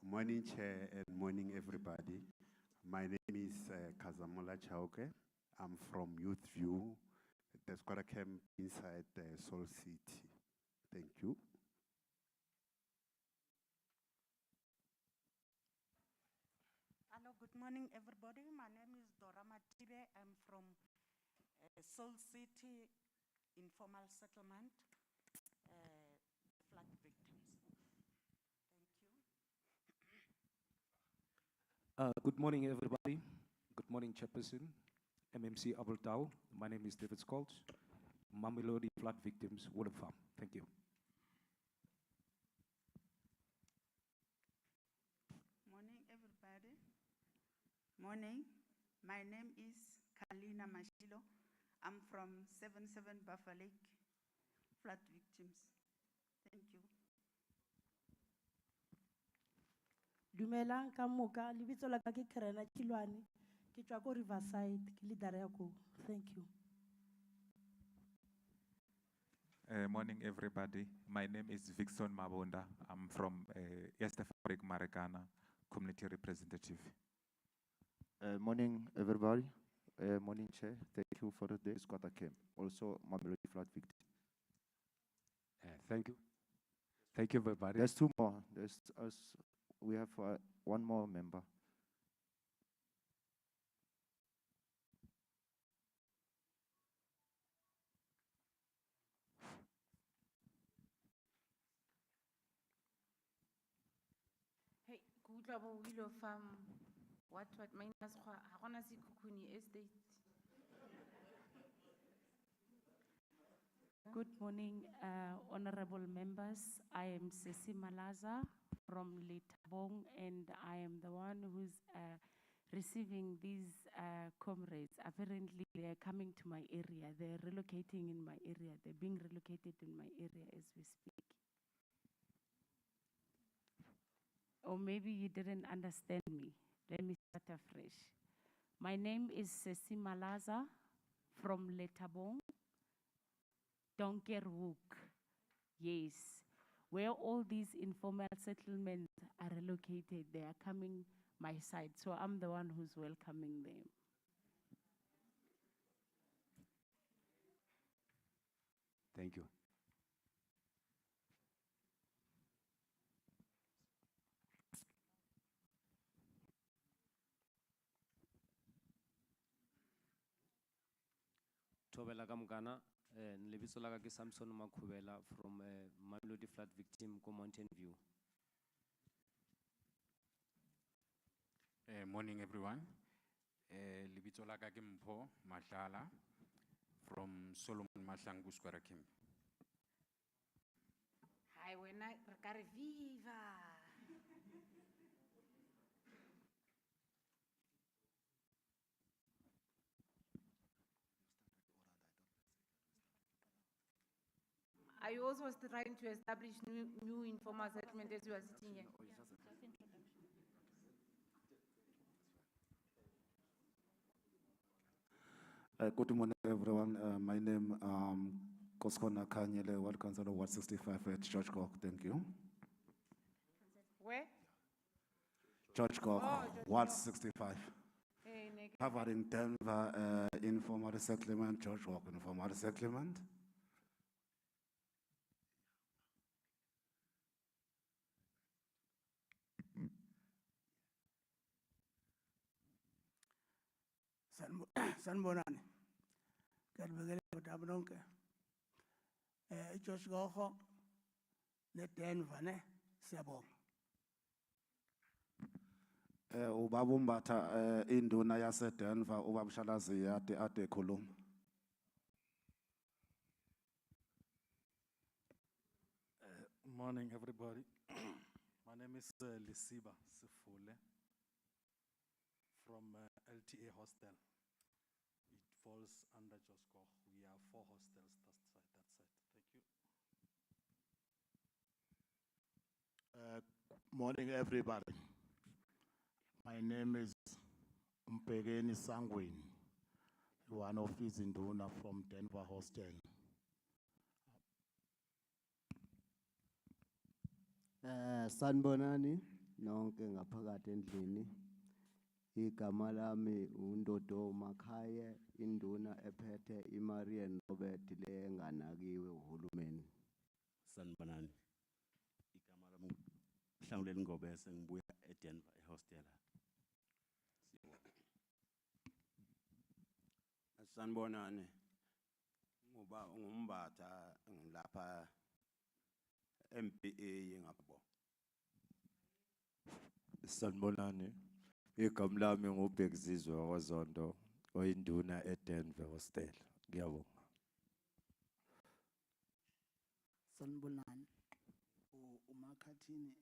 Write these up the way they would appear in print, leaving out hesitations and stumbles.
Morning, Chair, and morning, everybody. My name is Kazamola Chauke. I'm from Youth View, the squatter camp inside Seoul City. Thank you. Hello, good morning, everybody. My name is Dora Matibe. I'm from Seoul City Informal Settlement, flood victims. Thank you. Good morning, everybody. Good morning, Chairperson, MMC Abul Tau. My name is David Scholz, Mamelodi flood victims, Wooded Farm. Thank you. Morning, everybody. Morning. My name is Kalina Mashilo. I'm from 77 Buffalo flood victims. Thank you. Dumelang ka moka lebitso la ka ke Kerena Kilwane ke tswa ko Riverside ke leader ya ko. Thank you. Morning, everybody. My name is Vixon Mabonda. I'm from Fabric Marikana, community representative. Morning, everybody. Morning, Chair. Thank you for the day. Squatter camp. Also, Mamelodi flood victim. Thank you. Thank you, everybody. There's two more. There's us. We have one more member. Hey, good Willow Farm. What minus Hagonasi Kukuni Estate. Good morning, honorable members. I am Sesi Malaza from Litabong, and I am the one who's receiving these comrades. Apparently, they are coming to my area. They're relocating in my area. They're being relocated in my area as we speak. Or maybe you didn't understand me. Let me start afresh. My name is Sesi Malaza from Letabong, Donkerhoek, yes, where all these informal settlements are relocated. They are coming my side, so I'm the one who's welcoming them. Thank you. Tobela Kamgana, Lebiso la ka ke Samson Makhubela from Mamelodi flood victim ko Mountain View. Morning, everyone. Lebitso la ka ke Mpho Mahlala from Solomon Mahlangu Square Camp. Hi, when I viva. Are you also trying to establish new informal settlement as you are sitting here? Good morning, everyone. My name is Koskona Kanyele, Ward Councillor Ward 65 at George Cock. Thank you. Where? George Cock, George Ward Cock. 65. Hey, Nick. Covering Denver informal settlement, George Cock informal settlement. Sanbonani. Kadbegele Tabronke. Josh Goho. Let Denver, ne? Sabo. Ubabumbatha induna yase Denver ubabshalazi ade khuluma. Morning, everybody. My name is Lisiba Sifule from LTA Hostel. It falls under Josko. We are 4 hostels that side. Thank you. Morning, everybody. My name is Mpegeni Sangwin, one of his induna from Denver Hostel. Sanbonani, nonke ngaphakathi endlini. Igama lami uNdodo Makhaye, induna ephethe iMarian Robert le enganakiwe uhulumeni. Sanibonani. Igama lami Hlanguleli Ngobese ngibuya eDenver ehostel. Sanibonani. Ngumbatha ngilapha MPA ngabo. Sanibonani. Igama lami ngubhekizizwe waZondo oyinduna eDenver hostel. Ngiyabonga. Sanibonani. Umakhathini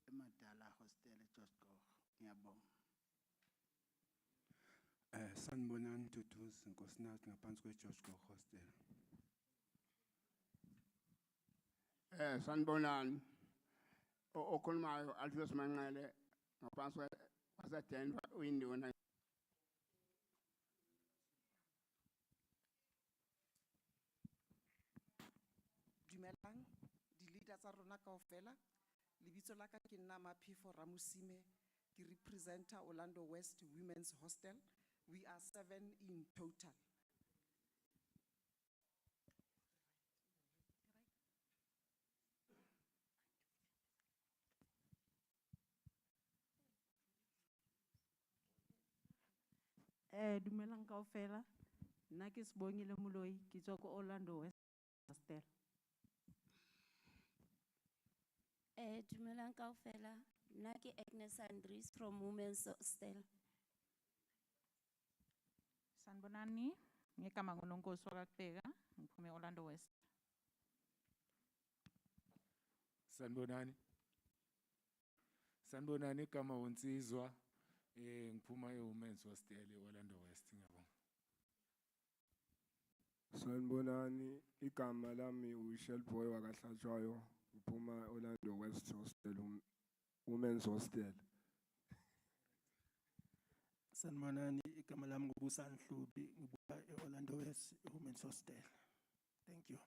emadala hostel eJoshko. Ngiyabonga. Sanibonani Duduzi Nkosinathi ngaphansi kweJoshko hostel. Sanibonani. Okhulumayo Alphonse Manqele ngaphansi kwaseDenver uyinduna. Dumelang, di-leader tsa rona kaofela. Lebitso la ka ke nna Maphifo Ramusime, ke representa Orlando West Women's Hostel. We are 7 in total. Dumelang kaofela. Nna ke Sibongile Moloi, ke tswa ko Orlando West Hostel. Dumelang kaofela. Nna ke Agnes Andries from Women's Hostel. Sanibonani, ngigama nguNonkosi wakakubheka, ngiphume Orlando West. Sanibonani. Sanibonani igama uNsizwa ngiphuma eWomen's Hostel eOrlando West ngiyabonga. Sanibonani, igama lami uShelboy wakahlatshwayo, ngiphuma Orlando West Hostel, Women's Hostel. Sanibonani, igama lami nguBusani Hlubi, ngibuya eOrlando West Women's Hostel. Thank you.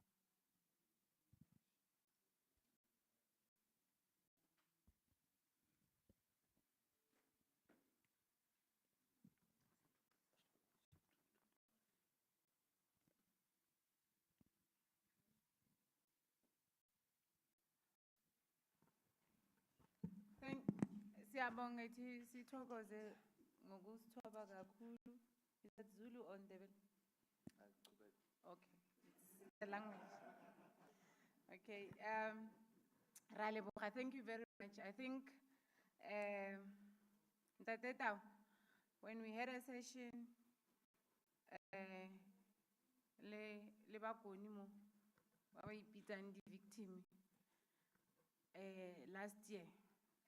Siyabonga ethi sithokoze ngokusithoba kakhulu. Is that Zulu or Ndebele? Okay, it's the language. Okay, Raleboga, thank you very much. I think Ntate Tau, when we had a session le bakoni mo ba ba ipitsang di victim last year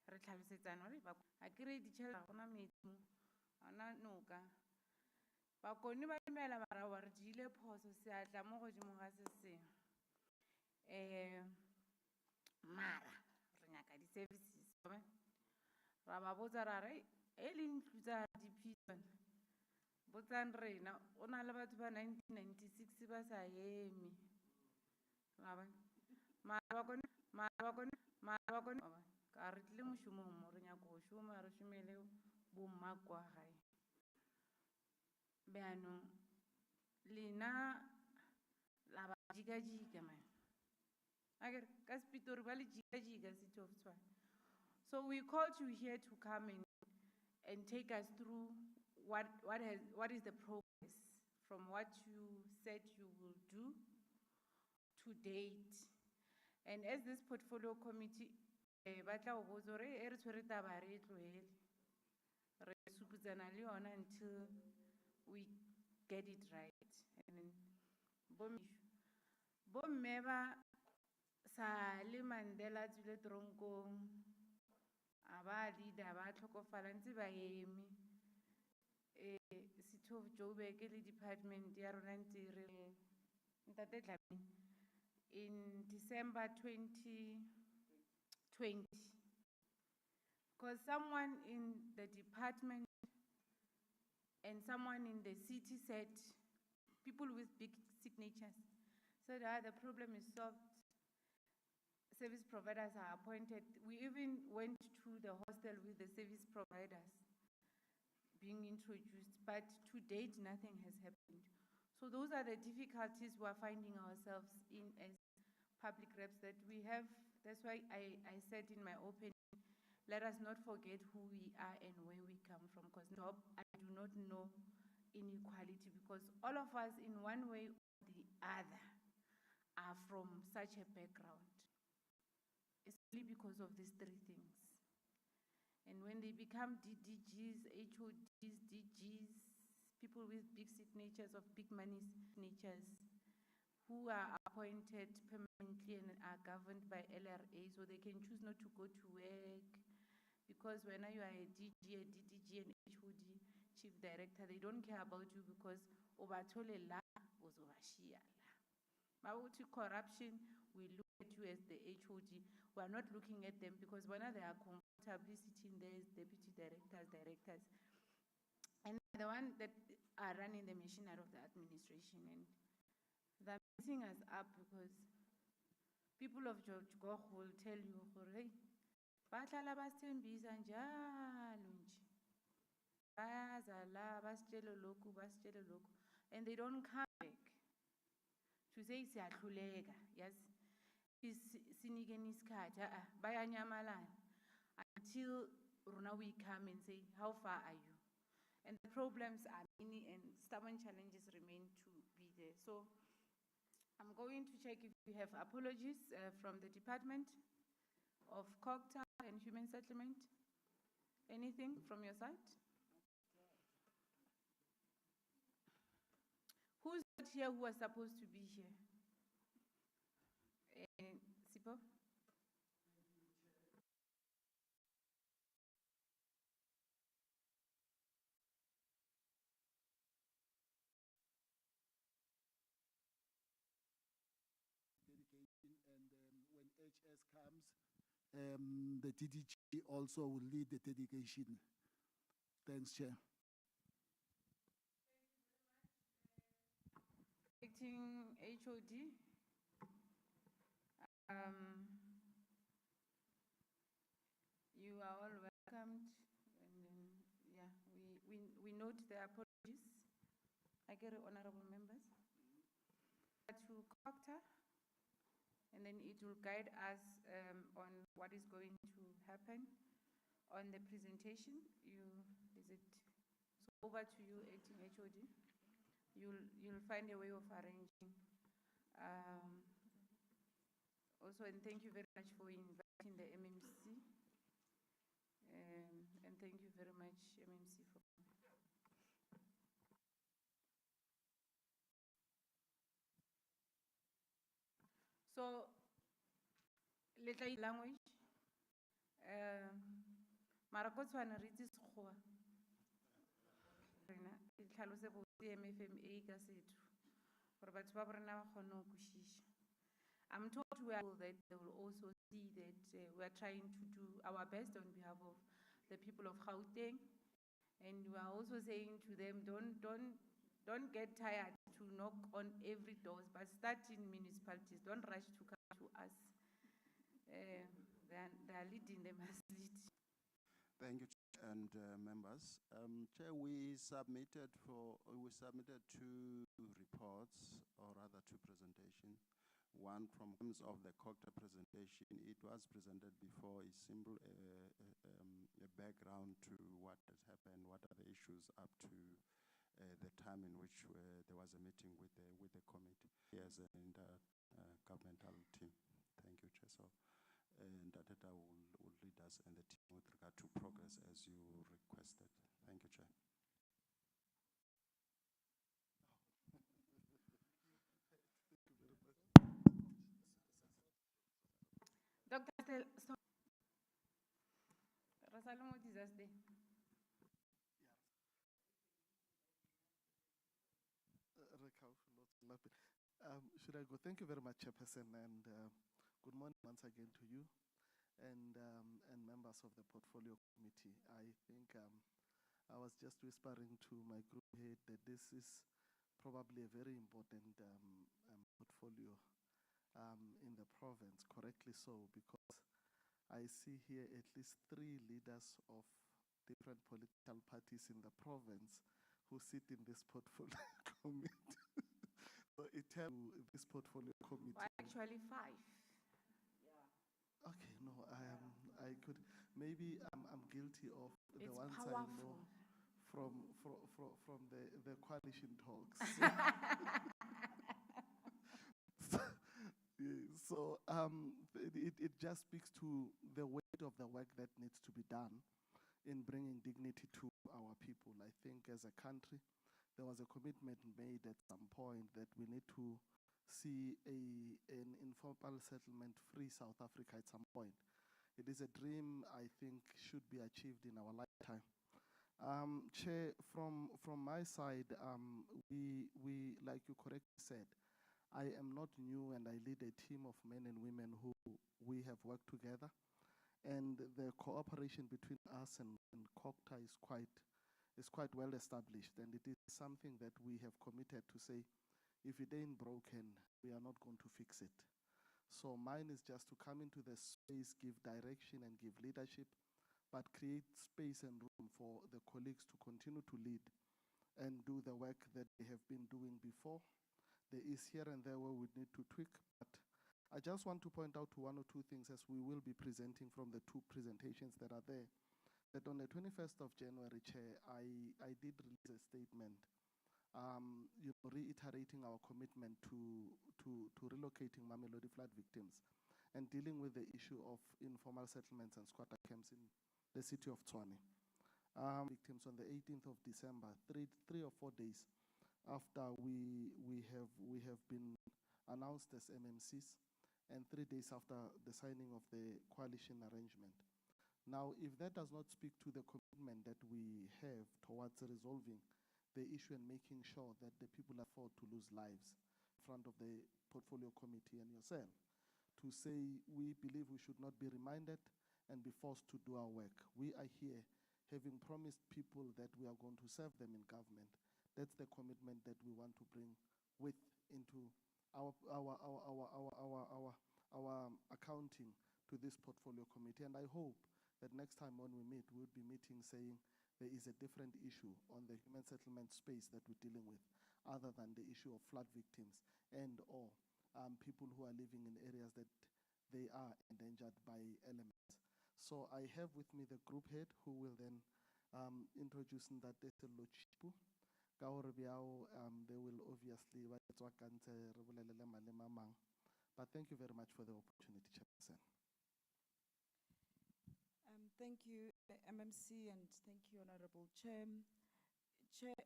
re tlhalosetsana re ba a kry ditšhelete gona metsi ana noka bakoni ba dumela mara wa re diile phoso seatla mo godimo ga se sengwe mara re nyaka di-services ra ba botsa ra re e le ntlo tsa diphitsana botsang rena o na le batho ba 1996 ba sa eme ka re tlile mošomong mo re nyako go šoma re šomele bomma kwa gae beanong lena la ba jika-jika man akere ka Sepitori ba le jika-jika City of Tshwane. So we called you here to come and take us through what is the progress from what you said you will do to date. And as this portfolio committee, batla go botsa gore e re tshwere taba re tlohele re suputsana le yona until we get it right. And then bomme ba sa le Mandela tswile tronkong a ba leader ba tlhokofala ntse ba eme City of Joburg le department ya rona ntse re Ntate Dlamini in December 2020, because someone in the department and someone in the city said, people with big signatures said, the problem is solved. service providers are appointed. We even went to the hostel with the service providers being introduced, but to date, nothing has happened. So those are the difficulties we are finding ourselves in as public reps that we have. That's why I said in my opening, let us not forget who we are and where we come from, because I do not know inequality, because all of us in one way or the other are from such a background. It's only because of these three things. And when they become DDGs, HODs, DGs, people with big signatures of big money signatures, who are appointed permanently and are governed by LRA, so they can choose not to go to work, because when you are a DG, an HOD, chief director, they don't care about you because obathole la uzobashiya la. Mawuthi corruption, we look at you as the HOD. We are not looking at them because when they are comfortably sitting there as deputy directors, and the one that are running the machinery of the administration, and they're messing us up because people of George Goch will tell you, hey, bahlala basithembisa njalo nje. Bayaza la, basitshele lokhu, and they don't come back to say siyahluleka, yes. Sinikeni isikhathi, bayanyamalala until rona we come and say, how far are you? And the problems are many and stubborn challenges remain to be there. So I'm going to check if we have apologies from the Department of CoGTA and Human Settlement. Anything from your side? Who's not here who was supposed to be here? Sipo? When HS comes, the DDG also will lead the dedication. Thanks, Chair. Acting HOD. You are all welcomed, and yeah, we note the apologies. I get it, honorable members. To CoGTA, and then it will guide us on what is going to happen on the presentation. So over to you, acting HOD. You'll find a way of arranging. Also, and thank you very much for inviting the MMC. And thank you very much, MMC, for. So, little language. Marakotswana riti sekgowa. Rena e tlhalose go MFMA ka setho gore batho ba borena ba kgone go kwishisha. I'm told that they will also see that we are trying to do our best on behalf of the people of Gauteng, and we are also saying to them, don't get tired to knock on every door, but start in municipalities. Don't rush to come to us. They are leading, they must lead. Thank you, Chair, and members. Chair, we submitted two reports, or rather two presentations. One from terms of the CoGTA presentation. It was presented before a simple a background to what has happened, what are the issues up to the time in which there was a meeting with the committee as an intergovernmental team. Thank you, Chair. So, and Dateta will lead us and the team with regard to progress as you requested. Thank you, Chair. Dr. Rasalamo disaster. Should I go? Thank you very much, Chairperson, and good morning once again to you and members of the Portfolio Committee. I think I was just whispering to my group head that this is probably a very important portfolio in the province, correctly so, because I see here at least 3 leaders of different political parties in the province who sit in this portfolio committee. So it tells you this portfolio committee. Well, actually 5. Okay, no, I could, maybe I'm guilty of the It's ones I know powerful. from the coalition talks. So it just speaks to the weight of the work that needs to be done in bringing dignity to our people. I think as a country, there was a commitment made at some point that we need to see an informal settlement-free South Africa at some point. It is a dream I think should be achieved in our lifetime. Chair, from my side, we like you correctly said, I am not new and I lead a team of men and women who we have worked together. And the cooperation between us and CoGTA is quite well established, and it is something that we have committed to say, if it ain't broken, we are not going to fix it. So mine is just to come into the space, give direction and give leadership, but create space and room for the colleagues to continue to lead and do the work that they have been doing before. There is here and there where we need to tweak, but I just want to point out to 1 or 2 things as we will be presenting from the 2 presentations that are there. That on the 21st of January, Chair, I did release a statement reiterating our commitment to relocating Mamelodi flood victims and dealing with the issue of informal settlements and squatter camps in the city of Tshwane. Victims on the 18th of December, three or 4 days after we have been announced as MMCs, and 3 days after the signing of the coalition arrangement. Now, if that does not speak to the commitment that we have towards resolving the issue and making sure that the people afford to lose lives in front of the portfolio committee and yourself, to say we believe we should not be reminded and be forced to do our work. We are here having promised people that we are going to serve them in government. That's the commitment that we want to bring with into our accounting to this portfolio committee. And I hope that next time when we meet, we'll be meeting saying there is a different issue on the human settlement space that we're dealing with, other than the issue of flood victims and or people who are living in areas that they are endangered by elements. So I have with me the group head who will then introduce Ndate Lochipu. They will obviously, but thank you very much for the opportunity, Chairperson. Thank you, MMC, and thank you, Honorable Chair. Chair,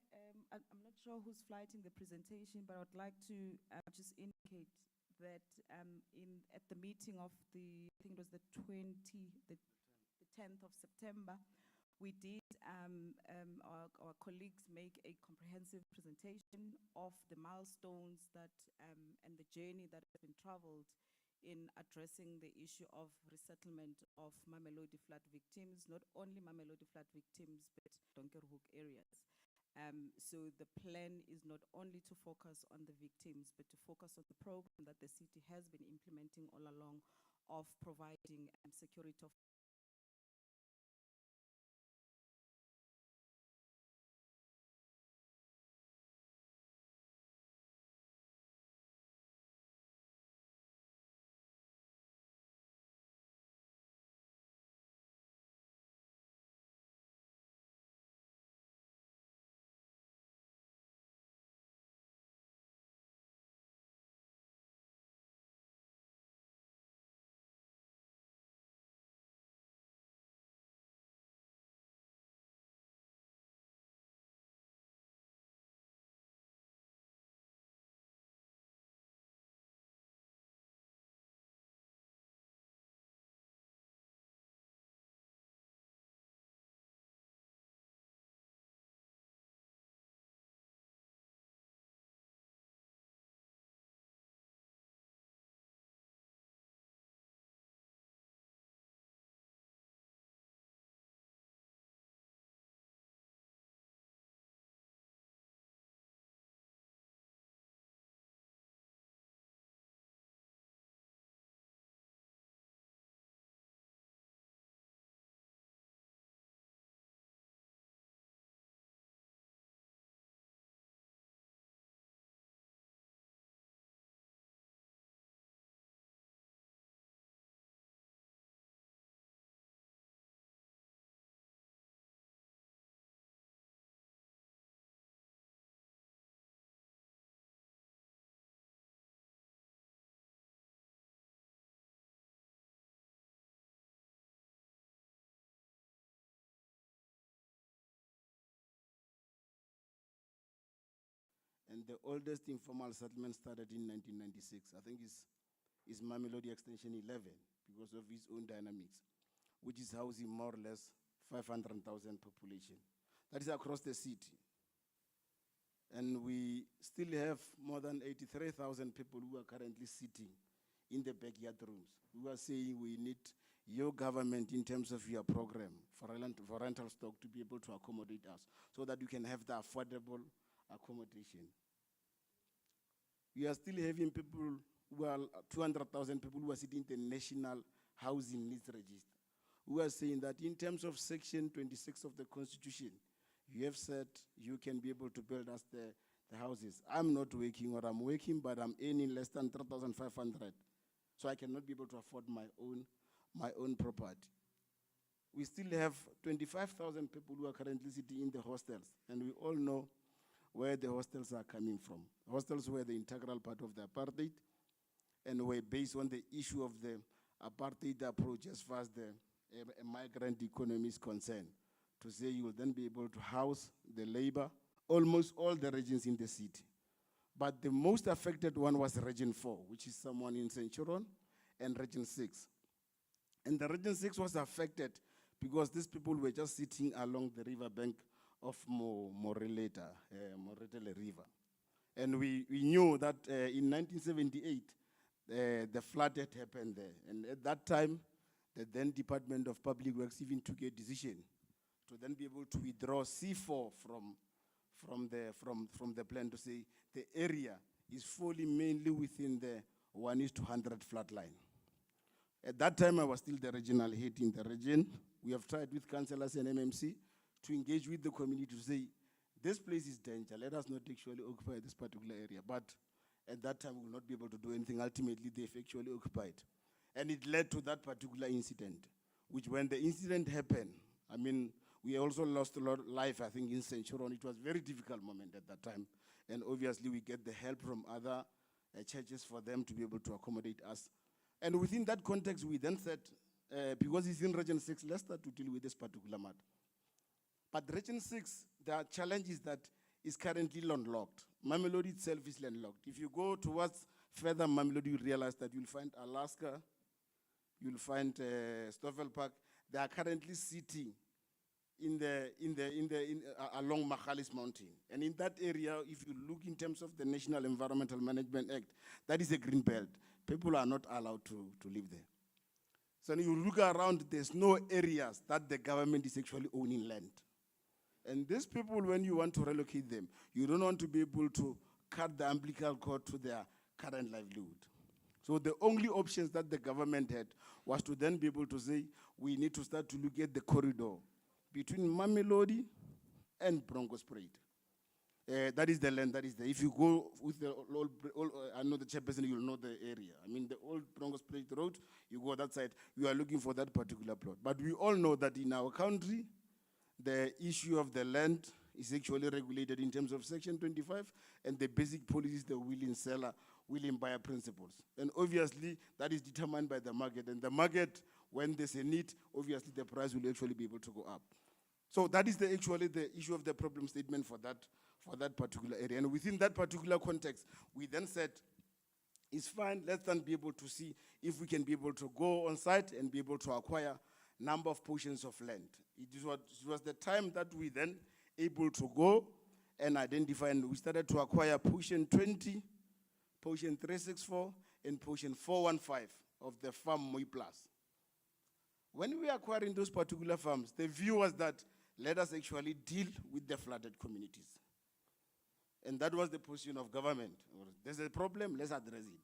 I'm not sure who's flighting the presentation, but I would like to just indicate that at the meeting of I think it was the 10th of September, we did, our colleagues make a comprehensive presentation of the milestones that, and the journey that has been traveled in addressing the issue of resettlement of Mamelodi flood victims, not only Mamelodi flood victims, but Donkerhoek areas. So the plan is not only to focus on the victims, but to focus on the program that the city has been implementing all along of providing security of And the oldest informal settlement started in 1996. I think is Mamelodi Extension 11 because of its own dynamics, which is housing more or less 500,000 population. That is across the city. And we still have more than 83,000 people who are currently sitting in the backyard rooms. We are saying we need your government in terms of your program for rental stock to be able to accommodate us so that you can have the affordable accommodation. We are still having people who are 200,000 people who are sitting in the National Housing Needs Register. We are saying that in terms of Section 26 of the Constitution, you have said you can be able to build us the houses. I'm not working, or I'm working, but I'm earning less than 3,500. So I cannot be able to afford my own property. We still have 25,000 people who are currently sitting in the hostels, and we all know where the hostels are coming from. Hostels were the integral part of the apartheid, and were based on the issue of the apartheid approach as far as the migrant economy is concerned, to say you will then be able to house the labor, almost all the regions in the city. But the most affected one was Region 4, which is someone in Centurion, and Region 6. And the Region 6 was affected because these people were just sitting along the riverbank of Moretele River. And we knew that in 1978, the flood had happened there. And at that time, the then Department of Public Works even took a decision to then be able to withdraw C4 from the plan, to say the area is falling mainly within the 1:100 flood line. At that time, I was still the regional head in the region. We have tried with councillors and MMC to engage with the community to say, this place is danger, let us not actually occupy this particular area. But at that time, we will not be able to do anything. Ultimately, they've actually occupied. And it led to that particular incident, which when the incident happened, I mean, we also lost a lot of life, I think, in Centurion. It was a very difficult moment at that time. And obviously, we get the help from other churches for them to be able to accommodate us. And within that context, we then said, because it's in Region 6, let's start to deal with this particular matter. But Region 6, the challenge is that it's currently landlocked. Mamelodi itself is landlocked. If you go towards further Mamelodi, you realize that you'll find Alaska, you'll find Stoffel Park. They are currently sitting along Machalis Mountain. And in that area, if you look in terms of the National Environmental Management Act, that is a green belt. People are not allowed to live there. So when you look around, there's no areas that the government is actually owning land. And these people, when you want to relocate them, you don't want to be able to cut the umbilical cord to their current livelihood. So the only options that the government had was to then be able to say, we need to start to look at the corridor between Mamelodi and Bronkhorstspruit. That is the land that is there. If you go with the I know the chairperson, you'll know the area. I mean, the old Bronkhorstspruit road, you go that side, you are looking for that particular plot. But we all know that in our country, the issue of the land is actually regulated in terms of Section 25, and the basic policies, the willing seller, willing buyer principles. And obviously, that is determined by the market. And the market, when there's a need, obviously the price will actually be able to go up. So that is actually the issue of the problem statement for that particular area. And within that particular context, we then said, it's fine, let's then be able to see if we can be able to go on site and be able to acquire number of portions of land. It was the time that we then able to go and identify, and we started to acquire portion 20, portion 364, and portion 415 of the farm Moi Plus. When we were acquiring those particular farms, the view was that let us actually deal with the flooded communities. And that was the position of government. There's a problem, let's address it.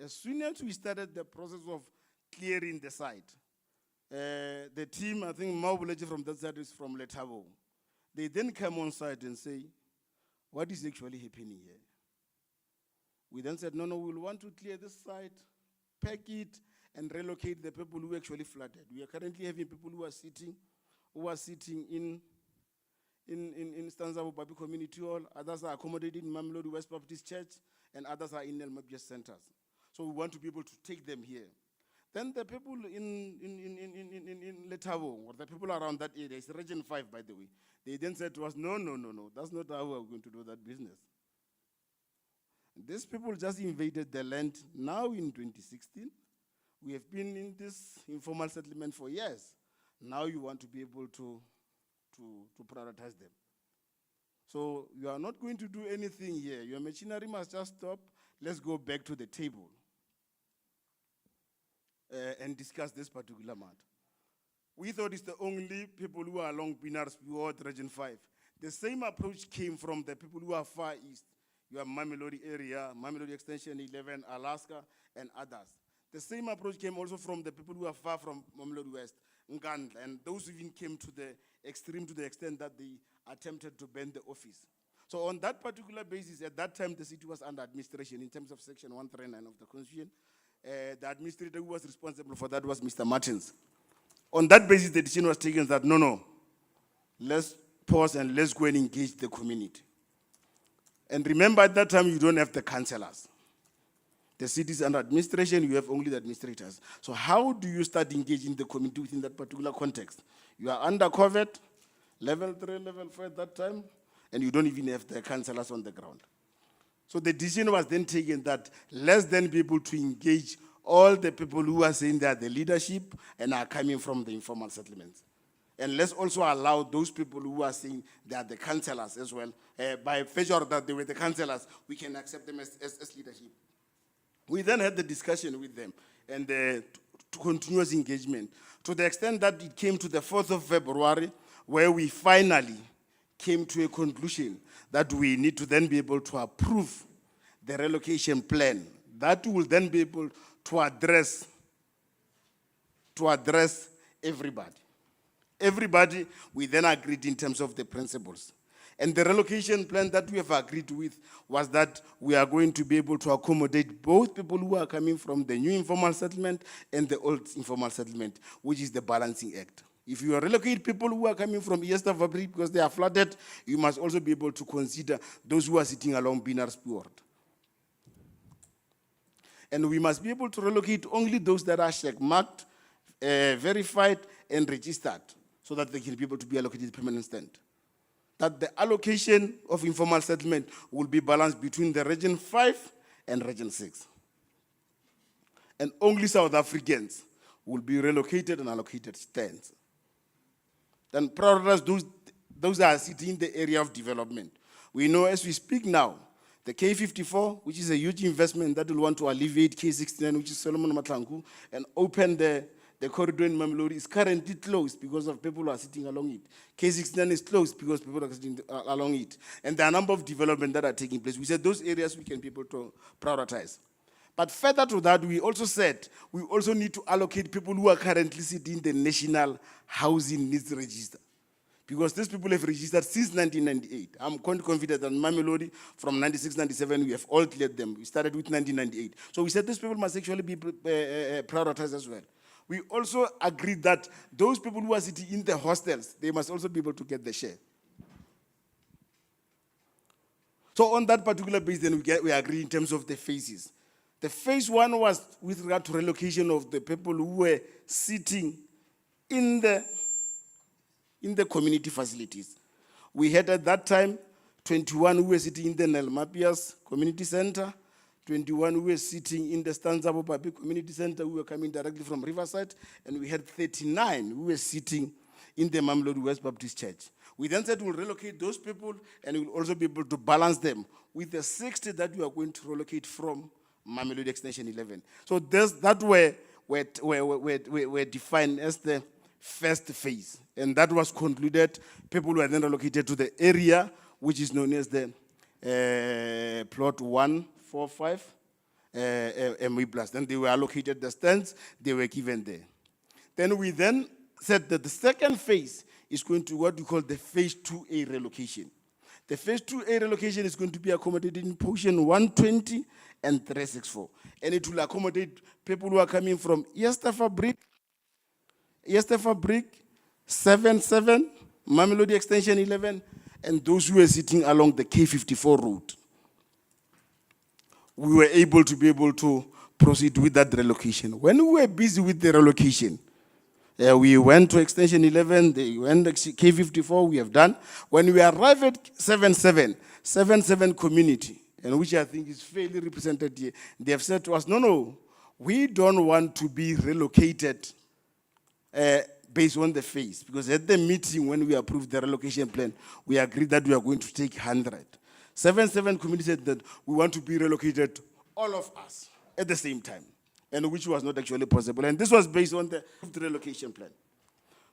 As soon as we started the process of clearing the site, the team, I think Mawuleji from that side is from Letabo. They then come on site and say, what is actually happening here? We then said, no, we will want to clear this site, pack it, and relocate the people who actually flooded. We are currently having people who are sitting in Stanza Babi Community Hall, others are accommodated in Mamelodi West Baptist Church, and others are in El Mabia centers. So we want to be able to take them here. Then the people in Letabo, or the people around that area, it's Region 5, by the way, they then said to us, no, that's not how we're going to do that business. These people just invaded the land now in 2016. We have been in this informal settlement for years. Now you want to be able to prioritize them. So you are not going to do anything here. Your machinery must just stop. Let's go back to the table and discuss this particular matter. We thought it's the only people who are along Pinars Ward, Region 5. The same approach came from the people who are far east. You have Mamelodi area, Mamelodi Extension 11, Alaska, and others. The same approach came also from the people who are far from Mamelodi West, Nkandla, and those even came to the extreme to the extent that they attempted to burn the office. So on that particular basis, at that time, the city was under administration in terms of Section 139 of the Constitution. The administrator who was responsible for that was Mr. Martins. On that basis, the decision was taken that, no, let's pause and let's go and engage the community. And remember, at that time, you don't have the councillors. The city is under administration, you have only the administrators. So how do you start engaging the community within that particular context? You are under COVID, level 3, level 4 at that time, and you don't even have the councillors on the ground. So the decision was then taken that let's then be able to engage all the people who are saying they are the leadership and are coming from the informal settlements. And let's also allow those people who are saying they are the councillors as well. By virtue of that they were the councillors, we can accept them as leadership. We then had the discussion with them and the continuous engagement to the extent that it came to the 4th of February where we finally came to a conclusion that we need to then be able to approve the relocation plan. That will then be able to address everybody. Everybody, we then agreed in terms of the principles. And the relocation plan that we have agreed with was that we are going to be able to accommodate both people who are coming from the new informal settlement and the old informal settlement, which is the balancing act. If you relocate people who are coming from East Africa because they are flooded, you must also be able to consider those who are sitting along Binars Ward. And we must be able to relocate only those that are check-marked, verified, and registered, so that they can be able to be allocated permanent stand. That the allocation of informal settlement will be balanced between the Region 5 and Region 6. And only South Africans will be relocated and allocated stands. Then prioritize those that are sitting in the area of development. We know as we speak now, the K54, which is a huge investment that will want to alleviate K69, which is Solomon Matlangu, and open the corridor in Mamelodi, is currently closed because of people who are sitting along it. K69 is closed because people are sitting along it. And there are a number of developments that are taking place. We said those areas we can be able to prioritize. But further to that, we also said we also need to allocate people who are currently sitting in the National Housing Needs Register. Because these people have registered since 1998. I'm quite confident that Mamelodi, from 96, 97, we have all cleared them. We started with 1998. So we said these people must actually be prioritized as well. We also agreed that those people who are sitting in the hostels, they must also be able to get the share. So on that particular basis, then we agree in terms of the phases. The phase 1 was with regard to relocation of the people who were sitting in the community facilities. We had at that time 21 who were sitting in the Nelmapias Community Center, 21 who were sitting in the Stanzabo Papi Community Center who were coming directly from Riverside, and we had 39 who were sitting in the Mamelodi West Baptist Church. We then said we'll relocate those people and we'll also be able to balance them with the 60 that we are going to relocate from Mamelodi Extension 11. So that were defined as the first phase. And that was concluded. People were then relocated to the area, which is known as the plot 145 ME plus. Then they were allocated the stands, they were given there. Then we then said that the second phase is going to what we call the phase 2A relocation. The phase 2A relocation is going to be accommodated in portion 120 and 364. And it will accommodate people who are coming from Eastafa Brick, 77, Mamelodi Extension 11, and those who are sitting along the K54 route. We were able to proceed with that relocation. When we were busy with the relocation, we went to extension 11, they went to K54, we have done. When we arrive at 77 community, and which I think is fairly represented here, they have said to us, no, we don't want to be relocated based on the phase. Because at the meeting, when we approved the relocation plan, we agreed that we are going to take 100. 77 community said that we want to be relocated, all of us, at the same time, and which was not actually possible. And this was based on the relocation plan.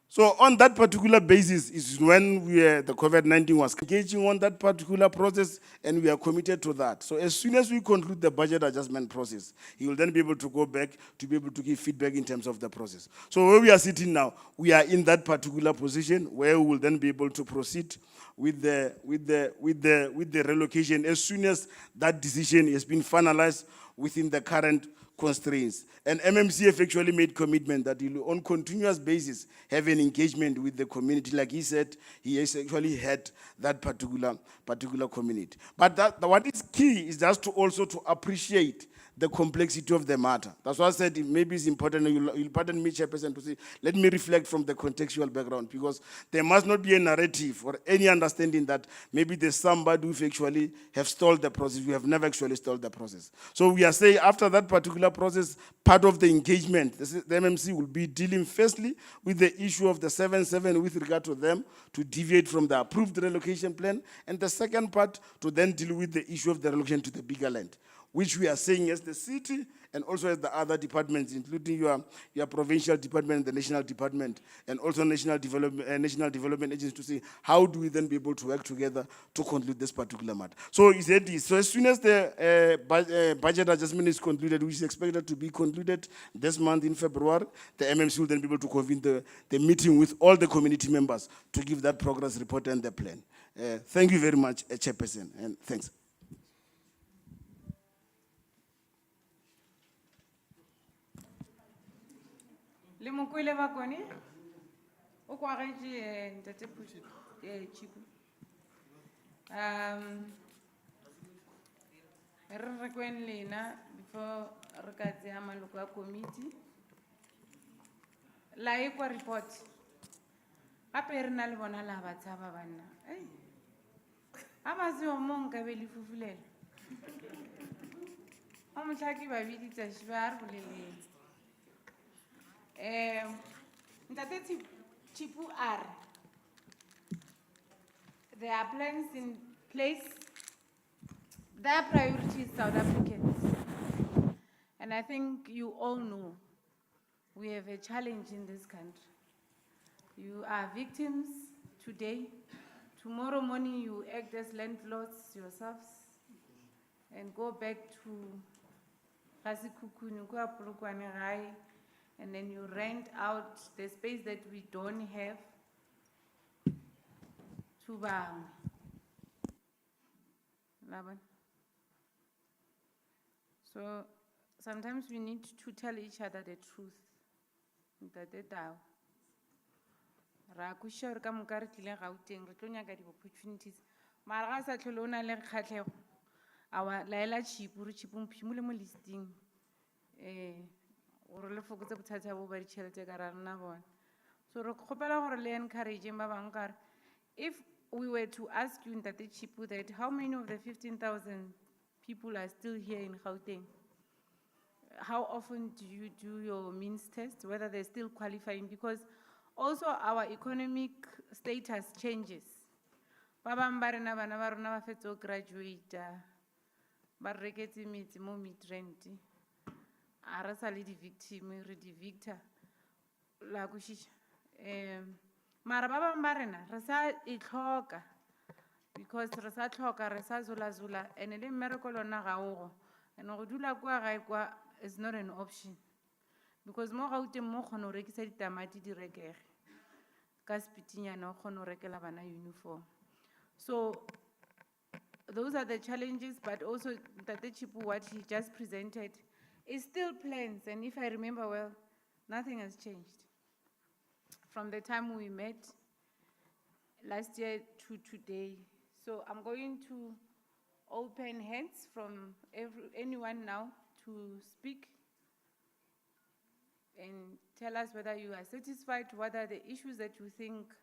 So on that particular basis is when the COVID-19 was engaging on that particular process, and we are committed to that. So as soon as we conclude the budget adjustment process, he will then be able to go back to be able to give feedback in terms of the process. So where we are sitting now, we are in that particular position where we will then be able to proceed with the relocation as soon as that decision has been finalized within the current constraints. And MMCF actually made commitment that he will on continuous basis have an engagement with the community. Like he said, he has actually had that particular community. But what is key is just to also to appreciate the complexity of the matter. That's why I said maybe it's important, and you'll pardon me, Chairperson, to say, let me reflect from the contextual background, because there must not be a narrative or any understanding that maybe there's somebody who actually have stalled the process. We have never actually stalled the process. So we are saying after that particular process, part of the engagement, the MMC will be dealing firstly with the issue of the 77 with regard to them to deviate from the approved relocation plan, and the second part to then deal with the issue of the relocation to the bigger land, which we are saying as the city and also as the other departments, including your provincial department, the national department, and also national development agencies, to see how do we then be able to work together to conclude this particular matter. So he said this. So as soon as the budget adjustment is concluded, which is expected to be concluded this month in February, the MMC will then be able to convene the meeting with all the community members to give that progress report and the plan. Thank you very much, Chairperson, and thanks. Le mokwele ba kone o kwa gaje ntate Chiku re kwen lena before re ka tsaya maloko a committee la ekwa report gape re na le bona la ba tshaba banna a ba se o mong ka be le fufulela o motlhaki ba biditsa shiba a re boleleng Ntate Chipu are there are plans in place. Their priority is South Africans. And I think you all know we have a challenge in this country. You are victims today. Tomorrow morning you act as landlords yourselves and go back to Rasikukuni, and then you rent out the space that we don't have to bang. So sometimes we need to tell each other the truth. Ra ka moka re tlile Gauteng re tlo nyaka di-opportunities mara ga sa tlhole o na le kgatlhego a wa laela Chipu re Chipu mphimole mo listing gore le fokotse bothata bo ba ditšhelete ka ra rena bona. So re kgopela gore le encourageng ba bangwe kare if we were to ask you Ntate Chipu that how many of the 15,000 people are still here in Gauteng, how often do you do your means test, whether they're still qualifying, because also our economic status changes. Ba bang ba rena bana ba rona ba fetsa go graduate ba reketse metsi mo Midrand a re sa le di-victim re di-victor la kwešiša mara ba bang ba rena re sa itlhoka because re sa tlhoka re sa zola and le mmereko lona ga ogo and go dula kwa gae kwa is not an option because mo Gauteng mo kgona go rekisa ditamati di rekege ka spitinyana o kgona go rekela bana uniform. So those are the challenges, but also Ntate Chipu, what he just presented is still plans, and if I remember well, nothing has changed from the time we met last year to today. So I'm going to open hands from anyone now to speak. and tell us whether you are satisfied, what are the issues that you think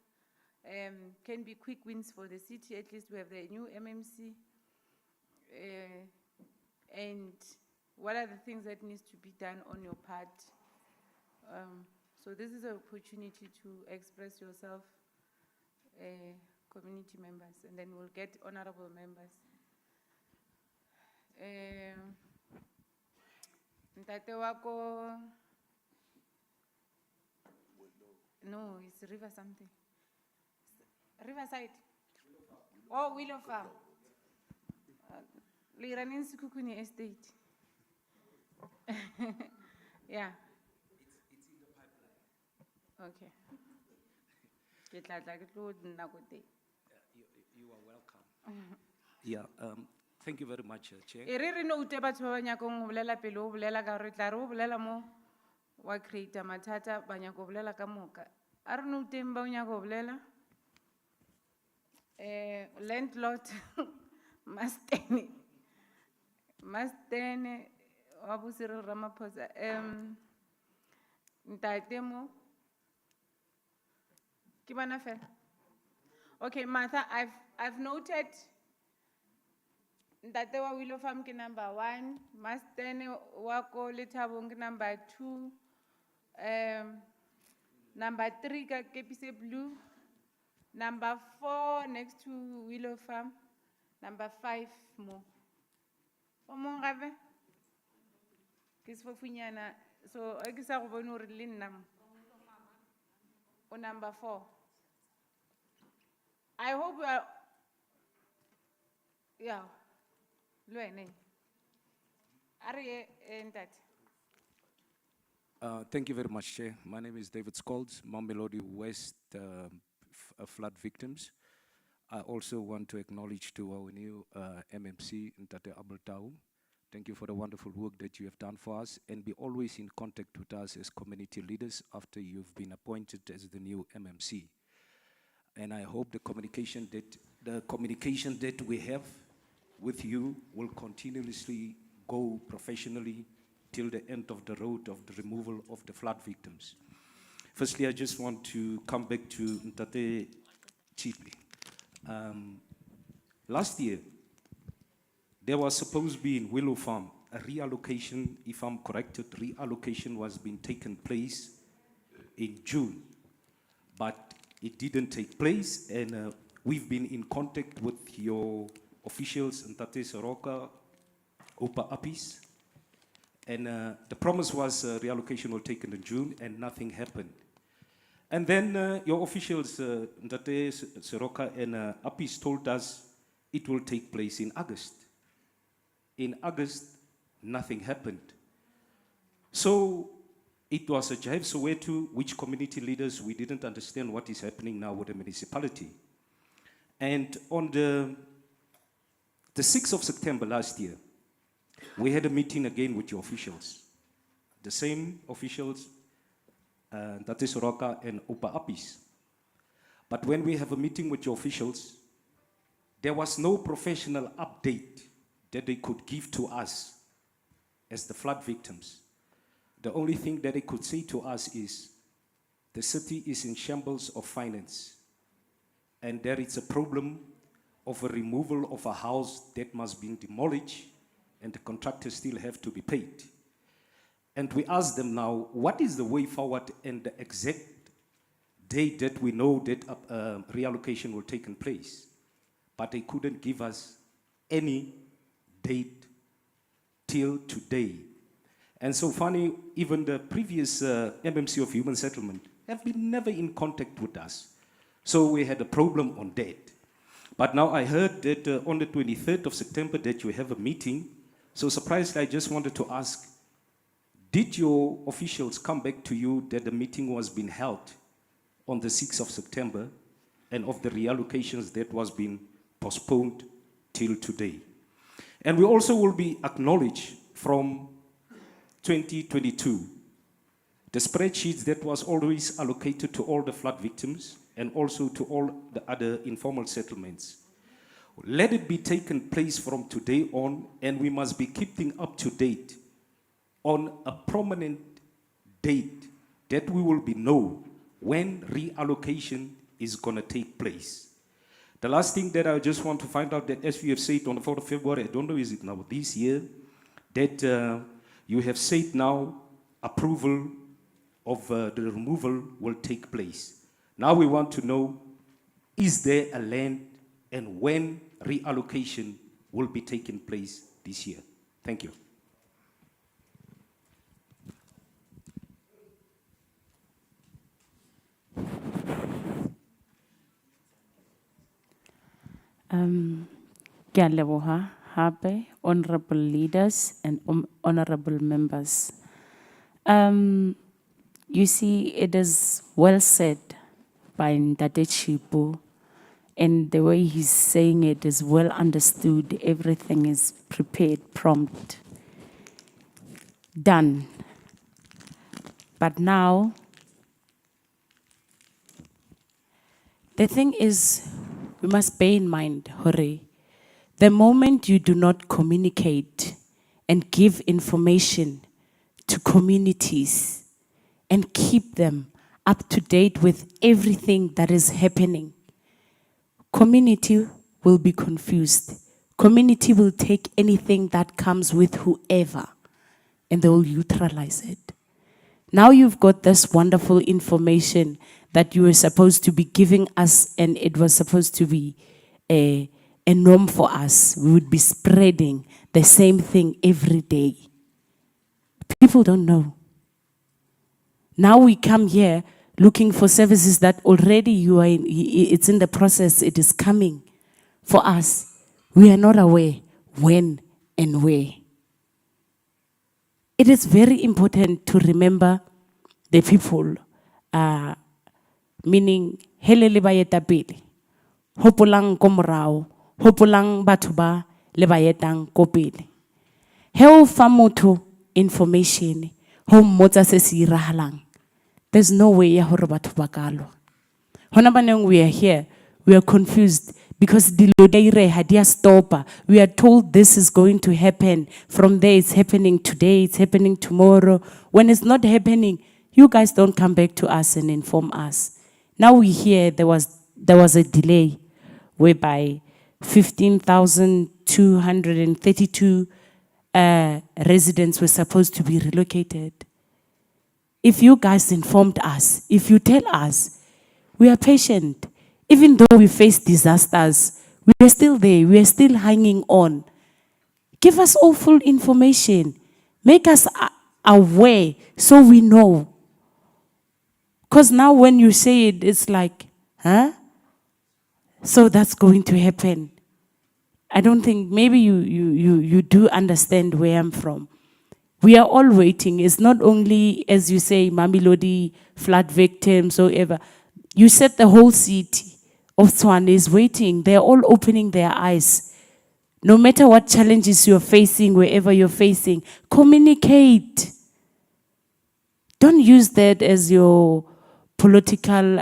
can be quick wins for the city. At least we have the new MMC. And what are the things that needs to be done on your part? So this is an opportunity to express yourself, community members, and then we'll get honorable members. Ntate wako, no, it's River something. Riverside. Oh, Willow Farm. Liranin Sukukuni Estate. Yeah. It's in the pipeline. Okay. Get like road nagote. You are welcome. Yeah, thank you very much, Chair. Ere no ute batho ba banya go bolela pele o bolela ka re tla re o bolela mo wa create mathata banya go bolela ka moka. A re no ute ba nya go bolela. Landlord Mastene Abu Cyril Ramaphosa. Ntate mo ke bana fela. Okay, Martha, I've noted Ntate wa Willow Farm ke number 1, Mastene wa ko Lethabong ke number 2, number 3 ka Kepise Blue, number 4 next to Willow Farm, number 5 mo. Omo gabe ke sefofunyana, so ke sa go bone hore le nna o number 4. I hope you are, yeah, Luene. Thank you very much, Chair. My name is David Scholz, Mamelodi West flood victims. I also want to acknowledge to our new MMC, Ntate Abeltau. Thank you for the wonderful work that you have done for us, and be always in contact with us as community leaders after you've been appointed as the new MMC. And I hope the communication that we have with you will continuously go professionally till the end of the road of the removal of the flood victims. Firstly, I just want to come back to Ntate Chitli. Last year, there was supposed to be in Willow Farm a reallocation, if I'm corrected, reallocation was being taken place in June, but it didn't take place, and we've been in contact with your officials, Ntate Soroka, Opa Apis, and the promise was reallocation will take in June, and nothing happened. And then your officials, Ntate Soroka and Apis, told us it will take place in August. In August, nothing happened. So it was a jive Soweto, which community leaders, we didn't understand what is happening now with the municipality. And on the 6th of September last year, we had a meeting again with your officials. The same officials, Ntate Soroka and Opa Apis. But when we have a meeting with your officials, there was no professional update that they could give to us as the flood victims. The only thing that they could say to us is, the city is in shambles of finance, and there is a problem of a removal of a house that must be demolished, and the contractors still have to be paid. And we asked them now, what is the way forward and the exact date that we know that reallocation will take place? But they couldn't give us any date till today. And so funny, even the previous MMC of Human Settlement have been never in contact with us. So we had a problem on that. But now I heard that on the 23rd of September that you have a meeting. So surprisingly, I just wanted to ask, did your officials come back to you that the meeting was being held on the 6th of September and of the reallocations that was being postponed till today? And we also will be acknowledged from 2022, the spreadsheets that was always allocated to all the flood victims and also to all the other informal settlements. Let it be taken place from today on, and we must be keeping up to date on a prominent date that we will be know when reallocation is going to take place. The last thing that I just want to find out that, as we have said on the 4th of February, I don't know, is it now this year, that you have said now approval of the removal will take place. Now we want to know, is there a land and when reallocation will be taking place this year? Thank you. Ke a leboha hape, honorable leaders and honorable members. You see, it is well said by Ntate Chipo, and the way he's saying it is well understood. Everything is prepared, prompt, done. But now, the thing is, we must bear in mind, Hore, the moment you do not communicate and give information to communities and keep them up to date with everything that is happening, community will be confused. Community will take anything that comes with whoever and they will neutralize it. Now you've got this wonderful information that you were supposed to be giving us, and it was supposed to be a norm for us. We would be spreading the same thing every day. People don't know. Now we come here looking for services that already it's in the process, it is coming for us. We are not aware when and where. It is very important to remember the people, meaning hele le baetapele, hopolang ko morao, hopolang batho ba le baetang ko pele. He o fa motho information, ho mmotsa se se irahalang, there's no way ya hore batho ba ka lwa. Hona baneng we are here, we are confused because dilo di a ireha, di a stopa. We are told this is going to happen. From there it's happening today, it's happening tomorrow. When it's not happening, you guys don't come back to us and inform us. Now we hear there was a delay whereby 15,232 residents were supposed to be relocated. If you guys informed us, if you tell us, we are patient. Even though we face disasters, we are still there, we are still hanging on. Give us all full information. Make us aware so we know. Because now when you say it, it's like, huh? So that's going to happen. I don't think, maybe you do understand where I'm from. We are all waiting. It's not only, as you say, Mamelodi, flood victims, or ever. You said the whole city of Tshwane is waiting. They're all opening their eyes. No matter what challenges you're facing, wherever you're facing, communicate. Don't use that as your political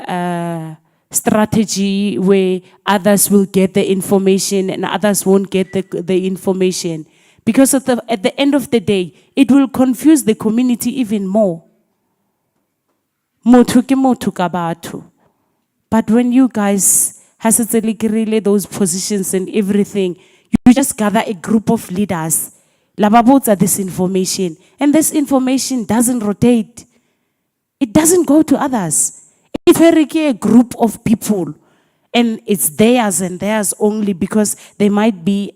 strategy where others will get the information and others won't get the information. Because at the end of the day, it will confuse the community even more. Motho ke motho ka batho. But when you guys has those positions and everything, you just gather a group of leaders. Lababotsa this information. And this information doesn't rotate. It doesn't go to others. It's very a group of people. And it's theirs and theirs only because they might be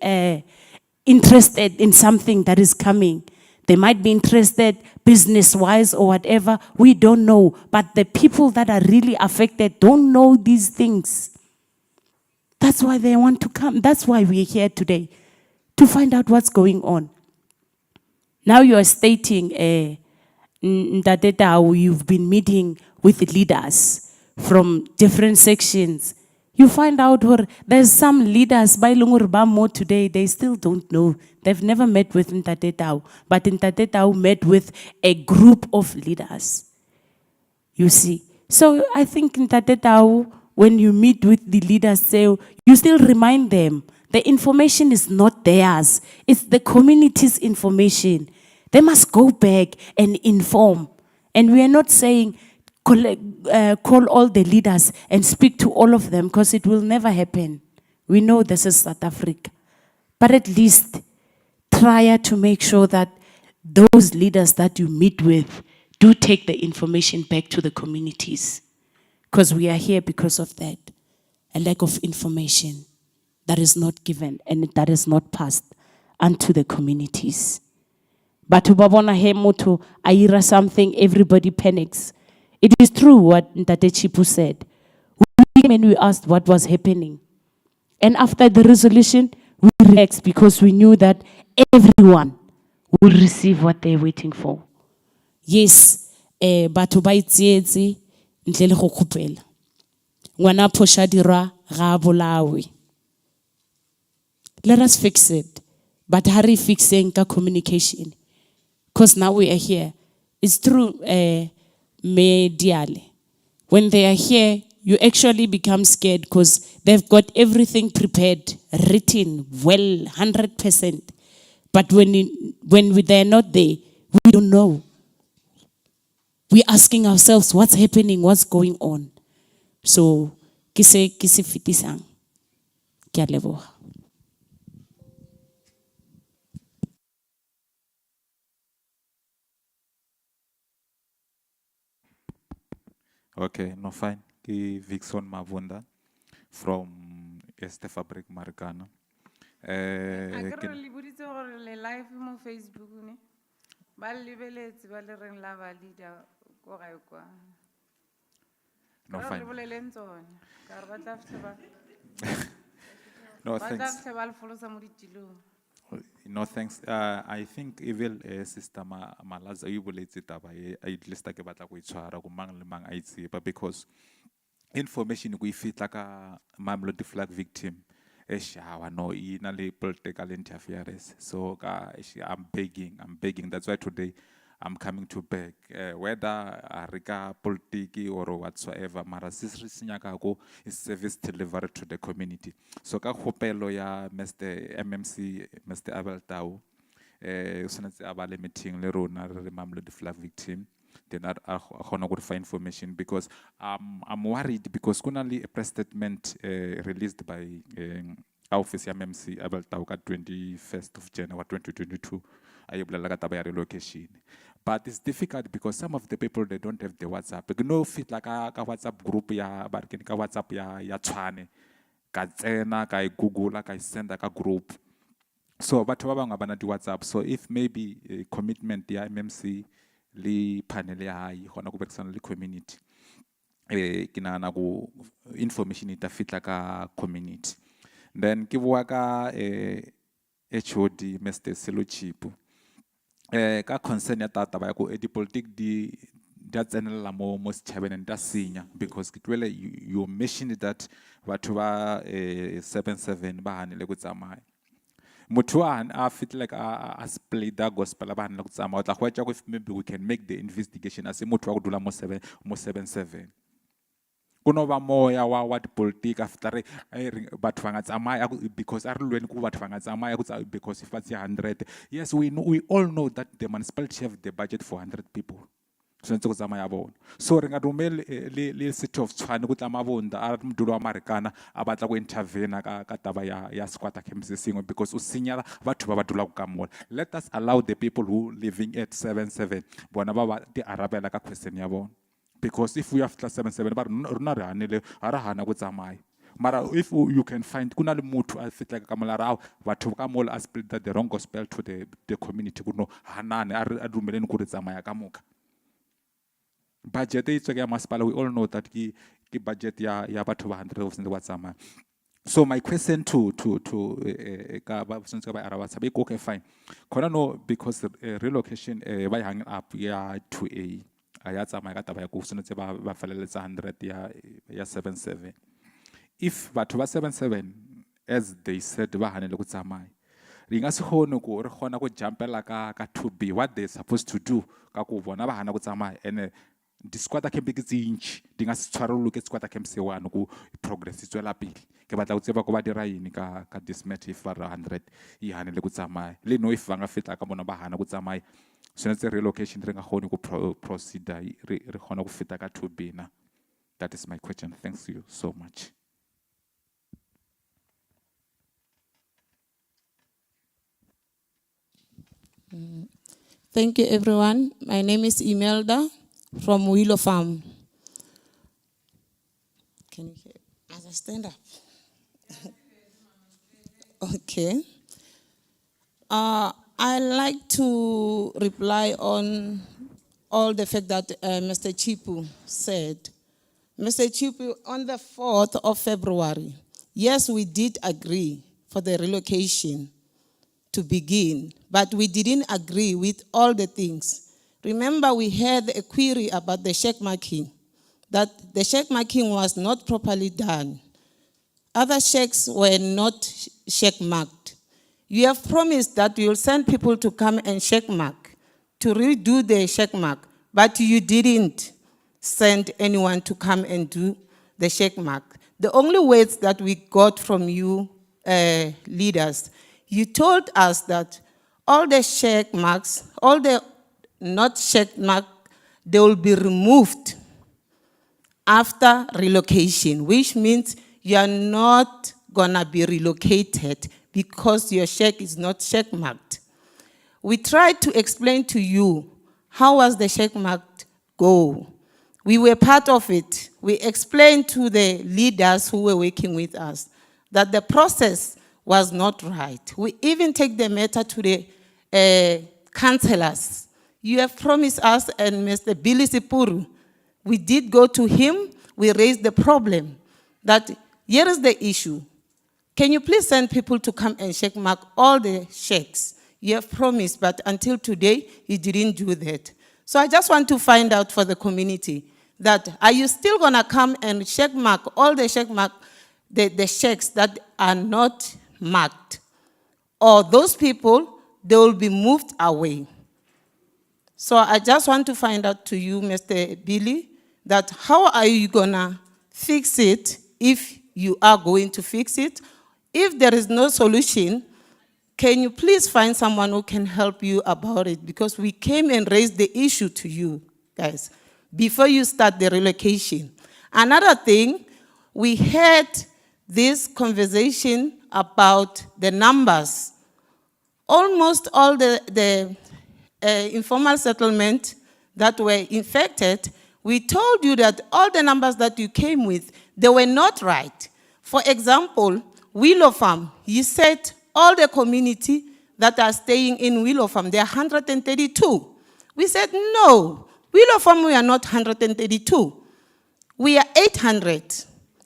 interested in something that is coming. They might be interested business-wise or whatever. We don't know. But the people that are really affected don't know these things. That's why they want to come. That's why we're here today, to find out what's going on. Now you are stating that you've been meeting with leaders from different sections. You find out where there's some leaders by Lungurba today, they still don't know. They've never met with Ntate, but Ntate met with a group of leaders. You see. So I think Ntate, when you meet with the leaders, you still remind them the information is not theirs. It's the community's information. They must go back and inform And we are not saying call all the leaders and speak to all of them, because it will never happen. We know this is South Africa. But at least try to make sure that those leaders that you meet with do take the information back to the communities. Because we are here because of that. A lack of information that is not given and that is not passed unto the communities. But ubabona he mutu aira something, everybody panics. It is true what Ntate Chipu said. We came and we asked what was happening. And after the resolution, we relaxed because we knew that everyone will receive what they're waiting for. Yes, batho ba itsietsi ntle le go khopela. Ngwana phosha dira ga bolawe. Let us fix it. But hurry fixing ka communication. Because now we are here. It's through mediale. When they are here, you actually become scared because they've got everything prepared, written well, 100%. But when they're not there, we don't know. We're asking ourselves, what's happening? What's going on? So, kise fitisang. Ke a leboha. Okay, no fine. Ki Vixon Mavunda from Este Fabric Marikana. Akere le boditse gore le live mo Facebook ne. Ba lebeletse ba le reng la ba leader ko gae kwa. No fine. Re boleleng tsone. Ka re ba tla fitla No ba tla thanks. fitla ba le folosa mo ditilong. No thanks. I think even Sister Malaza you boletse taba e a itlista ke batla go itshwara go mang le mang a itseba, because information go ifitla ka Mamelodi flag victim eshawa no ina le political interference. So I'm begging. That's why today I'm coming to beg, whether Rika politiki or whatsoever, mara sisrinyakago is service delivery to the community. So ka hopelo ya Mr. MMC, Mr. Abel Tau, usanetse abale meeting le rona re Mamelodi flag victim. Then I go find information, because I'm worried because kunali a press statement released by office MMC Abel Tau 21st of January 2022. Relocation. But it's difficult because some of the people, they don't have the WhatsApp. You know, fit like a WhatsApp group ya barkin ka WhatsApp ya tshwane. Ka tsena ka Google ka send a group. So batho ba bangwe bana di WhatsApp. So if maybe a commitment ya MMC le panel ya hai gona go berekisana le community. Ke nagana go information ita fit like a community. Then ke bua ka HOD Mr. Selochipu. Ka concern ya tata ba go politic di tsenela mo setšhabeng da senya, because you mentioned that batho ba 77 ba hanile go tsamaya. Motho a fit like a split that gospel ba hanile go tsamaya. O tla go etsa if maybe we can make the investigation as motho wa go dula mo 77. Kuno ba moya wa politic after batho ba nga tsamaya because are lweni ku batho ba nga tsamaya go because if it's 100. Yes, we all know that the municipality have the budget for 100 people. So go tsamaya bona. So re nga dumele le city of Tshwane go tlama bonda a mdulo wa Marikana a batla go intervene ka taba ya squatter camps sengwe, because o senya batho ba ba dula go kamola. Let us allow the people who living at 77 bona ba di arabela ka question ya bona. Because if we have class 77, but if you can find kuna le motho a fit like kamala rao batho ka mola a split that the wrong gospel to the community kuno hanane a dumeleni go re tsamaya ka moka. Budget e tswe ya masipala, we all know that ki budget ya batho ba 100% wa tsamaya. So my question to ka ba since ba araba sabe okay fine. Kona no, because relocation ba hang up ya 2A. Ayatsa my gata ba go sunetse ba feleletsa 100 ya 77. If batho ba 77 as they said ba hanele go tsamaya, ringa se gone go re gona go jumpela ka 2B what they supposed to do ka go bona ba hana go tsamaya, and di squatter camp ke tsinchi dinga se tshwaroloke squatter camp se one go progress tswela pele. ke batla go tseba ko ba dira eng ka dismat if ba re 100 e hanele go tsamaya le no if ba nga feta ka bona ba hana go tsamaya tshwanetse relocation re nga kgone go proceed re kgona go feta ka 2B na. That is my question. Thanks you so much. Thank you, everyone. My name is Imelda from Willow Farm. Can you hear? As I stand up. Okay. I like to reply on all the fact that Mr. Chipu said. Mr. Chipu, on the 4th of February, yes, we did agree for the relocation to begin, but we didn't agree with all the things. Remember, we had a query about the check marking, that the check marking was not properly done. Other checks were not check marked. You have promised that you'll send people to come and check mark, to redo the check mark, but you didn't send anyone to come and do the check mark. The only words that we got from you leaders, you told us that all the check marks, all the not check mark, they will be removed after relocation, which means you are not gonna be relocated because your check is not check marked. We tried to explain to you how was the check marked go. We were part of it. We explained to the leaders who were working with us that the process was not right. We even take the matter to the councillors. You have promised us, and Mr. Billy Sipuru, we did go to him, we raised the problem, that here is the issue. Can you please send people to come and check mark all the checks? You have promised, but until today, you didn't do that. So I just want to find out for the community that are you still gonna come and check mark all the check mark, the checks that are not marked? Or those people, they will be moved away. So I just want to find out to you, Mr. Billy, that how are you gonna fix it if you are going to fix it? If there is no solution, can you please find someone who can help you about it? Because we came and raised the issue to you, guys, before you start the relocation. Another thing, we had this conversation about the numbers. Almost all the informal settlement that were infected, we told you that all the numbers that you came with, they were not right. For example, Willow Farm, you said all the community that are staying in Willow Farm, they are 132. We said, no, Willow Farm, we are not 132. We are 800.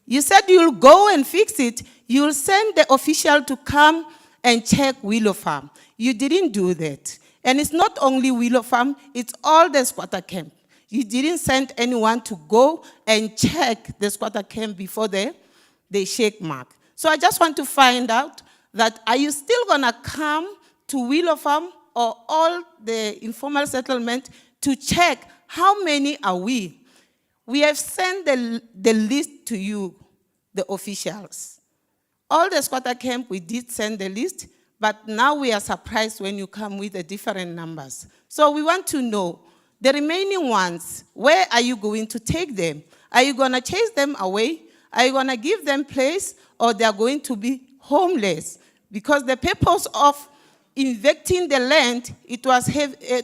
You said you'll go and fix it. You'll send the official to come and check Willow Farm. You didn't do that. And it's not only Willow Farm, it's all the squatter camp. You didn't send anyone to go and check the squatter camp before they shake mark. So I just want to find out that are you still gonna come to Willow Farm or all the informal settlement to check how many are we? We have sent the list to you, the officials. All the squatter camp, we did send the list, but now we are surprised when you come with the different numbers. So we want to know, the remaining ones, where are you going to take them? Are you gonna chase them away? Are you gonna give them place, or they are going to be homeless? Because the purpose of evicting the land, it was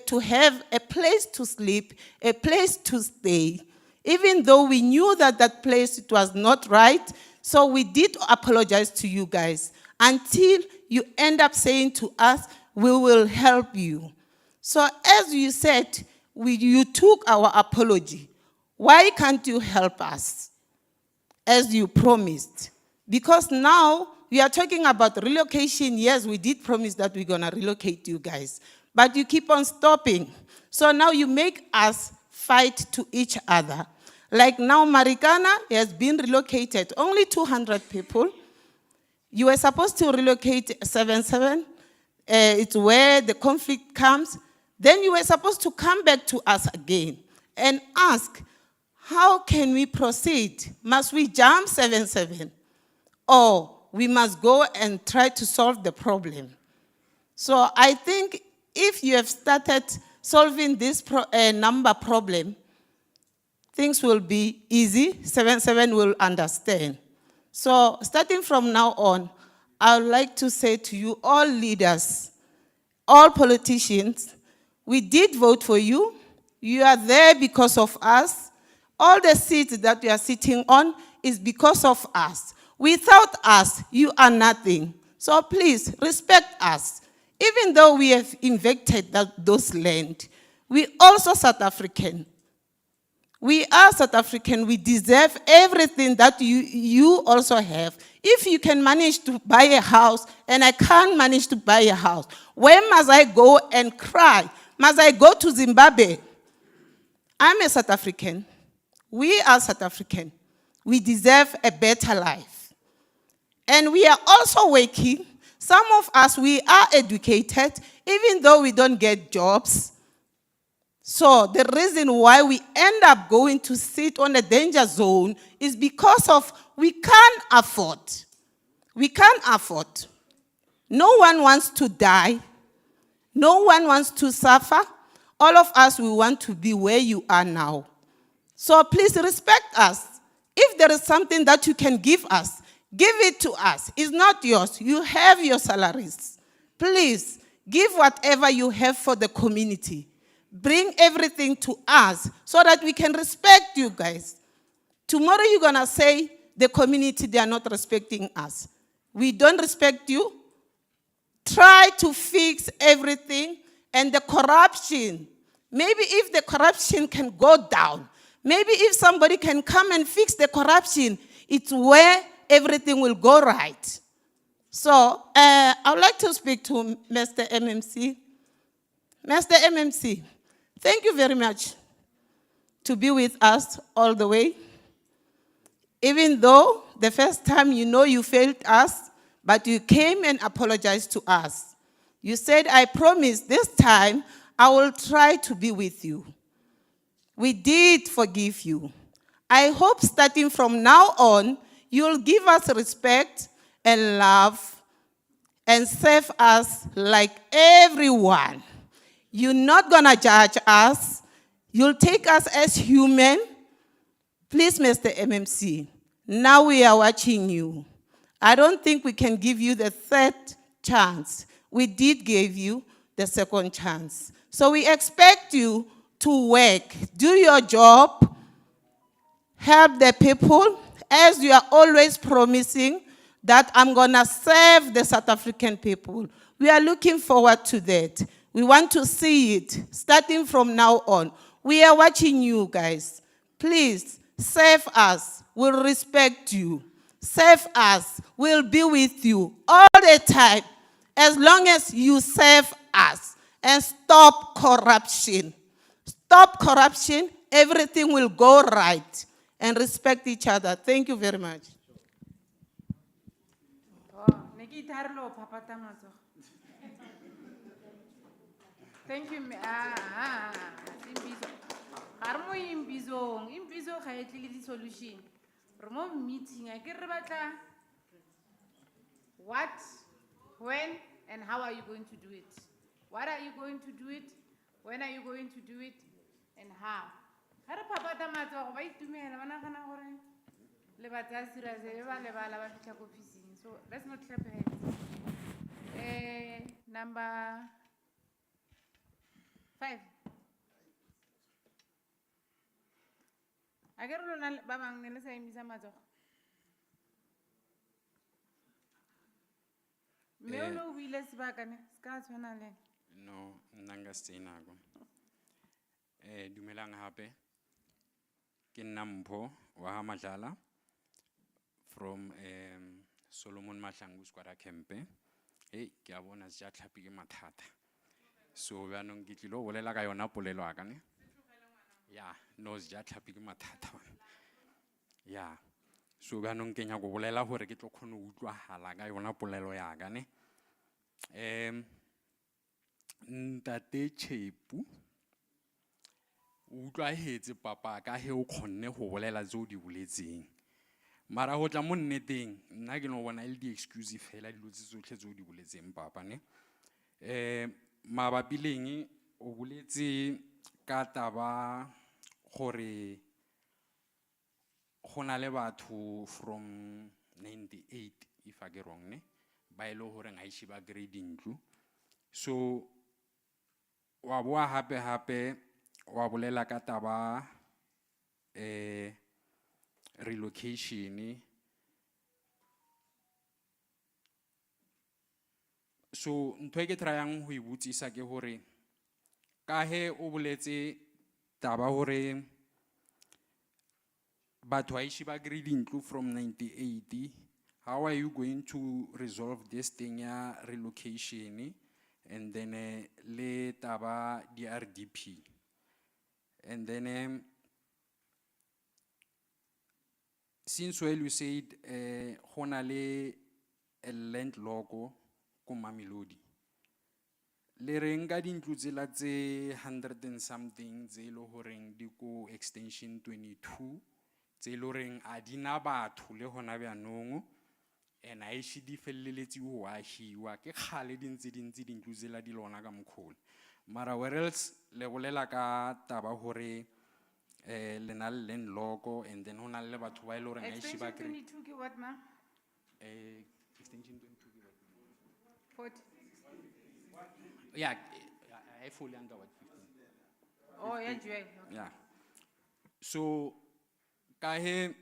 to have a place to sleep, a place to stay. Even though we knew that that place, it was not right, so we did apologize to you guys until you end up saying to us, we will help you. So as you said, you took our apology. Why can't you help us as you promised? Because now we are talking about relocation. Yes, we did promise that we're gonna relocate you guys, but you keep on stopping. So now you make us fight to each other. Like now Marikana has been relocated, only 200 people. You were supposed to relocate 77. It's where the conflict comes. Then you were supposed to come back to us again and ask, how can we proceed? Must we jump 77? or we must go and try to solve the problem. So I think if you have started solving this number problem, things will be easy. 7 will understand. So starting from now on, I would like to say to you, all leaders, all politicians, we did vote for you. You are there because of us. All the seats that you are sitting on is because of us. Without us, you are nothing. So please, respect us. Even though we have invaded those land, we also South African. We are South African. We deserve everything that you also have. If you can manage to buy a house and I can't manage to buy a house, where must I go and cry? Must I go to Zimbabwe? I'm a South African. We are South African. We deserve a better life. And we are also working. Some of us, we are educated, even though we don't get jobs. So the reason why we end up going to sit on a danger zone is because of we can't afford. We can't afford. No one wants to die. No one wants to suffer. All of us, we want to be where you are now. So please respect us. If there is something that you can give us, give it to us. It's not yours. You have your salaries. Please, give whatever you have for the community. Bring everything to us so that we can respect you guys. Tomorrow you're going to say the community, they are not respecting us. We don't respect you. Try to fix everything and the corruption. Maybe if the corruption can go down, maybe if somebody can come and fix the corruption, it's where everything will go right. So I would like to speak to Mr. MMC. Mr. MMC, thank you very much to be with us all the way. Even though the first time you failed us, but you came and apologized to us. You said, I promise this time I will try to be with you. We did forgive you. I hope starting from now on, you'll give us respect and love and serve us like everyone. You're not gonna judge us. You'll take us as human. Please, Mr. MMC, now we are watching you. I don't think we can give you the third chance. We did give you the second chance. So we expect you to work, do your job, help the people, as you are always promising that I'm gonna serve the South African people. We are looking forward to that. We want to see it starting from now on. We are watching you guys. Please, serve us. We'll respect you. Serve us. We'll be with you all the time as long as you serve us. And stop corruption. Stop corruption. Everything will go right. And respect each other. Thank you very much. Thank you. Harmo imbizo ga e tlile di solution. Remove meeting a ke re batla what, when, and how are you going to do it? What are you going to do it? When are you going to do it? And how? Ha re phapata matsogo ba itumela ba nagana gore le ba tsaya serious e ba lebala ba fitla ko officing. So let's not clap hands. Number 5. A ke re lona ba bang ne le sa emisa matsogo. Me o no buile sebaka ne ska tshwana le. No, nanga stay nako. Dumelang hape. Ke nna Mpho wa Madlala from Solomon Mahlangu Square Campe. Hey, ke a bona ja tlhapi ke mathata. So ba nong ke tlilo bolela ka yona polelo a ka ne. Yeah, no ja tlhapi ke mathata. Yeah. So ba nong ke nya go bolela hore ke tlo khona o utlwa hala ka yona polelo ya ka ne. Ntate Chepu utlwa hetse papa ka he o khonne go bolela tso di boletseng Mara ho tla mo nneteng, nna ke no bona e le di-excuse fela dilo tse tsotlhe tse o di boletseng papa ne. Mabapi le eng o boletse ka taba gore go na le batho from 98 if I get wrong ne ba ile hore ga ishi ba grade ntlo. So wa boa hape wa bolela ka taba relocation. So ntho e ke tryang ho ibutsisa ke hore ka he o boletse taba hore batho ba ishi ba grade ntlo from 98, how are you going to resolve this thing ya relocation and then le taba di RDP? And then since well you said hona le a land logo ko Mamelodi, le reng ka dintlo tsela tse 100 and something tse lo horeng di ko extension 22 tse lo reng a dina batho le hona byanong and a ishi di felleletse ho ahiwa ke khale dintse dintlo tsela di lona ka mkholo. Mara where else le bolela ka taba hore le na le land logo and then hona le batho ba ile hore a ishi ba Extension 22 ke what ma? Extension 22 ke what? 40. Yeah, I fully under what 15. Oh, yeah, Joy. Okay. Yeah. So ka he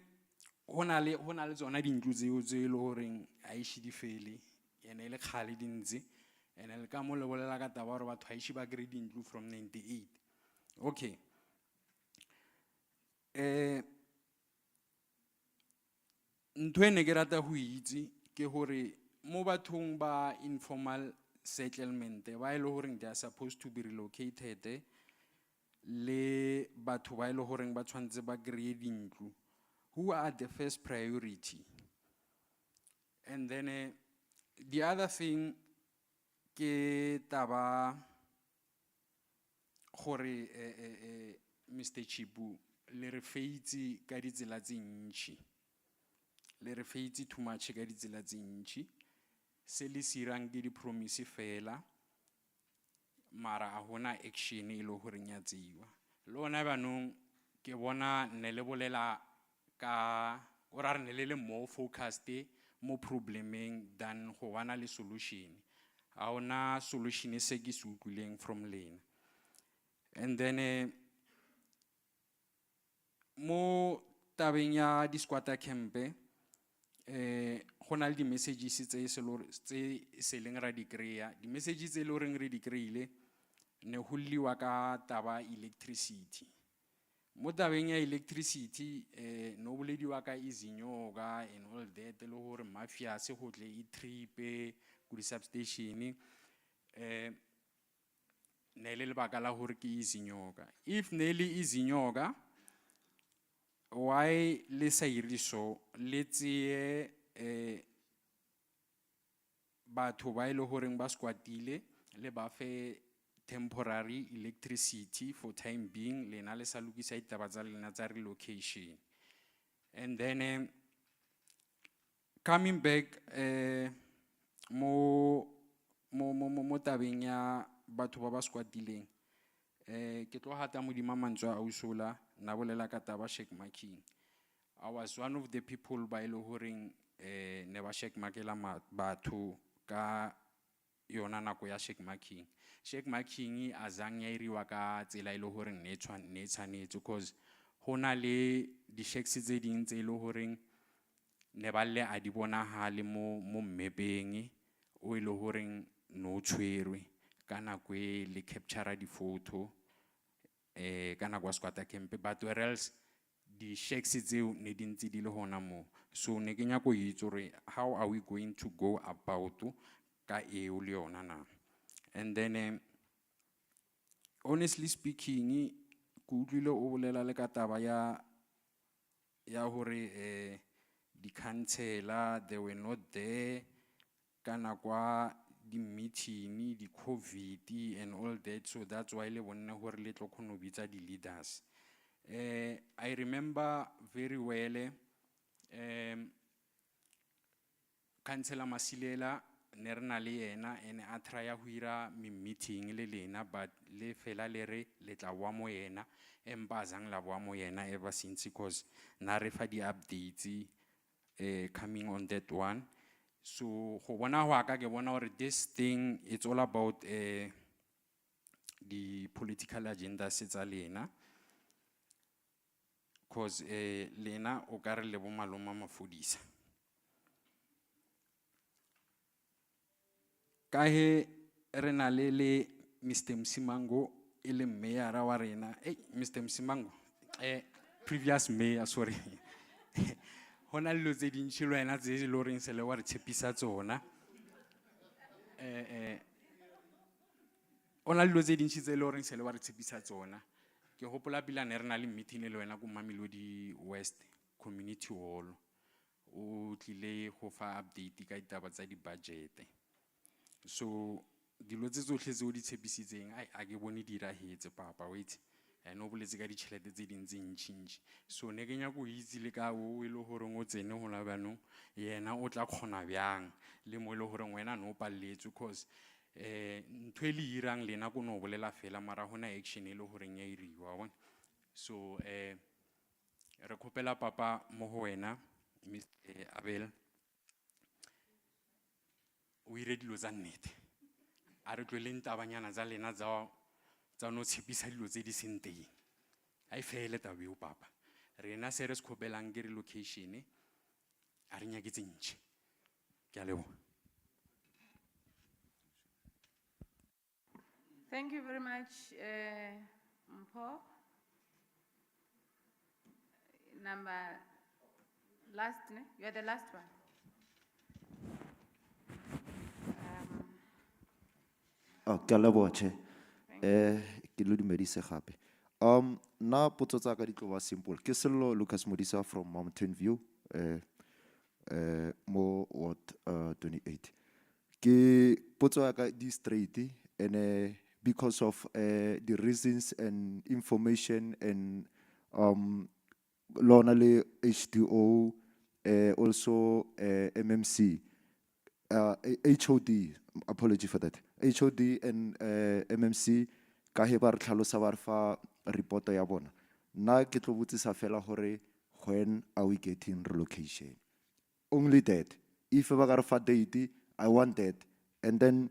hona le tsona dintlo tseo tse le horeng a ishi di fele ene le khale dintse ene le ka mo le bolela ka taba hore batho a ishi ba grade dintlo from 98. Okay. Ntho ene ke rata ho itse ke hore mo bathong ba informal settlement ba ile horeng they are supposed to be relocated le batho ba ile horeng ba tshwantse ba grade dintlo, who are the first priority? And then the other thing ke taba gore Mr. Chipu le re feitsi ka ditsela tse ntšhi, le re feitsi too much ka ditsela tse ntšhi, se le sirang ke di promise fela mara a hona action e le horeng ya tseiwa. Lona banong ke bona ne le bolela ka o ra re ne le more focused mo problemeng than go bana le solution. Ha ona solution se ke se utlwileng from lena. And then mo tabeng ya di squatter camp gona le di messages tse se leng ra di kreya, di messages tse le reng re di kreile ne ho liwa ka taba electricity. Mo tabeng ya electricity no bolediwa ka izinyoka and all that le hore mafia se go tle e tripe ku di substation ne le lebaka la hore ke izinyoka. If ne le izinyoka, why le sa iriso le tsie batho ba ile horeng ba squatile le ba fe temporary electricity for time being, le na le sa lokisa ditaba tsa lena tsa relocation. And then coming back mo tabeng ya batho ba ba squatileng, ke tlo hata modima mantswe a usola na bolela ka taba Sheikh Making. I was one of the people ba ile horeng ne ba Sheikh Makela batho ka yona nako ya Sheikh Making. Sheikh Making azang ya iriwa ka tsela ile horeng ne tshwanetse because hona le di sheiks tse ding tse ile horeng ne ba le a di bonahale mo mmepeng o ile horeng no tshwerwe kana kwe le capture di photo kana kwa squatter camp, but where else di sheiks tseo ne di ntse di le hona mo. So ne ke nya go itse re how are we going to go about ka eo le yona na. And then honestly speaking ku utlwile o bolela le ka taba ya hore di councilor they were not there kana kwa di meeting di COVID and all that, so that's why le bonna hore le tlo khono bitsa di leaders. I remember very well Councillor Masilela ne re na le yena ene a trya ho ira meeting le lena but le fela le re le tla boa mo yena empa a zang la boa mo yena ever since because na re fa di updates coming on that one. So go bona ho aka ke bona hore this thing it's all about the political agenda tsa lena because lena o ka re le bo maloma mafodisa. Ka he re na le Mr. Msimango e le mayor wa rena. Mr. Msimango, previous mayor, sorry. Hona le tse dintsi le wena tse le reng se le wa re tshepisa tsona. Ona le tse dintsi tse le reng se le wa re tshepisa tsona. Ke hopola pila ne re na le meeting le wena ko Mamelodi West Community Hall. O tlile go fa update ka ditaba tsa di budget. So dilo tse tsotlhe tse o di tshepisitseng a ke bone di rahetse papa wait no boletse ka ditšhelete tse ding tse ntšintši so ne ke nya go itse le ka o ile gore o tsene go la banong yena o tla kgona bjang le mo ile gore wena no palletse because ntho e le irang lena go no bolela fela mara hona action e le gore ya iriwa bona so re khopela papa mo go wena Mr. Abel o ire dilo tsa nnete a re tlweleng tabanyana tsa lena tsa no tshepisa dilo tse di seng teng a e fele tabe o papa rena se re se khopelang ke relocation a re nyaketse ntšhi ke a leboga. Thank you very much, Mpho. Number last, ne? You are the last one. Ke a leboha Chair. Ke lo dumedise gape. Na potso tsa ka di tlo ba simple. Ke Sello Lucas Modisa from Mountain View mo Ward 28. Ke potso ya ka di straight and because of the reasons and information and lona le HDO also MMC HOD, apology for that. HOD and MMC ka he ba re tlhalosa ba re fa report ya bona. Nna ke tlo botsisa fela hore when are we getting relocation? Only that. If ba ka re fa date, I want that. And then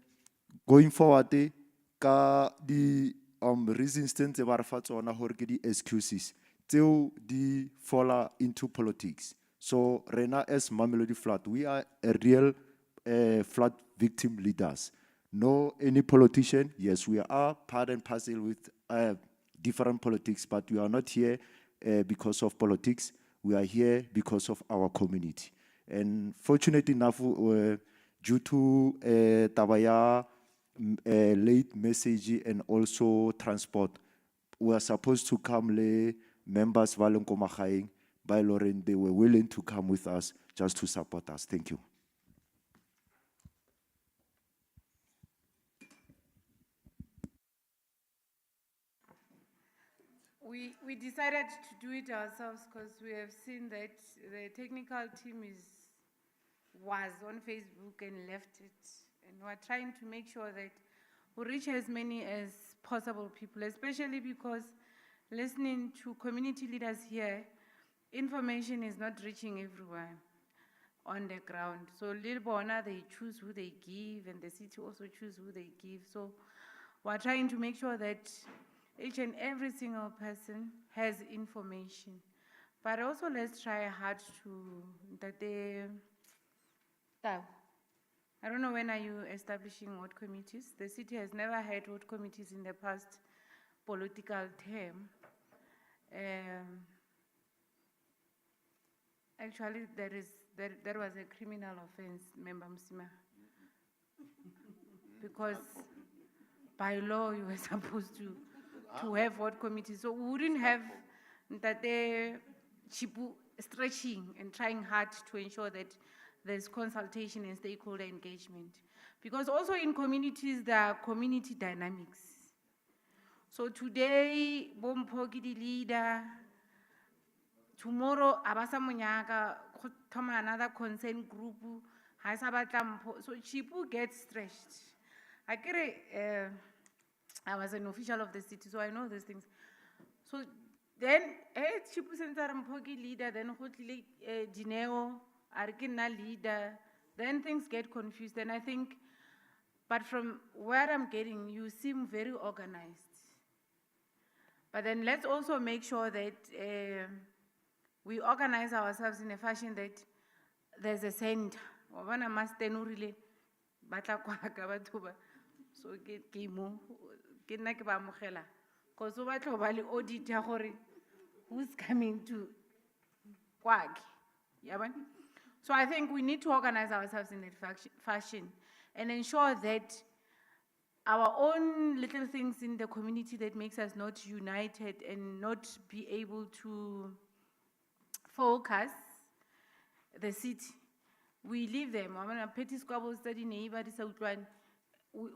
going forward ka di reasons tse ba re fa tsona hore ke di excuses tseo di fall into politics. So rena as Mamelodi Flood, we are a real flood victim leaders. No any politician. Yes, we are part and parcel with different politics, but we are not here because of politics. We are here because of our community. And fortunately enough, due to tabaya late message and also transport, we are supposed to come le members Valonkomahaying by Lauren. They were willing to come with us just to support us. Thank you. We decided to do it ourselves because we have seen that the technical team was on Facebook and left it. And we're trying to make sure that we reach as many as possible people, especially because listening to community leaders here, information is not reaching everyone on the ground. So Lil Bona, they choose who they give, and the city also choose who they give. So we're trying to make sure that each and every single person has information. But also let's try hard I don't know when are you establishing ward committees. The city has never had ward committees in the past political term. Actually, there was a criminal offense, Member Msima. Because by law, you were supposed to have ward committees. So we wouldn't have that Chipu stretching and trying hard to ensure that there's consultation and stakeholder engagement. Because also in communities, there are community dynamics. So today, Bompho the leader, tomorrow abasa monyaka go thoma another concern group ha sa batla mpho. So Chipu gets stretched. I was an official of the city, so I know these things. So then Chipu sentse re mpho ke leader, then go tlile Dineo a re ke nna leader, then things get confused. And I think, but from where I'm getting, you seem very organized. But then let's also make sure that we organize ourselves in a fashion that there's a center. Wabana masteno rile batla kwa ka batho ba. So ke mo ke nna ke ba amogela. Cause o batla ba le audit ya gore who's coming to kwake. Yabona? So I think we need to organize ourselves in that fashion and ensure that our own little things in the community that makes us not united and not be able to focus the city, we leave them. I mean, petty squabbles study neighbor,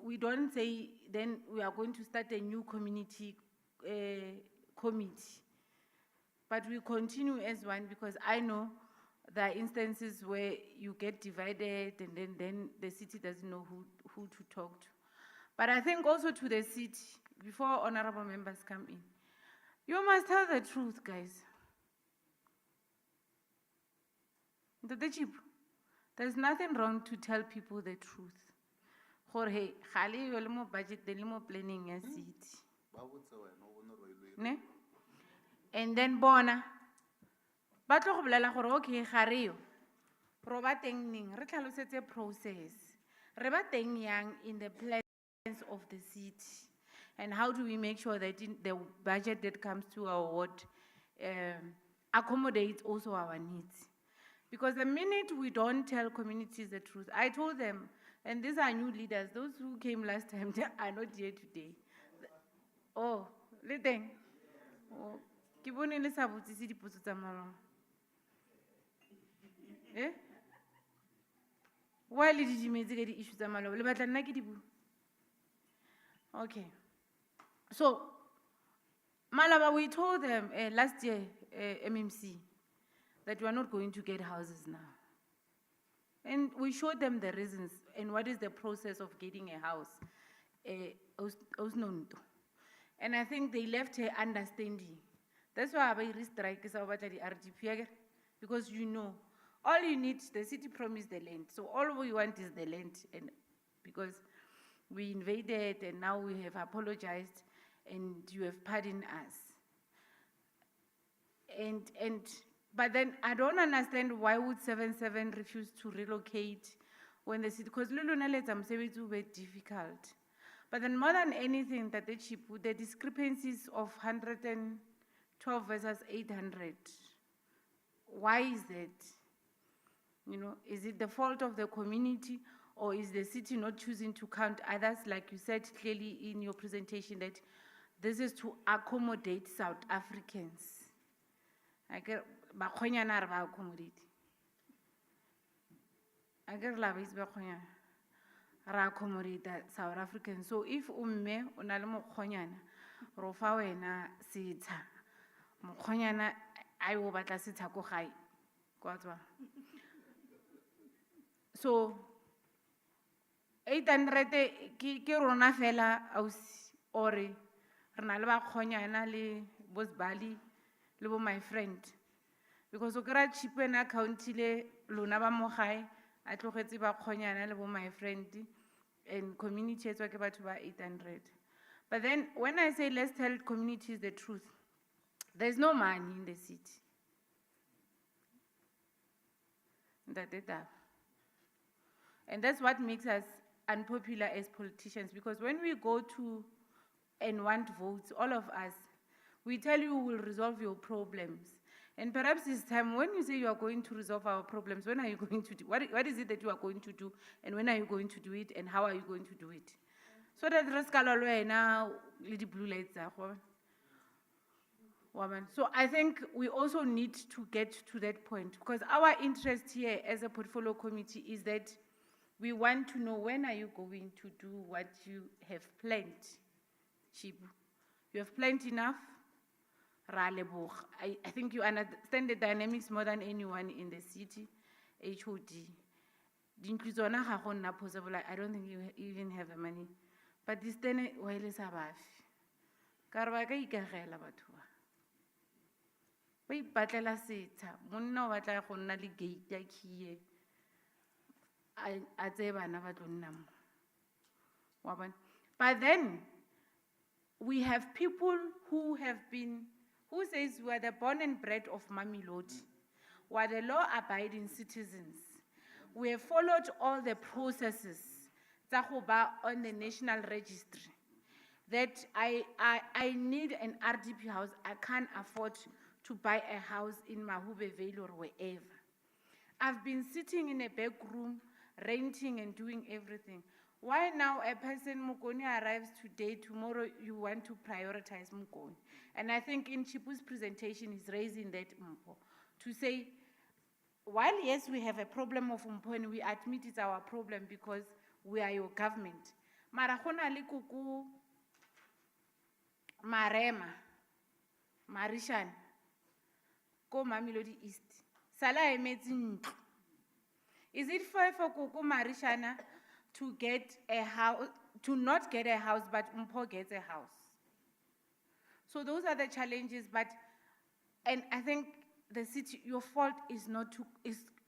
we don't say then we are going to start a new community committee, but we continue as one, because I know there are instances where you get divided and then the city doesn't know who to talk to. But I think also to the city, before honorable members come in, you must tell the truth, guys. There's nothing wrong to tell people the truth. Jorge, khale yo le mo budget le mo planning ya city. Ne? And then bona ba tlo go bolela gore okay ga re yo ro ba teng ning re tlhalosetse process re ba teng yang in the plans of the city, and how do we make sure that the budget that comes to our ward accommodates also our needs. Because the minute we don't tell communities the truth, I told them, and these are new leaders, those who came last time are not here today. Oh, le teng. Oh, ke bone le sa botsisi dipotso tsa malong. Why le di dimetse ka di issue tsa malong? Le batla nna ke di bua? Okay. So, Malaba, we told them last year, MMC, that we are not going to get houses now. And we showed them the reasons and what is the process of getting a house. And I think they left her understanding. That's why I strike RGP, because you know, all you need, the city promised the land. So all we want is the land, and because we invaded and now we have apologized and you have pardoned us. But then I don't understand why would 77 refuse to relocate when the city, because it will be difficult. But then more than anything, that the discrepancies of 112 versus 800, why is that? You know, is it the fault of the community, or is the city not choosing to count others, like you said clearly in your presentation, that this is to accommodate South Africans? I get Bakhonyana are accommodate. I get la base Bakhonyana ra accommodate South Africans. So if umme unale Mokhonyana, rofa wena sita Mokhonyana ayo batla sita ko gae. Kwatwa. So 800 ke rona fela ausi ore rena le Bakhonyana le Bosbali le bo my friend, because o kra cheap and account le lona ba mo gae a tlogetse Bakhonyana le bo my friend, and community etswa ke batho ba 800. But then when I say let's tell communities the truth, there's no money in the city. And that's what makes us unpopular as politicians, because when we go to and want votes, all of us, we tell you we will resolve your problems. And perhaps it's time, when you say you are going to resolve our problems, when are you going to do, what is it that you are going to do, and when are you going to do it, and how are you going to do it? So that now the blue lights are. So I think we also need to get to that point, because our interest here as a portfolio committee is that we want to know, when are you going to do what you have planned? Chibu, you have planned enough? Ra leboga. I think you understand the dynamics more than anyone in the city, HOD. Dintlu tsona ga go nna possible. I don't think you even have the money. But this then, why is a bafi? Karba ka ikagela batho ba. Ba ipatlela seta. Monna o batla go nna le gate ya key. A tse bana ba tlo nna mo. Wa bona? But then, we have people who says we are the born and bred of Mamelodi. We are the law-abiding citizens. We have followed all the processes tsa go ba on the national registry. That I need an RDP house. I can't afford to buy a house in Mahube Vale or wherever. I've been sitting in a back room, renting and doing everything. Why now a person Mukoni arrives today, tomorrow you want to prioritize Mukoni? And I think in Chipu's presentation is raising that to say, while yes, we have a problem of Mponi, we admit it's our problem because we are your government. Mara khona le kuku Marema, Marishan, ko Mamelodi East. Sala emetseng. Is it fair for Kuku Marishana to get a house, to not get a house, but Mpo gets a house? So those are the challenges, and I think the city, your fault is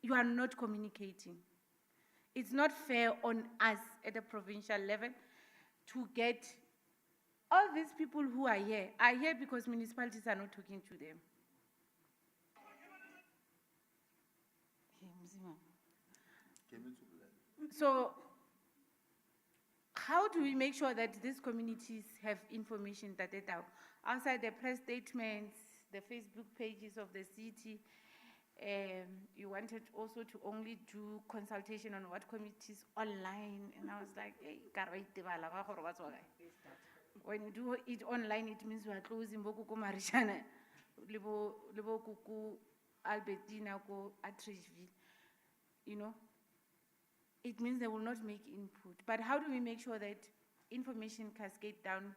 you are not communicating. It's not fair on us at the provincial level to get all these people who are here because municipalities are not talking to them. So, how do we make sure that these communities have information that they have? Outside the press statements, the Facebook pages of the city, you wanted also to only do consultation on what committees online, and I was like, hey, when you do it online, it means we are closing Bokuku Marishana, Libo Kuku Albertina, go Atrishville, you know. It means they will not make input. But how do we make sure that information cascades down?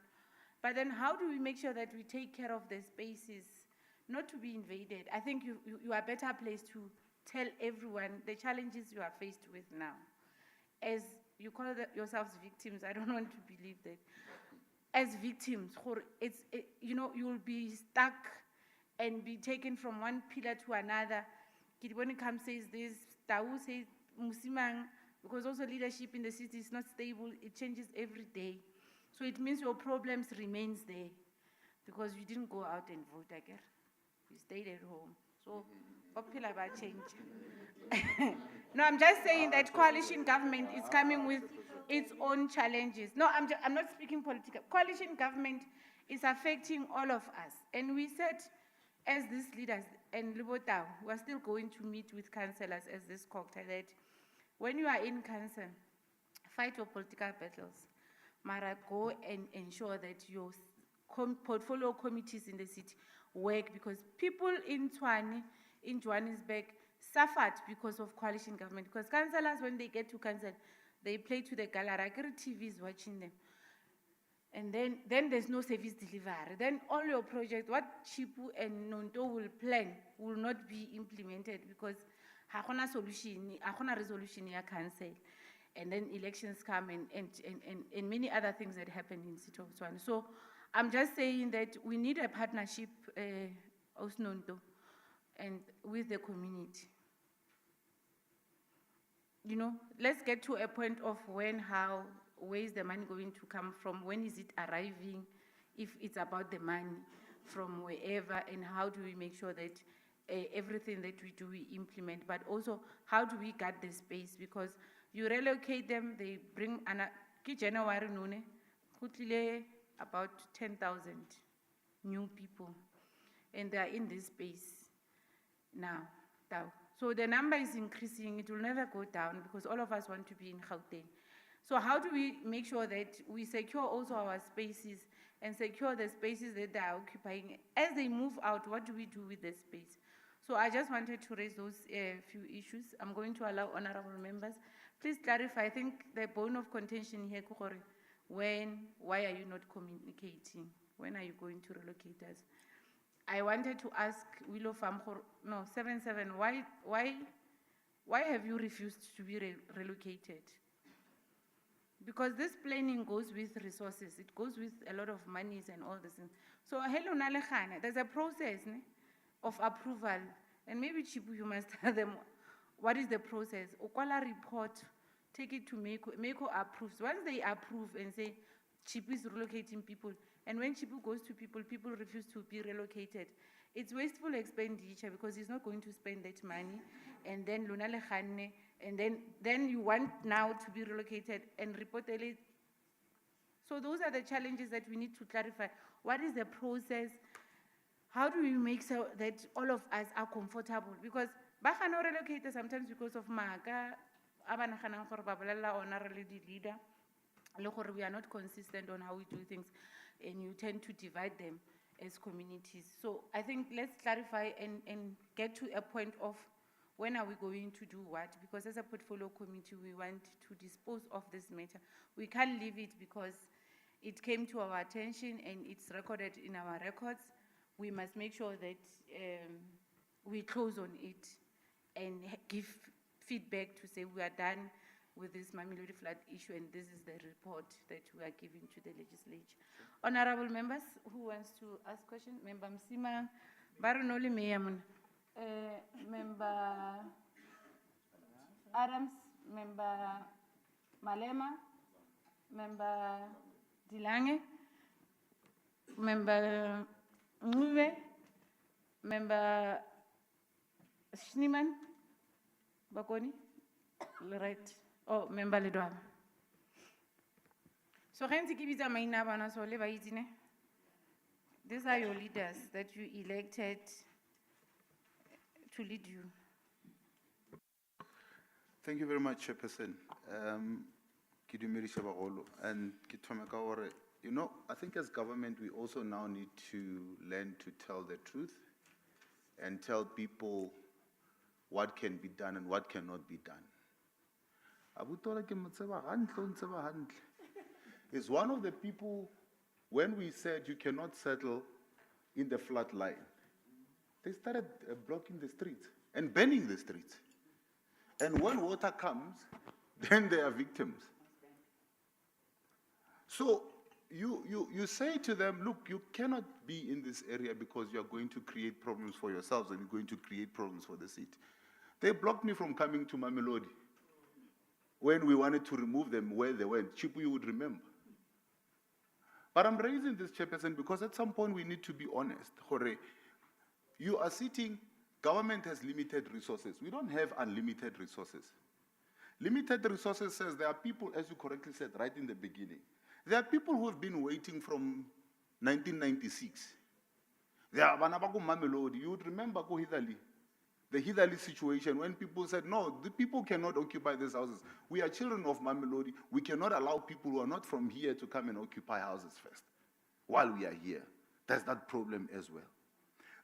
But then how do we make sure that we take care of the spaces not to be invaded? I think you are better placed to tell everyone the challenges you are faced with now. As you call yourselves victims, I don't want to believe that. As victims, you will be stuck and be taken from one pillar to another. When it comes says this, Tau says Musimang, because also leadership in the city is not stable, it changes every day. So it means your problems remains there because you didn't go out and vote again. You stayed at home. So popular about change. No, I'm just saying that coalition government is coming with its own challenges. No, I'm not speaking political. Coalition government is affecting all of us. And we said, as these leaders, and Libotao, we're still going to meet with councillors as this CoGTA, that when you are in council, fight your political battles. Mara, go and ensure that your portfolio committees in the city work, because people in Tshwane, in Johannesburg, suffered because of coalition government. Because councillors, when they get to council, they play to the gallery. TV is watching them. And then there's no service delivery. Then all your projects, what Chipu and Nonto will plan, will not be implemented because hakuna solution, hakuna resolution ya council. And then elections come and many other things that happen in City of Tshwane. So I'm just saying that we need a partnership, Osnonto, and with the community. You know, let's get to a point of when, how, where is the money going to come from, when is it arriving, if it's about the money, from wherever, and how do we make sure that everything that we do, we implement, but also how do we guard the space, because you relocate them, they bring, January nune, about 10,000 new people, and they are in this space now. So the number is increasing, it will never go down because all of us want to be in Gauteng. So how do we make sure that we secure also our spaces and secure the spaces that they are occupying? As they move out, what do we do with the space? So I just wanted to raise those few issues. I'm going to allow honorable members. Please clarify, I think the bone of contention here, why are you not communicating? When are you going to relocate us? I wanted to ask Willow Farm, no, 77, why have you refused to be relocated? Because this planning goes with resources, it goes with a lot of monies and all this. So, hello, Nalekana, there's a process of approval, and maybe Chipu, you must tell them what is the process. Okwala report, take it to Meko, Meko approves. Once they approve and say Chipu is relocating people, and when Chipu goes to people, people refuse to be relocated. It's wasteful expenditure because he's not going to spend that money, and then Luna Lehane, and then you want now to be relocated and reportedly. So those are the challenges that we need to clarify. What is the process? How do we make sure that all of us are comfortable? Because ba gana relocate sometimes because of maka, abanaganang gore ba bolela ona re le di leader, le gore we are not consistent on how we do things, and you tend to divide them as communities. So I think let's clarify and get to a point of when are we going to do what? Because as a portfolio committee, we want to dispose of this matter. We can't leave it because it came to our attention and it's recorded in our records. We must make sure that we close on it and give feedback to say we are done with this Mamelodi flood issue and this is the report that we are giving to the legislature. Honorable members, who wants to ask questions? Member Msima, Baronoli Meyamun, Member Adams, Member Malema, Member Dilange, Member Nguve, Member Schneeman, Bakoni, right? Oh, Member Ledwaba. So, these are your leaders that you elected to lead you. Thank you very much, Chairperson. Kidumiri Shabagolo and Kitomeka Ore. You know, I think as government, we also now need to learn to tell the truth and tell people what can be done and what cannot be done. Is one of the people, when we said you cannot settle in the flood line, they started blocking the streets and banning the streets. And when water comes, then they are victims. So you say to them, look, you cannot be in this area because you're going to create problems for yourselves and you're going to create problems for the city. They blocked me from coming to Mamelodi when we wanted to remove them where they went. Chipu, you would remember. But I'm raising this, Chairperson, because at some point we need to be honest. Hore, you are sitting, government has limited resources. We don't have unlimited resources. Limited resources says there are people, as you correctly said right in the beginning, there are people who have been waiting from 1996. There are Banabaku Mamelodi. You would remember the Hidali situation when people said, no, the people cannot occupy these houses. We are children of Mamelodi. We cannot allow people who are not from here to come and occupy houses first while we are here. There's that problem as well.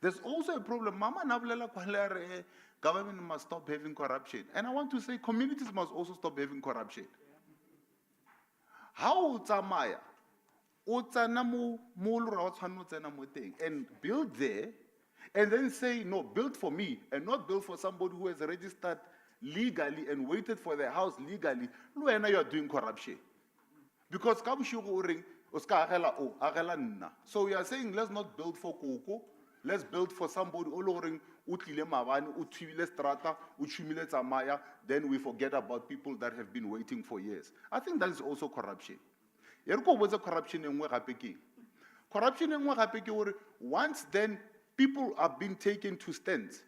There's also a problem. Mama Nablela Kwalere, government must stop having corruption. And I want to say communities must also stop having corruption. How Utamaya, Utanamu, and build there, and then say, no, build for me, and not build for somebody who has registered legally and waited for their house legally. Luena, you are doing corruption. Because so we are saying, let's not build for Koko, let's build for somebody, then we forget about people that have been waiting for years. I think that is also corruption. Corruption in once then people are being taken to stands.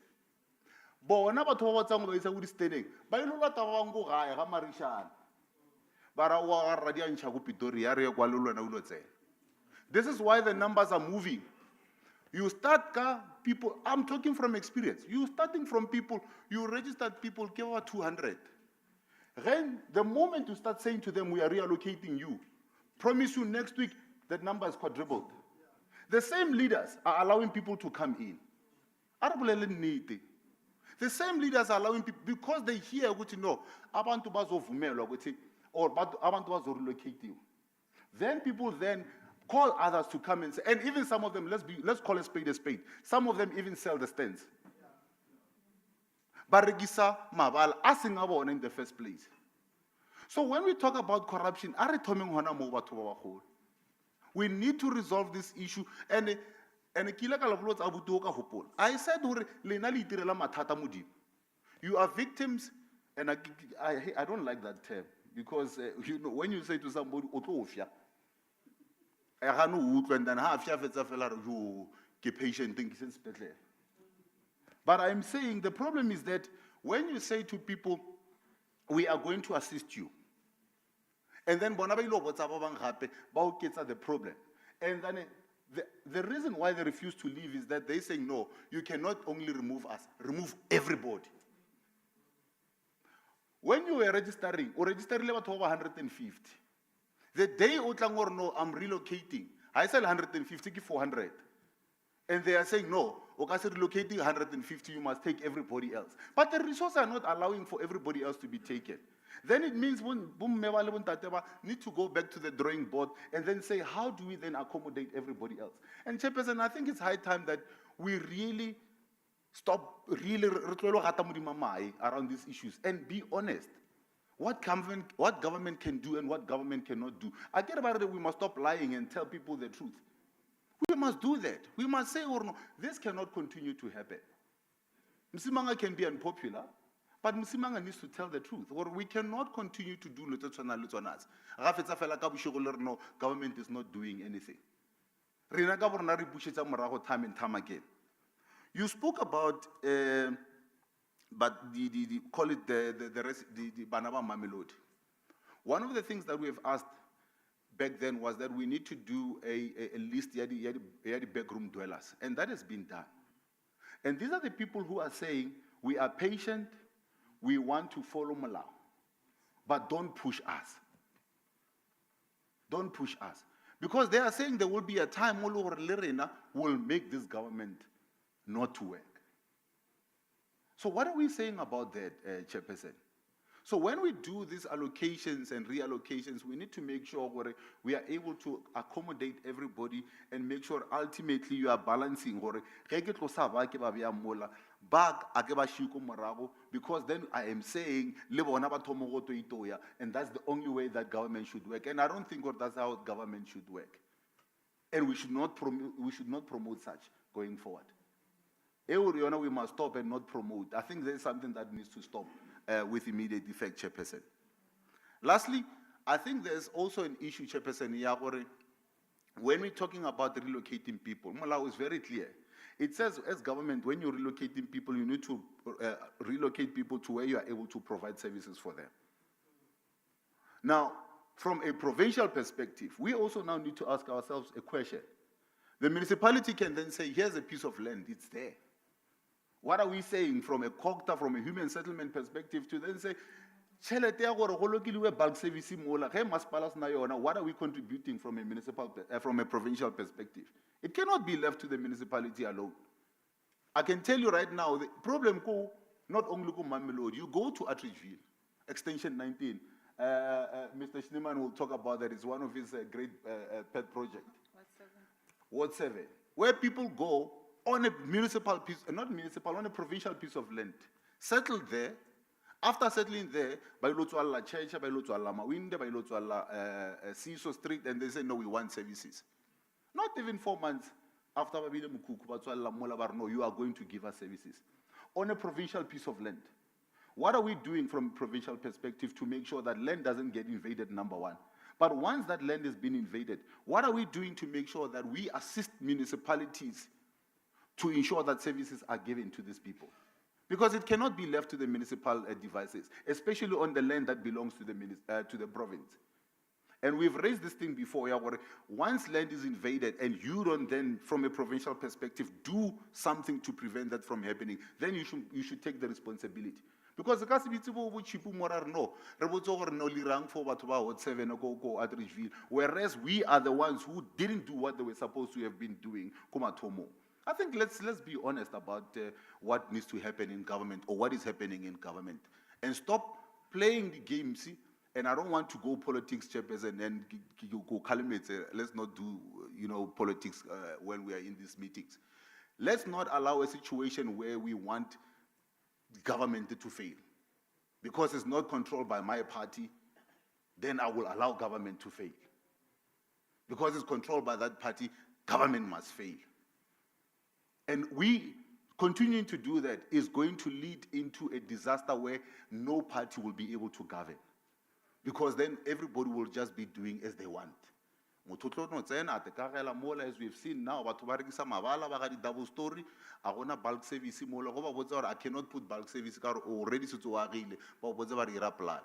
This is why the numbers are moving. You start people, I'm talking from experience. You starting from people, you registered people, give over 200. Then the moment you start saying to them, we are reallocating you, promise you next week, that number is quadrupled. The same leaders are allowing people to come in. The same leaders are allowing people, because they hear what you know, or relocate you. Then people then Call others to come and say, and even some of them, let's call a spade a spade. Some of them even sell the stands. Barigisa mabala asing abona in the first place. So when we talk about corruption, we need to resolve this issue. And I said, you are victims, and I don't like that term, because you know, when you say to somebody, and then patient thing. But I'm saying the problem is that when you say to people, we are going to assist you, and then the problem. And then the reason why they refuse to leave is that they say, no, you cannot only remove us, remove everybody. When you were registering, or registering over 150. The day Otlangor, no, I'm relocating, I sell 150 to 400. And they are saying, no, Okasi relocating 150, you must take everybody else. But the resources are not allowing for everybody else to be taken. Then it means need to go back to the drawing board and then say, how do we then accommodate everybody else? And Chairperson, I think it's high time that we really stop around these issues and be honest. What government can do and what government cannot do. I get about it, we must stop lying and tell people the truth. We must do that. We must say, oh, no, this cannot continue to happen. Msimanga can be unpopular, but Msimanga needs to tell the truth. Or we cannot continue to do no, government is not doing anything. Time and time again. You spoke about, but call it the Banaba Mamelodi. One of the things that we have asked back then was that we need to do a list of the bedroom dwellers, and that has been done. And these are the people who are saying, we are patient, we want to follow Malaw, but don't push us. Don't push us. Because they are saying there will be a time Lerena will make this government not to work. So what are we saying about that, Chairperson? So when we do these allocations and reallocations, we need to make sure we are able to accommodate everybody and make sure ultimately you are balancing. Because then I am saying, and that's the only way that government should work. And I don't think that's how government should work. And we should not promote such going forward. We must stop and not promote. I think there's something that needs to stop with immediate effect, Chairperson. Lastly, I think there's also an issue, Chairperson, when we're talking about relocating people. Malawi is very clear. It says, as government, when you're relocating people, you need to relocate people to where you are able to provide services for them. Now, from a provincial perspective, we also now need to ask ourselves a question. The municipality can then say, here's a piece of land, it's there. What are we saying from a CoGTA, from a human settlement perspective, to then say, what are we contributing from a municipal, from a provincial perspective? It cannot be left to the municipality alone. I can tell you right now, the problem not only Mamelodi, you go to Atteridgeville, Extension 19. Mr. Schneeman will talk about that. It's one of his great pet projects. Ward 7, where people go on a municipal piece, not municipal, on a provincial piece of land, settle there. After settling there, by Lotuala Church, by Lotuala Mawinde, by Lotuala Siso Street, and they say, no, we want services. Not even 4 months after no, you are going to give us services on a provincial piece of land. What are we doing from a provincial perspective to make sure that land doesn't get invaded, number one? But once that land has been invaded, what are we doing to make sure that we assist municipalities to ensure that services are given to these people? Because it cannot be left to the municipal devices, especially on the land that belongs to the province. And we've raised this thing before, where once land is invaded and you don't then, from a provincial perspective, do something to prevent that from happening, then you should take the responsibility. Because the whereas we are the ones who didn't do what they were supposed to have been doing. I think let's be honest about what needs to happen in government, or what is happening in government, and stop playing the games. And I don't want to go politics, Chairperson, and go calimate. Let's not do politics when we are in these meetings. Let's not allow a situation where we want government to fail. Because it's not controlled by my party, then I will allow government to fail. Because it's controlled by that party, government must fail. And we continuing to do that is going to lead into a disaster where no party will be able to govern. Because then everybody will just be doing as they want. As we've seen now, double story, bulk service, I cannot put bulk service already plan.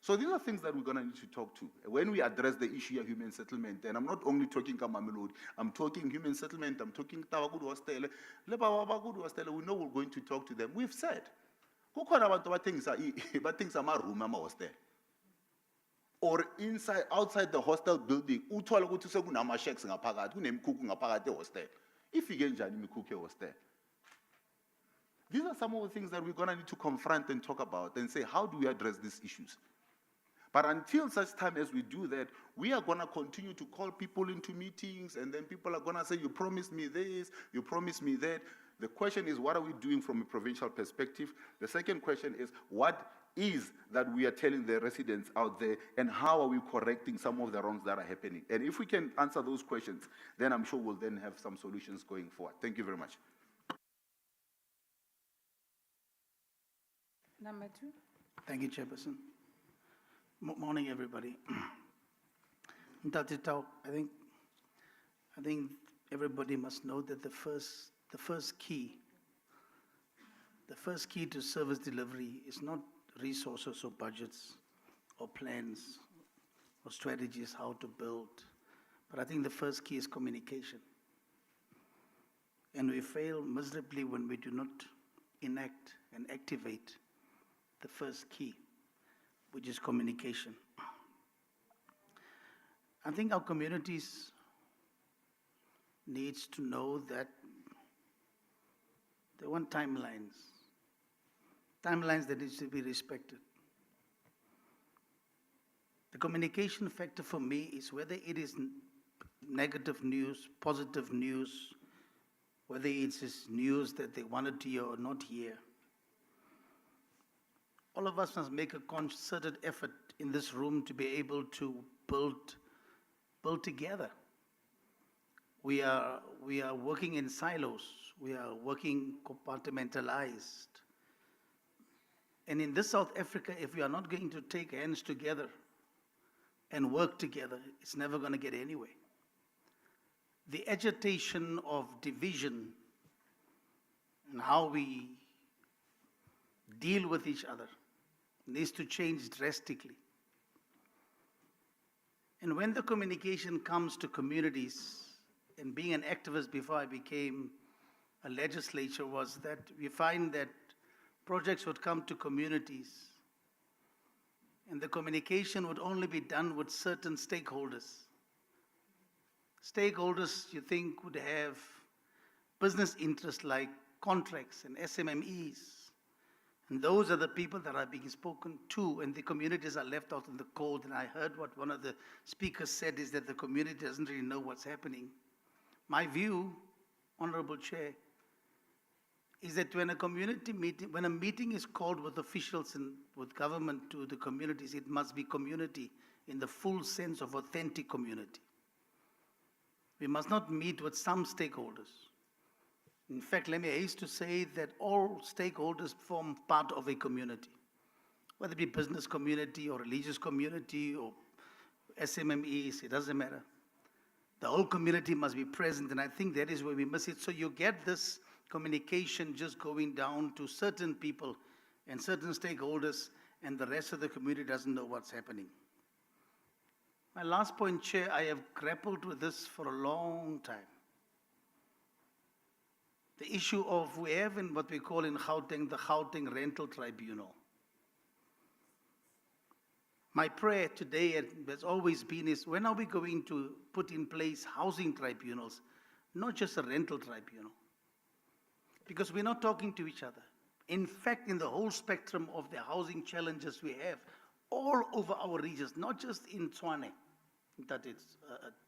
So these are things that we're going to need to talk to when we address the issue of human settlement. And I'm not only talking Mamelodi, I'm talking human settlement, I'm talking Tawagudu Hostel. We know we're going to talk to them. We've said, things are my room, I'm a hostel. Or outside the hostel building, if you get hostel. These are some of the things that we're going to need to confront and talk about and say, how do we address these issues? But until such time as we do that, we are going to continue to call people into meetings, and then people are going to say, you promised me this, you promised me that. The question is, what are we doing from a provincial perspective? The second question is, what is that we are telling the residents out there, and how are we correcting some of the wrongs that are happening? And if we can answer those questions, then I'm sure we'll then have some solutions going forward. Thank you very much. Number 2. Thank you, Chairperson. Morning, everybody. I think everybody must know that the first key to service delivery is not resources or budgets or plans or strategies how to build, but I think the first key is communication. And we fail miserably when we do not enact and activate the first key, which is communication. I think our communities needs to know that they want timelines that needs to be respected. The communication factor for me is whether it is negative news, positive news, whether it's news that they wanted to hear or not hear. All of us must make a concerted effort in this room to be able to build together. We are working in silos. We are working compartmentalized. And in this South Africa, if we are not going to take hands together and work together, it's never going to get anywhere. The agitation of division and how we deal with each other needs to change drastically. And when the communication comes to communities, and being an activist before I became a legislator, was that we find that projects would come to communities and the communication would only be done with certain stakeholders. Stakeholders, you think, would have business interests like contracts and SMMEs. And those are the people that are being spoken to, and the communities are left out in the cold. And I heard what one of the speakers said is that the community doesn't really know what's happening. My view, Honorable Chair, is that when a meeting is called with officials and with government to the communities, it must be community in the full sense of authentic community. We must not meet with some stakeholders. In fact, let me haste to say that all stakeholders form part of a community, whether it be business community or religious community or SMMEs, it doesn't matter. The whole community must be present, and I think that is where we miss it. So you get this communication just going down to certain people and certain stakeholders, and the rest of the community doesn't know what's happening. My last point, Chair, I have grappled with this for a long time. The issue of, we have in what we call in Gauteng, the Gauteng Rental Tribunal. My prayer today has always been is, when are we going to put in place housing tribunals, not just a rental tribunal? Because we're not talking to each other. In fact, in the whole spectrum of the housing challenges we have all over our regions, not just in Tshwane, that it's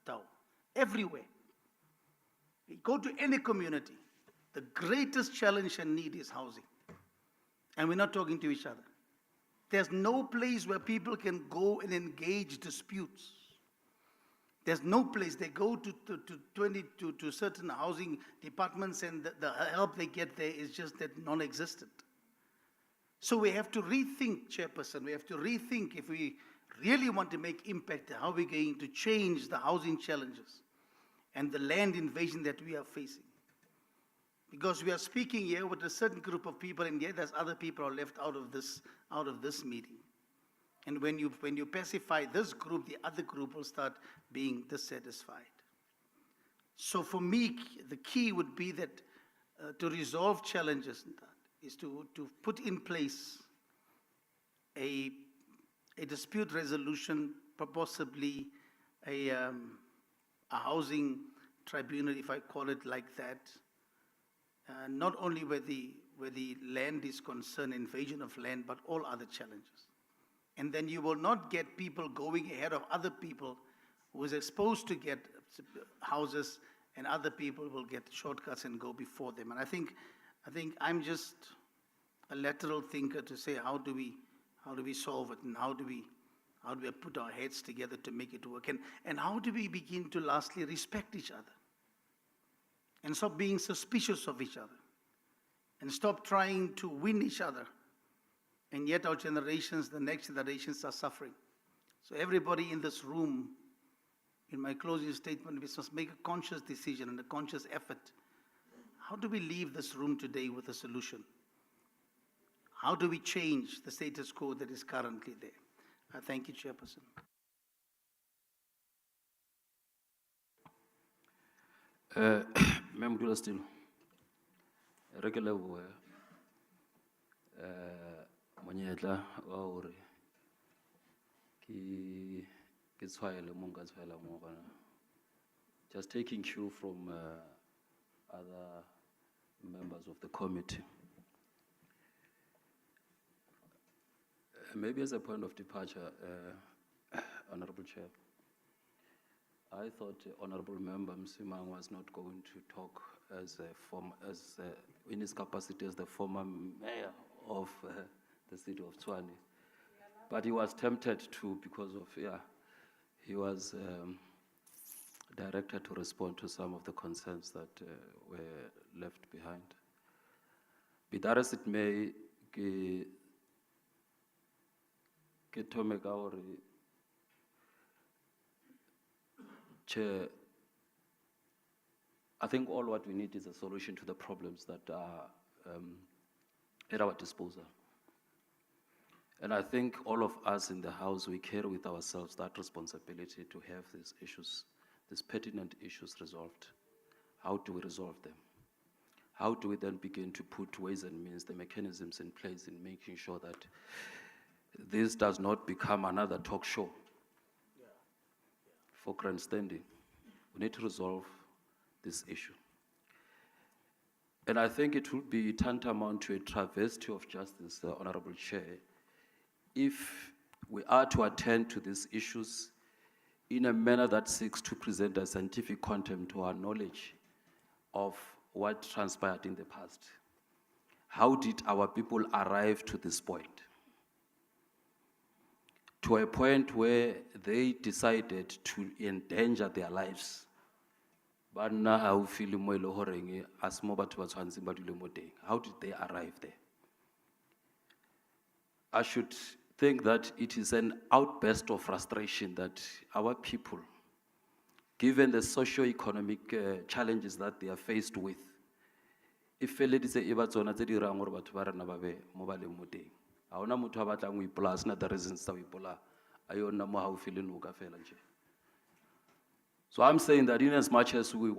Tau. Everywhere. You go to any community, the greatest challenge and need is housing. And we're not talking to each other. There's no place where people can go and engage disputes. There's no place. They go to certain housing departments, and the help they get there is just that non-existent. So we have to rethink, Chairperson. We have to rethink, if we really want to make impact, how we're going to change the housing challenges and the land invasion that we are facing. Because we are speaking here with a certain group of people, and yet there's other people are left out of this meeting. And when you pacify this group, the other group will start being dissatisfied. So for me, the key would be that to resolve challenges is to put in place a dispute resolution, possibly a housing tribunal, if I call it like that. Not only where the land is concerned, invasion of land, but all other challenges. And then you will not get people going ahead of other people who is supposed to get houses, and other people will get shortcuts and go before them. And I think I'm just a lateral thinker to say, how do we solve it, and how do we put our heads together to make it work, and how do we begin to lastly respect each other and stop being suspicious of each other and stop trying to win each other, and yet our generations, the next generations, are suffering. So everybody in this room, in my closing statement, we must make a conscious decision and a conscious effort. How do we leave this room today with a solution? How do we change the status quo that is currently there? Thank you, Chairperson. Member still. Regular monyetla wa hore ke tshwaele mo nka tshwaela mo bana. Just taking cue from other members of the committee. Maybe as a point of departure, Honorable Chair, I thought Honorable Member Msimang was not going to talk in his capacity as the former mayor of the city of Tshwane, but he was tempted to because of he was directed to respond to some of the concerns that were left behind. Be that as it may, ke thome ka hore, Chair, I think all what we need is a solution to the problems that are at our disposal. And I think all of us in the House, we carry with ourselves that responsibility to have these issues, these pertinent issues resolved. How do we resolve them? How do we then begin to put ways and means, the mechanisms in place in making sure that this does not become another talk show for grandstanding? We need to resolve this issue. And I think it would be tantamount to a travesty of justice, Honorable Chair, if we are to attend to these issues in a manner that seeks to present a scientific content to our knowledge of what transpired in the past. How did our people arrive to this point? To a point where they decided to endanger their lives. How did they arrive there? I should think that it is an outburst of frustration that our people, given the socio-economic challenges that they are faced with, if I So I'm saying that in as much as we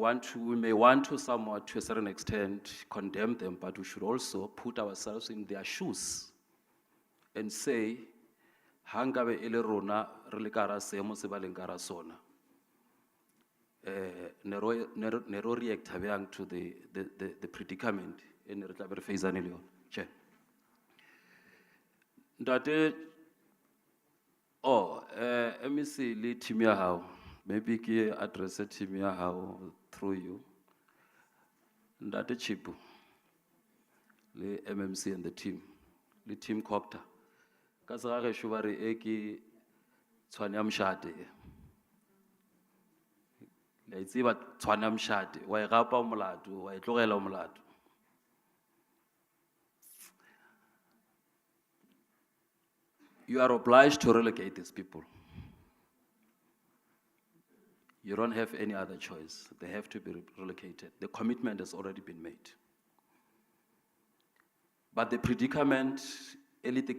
may want to somewhat, to a certain extent, condemn them, but we should also put ourselves in their shoes and say, hangabe ele rona relikara seemo se ba leng ka ra sona. Nero react habang to the predicament in re tla be re faceane le yona. Che. Ntate MEC le team ya hao maybe ki address a team ya how through you. Ndate Chipu, le MMC and the team CoGTA. Kasagare shubari eki tswanya mshade. La itsiba tswanya mshade, wa igapa umladu, wa itlogela umladu. You are obliged to relocate these people. You don't have any other choice. They have to be relocated. The commitment has already been made. But the predicament, relocate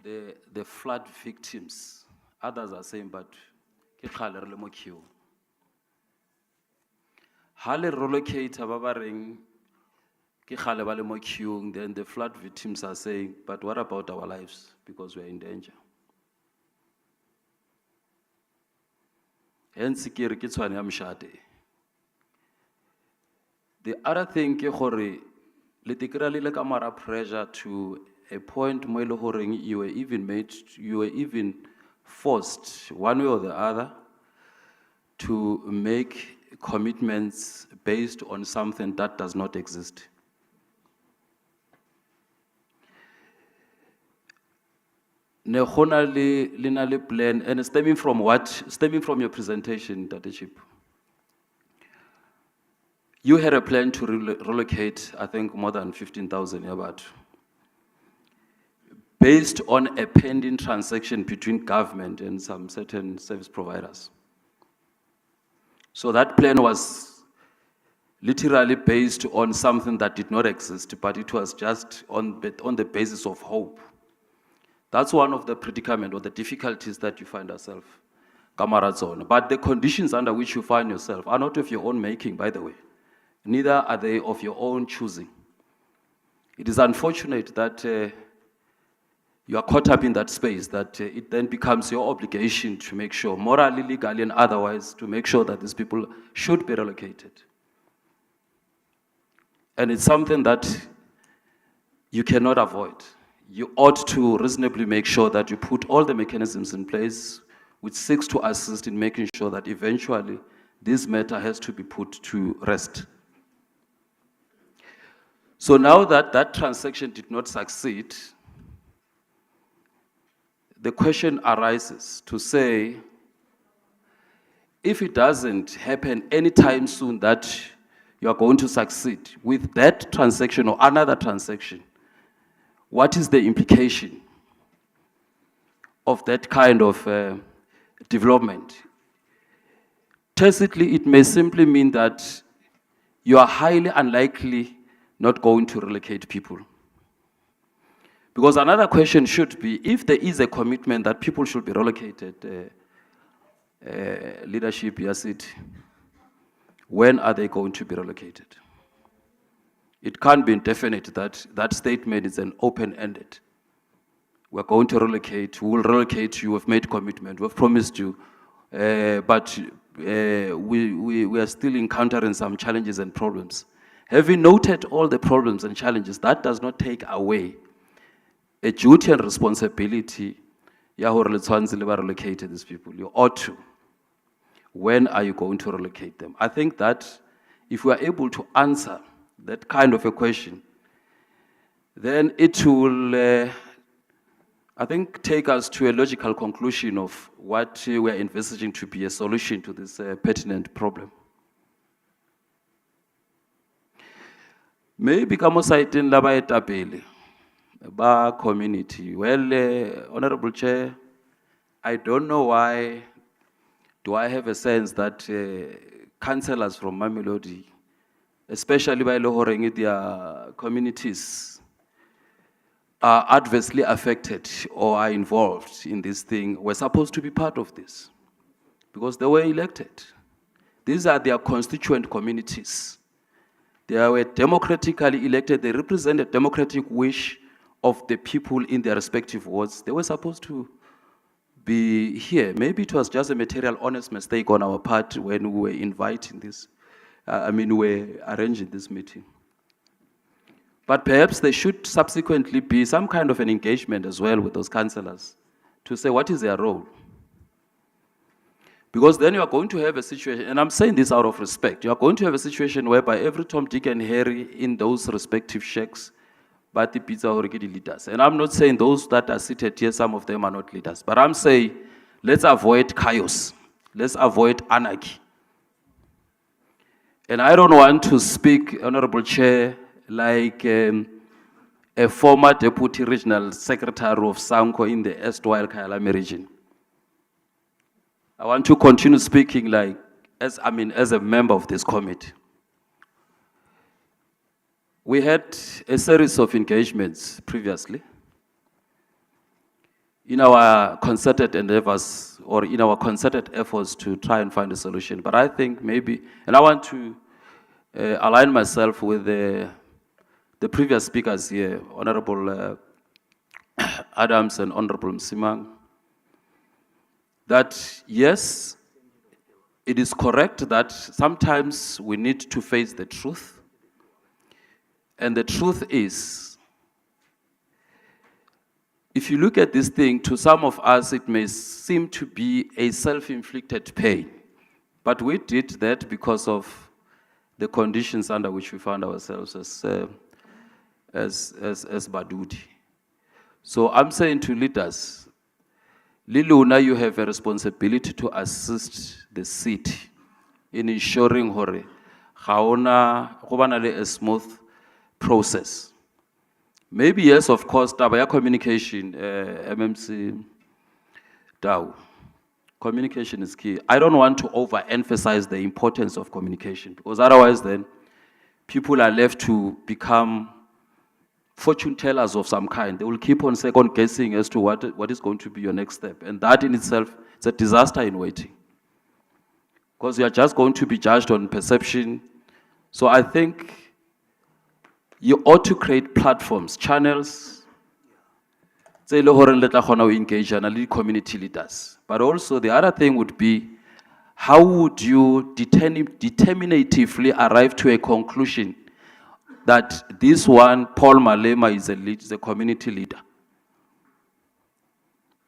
the flood victims. Others are saying, but relocate then the flood victims are saying, but what about our lives? Because we're in danger. Hence, the other thing, literally pressure to a point where you were even forced, one way or the other, to make commitments based on something that does not exist. Plan, and stemming from what? Stemming from your presentation, Dr. Chip. You had a plan to relocate, I think, more than 15,000 Yabat, based on a pending transaction between government and some certain service providers. So that plan was literally based on something that did not exist, but it was just on the basis of hope. That's one of the predicament or the difficulties that you find yourself, Kamarazone. But the conditions under which you find yourself are not of your own making, by the way. Neither are they of your own choosing. It is unfortunate that you are caught up in that space, that it then becomes your obligation to make sure, morally, legally, and otherwise, to make sure that these people should be relocated. And it's something that you cannot avoid. You ought to reasonably make sure that you put all the mechanisms in place which seeks to assist in making sure that eventually this matter has to be put to rest. So now that that transaction did not succeed, the question arises to say, if it doesn't happen anytime soon that you are going to succeed with that transaction or another transaction, what is the implication of that kind of development? Tacitly, it may simply mean that you are highly unlikely not going to relocate people. Because another question should be, if there is a commitment that people should be relocated, leadership, yes, when are they going to be relocated? It can't be indefinite. That statement is an open-ended. We're going to relocate, we will relocate you, we've made commitment, we've promised you, but we are still encountering some challenges and problems. Having noted all the problems and challenges, that does not take away a duty and responsibility to relocate these people. You ought to. When are you going to relocate them? I think that if we are able to answer that kind of a question, then it will, I think, take us to a logical conclusion of what we are envisaging to be a solution to this pertinent problem. Maybe kamo saitin laba etapele ba community. Well, Honorable Chair, I don't know why do I have a sense that councillors from Mamelodi, especially by Lohoreng, their communities, are adversely affected or are involved in this thing. We're supposed to be part of this because they were elected. These are their constituent communities. They were democratically elected. They represent the democratic wish of the people in their respective wards. They were supposed to be here. Maybe it was just a material honest mistake on our part when we were inviting this, we were arranging this meeting. But perhaps there should subsequently be some kind of an engagement as well with those councillors to say what is their role. Because then you are going to have a situation, and I'm saying this out of respect, you are going to have a situation whereby every Tom, Dick, and Harry in those respective shacks, but the pizza or leaders. And I'm not saying those that are seated here, some of them are not leaders. But I'm saying, let's avoid chaos. Let's avoid anarchy. And I don't want to speak, Honorable Chair, like a former Deputy Regional Secretary of Sanko in the erstwhile Kyalami region. I want to continue speaking like, as a member of this committee. We had a series of engagements previously in our concerted endeavors or in our concerted efforts to try and find a solution. But I think maybe, and I want to align myself with the previous speakers here, Honorable Adams and Honorable Msimang, that yes, it is correct that sometimes we need to face the truth. And the truth is, if you look at this thing, to some of us, it may seem to be a self-inflicted pain. But we did that because of the conditions under which we found ourselves as Badudi. So I'm saying to leaders, Liluna, you have a responsibility to assist the city in ensuring hore a smooth process. Maybe yes, of course, taba communication, MMC Dow. Communication is key. I don't want to overemphasize the importance of communication because otherwise then people are left to become fortune tellers of some kind. They will keep on second guessing as to what is going to be your next step. And that in itself, it's a disaster in waiting. Because you are just going to be judged on perception. So I think you ought to create platforms, channels, engage community leaders. But also the other thing would be, how would you determinatively arrive to a conclusion that this one, Paul Malema, is a community leader?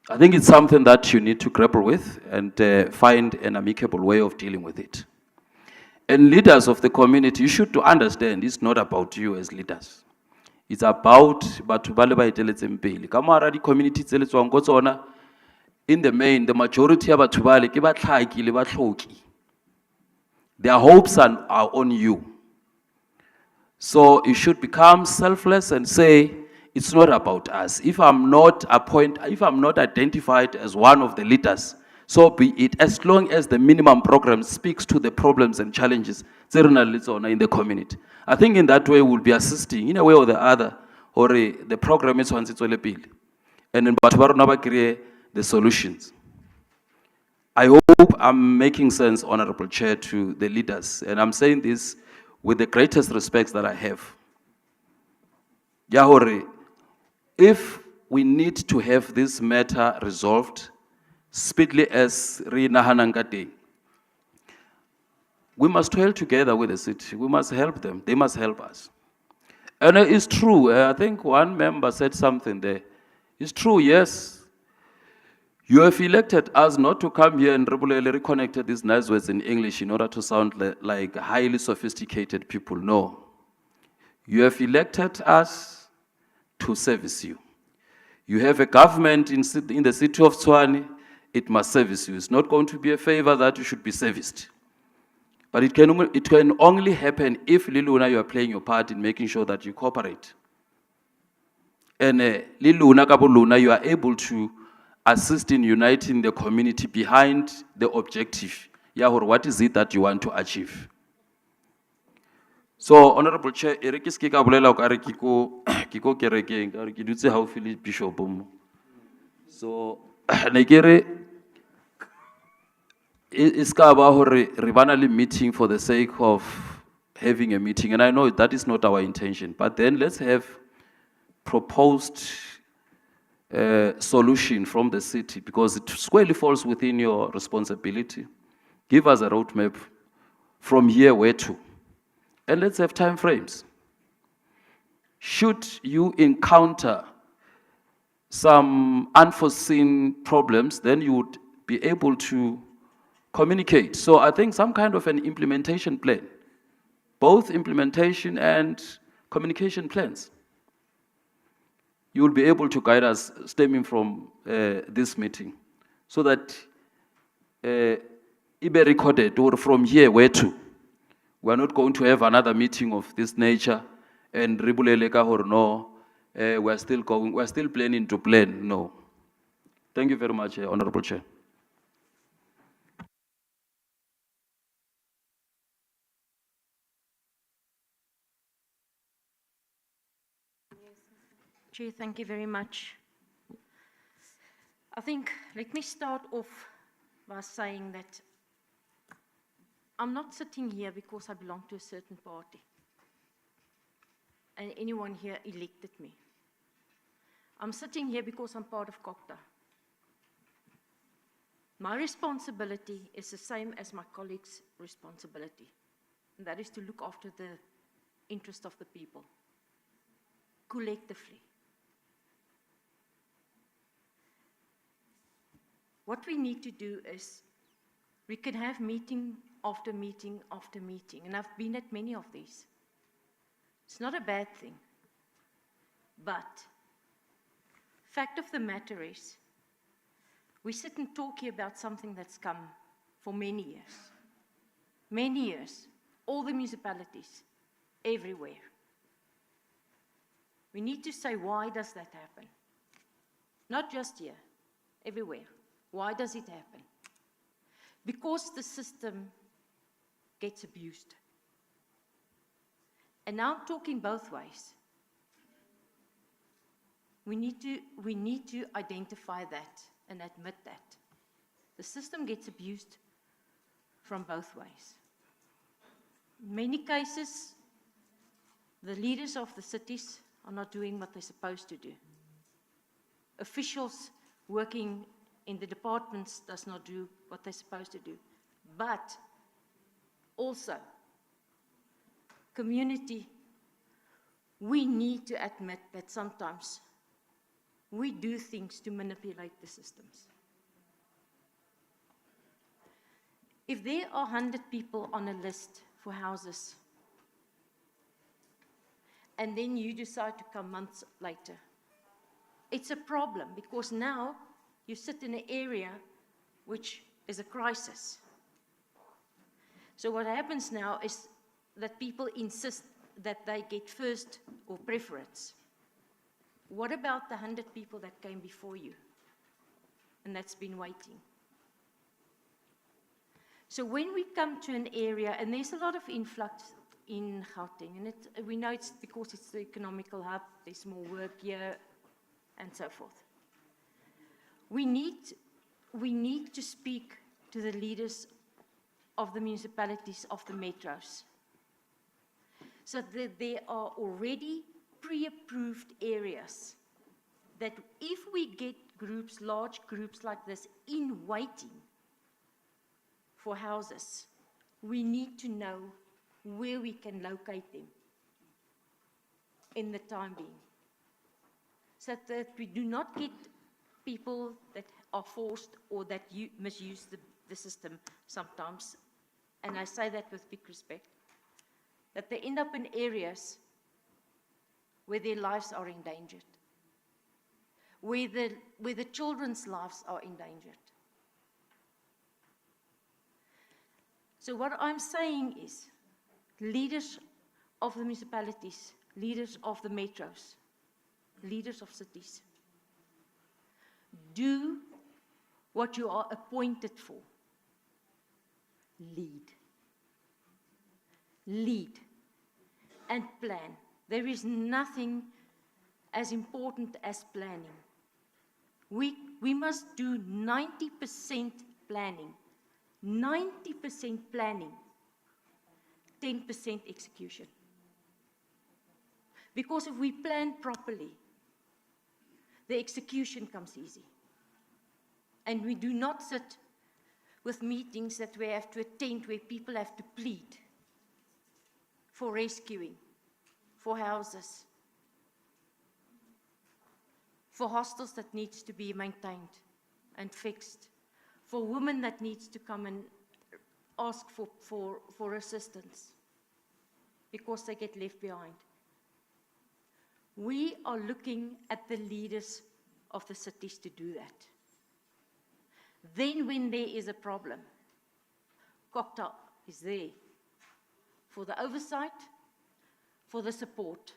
I think it's something that you need to grapple with and find an amicable way of dealing with it. And leaders of the community, you should understand it's not about you as leaders. It's about batho ba le ba eteletseng pele. Ka mo hara di community tse le tswang go tsona, in the main, the majority of batho ba le ke batlhaki le batlhoki. Their hopes are on you. So you should become selfless and say, it's not about us. If I'm not identified as one of the leaders, so be it, as long as the minimum program speaks to the problems and challenges in the community. I think in that way we'll be assisting in a way or the other, or the program is once it's all bill. And then create the solutions. I hope I'm making sense, Honorable Chair, to the leaders. And I'm saying this with the greatest respect that I have. Yahore, if we need to have this matter resolved speedily as Rina Hanangate, we must toil together with the city. We must help them. They must help us. And it's true. I think one member said something there. It's true, yes. You have elected us not to come here and regularly reconnect these nice words in English in order to sound like highly sophisticated people. No. You have elected us to service you. You have a government in the city of Tshwane, it must service you. It's not going to be a favor that you should be serviced. But it can only happen if, Liluna, you are playing your part in making sure that you cooperate. And Liluna, Kabuluna, you are able to assist in uniting the community behind the objective. Yahor, what is it that you want to achieve? So, Honorable Chair, Erikis Kika Bulela Kiko Kerekeng, Arikidutse how Philip Bishop. So, Negere is Ribanali meeting for the sake of having a meeting, and I know that is not our intention. But then let's have proposed solution from the city, because it squarely falls within your responsibility. Give us a roadmap from here where to. And let's have time frames. should you encounter some unforeseen problems, then you would be able to communicate. So I think some kind of an implementation plan, both implementation and communication plans, you will be able to guide us stemming from this meeting, so that it be recorded, or from here where to. We are not going to have another meeting of this nature and ribulele ka hore no, we are still planning to plan. No. Thank you very much, Honorable Chair. Chair, thank you very much. I think, let me start off by saying that I'm not sitting here because I belong to a certain party and anyone here elected me. I'm sitting here because I'm part of CoGTA. My responsibility is the same as my colleagues' responsibility, and that is to look after the interest of the people, collectively. What we need to do is, we can have meeting after meeting after meeting, and I've been at many of these. It's not a bad thing, but fact of the matter is, we sit and talk here about something that's come for many years. Many years, all the municipalities, everywhere. We need to say, why does that happen? Not just here, everywhere. Why does it happen? Because the system gets abused. And now I'm talking both ways. We need to identify that and admit that. The system gets abused from both ways. In many cases, the leaders of the cities are not doing what they're supposed to do. Officials working in the departments does not do what they're supposed to do. But also, community, we need to admit that sometimes we do things to manipulate the systems. If there are 100 people on a list for houses, and then you decide to come months later, it's a problem, because now you sit in an area which is a crisis. So what happens now is that people insist that they get first or preference. What about the 100 people that came before you and that's been waiting? So when we come to an area, and there's a lot of influx in Gauteng, and we know it's because it's the economical hub, there's more work here, and so forth. We need to speak to the leaders of the municipalities, of the metros, so that there are already pre-approved areas that if we get groups, large groups like this, in waiting for houses, we need to know where we can locate them in the time being, so that we do not get people that are forced or that misuse the system sometimes, and I say that with big respect, that they end up in areas where their lives are endangered, where the children's lives are endangered. So what I'm saying is, leaders of the municipalities, leaders of the metros, leaders of cities, do what you are appointed for. Lead. Lead and plan. There is nothing as important as planning. We must do 90% planning, 90% planning, 10% execution. Because if we plan properly, the execution comes easy. And we do not sit with meetings that we have to attend where people have to plead for rescuing, for houses, for hostels that needs to be maintained and fixed, for women that needs to come and ask for assistance because they get left behind. We are looking at the leaders of the cities to do that. Then when there is a problem, CoGTA is there for the oversight, for the support.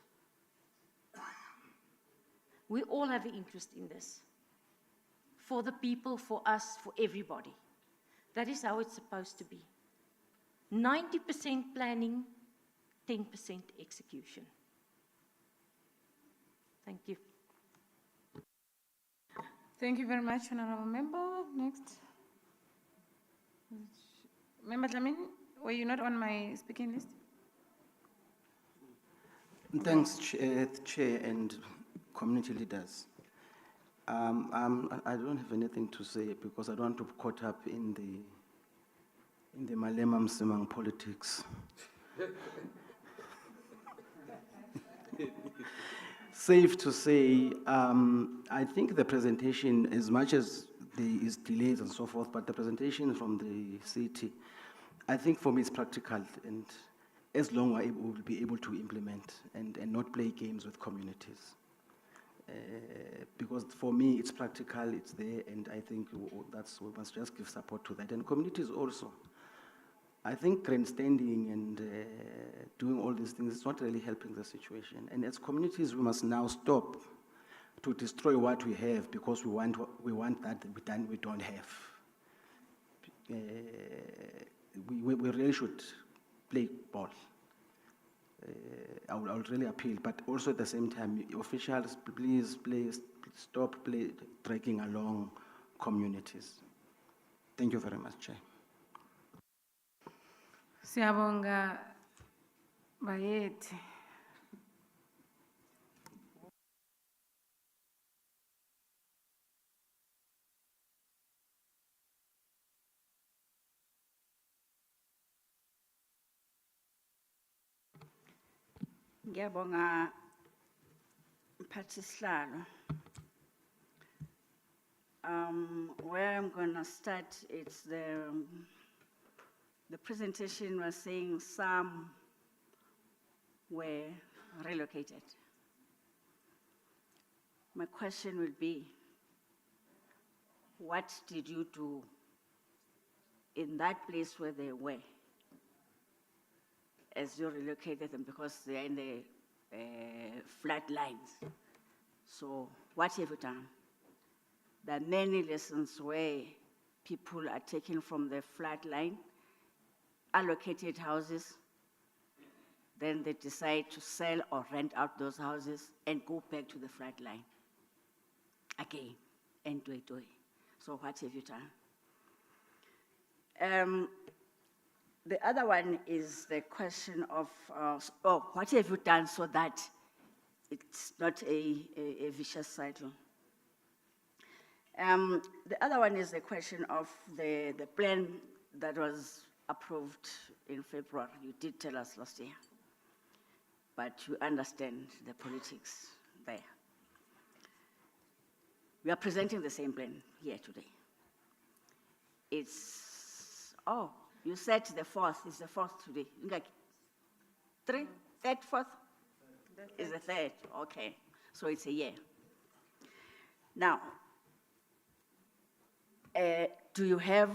We all have an interest in this. For the people, for us, for everybody. That is how it's supposed to be. 90% planning, 10% execution. Thank you. Thank you very much, Honorable Member. Next. Member Dlamini, were you not on my speaking list? Thanks, Chair and community leaders. I don't have anything to say because I don't want to be caught up in the Malema Msimang politics. Safe to say, I think the presentation, as much as there is delays and so forth, but the presentation from the city, I think for me it's practical, and as long as we will be able to implement and not play games with communities. Because for me it's practical, it's there, and I think we must just give support to that. And communities also. I think grandstanding and doing all these things is not really helping the situation. And as communities, we must now stop to destroy what we have because we want that we don't have. We really should play ball. I would really appeal, but also at the same time, officials, please stop dragging along communities. Thank you very much, Chair. Siyabonga bayethi. Ngiyabonga Mphathishlalo. Where I'm going to start, it's the presentation was saying some were relocated. My question would be, what did you do in that place where they were as you relocated them, because they're in the flood lines? So what have you done? There are many lessons where people are taken from the flood line, allocated houses, then they decide to sell or rent out those houses and go back to the flood line again and do it. So what have you done? The other one is the question of, what have you done so that it's not a vicious cycle? The other one is the question of the plan that was approved in February. You did tell us last year, but you understand the politics there. We are presenting the same plan here today. It's, you said the 4th, it's the 4th today. Like 3rd, 4th? Is the 3rd, okay. So it's a year. Now, do you have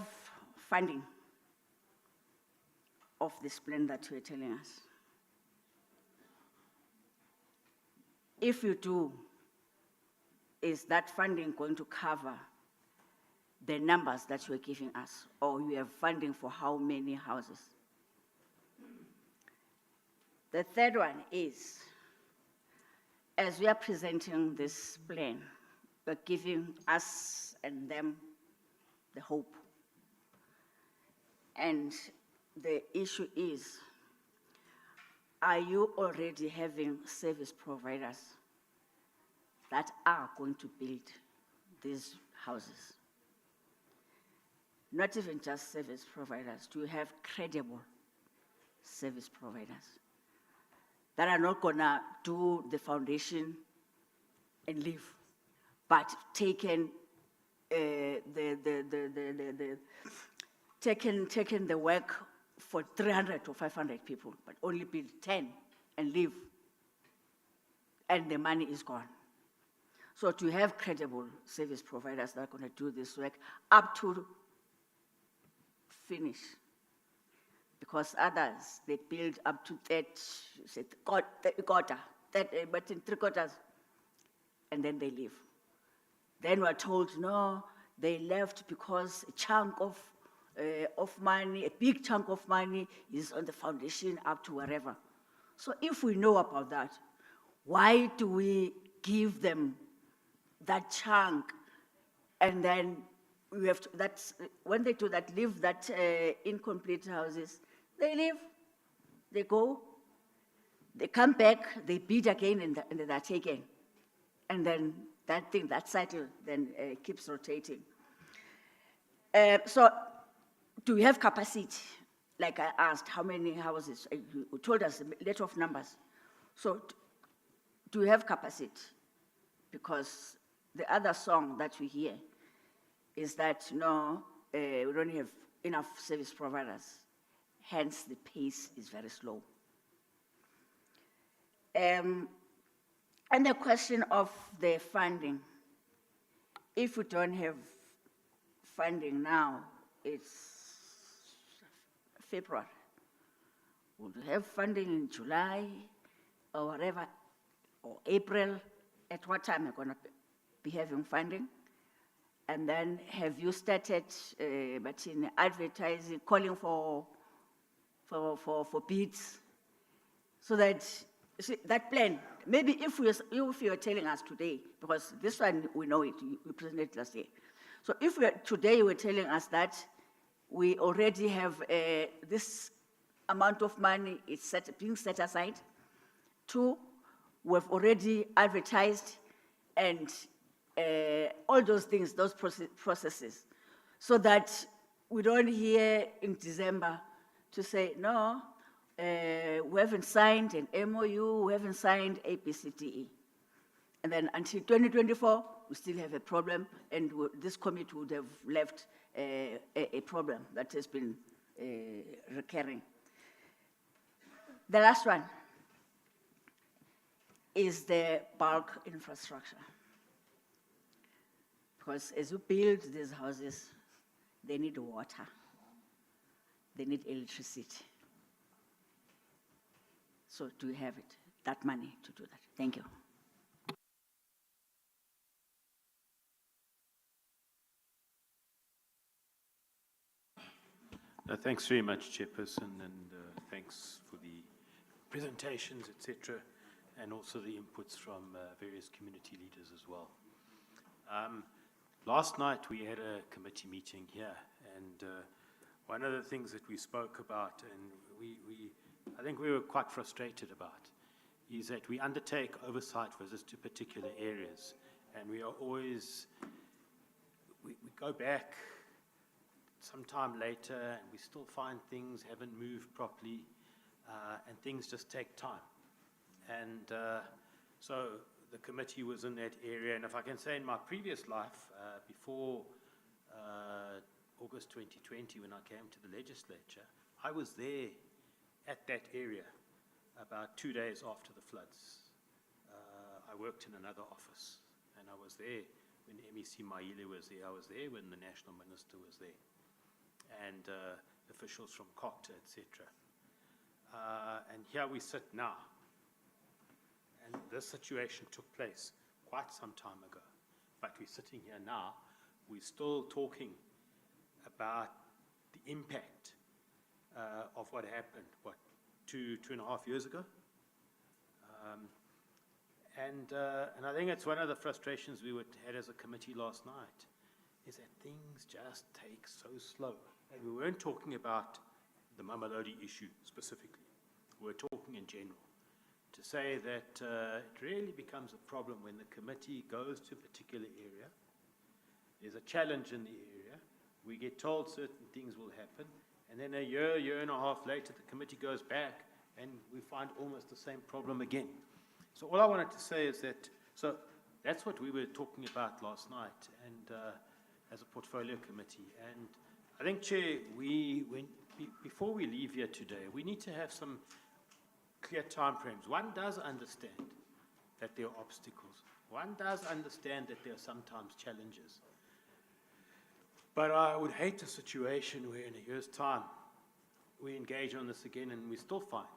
funding of this plan that you are telling us? If you do, is that funding going to cover the numbers that you are giving us, or you have funding for how many houses? The third one is, as we are presenting this plan, we're giving us and them the hope. And the issue is, are you already having service providers that are going to build these houses? Not even just service providers. Do you have credible service providers that are not gonna do the foundation and leave? but taken taken the work for 300 or 500 people, but only build 10 and leave, and the money is gone. So to have credible service providers that are going to do this work up to finish, because others, they build up to quarter, but in 3/4, and then they leave. Then we're told, no, they left because a chunk of money, a big chunk of money is on the foundation up to wherever. So if we know about that, why do we give them that chunk? And then we have to, that's, when they do that, leave that incomplete houses, they leave, they go, they come back, they bid again, and they're taken. And then that thing, that cycle, then keeps rotating. So do we have capacity? Like I asked, how many houses? You told us a lot of numbers. So do we have capacity? Because the other song that we hear is that, no, we don't have enough service providers. Hence, the pace is very slow. And the question of the funding. If we don't have funding now, it's February. We'll have funding in July or whatever, or April. At what time are we going to be having funding? And then have you started advertising, calling for bids, so that, see, that plan, maybe if you're telling us today, because this one we know it, we presented it last year. So if today you were telling us that we already have this amount of money is being set aside, 2, we've already advertised, and all those things, those processes, so that we don't hear in December to say, no, we haven't signed an MOU, we haven't signed ABCDE. And then until 2024, we still have a problem, and this committee would have left a problem that has been recurring. The last one is the bulk infrastructure. Because as you build these houses, they need water, they need electricity. So do we have it, that money to do that? Thank you. Thanks very much, Chairperson, and thanks for the presentations, etc., and also the inputs from various community leaders as well. Last night we had a committee meeting here, and one of the things that we spoke about, and I think we were quite frustrated about, is that we undertake oversight visits to particular areas, and we are always, we go back sometime later, and we still find things haven't moved properly, and things just take time. And so the committee was in that area, and if I can say, in my previous life, before August 2020, when I came to the legislature, I was there at that area about 2 days after the floods. I worked in another office, and I was there when MEC Maile was there. I was there when the national minister was there, and officials from CoGTA, etc. And here we sit now. And this situation took place quite some time ago. But we're sitting here now, we're still talking about the impact of what happened, what, 2.5 years ago? And I think it's one of the frustrations we had as a committee last night, is that things just take so slow. And we weren't talking about the Mamelodi issue specifically. We were talking in general. To say that it really becomes a problem when the committee goes to a particular area, there's a challenge in the area, we get told certain things will happen, and then a year and a half later, the committee goes back, and we find almost the same problem again. So all I wanted to say is that, so that's what we were talking about last night, and as a portfolio committee. And I think, Chair, before we leave here today, we need to have some clear timeframes. One does understand that there are obstacles. One does understand that there are sometimes challenges. But I would hate a situation where in a year's time we engage on this again and we still find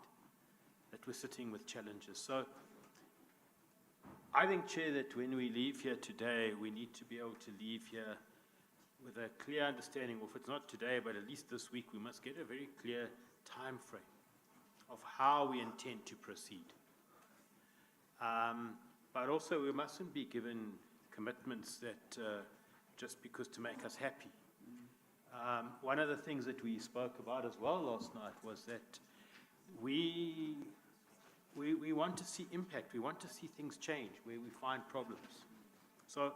that we're sitting with challenges. So I think, Chair, that when we leave here today, we need to be able to leave here with a clear understanding, or if it's not today, but at least this week, we must get a very clear time frame of how we intend to proceed. But also, we mustn't be given commitments that just because to make us happy. One of the things that we spoke about as well last night was that we want to see impact. We want to see things change where we find problems. So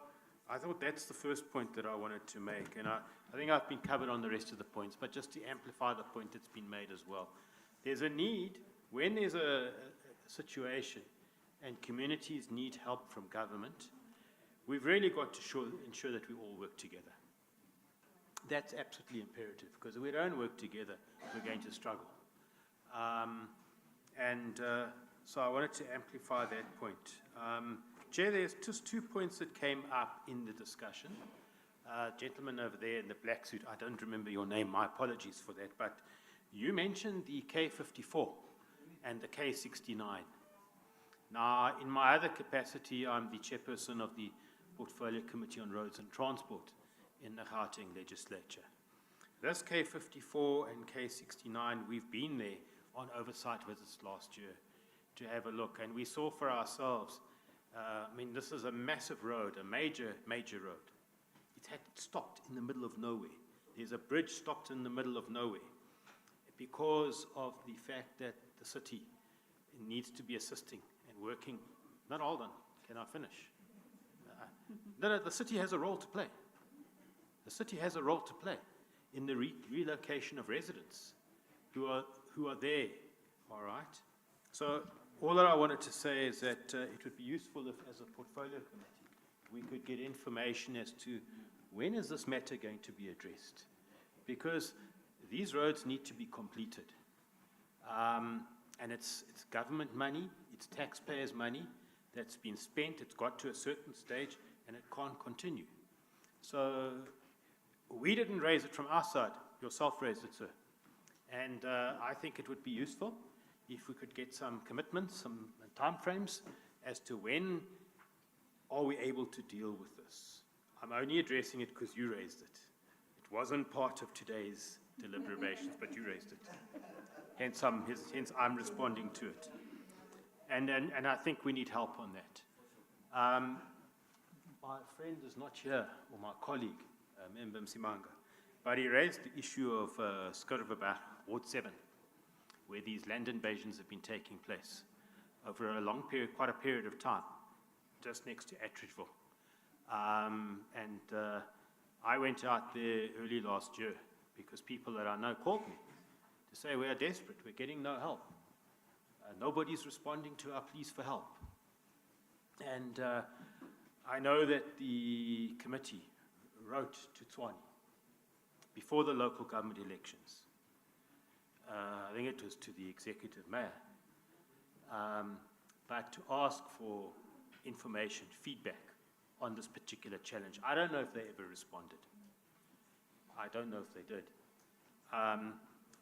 I thought that's the first point that I wanted to make. And I think I've been covered on the rest of the points, but just to amplify the point that's been made as well. There's a need, when there's a situation and communities need help from government, we've really got to ensure that we all work together. That's absolutely imperative, because if we don't work together, we're going to struggle. So I wanted to amplify that point. Chair, there's just 2 points that came up in the discussion. Gentleman over there in the black suit, I don't remember your name, my apologies for that, but you mentioned the K54 and the K69. Now, in my other capacity, I'm the chairperson of the Portfolio Committee on Roads and Transport in the Gauteng legislature. This K54 and K69, we've been there on oversight visits last year to have a look, and we saw for ourselves, I mean, this is a massive road, a major road. It had stopped in the middle of nowhere. There's a bridge stopped in the middle of nowhere because of the fact that the city needs to be assisting and working. Not hold on, can I finish? No, the city has a role to play. The city has a role to play in the relocation of residents who are there, all right? So all that I wanted to say is that it would be useful if, as a portfolio committee, we could get information as to when is this matter going to be addressed? Because these roads need to be completed. And it's government money, it's taxpayers' money that's been spent, it's got to a certain stage, and it can't continue. So we didn't raise it from our side, yourself raised it, sir. And I think it would be useful if we could get some commitments, some timeframes as to when are we able to deal with this. I'm only addressing it because you raised it. It wasn't part of today's deliberations, but you raised it. Hence I'm responding to it. And I think we need help on that. My friend is not here, or my colleague, Member Msimanga, but he raised the issue of Skurvaba, Ward 7, where these land invasions have been taking place over a long period, quite a period of time, just next to Attridgeville. I went out there early last year because people that I know called me to say, we are desperate, we're getting no help. Nobody's responding to our pleas for help. And I know that the committee wrote to Tshwane before the local government elections. I think it was to the executive mayor, but to ask for information, feedback on this particular challenge. I don't know if they ever responded. I don't know if they did.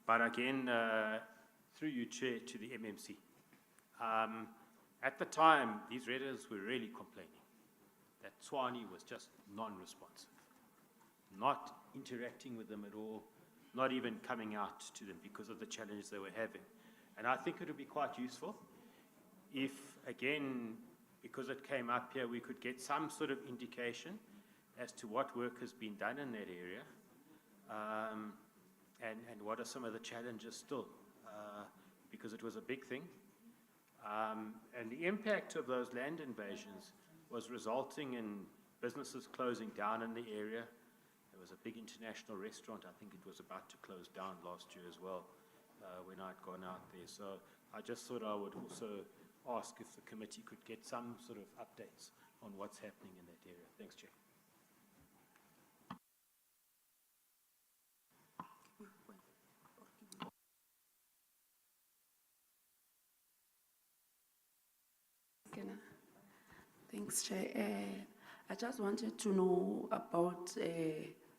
But again, through you, Chair, to the MMC. At the time, these readers were really complaining that Tshwane was just non-responsive, not interacting with them at all, not even coming out to them because of the challenges they were having. And I think it would be quite useful if, again, because it came up here, we could get some sort of indication as to what work has been done in that area, and what are some of the challenges still, because it was a big thing. And the impact of those land invasions was resulting in businesses closing down in the area. There was a big international restaurant, I think it was about to close down last year as well, when I'd gone out there. So I just thought I would also ask if the committee could get some sort of updates on what's happening in that area. Thanks, Chair. Thanks, Chair. I just wanted to know about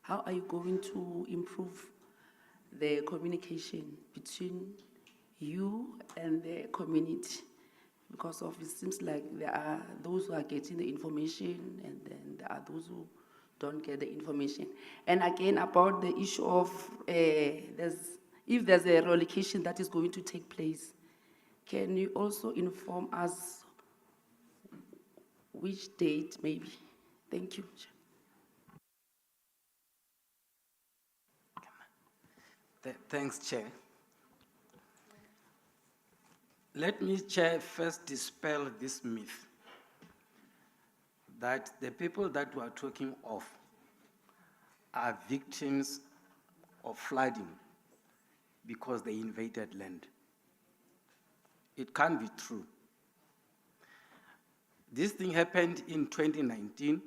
how are you going to improve the communication between you and the community? Because of it seems like there are those who are getting the information and then there are those who don't get the information. And again, about the issue of if there's a relocation that is going to take place, can you also inform us which date maybe? Thank you. Thanks, Chair. Let me, Chair, first dispel this myth that the people that we are talking of are victims of flooding because they invaded land. It can't be true. This thing happened in 2019.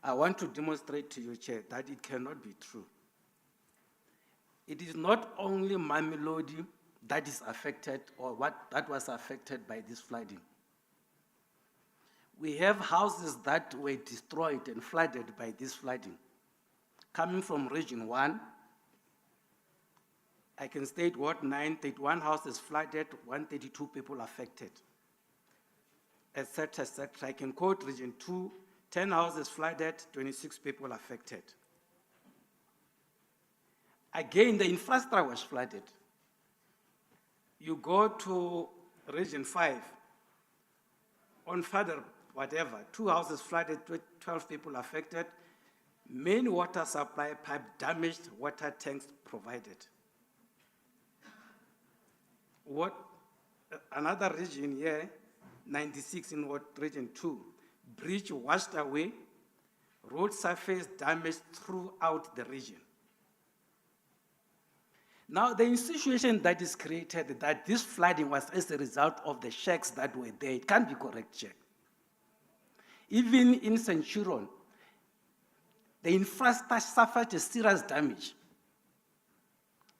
I want to demonstrate to you, Chair, that it cannot be true. It is not only Mamelodi that is affected or that was affected by this flooding. We have houses that were destroyed and flooded by this flooding. Coming from Region 1, I can state Ward 9, 31 houses flooded, 132 people affected, etc., etc. I can quote Region 2, 10 houses flooded, 26 people affected. Again, the infrastructure was flooded. You go to Region 5, on Father, whatever, 2 houses flooded, 12 people affected, main water supply pipe damaged, water tanks provided. What another region here, 96 in what Region 2, bridge washed away, road surface damaged throughout the region. Now, the situation that is created that this flooding was as a result of the shacks that were there, it can't be correct, Chair. Even in Centurion, the infrastructure suffered a serious damage.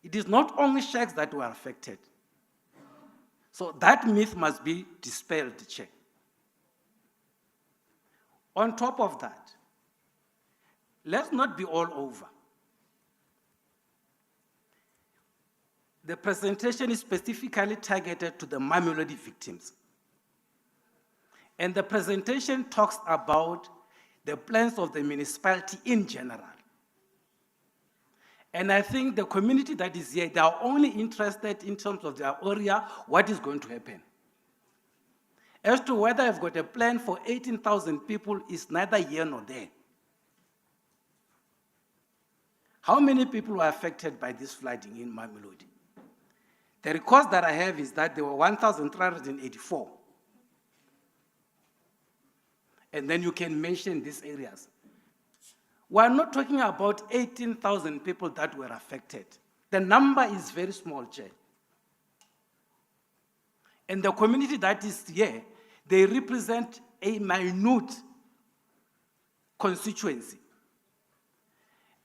It is not only shacks that were affected. So that myth must be dispelled, Chair. On top of that, let's not be all over. The presentation is specifically targeted to the Mamelodi victims. And the presentation talks about the plans of the municipality in general. And I think the community that is here, they are only interested in terms of their area, what is going to happen. As to whether I've got a plan for 18,000 people is neither here nor there. How many people were affected by this flooding in Mamelodi? The records that I have is that there were 1,384. And then you can mention these areas. We're not talking about 18,000 people that were affected. The number is very small, Chair. And the community that is here, they represent a minute constituency.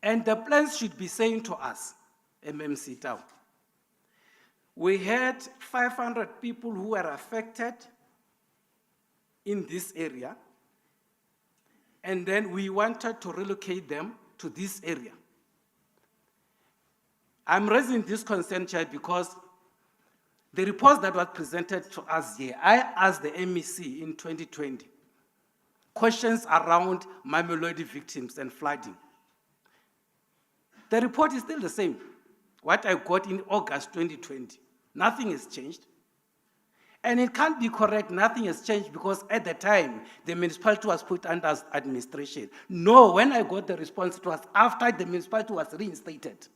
And the plans should be saying to us, MMC Town, we had 500 people who were affected in this area, and then we wanted to relocate them to this area. I'm raising this concern, Chair, because the report that was presented to us here, I asked the MEC in 2020 questions around Mamelodi victims and flooding. The report is still the same. What I got in August 2020. Nothing has changed. And it can't be correct, nothing has changed, because at the time, the municipality was put under administration. No, when I got the response, it was after the municipality was reinstated.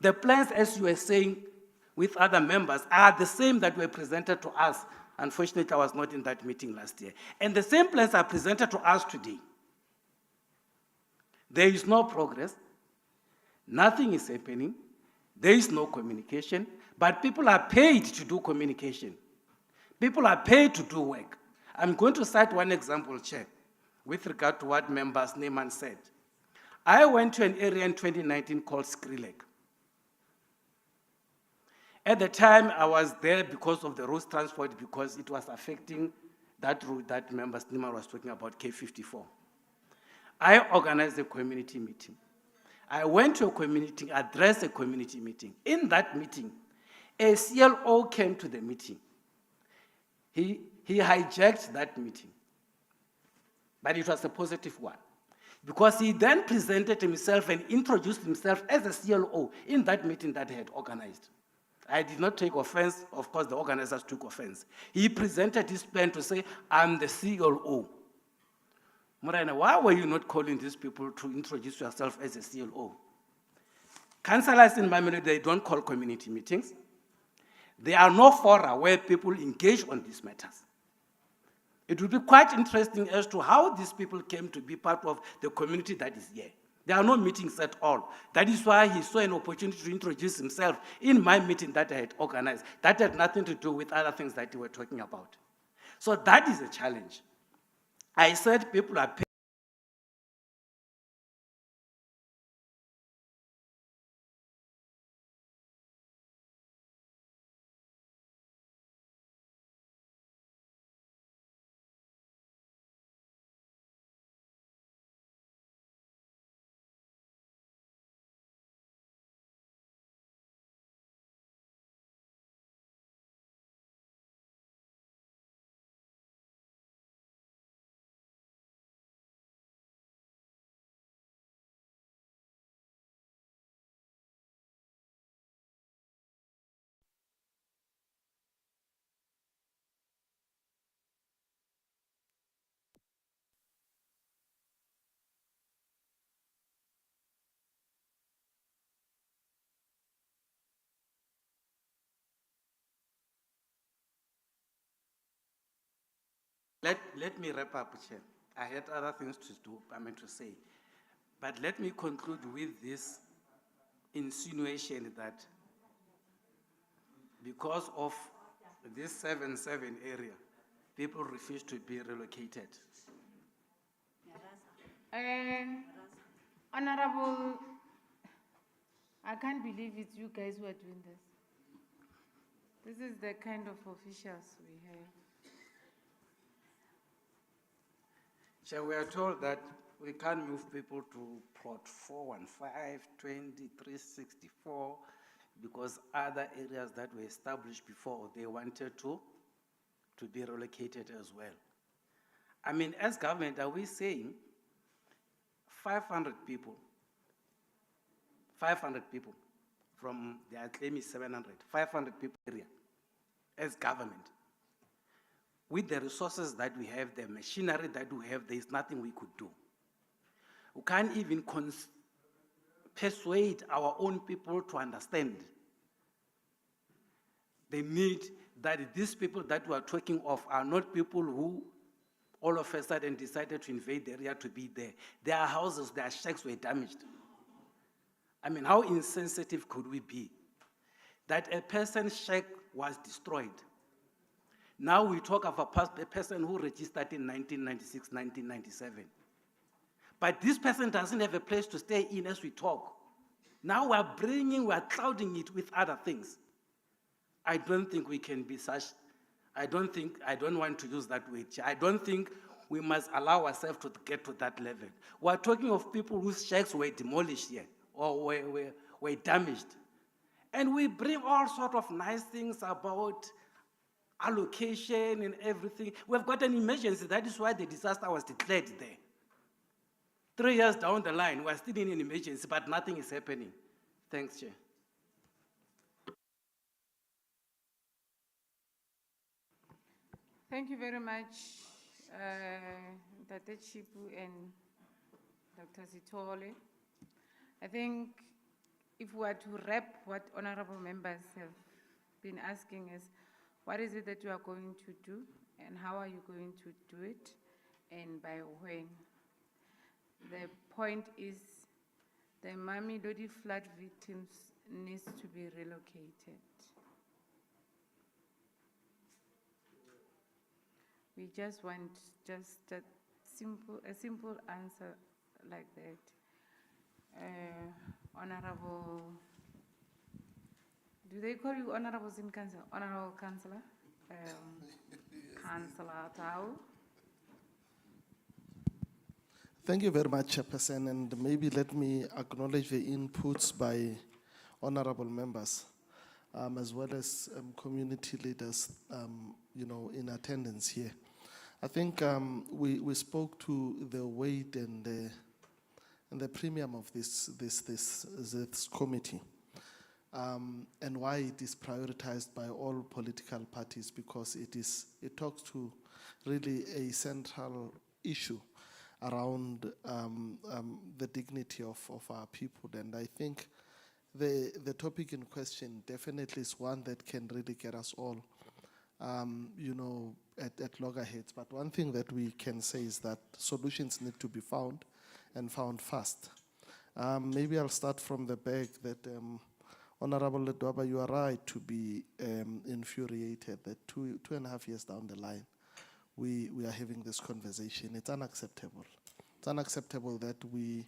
The plans, as you were saying with other members, are the same that were presented to us. Unfortunately, I was not in that meeting last year. And the same plans are presented to us today. There is no progress. Nothing is happening. There is no communication, but people are paid to do communication. People are paid to do work. I'm going to cite one example, Chair, with regard to what members Neyman said. I went to an area in 2019 called Skrilek. At the time, I was there because of the road transport, because it was affecting that route that member Neyman was talking about, K54. I organized a community meeting. I went to a community, addressed a community meeting. In that meeting, a CLO came to the meeting. He hijacked that meeting, but it was a positive one, because he then presented himself and introduced himself as a CLO in that meeting that he had organized. I did not take offense. Of course, the organizers took offense. He presented his plan to say, I'm the CLO. Morena, why were you not calling these people to introduce yourself as a CLO? Councillors in Mamelodi, they don't call community meetings. There are no fora where people engage on these matters. It would be quite interesting as to how these people came to be part of the community that is here. There are no meetings at all. That is why he saw an opportunity to introduce himself in my meeting that I had organized. That had nothing to do with other things that we were talking about. So that is a challenge. I said people are paid. Let me wrap up, Chair. I had other things to do, to say. But let me conclude with this insinuation that because of this 7-7 area, people refuse to be relocated. Honorable, I can't believe it's you guys who are doing this. This is the kind of officials we have. Chair, we are told that we can't move people to plot 415, 20, 364, because other areas that were established before, they wanted to be relocated as well. I mean, as government, are we saying 500 people from, their claim is 700, 500 people area as government? With the resources that we have, the machinery that we have, there is nothing we could do. We can't even persuade our own people to understand the need that these people that we are talking of are not people who all of a sudden decided to invade the area to be there. Their houses, their shacks were damaged. I mean, how insensitive could we be? That a person's shack was destroyed. Now we talk of a person who registered in 1996, 1997. But this person doesn't have a place to stay in as we talk. Now we're clouding it with other things. I don't think we can be such, I don't want to use that word. I don't think we must allow ourselves to get to that level. We're talking of people whose shacks were demolished here or were damaged. And we bring all sorts of nice things about allocation and everything. We've got an emergency. That is why the disaster was declared there. 3 years down the line, we're still in an emergency, but nothing is happening. Thanks, Chair. Thank you very much, Dr. Chipu and Dr. Zitole. I think if we are to wrap what honorable members have been asking is, what is it that you are going to do and how are you going to do it and by when? The point is the Mamelodi flood victims needs to be relocated. We just want just a simple answer like that. Honorable, do they call you honorables in council? Honorable Councillor? Councillor Tau? Thank you very much, Chairperson, and maybe let me acknowledge the inputs by honorable members, as well as community leaders, in attendance here. I think we spoke to the weight and the premium of this committee, and why it is prioritized by all political parties, because it talks to really a central issue around the dignity of our people. And I think the topic in question definitely is one that can really get us all, at loggerheads. But one thing that we can say is that solutions need to be found, and found fast. Maybe I'll start from the back that Honorable Ledwaba, you are right to be infuriated that 2.5 years down the line, we are having this conversation. It's unacceptable. It's unacceptable that we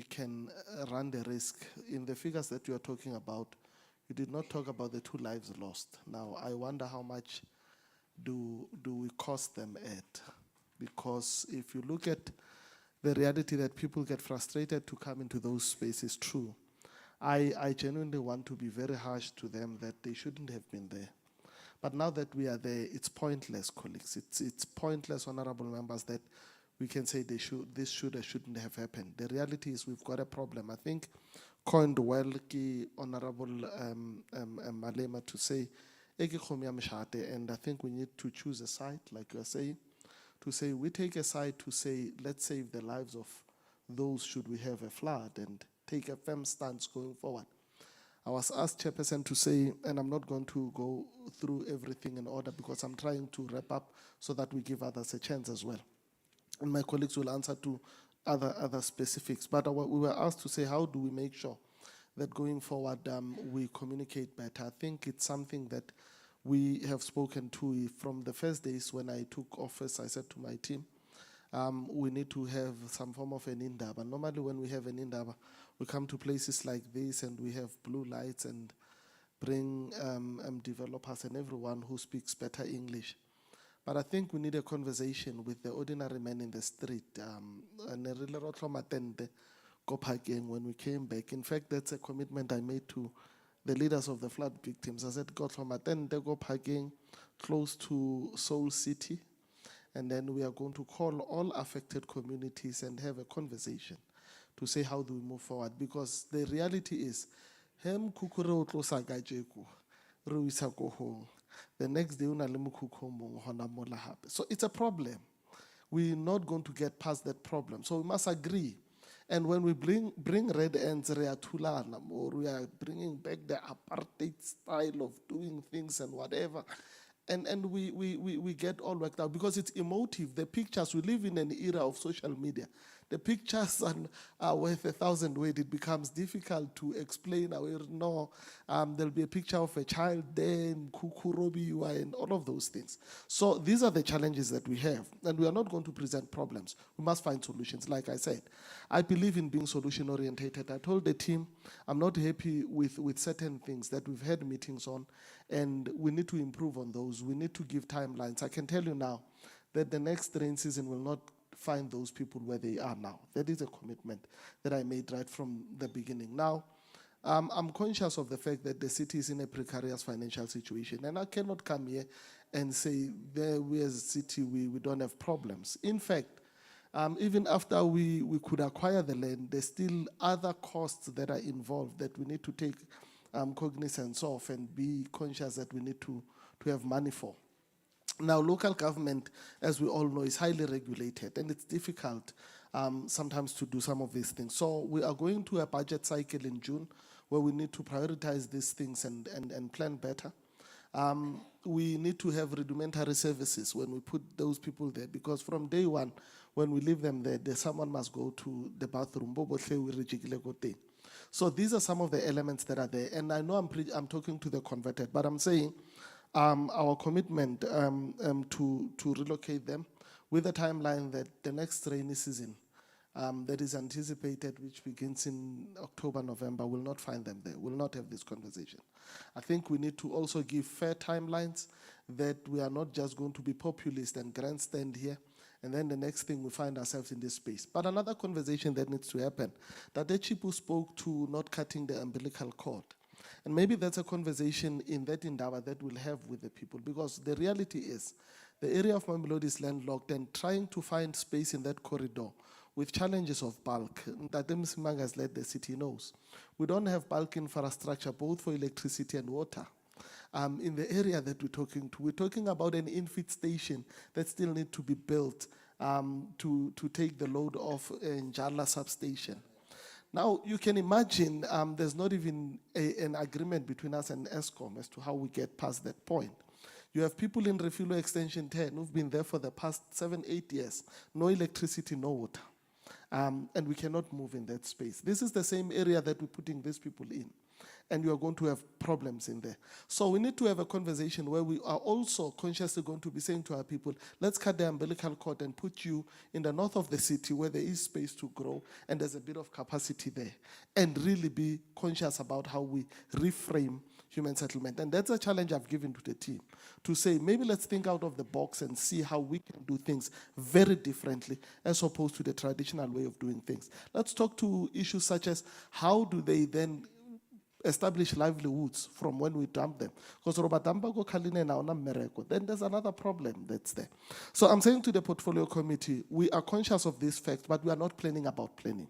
can run the risk. In the figures that you are talking about, you did not talk about the 2 lives lost. Now, I wonder how much do we cost them at? Because if you look at the reality that people get frustrated to come into those spaces, true. I genuinely want to be very harsh to them that they shouldn't have been there. But now that we are there, it's pointless, colleagues. It's pointless, honorable members, that we can say this should or shouldn't have happened. The reality is we've got a problem. I think coined well, Honorable Malema, to say, and I think we need to choose a side, like you are saying, to say we take a side to say let's save the lives of those should we have a flood, and take a firm stance going forward. I was asked, Chairperson, to say, and I'm not going to go through everything in order because I'm trying to wrap up so that we give others a chance as well. And my colleagues will answer to other specifics. But we were asked to say, how do we make sure that going forward we communicate better? I think it's something that we have spoken to from the first days when I took office. I said to my team, we need to have some form of an indaba. Normally when we have an indaba, we come to places like this and we have blue lights and bring developers and everyone who speaks better English. But I think we need a conversation with the ordinary man in the street. And when we came back, in fact, that's a commitment I made to the leaders of the flood victims. I said, go parking close to Seoul City, and then we are going to call all affected communities and have a conversation to say how do we move forward. Because the reality is, the next day, so it's a problem. We're not going to get past that problem. So we must agree. And when we bring red ends, or we are bringing back the apartheid style of doing things and whatever, and we get all worked out because it's emotive. The pictures, we live in an era of social media. The pictures are worth 1,000 words. It becomes difficult to explain. No, there'll be a picture of a child there, and all of those things. So these are the challenges that we have, and we are not going to present problems. We must find solutions. Like I said, I believe in being solution-orientated. I told the team I'm not happy with certain things that we've had meetings on, and we need to improve on those. We need to give timelines. I can tell you now that the next rain season will not find those people where they are now. That is a commitment that I made right from the beginning. Now, I'm conscious of the fact that the city is in a precarious financial situation, and I cannot come here and say there we as a city we don't have problems. In fact, even after we could acquire the land, there's still other costs that are involved that we need to take cognizance of and be conscious that we need to have money for. Now, local government, as we all know, is highly regulated, and it's difficult sometimes to do some of these things. So we are going to a budget cycle in June where we need to prioritize these things and plan better. We need to have rudimentary services when we put those people there, because from day one, when we leave them there, someone must go to the bathroom. So these are some of the elements that are there. And I know I'm talking to the converted, but I'm saying our commitment to relocate them with a timeline that the next rainy season that is anticipated, which begins in October, November, will not find them there, will not have this conversation. I think we need to also give fair timelines, that we are not just going to be populist and grandstand here, and then the next thing we find ourselves in this space. But another conversation that needs to happen, that Chipu spoke to not cutting the umbilical cord. And maybe that's a conversation in that Indaba that we'll have with the people, because the reality is the area of Mamelodi is landlocked, and trying to find space in that corridor with challenges of bulk that Msimanga has led the city knows. We don't have bulk infrastructure, both for electricity and water. In the area that we're talking about an infeed station that still needs to be built to take the load of Njala substation. Now, you can imagine there's not even an agreement between us and ESCOM as to how we get past that point. You have people in Refilo Extension 10 who've been there for the past 7-8 years, no electricity, no water. And we cannot move in that space. This is the same area that we're putting these people in, and you are going to have problems in there. So we need to have a conversation where we are also consciously going to be saying to our people, let's cut the umbilical cord and put you in the north of the city where there is space to grow and there's a bit of capacity there, and really be conscious about how we reframe human settlement. And that's a challenge I've given to the team, to say, maybe let's think out of the box and see how we can do things very differently as opposed to the traditional way of doing things. Let's talk to issues such as, how do they then establish livelihoods from when we dump them? Because then there's another problem that's there. So I'm saying to the portfolio committee, we are conscious of this fact, but we are not planning about planning.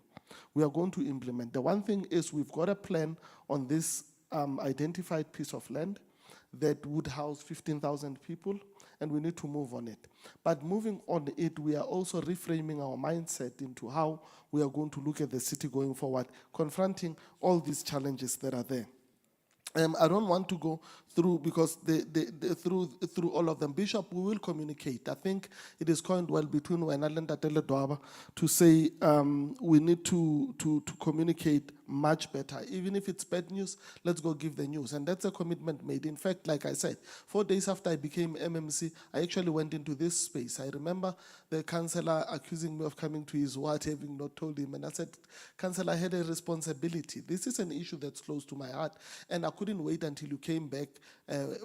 We are going to implement. The one thing is, we've got a plan on this identified piece of land that would house 15,000 people, and we need to move on it. But moving on it, we are also reframing our mindset into how we are going to look at the city going forward, confronting all these challenges that are there. I don't want to go through, because through all of them. Bishop, we will communicate. I think it is coined well between Wenal and Tatele Dwaba to say we need to communicate much better. Even if it's bad news, let's go give the news. And that's a commitment made. In fact, like I said, 4 days after I became MMC, I actually went into this space. I remember the councillor accusing me of coming to his ward, having not told him. And I said, Councillor, I had a responsibility. This is an issue that's close to my heart. And I couldn't wait until you came back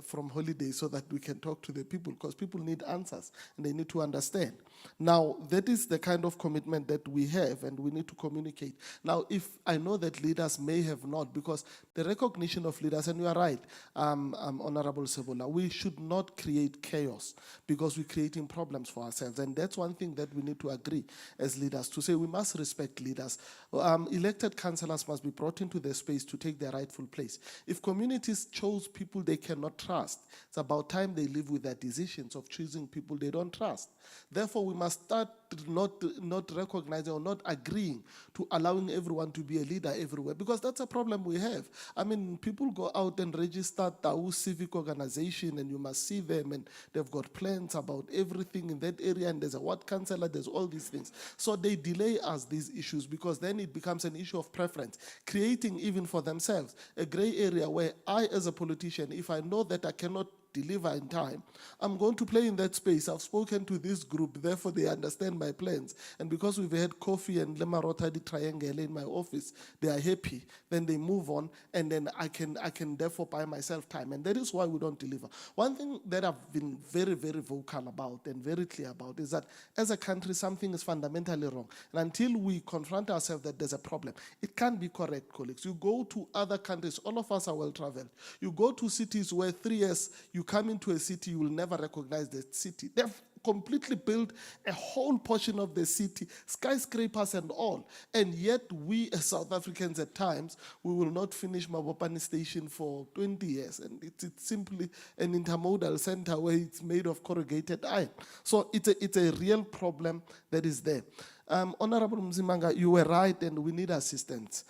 from holiday so that we can talk to the people, because people need answers and they need to understand. Now, that is the kind of commitment that we have, and we need to communicate. Now, if I know that leaders may have not, because the recognition of leaders, and you are right, Honorable Sebola, we should not create chaos, because we're creating problems for ourselves. And that's one thing that we need to agree as leaders, to say we must respect leaders. Elected councillors must be brought into the space to take their rightful place. If communities chose people they cannot trust, it's about time they live with their decisions of choosing people they don't trust. Therefore, we must start not recognizing or not agreeing to allowing everyone to be a leader everywhere, because that's a problem we have. I mean, people go out and register Tau civic organization, and you must see them, and they've got plans about everything in that area, and there's a ward councillor, there's all these things. So they delay us these issues, because then it becomes an issue of preference, creating even for themselves a gray area where I, as a politician, if I know that I cannot deliver in time, I'm going to play in that space. I've spoken to this group, therefore they understand my plans. And because we've had coffee and Lemarota di Triangle in my office, they are happy. Then they move on, and then I can therefore buy myself time. And that is why we don't deliver. One thing that I've been very, very vocal about and very clear about is that as a country, something is fundamentally wrong. And until we confront ourselves that there's a problem, it can't be correct, colleagues. You go to other countries, all of us are well-traveled. You go to cities where 3 years, you come into a city, you will never recognize the city. They've completely built a whole portion of the city, skyscrapers and all. And yet we as South Africans at times, we will not finish Mabopane Station for 20 years. And it's simply an intermodal center where it's made of corrugated iron. So it's a real problem that is there. Honorable Mzimanga, you were right, and we need assistance,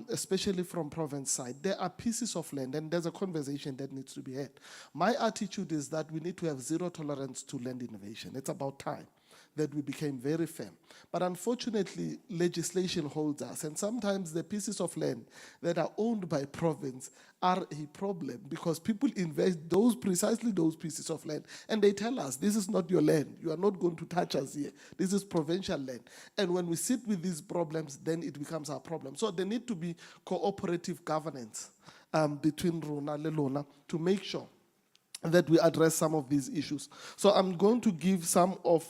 especially from province side. There are pieces of land, and there's a conversation that needs to be had. My attitude is that we need to have zero tolerance to land innovation. It's about time. that we became very firm. But unfortunately, legislation holds us, and sometimes the pieces of land that are owned by province are a problem because people invest precisely those pieces of land, and they tell us, this is not your land, you are not going to touch us here, this is provincial land. And when we sit with these problems, then it becomes our problem. So there need to be cooperative governance between Rona and Lona to make sure that we address some of these issues. So I'm going to give some of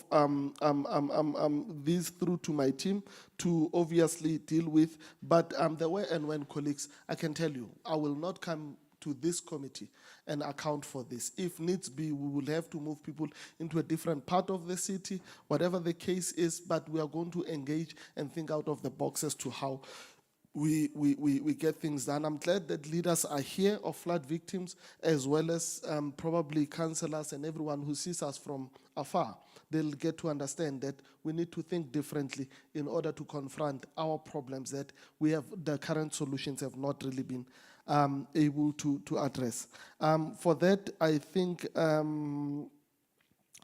these through to my team to obviously deal with, but the way and when, colleagues, I can tell you, I will not come to this committee and account for this. If needs be, we will have to move people into a different part of the city, whatever the case is, but we are going to engage and think out of the box as to how we get things done. I'm glad that leaders are here of flood victims, as well as probably councillors and everyone who sees us from afar. They'll get to understand that we need to think differently in order to confront our problems that we have, the current solutions have not really been able to address. For that, I think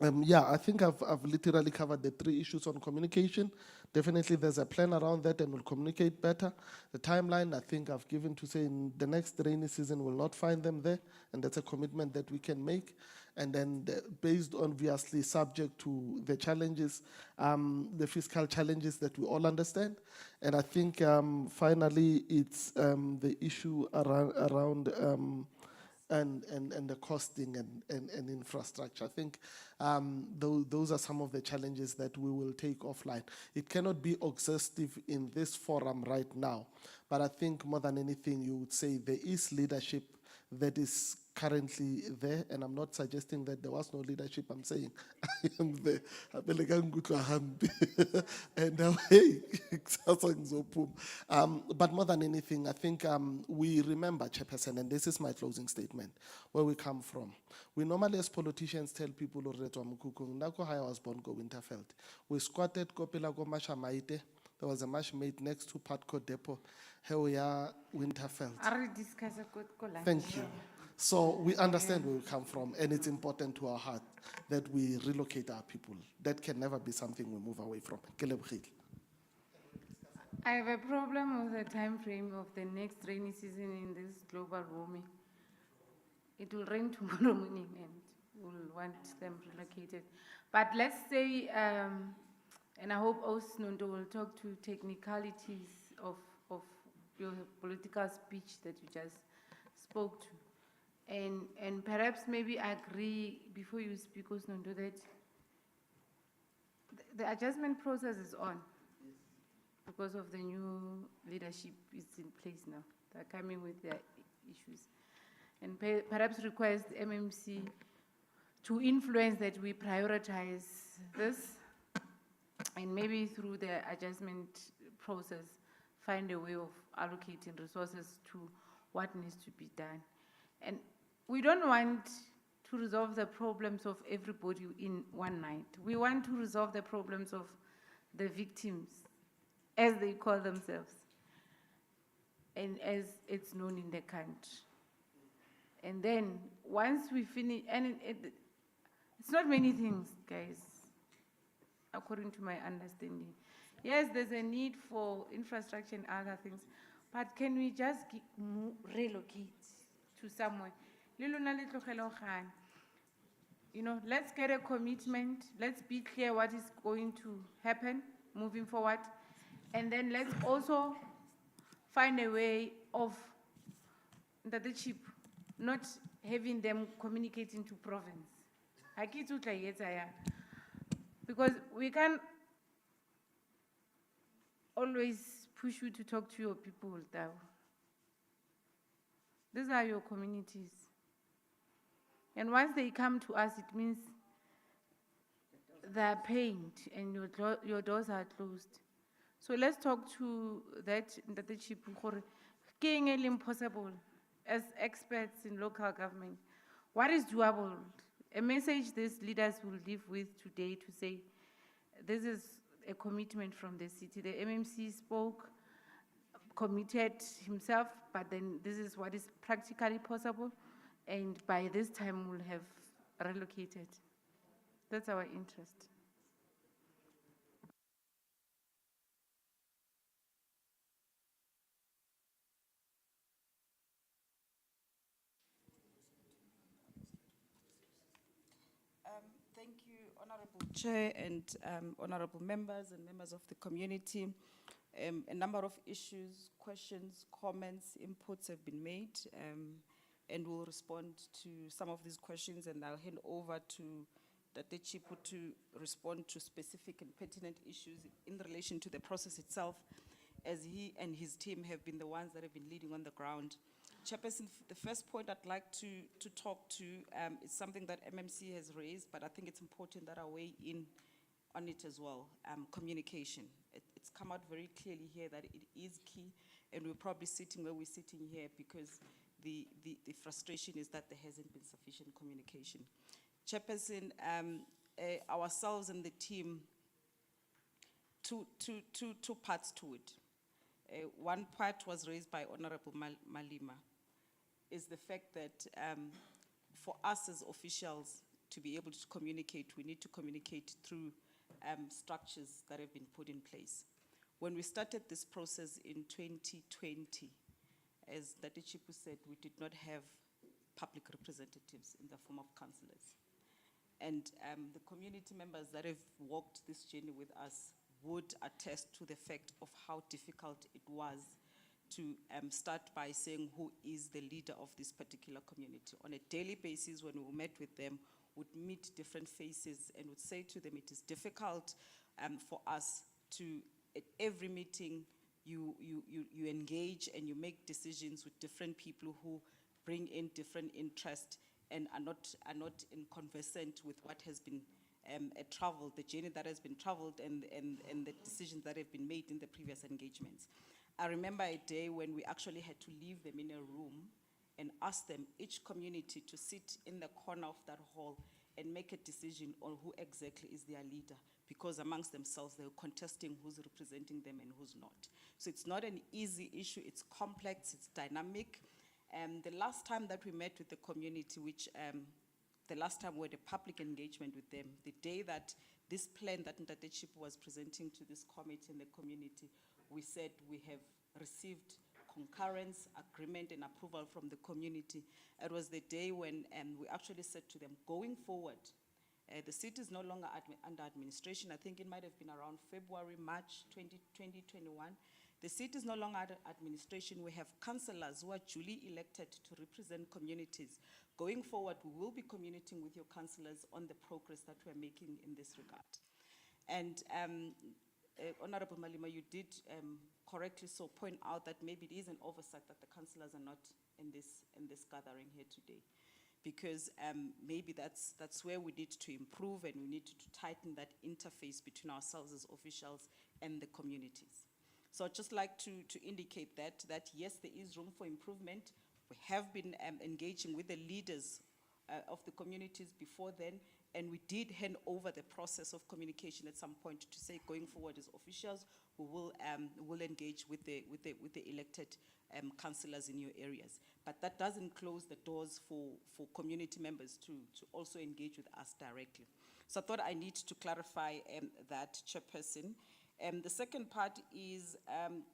I think I've literally covered the 3 issues on communication. Definitely there's a plan around that and we'll communicate better. The timeline, I think I've given to say in the next rainy season we'll not find them there, and that's a commitment that we can make. And then based on, obviously, subject to the challenges, the fiscal challenges that we all understand. And I think finally it's the issue around and the costing and infrastructure. I think those are some of the challenges that we will take offline. It cannot be exhaustive in this forum right now, but I think more than anything, you would say there is leadership that is currently there, and I'm not suggesting that there was no leadership. I'm saying I am there. And hey, but more than anything, I think we remember, Chairperson, and this is my closing statement, where we come from. We normally, as politicians, tell people, Nako I was born go Winterfeld. We squatted Kopila go Masha Maite. There was a match made next to Patco Depot. Here we are, Winterfeld. Thank you. So we understand where we come from, and it's important to our heart that we relocate our people. That can never be something we move away from. I have a problem with the time frame of the next rainy season in this global warming. It will rain tomorrow morning and we'll want them relocated. But let's say, and I hope Osnondo will talk to technicalities of your political speech that you just spoke to. And perhaps maybe agree, before you speak, Osnondo, that the adjustment process is on. Because of the new leadership is in place now. They're coming with their issues. And perhaps request MMC to influence that we prioritize this, and maybe through the adjustment process, find a way of allocating resources to what needs to be done. And we don't want to resolve the problems of everybody in one night. We want to resolve the problems of the victims, as they call themselves, and as it's known in the country. And then once we finish, and it's not many things, guys, according to my understanding. Yes, there's a need for infrastructure and other things, but can we just relocate to somewhere? You know, let's get a commitment, let's be clear what is going to happen moving forward, and then let's also find a way of the chip, not having them communicating to province. Because we can always push you to talk to your people. These are your communities. And once they come to us, it means they're pained and your doors are closed. So let's talk to that chip. Impossible as experts in local government. What is doable? A message these leaders will live with today to say, this is a commitment from the city. The MMC spoke, committed himself, but then this is what is practically possible. And by this time, we'll have relocated. That's our interest. Honorable Chair and honorable members and members of the community, a number of issues, questions, comments, inputs have been made, and we'll respond to some of these questions, and I'll hand over to Tate Chipu to respond to specific and pertinent issues in relation to the process itself, as he and his team have been the ones that have been leading on the ground. Chairperson, the first point I'd like to talk to is something that MMC has raised, but I think it's important that I weigh in on it as well, communication. It's come out very clearly here that it is key, and we're probably sitting where we're sitting here because the frustration is that there hasn't been sufficient communication. Chairperson, ourselves and the team, two parts to it. One part was raised by Honorable Malima, is the fact that for us as officials to be able to communicate, we need to communicate through structures that have been put in place. When we started this process in 2020, as Dati Chipu said, we did not have public representatives in the form of councillors. And the community members that have walked this journey with us would attest to the fact of how difficult it was to start by saying who is the leader of this particular community. On a daily basis, when we met with them, would meet different faces and would say to them, it is difficult for us to, at every meeting, you engage and you make decisions with different people who bring in different interests and are not in conversant with what has been traveled, the journey that has been traveled and the decisions that have been made in the previous engagements. I remember a day when we actually had to leave them in a room and ask them, each community, to sit in the corner of that hall and make a decision on who exactly is their leader, because amongst themselves they were contesting who's representing them and who's not. So it's not an easy issue, it's complex, it's dynamic. The last time that we met with the community, which the last time we had a public engagement with them, the day that this plan that Ntate Chipu was presenting to this committee and the community, we said we have received concurrence, agreement, and approval from the community. It was the day when we actually said to them, going forward, the city is no longer under administration. I think it might have been around February, March 2021. The city is no longer under administration. We have councillors who are duly elected to represent communities. Going forward, we will be communicating with your councillors on the progress that we're making in this regard. And Honorable Malima, you did correctly so point out that maybe it is an oversight that the councillors are not in this gathering here today, because maybe that's where we need to improve, and we need to tighten that interface between ourselves as officials and the communities. So I'd just like to indicate that yes, there is room for improvement. We have been engaging with the leaders of the communities before then, and we did hand over the process of communication at some point to say, going forward as officials, we will engage with the elected councillors in your areas. But that doesn't close the doors for community members to also engage with us directly. So I thought I need to clarify that, Chairperson. The second part is,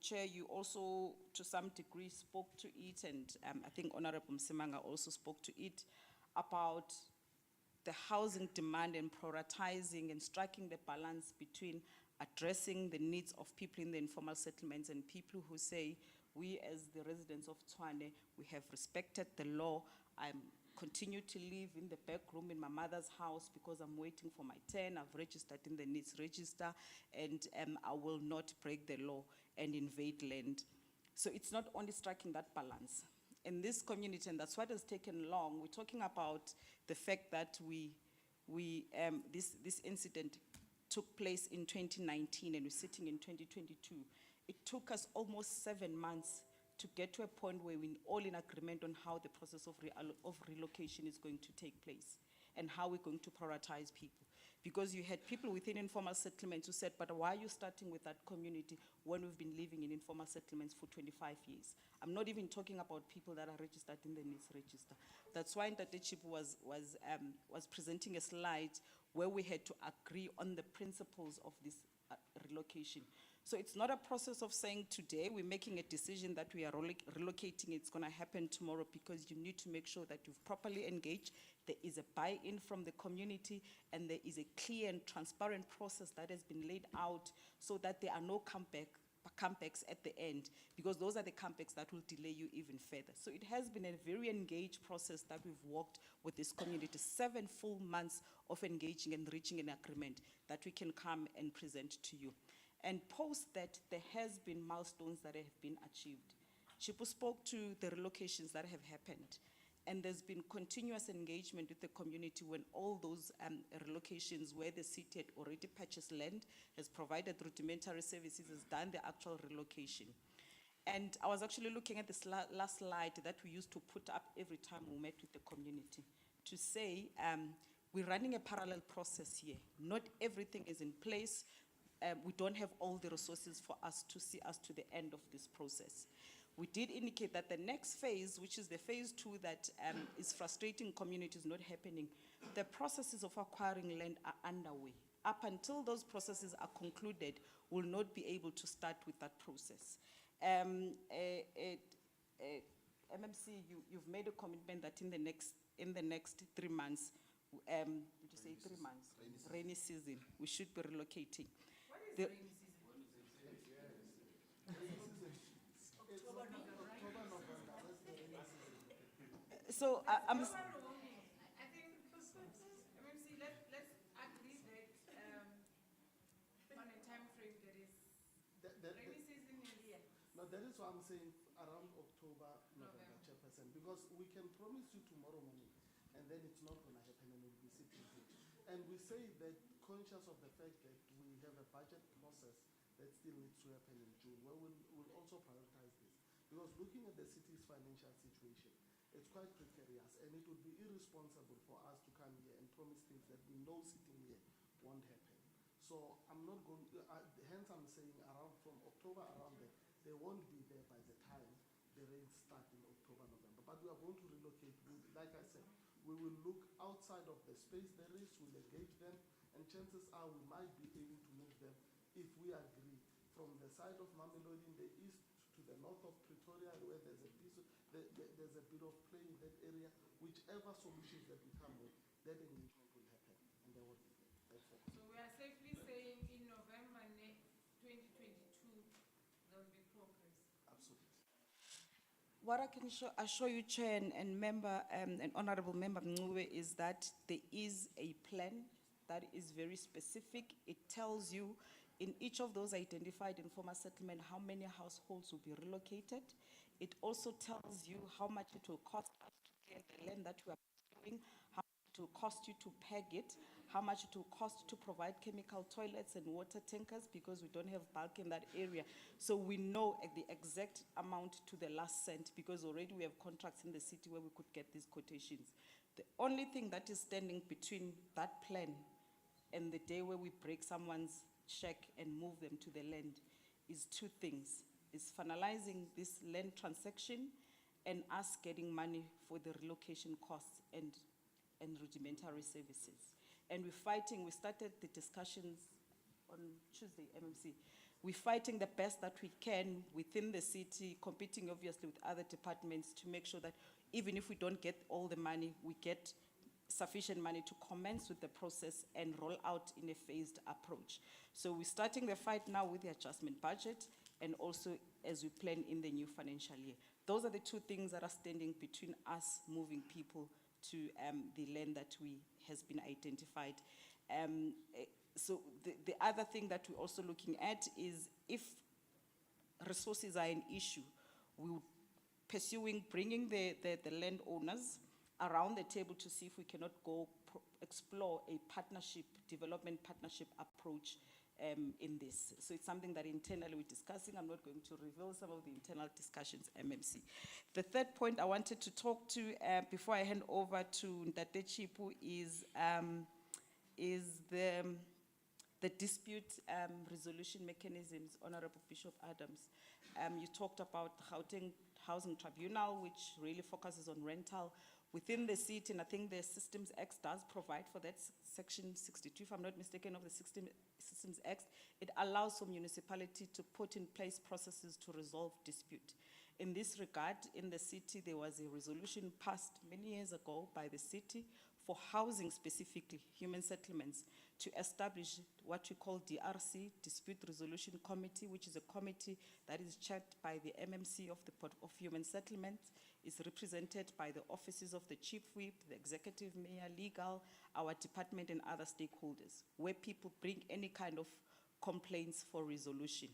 Chair, you also to some degree spoke to it, and I think Honorable Msimanga also spoke to it, about the housing demand and prioritizing and striking the balance between addressing the needs of people in the informal settlements and people who say, we as the residents of Tshwane, we have respected the law. I continue to live in the back room in my mother's house because I'm waiting for my turn. I've registered in the needs register, and I will not break the law and invade land. So it's not only striking that balance. In this community, and that's what has taken long, we're talking about the fact that this incident took place in 2019 and we're sitting in 2022. It took us almost 7 months to get to a point where we're all in agreement on how the process of relocation is going to take place and how we're going to prioritize people. Because you had people within informal settlements who said, but why are you starting with that community when we've been living in informal settlements for 25 years? I'm not even talking about people that are registered in the needs register. That's why Ntate Chipu was presenting a slide where we had to agree on the principles of this relocation. So it's not a process of saying today we're making a decision that we are relocating, it's gonna happen tomorrow, because you need to make sure that you've properly engaged, there is a buy-in from the community, and there is a clear and transparent process that has been laid out so that there are no comebacks at the end, because those are the comebacks that will delay you even further. So it has been a very engaged process that we've worked with this community, 7 full months of engaging and reaching an agreement that we can come and present to you. And post that, there has been milestones that have been achieved. Chipo spoke to the relocations that have happened, and there's been continuous engagement with the community when all those relocations where the city had already purchased land, has provided rudimentary services, has done the actual relocation. And I was actually looking at this last slide that we used to put up every time we met with the community to say, we're running a parallel process here. Not everything is in place. We don't have all the resources for us to see us to the end of this process. We did indicate that the next phase, which is the phase 2 that is frustrating communities, not happening. The processes of acquiring land are underway. Up until those processes are concluded, we'll not be able to start with that process. MMC, you've made a commitment that in the next 3 months, did you say 3 months? Rainy season, we should be relocating. The- So I'm. I think, MMC, let's agree that on a time frame that is, rainy season is here. No, that is why I'm saying around October, November, Chairperson, because we can promise you tomorrow morning, and then it's not going to happen, and we'll be sitting here. And we say that conscious of the fact that we have a budget process that still needs to happen in June, where we'll also prioritize this. Because looking at the city's financial situation, it's quite precarious, and it would be irresponsible for us to come here and promise things that we know sitting here won't happen. So I'm not going, hence I'm saying around from October around there, they won't be there by the time the rains start in October, November. But we are going to relocate. Like I said, we will look outside of the space there is, we'll engage them, and chances are we might be able to move them if we agree from the side of Mamelodi in the east to the north of Pretoria, where there's a piece of, there's a bit of play in that area. Whichever solutions that we come with, that engagement will happen, and there will be there. That's all. So we are safely saying in November 2022, there will be progress. Absolutely. What I can assure you, Chair and member, and Honorable Member Mncube, is that there is a plan that is very specific. It tells you in each of those identified informal settlement how many households will be relocated. It also tells you how much it will cost us to get the land that we are pursuing, how much it will cost you to peg it, how much it will cost to provide chemical toilets and water tankers, because we don't have bulk in that area. So we know the exact amount to the last cent, because already we have contracts in the city where we could get these quotations. The only thing that is standing between that plan and the day where we break someone's check and move them to the land is 2 things. Is finalizing this land transaction and us getting money for the relocation costs and rudimentary services. And we started the discussions on Tuesday, MMC. We're fighting the best that we can within the city, competing obviously with other departments to make sure that even if we don't get all the money, we get sufficient money to commence with the process and roll out in a phased approach. So we're starting the fight now with the adjustment budget, and also as we plan in the new financial year. Those are the 2 things that are standing between us moving people to the land that has been identified. So the other thing that we're also looking at is if resources are an issue, we're pursuing bringing the landowners around the table to see if we cannot go explore a development partnership approach in this. So it's something that internally we're discussing. I'm not going to reveal some of the internal discussions, MMC. The third point I wanted to talk to before I hand over to Ndate Chipu is the dispute resolution mechanisms, Honorable Bishop Adams. You talked about Gauteng Housing Tribunal, which really focuses on rental. within the city, and I think the Systems Act does provide for that, section 62, if I'm not mistaken, of the Systems Act, it allows for municipality to put in place processes to resolve dispute. In this regard, in the city, there was a resolution passed many years ago by the city for housing specifically, human settlements, to establish what we call DRC, Dispute Resolution Committee, which is a committee that is chaired by the MMC of the Port of Human Settlements, is represented by the offices of the Chief Whip, the Executive Mayor, Legal, our department and other stakeholders, where people bring any kind of complaints for resolution.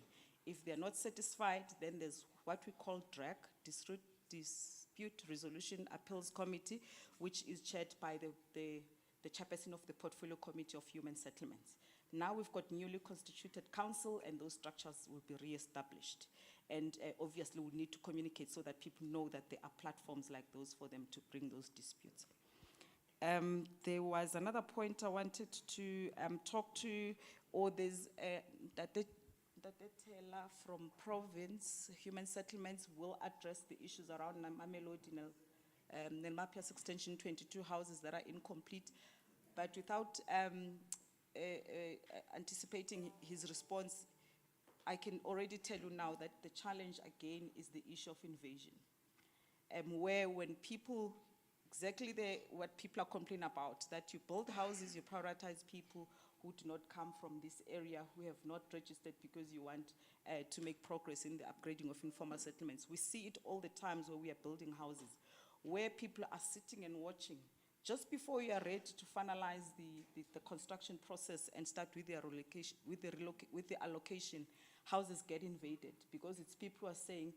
If they're not satisfied, then there's what we call DRAC, Dispute Resolution Appeals Committee, which is chaired by the chairperson of the Portfolio Committee of Human Settlements. Now we've got newly constituted council and those structures will be re-established. And obviously we need to communicate so that people know that there are platforms like those for them to bring those disputes. There was another point I wanted to talk to, or there's that Taylor from province, human settlements will address the issues around Mamelodi, Nelmapias Extension 22 houses that are incomplete, but without anticipating his response, I can already tell you now that the challenge again is the issue of invasion. Where when people, exactly what people are complaining about, that you build houses, you prioritize people who do not come from this area, who have not registered because you want to make progress in the upgrading of informal settlements. We see it all the times where we are building houses, where people are sitting and watching. Just before you are ready to finalize the construction process and start with the relocation, with the allocation, houses get invaded because it's people who are saying,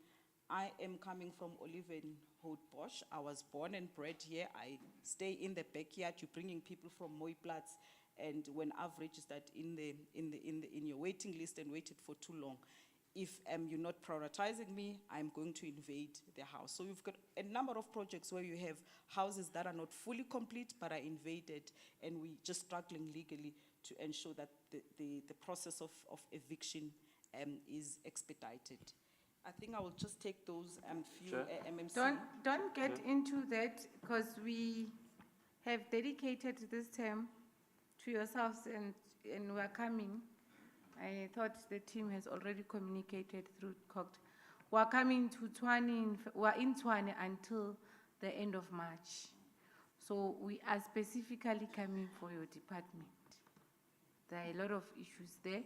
I am coming from Olivenhout-Bosch. I was born and bred here. I stay in the backyard. You're bringing people from Mooiplaats, and when I've registered in your waiting list and waited for too long, if you're not prioritizing me, I'm going to invade the house. So we've got a number of projects where you have houses that are not fully complete but are invaded, and we're just struggling legally to ensure that the process of eviction is expedited. I think I will just take those few Sure. MMC. Don't get into that, because we have dedicated this term to yourselves and we are coming. I thought the team has already communicated through CoGTA. We are coming to Tshwane, we are in Tshwane until the end of March. So we are specifically coming for your department. There are a lot of issues there,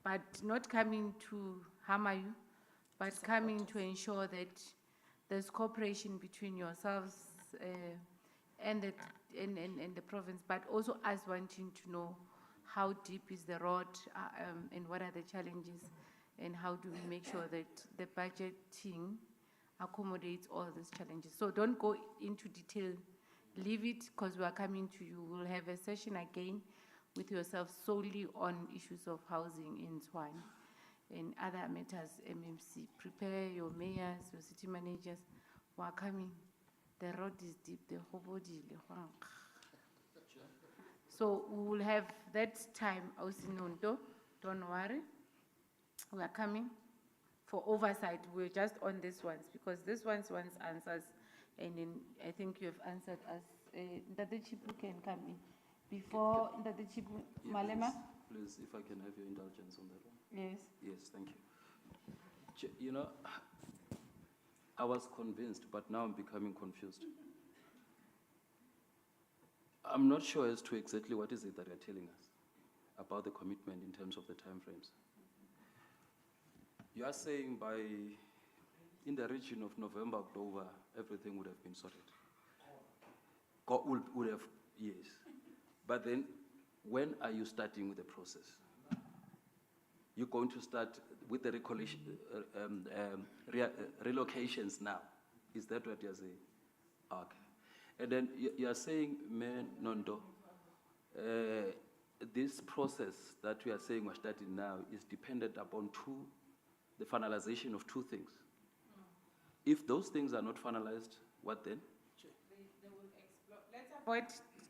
but not coming to hammer you, but coming to ensure that there's cooperation between yourselves and the province, but also us wanting to know how deep is the road and what are the challenges, and how do we make sure that the budgeting accommodates all these challenges. So don't go into detail, leave it, because we are coming to you. We'll have a session again with yourself solely on issues of housing in Tshwane and other matters. MMC, prepare your mayors, your city managers. We are coming. The road is deep, the hobody, the huang. So we will have that time, Ausinondo, don't worry. We are coming for oversight. We're just on these ones, because this ones wants answers, and then I think you have answered us. Ndade Chipu can come in. Before Ndade Chipu, Malema? Please, if I can have your indulgence on that one. Yes. Yes, thank you. You know, I was convinced, but now I'm becoming confused. I'm not sure as to exactly what is it that you're telling us about the commitment in terms of the timeframes. You are saying in the region of November, October, everything would have been sorted. God would have, yes. But then, when are you starting with the process? You're going to start with the relocations now. Is that what you're saying? Okay. And then you're saying, Nondo, this process that we are saying we're starting now is dependent upon the finalization of two things. If those things are not finalized, what then? They will explore. Let's avoid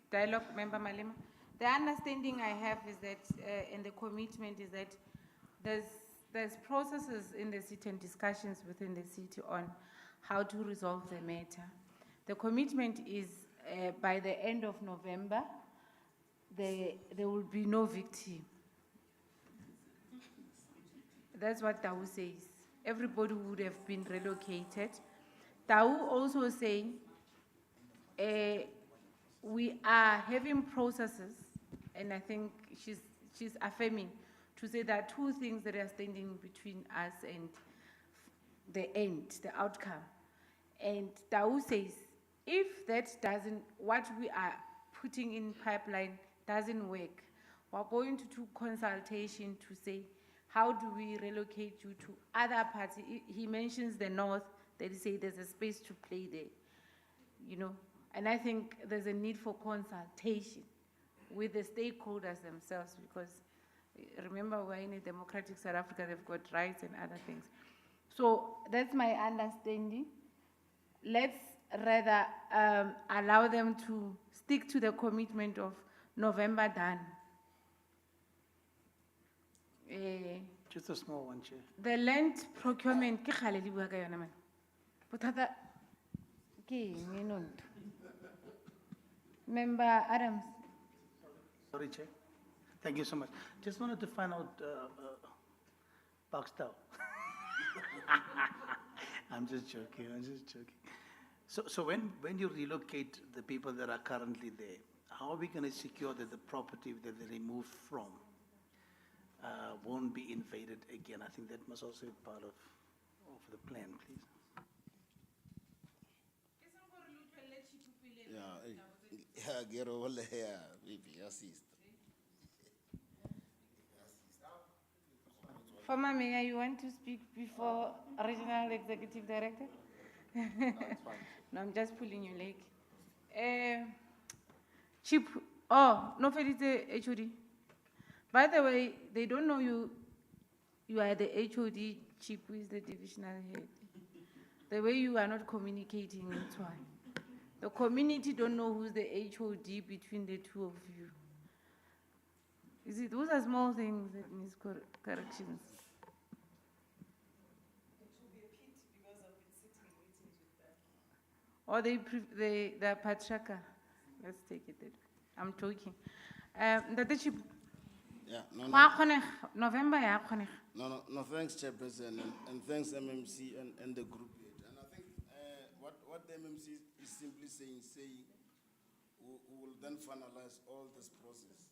dialogue, Member Malema. The understanding I have is that, and the commitment is that there's processes in the city and discussions within the city on how to resolve the matter. The commitment is by the end of November, there will be no victim. That's what Tau says. Everybody would have been relocated. Tau also saying we are having processes, and I think she's affirming to say that two things that are standing between us and the end, the outcome. And Tau says, if that doesn't, what we are putting in pipeline doesn't work, we're going to do consultation to say, how do we relocate you to other parts? He mentions the north, that he say there's a space to play there, you know. And I think there's a need for consultation with the stakeholders themselves, because remember, we're in a democratic South Africa, they've got rights and other things. So that's my understanding. Let's rather allow them to stick to the commitment of November done. Just a small one, Chair. The land procurement, ke kgale le bua ka yona man. Bothata ke eng eno ntho? Member Adams. Sorry, Chair. Thank you so much. Just wanted to find out, Pakistan. I'm just joking, I'm just joking. So when you relocate the people that are currently there, how are we going to secure that the property that they removed from won't be invaded again? I think that must also be part of the plan, please. Yeah, get over there, baby, assist. Former Mayor, you want to speak before Regional Executive Director? No, I'm just pulling your leg. Chief, oh, no, Fedite HOD. By the way, they don't know you are the HOD, Chief, who is the divisional head. The way you are not communicating, that's why. The community don't know who's the HOD between the two of you. Those are small things that needs corrections. Or the Patraka. Let's take it that way. I'm joking. The Chief. Yeah, November, yeah. No, thanks, Chairperson, and thanks, MMC and the group. And I think what the MMC is simply saying we will then finalize all this process,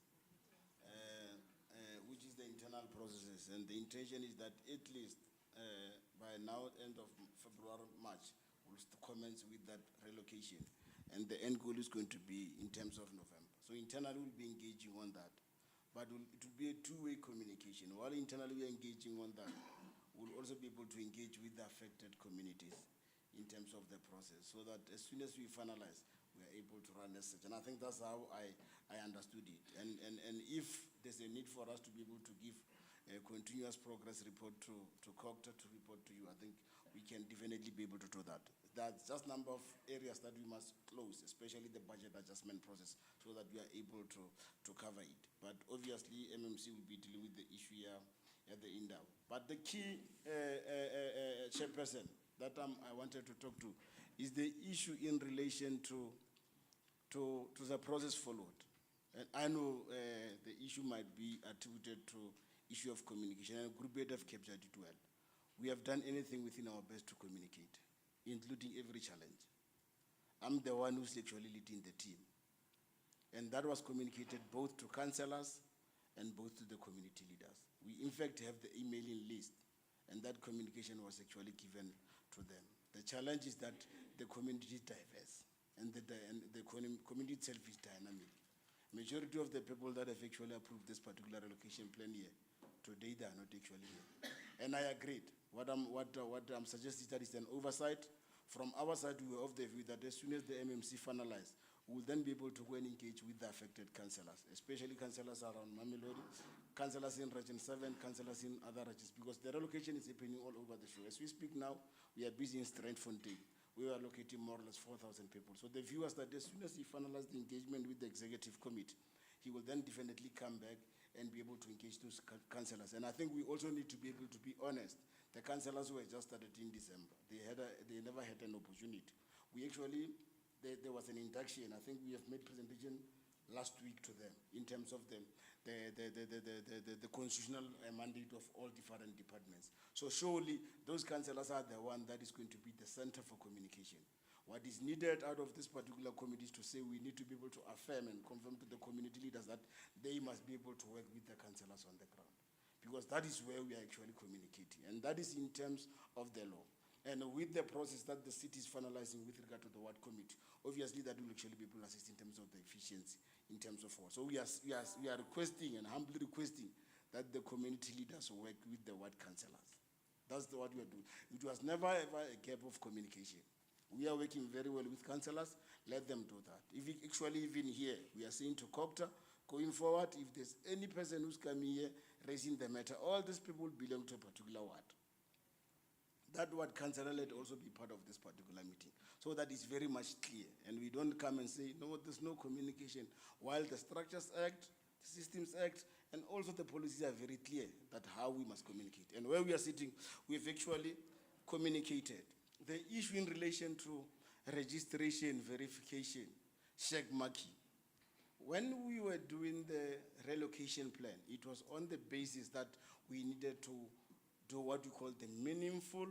which is the internal processes. And the intention is that at least by now, end of February, March, we'll commence with that relocation. And the end goal is going to be in terms of November. So internally, we'll be engaging on that. But it will be a two-way communication. While internally we are engaging on that, we'll also be able to engage with the affected communities in terms of the process, so that as soon as we finalize, we are able to run as such. And I think that's how I understood it. And if there's a need for us to be able to give a continuous progress report to CoGTA to report to you, I think we can definitely be able to do that. That's just number of areas that we must close, especially the budget adjustment process, so that we are able to cover it. But obviously, MMC will be dealing with the issue here at the INDAO. But the key chairperson that I wanted to talk to is the issue in relation to the process followed. And I know the issue might be attributed to issue of communication, and Group 8 have captured it well. We have done anything within our best to communicate, including every challenge. I'm the one who's actually leading the team. And that was communicated both to councillors and both to the community leaders. We in fact have the emailing list, and that communication was actually given to them. The challenge is that the community is diverse, and the community itself is dynamic. Majority of the people that have actually approved this particular relocation plan here, today they are not actually here. And I agreed. What I'm suggesting that is an oversight. From our side, we were of the view that as soon as the MMC finalized, we will then be able to go and engage with the affected councillors, especially councillors around Mamelodi, councillors in Region 7, councillors in other regions, because the relocation is happening all over the show. As we speak now, we are busy in Strandfontein. We are locating more or less 4,000 people. So the view was that as soon as he finalized the engagement with the executive committee, he will then definitely come back and be able to engage those councillors. And I think we also need to be able to be honest. The councillors were just started in December. They never had an opportunity. We actually there was an induction. I think we have made presentation last week to them in terms of the constitutional mandate of all different departments. So surely those councillors are the one that is going to be the center for communication. What is needed out of this particular committee is to say we need to be able to affirm and confirm to the community leaders that they must be able to work with the councillors on the ground. Because that is where we are actually communicating. And that is in terms of the law. And with the process that the city is finalizing with regard to the ward committee, obviously that will actually be able to assist in terms of the efficiency, in terms of all. So we are requesting and humbly requesting that the community leaders work with the ward councillors. That's what we are doing. It was never ever a gap of communication. We are working very well with councillors. Let them do that. If we actually even here, we are saying to CoGTA, going forward, if there's any person who's coming here raising the matter, all these people belong to a particular ward. That ward councillor let also be part of this particular meeting. So that is very much clear. And we don't come and say, no, there's no communication. While the Structures Act, the Systems Act, and also the policies are very clear that how we must communicate. And where we are sitting, we've actually communicated. The issue in relation to registration, verification, check marking. When we were doing the relocation plan, it was on the basis that we needed to do what we call the meaningful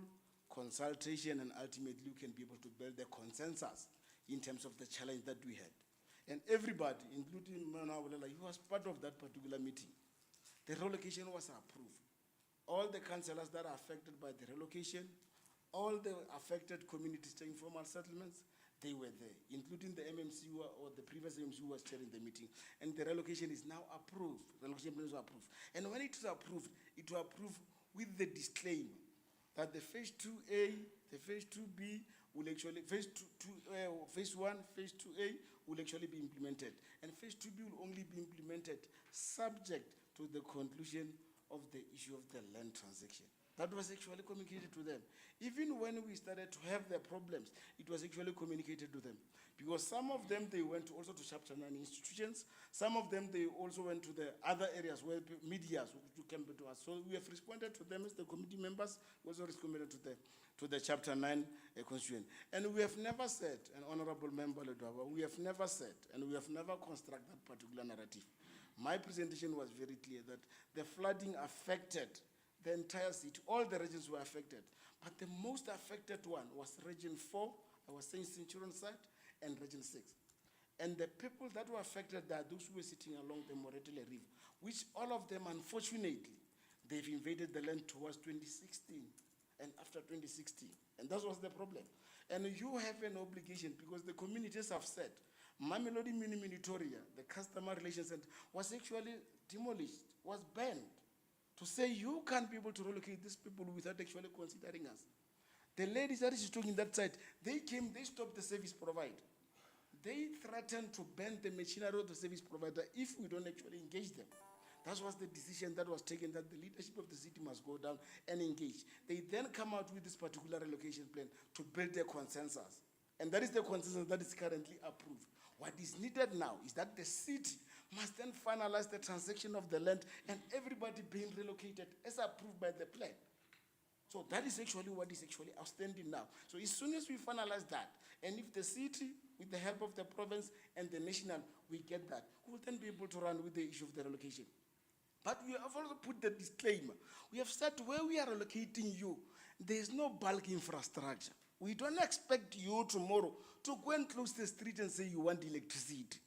consultation, and ultimately we can be able to build the consensus in terms of the challenge that we had. And everybody, including Manawalela, he was part of that particular meeting. The relocation was approved. All the councillors that are affected by the relocation, all the affected communities, informal settlements, they were there, including the MMC or the previous MMC who was chairing the meeting. And the relocation is now approved. The relocation plan is approved. And when it was approved with the disclaimer that the phase 2A, the phase 2B will actually, phase 1, phase 2A will actually be implemented. And phase 2B will only be implemented subject to the conclusion of the issue of the land transaction. That was actually communicated to them. Even when we started to have the problems, it was actually communicated to them. Because some of them, they went also to Chapter 9 institutions. Some of them, they also went to the other areas where media came to us. So we have responded to them as the committee members. We also responded to the Chapter 9 constituent. And we have never said, and Honorable Member Ledwaba, we have never said, and we have never constructed that particular narrative. My presentation was very clear that the flooding affected the entire city. All the regions were affected. But the most affected one was Region 4, I was saying Centurion side, and Region 6. And the people that were affected are those who were sitting along the Moretele River, which all of them, unfortunately, they've invaded the land towards 2016 and after 2016. And that was the problem. And you have an obligation, because the communities have said, Mamelodi Mini Minitoria, the customer relations center, was actually demolished, was banned. To say you can't be able to relocate these people without actually considering us. The ladies that is talking that side, they came, they stopped the service provider. They threatened to ban the machinery of the service provider if we don't actually engage them. That was the decision that was taken, that the leadership of the city must go down and engage. They then come out with this particular relocation plan to build their consensus. And that is the consensus that is currently approved. What is needed now is that the city must then finalize the transaction of the land and everybody being relocated as approved by the plan. So that is actually what is actually outstanding now. So as soon as we finalize that, and if the city, with the help of the province and the national, we get that, we will then be able to run with the issue of the relocation. But we have also put the disclaimer. We have said where we are relocating you, there is no bulk infrastructure. We don't expect you tomorrow to go and close the street and say you want electricity.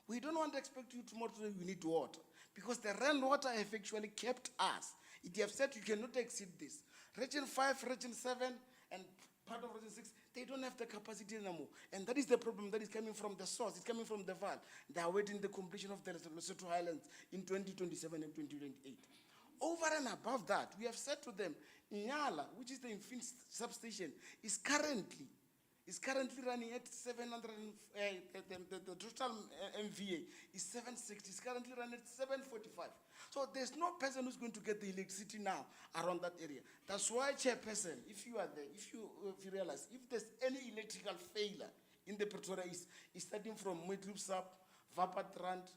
We don't want to expect you tomorrow to say you need water, because the rainwater have actually kept us. It have said you cannot exceed this. Region 5, Region 7, and part of Region 6, they don't have the capacity anymore. And that is the problem that is coming from the source. It's coming from the VAL. They are waiting the completion of the Lesotho Highlands in 2027 and 2028. Over and above that, we have said to them, Nyala, which is the Infin substation, is currently running at 700, the total MVA is 760, it's currently running at 745. So there's no person who's going to get the electricity now around that area. That's why, Chairperson, if you are there, if you realize, if there's any electrical failure in the Pretoria East, it's starting from Midloop Sub, Vapatrand,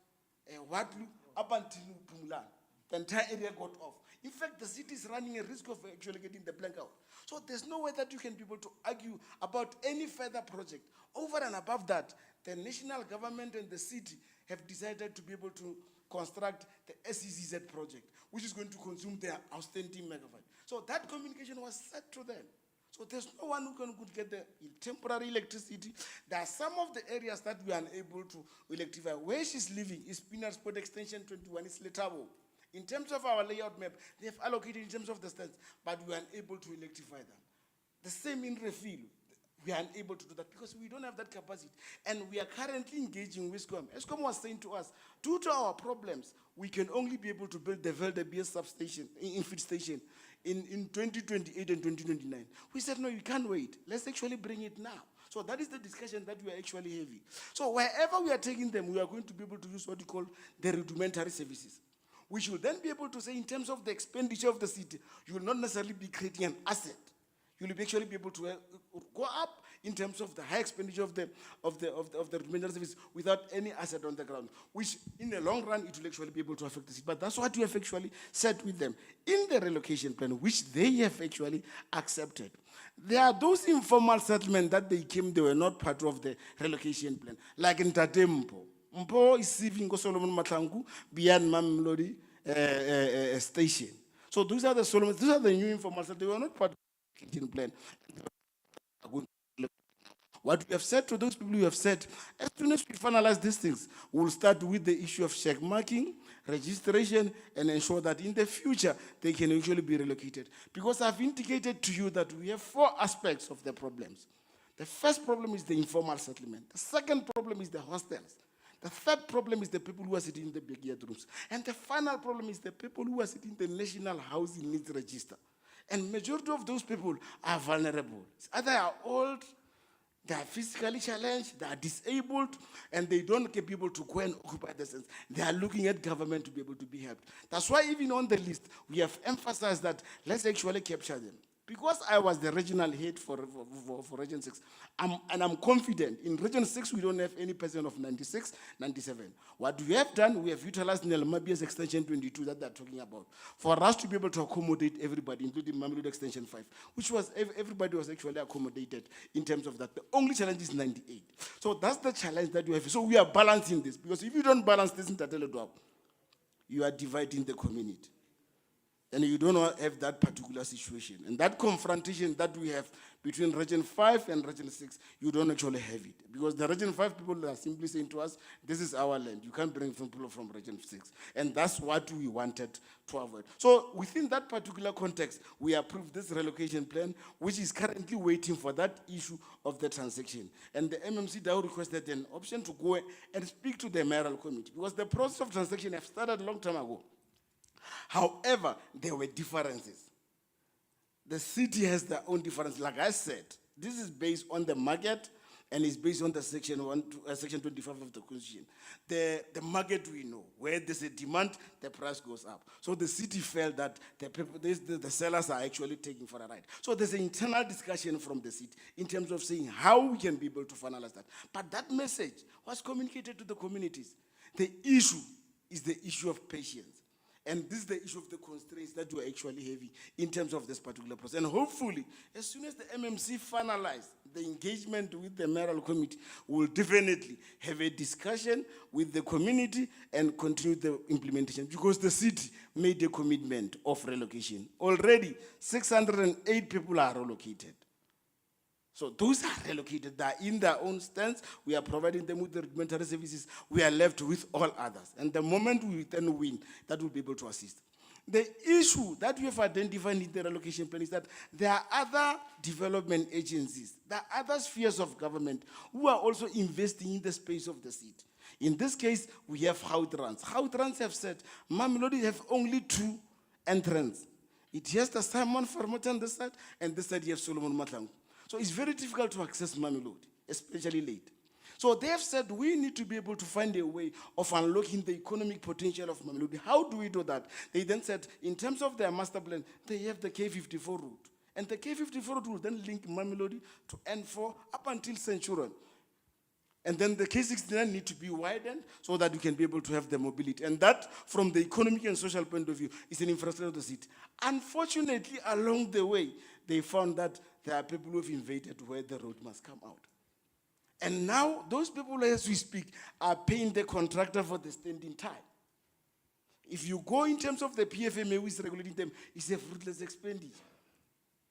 Wadlu, up until Pumulan. The entire area got off. In fact, the city is running a risk of actually getting the blank out. So there's no way that you can be able to argue about any further project. Over and above that, the national government and the city have decided to be able to construct the SEZZ project, which is going to consume their outstanding megawatt. So that communication was set to them. So there's no one who could get the temporary electricity. There are some of the areas that we are unable to electrify. Where she's living is Spinal Sport Extension 21, is Letabo. In terms of our layout map, they have allocated in terms of the stands, but we are unable to electrify them. The same in Refill. We are unable to do that because we don't have that capacity. And we are currently engaging with ESCOM. ESCOM was saying to us, due to our problems, we can only be able to build the Veldebeer substation, infeed station, in 2028 and 2029. We said, no, you can't wait. Let's actually bring it now. So that is the discussion that we are actually having. So wherever we are taking them, we are going to be able to use what we call the rudimentary services. We should then be able to say, in terms of the expenditure of the city, you will not necessarily be creating an asset. You will actually be able to go up in terms of the high expenditure of the rudimentary service without any asset on the ground, which in the long run, it will actually be able to affect the city. But that's what we have actually said with them in the relocation plan, which they have actually accepted. There are those informal settlements that they came, they were not part of the relocation plan, like in Tatempo. Mpo is serving Solomon Matlangu beyond Mamlodi station. So those are the new informal settlements. They were not part of the relocation plan. What we have said to those people, we have said, as soon as we finalize these things, we'll start with the issue of check marking, registration, and ensure that in the future, they can actually be relocated. Because I've indicated to you that we have 4 aspects of the problems. The first problem is the informal settlement. The second problem is the hostels. The third problem is the people who are sitting in the backyard rooms. And the final problem is the people who are sitting in the National Housing Needs Register. And majority of those people are vulnerable. Either they are old, they are physically challenged, they are disabled, and they don't get people to go and occupy the sense. They are looking at government to be able to be helped. That's why even on the list, we have emphasized that let's actually capture them. Because I was the regional head for Region 6, and I'm confident, in Region 6, we don't have any person of 96, 97. What we have done, we have utilized Nelmabia's Extension 22 that they're talking about, for us to be able to accommodate everybody, including Mamelodi Extension 5, which was, everybody was actually accommodated in terms of that. The only challenge is 98. So that's the challenge that we have. So we are balancing this, because if you don't balance this in Tateledwap, you are dividing the community. And you don't have that particular situation. And that confrontation that we have between Region 5 and Region 6, you don't actually have it. Because the Region 5 people are simply saying to us, this is our land. You can't bring people from Region 6. And that's what we wanted to avoid. So within that particular context, we approved this relocation plan, which is currently waiting for that issue of the transaction. And the MMC now requested an option to go and speak to the mayoral committee. Because the process of transaction have started a long time ago. However, there were differences. The city has their own differences. Like I said, this is based on the market and is based on the section 25 of the Constitution. The market we know, where there's a demand, the price goes up. So the city felt that the sellers are actually taking for a ride. So there's an internal discussion from the city in terms of saying how we can be able to finalize that. But that message was communicated to the communities. The issue is the issue of patience. And this is the issue of the constraints that we're actually having in terms of this particular process. And hopefully, as soon as the MMC finalize the engagement with the mayoral committee, we'll definitely have a discussion with the community and continue the implementation, because the city made a commitment of relocation. Already, 608 people are relocated. So those are relocated, they are in their own stance. We are providing them with the rudimentary services. We are left with all others. And the moment we then win, that will be able to assist. The issue that we have identified in the relocation plan is that there are other development agencies, there are other spheres of government who are also investing in the space of the city. In this case, we have Gautrans. Gautrans have said, Mamelodi have only 2 entrants. It has the Simon Farmot on this side, and this side you have Solomon Matlangu. So it's very difficult to access Mamelodi, especially late. So they have said we need to be able to find a way of unlocking the economic potential of Mamelodi. How do we do that? They then said, in terms of their master plan, they have the K54 route. And the K54 route will then link Mamelodi to N4 up until Centurion. And then the K69 need to be widened so that we can be able to have the mobility. And that, from the economic and social point of view, is an infrastructure of the city. Unfortunately, along the way, they found that there are people who have invaded where the road must come out. And now, those people, as we speak, are paying the contractor for the standing time. If you go in terms of the PFMA who is regulating them, it's a fruitless expenditure.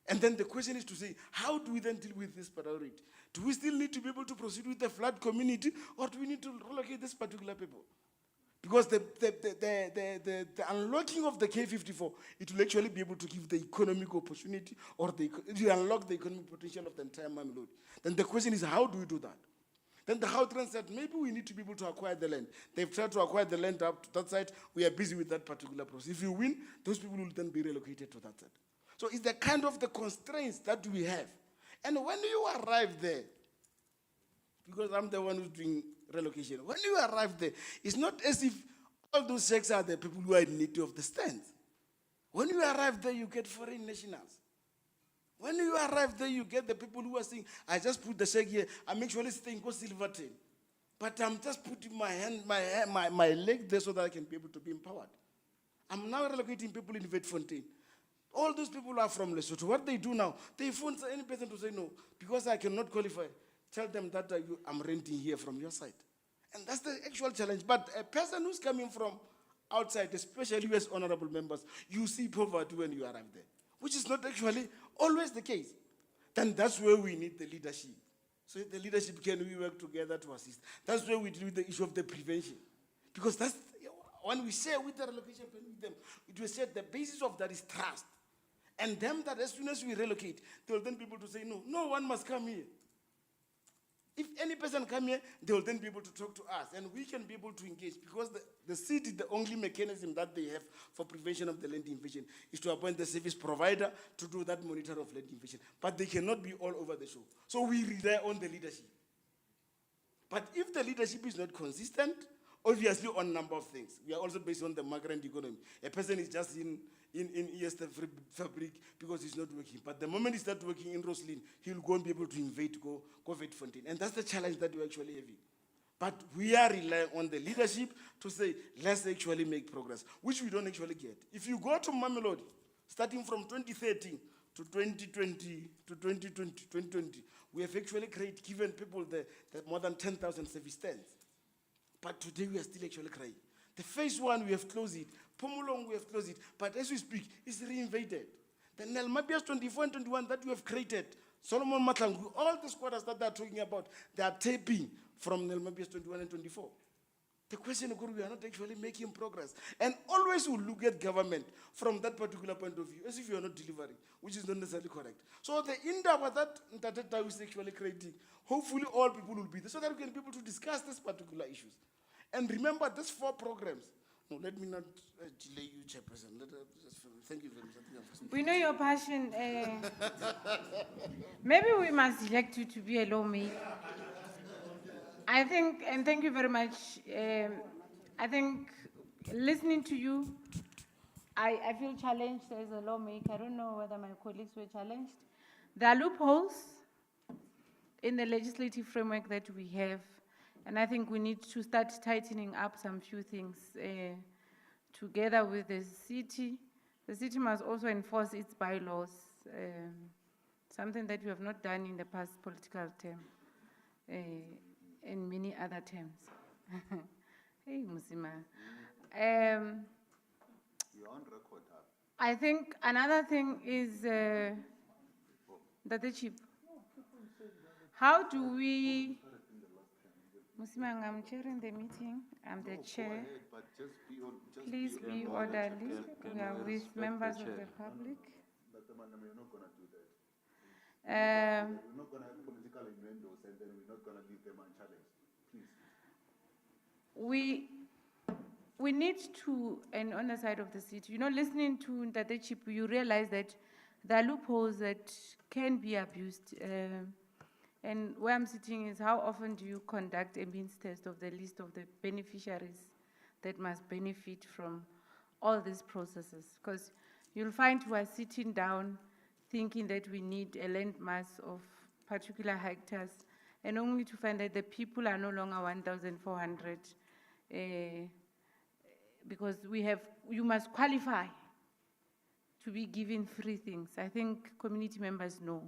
And then the question is to say, how do we then deal with this priority? Do we still need to be able to proceed with the flood community, or do we need to relocate this particular people? Because the unlocking of the K54, it will actually be able to give the economic opportunity, or to unlock the economic potential of the entire Mamelodi. Then the question is, how do we do that? Then the Gauteng said, maybe we need to be able to acquire the land. They've tried to acquire the land up to that side. We are busy with that particular process. If you win, those people will then be relocated to that side. So it's the kind of the constraints that we have. And when you arrive there, because I'm the one who's doing relocation, when you arrive there, it's not as if all those sheikhs are the people who are in need of the stands. When you arrive there, you get foreign nationals. When you arrive there, you get the people who are saying, I just put the sheikh here, I'm actually staying in Silverton. But I'm just putting my leg there so that I can be able to be empowered. I'm now relocating people in Vetfontein. All those people are from Lesotho. What they do now, they phone any person to say, no, because I cannot qualify, tell them that I'm renting here from your side. And that's the actual challenge. But a person who's coming from outside, especially US honorable members, you see poverty when you arrive there, which is not actually always the case. Then that's where we need the leadership. So the leadership, can we work together to assist? That's where we deal with the issue of the prevention. Because that's, when we share with the relocation plan with them, it was said the basis of that is trust. And them that as soon as we relocate, they will then be able to say, no, no one must come here. If any person come here, they will then be able to talk to us, and we can be able to engage, because the city, the only mechanism that they have for prevention of the land invasion is to appoint the service provider to do that monitor of land invasion. But they cannot be all over the show. So we rely on the leadership. But if the leadership is not consistent, obviously on a number of things, we are also based on the migrant economy. A person is just in Eastern fabric because he's not working. But the moment he starts working in Roslyn, he'll go and be able to invade, go Vetfontein. And that's the challenge that we're actually having. But we are relying on the leadership to say, let's actually make progress, which we don't actually get. If you go to Mamelodi, starting from 2013 to 2020, we have actually given people the more than 10,000 service stands. But today we are still actually crying. The phase one, we have closed it. Pumulong, we have closed it. But as we speak, it's reinvaded. The Nelmabias 24 and 21 that we have created, Solomon Matlangu, all the squatters that they are talking about, they are taping from Nelmabias 21 and 24. The question is, we are not actually making progress. And always we look at government from that particular point of view, as if you are not delivering, which is not necessarily correct. So the Indawa that Ntateta is actually creating, hopefully all people will be there so that we can be able to discuss these particular issues. And remember, these 4 programs. No, let me not delay you, Chairperson. Thank you very much. We know your passion. Maybe we must elect you to be a lawmaker. I think, and thank you very much. I think listening to you, I feel challenged as a lawmaker. I don't know whether my colleagues were challenged. There are loopholes in the legislative framework that we have, and I think we need to start tightening up some few things together with the city. The city must also enforce its bylaws, something that we have not done in the past political term, and many other terms. Hey, Musima. You're on record. I think another thing is that the chief. How do we? Musima, I'm chairing the meeting. I'm the chair. Please be orderly. We are with members of the public. But you're not going to do that. We're not going to have political innuendos, and then we're not going to leave them unchallenged. Please. We need to, and on the side of the city, listening to Ntate Chipu, you realize that there are loopholes that can be abused. And where I'm sitting is, how often do you conduct a means test of the list of the beneficiaries that must benefit from all these processes? Because you'll find we are sitting down thinking that we need a land mass of particular hectares, and only to find that the people are no longer 1,400, because you must qualify to be given free things. I think community members know.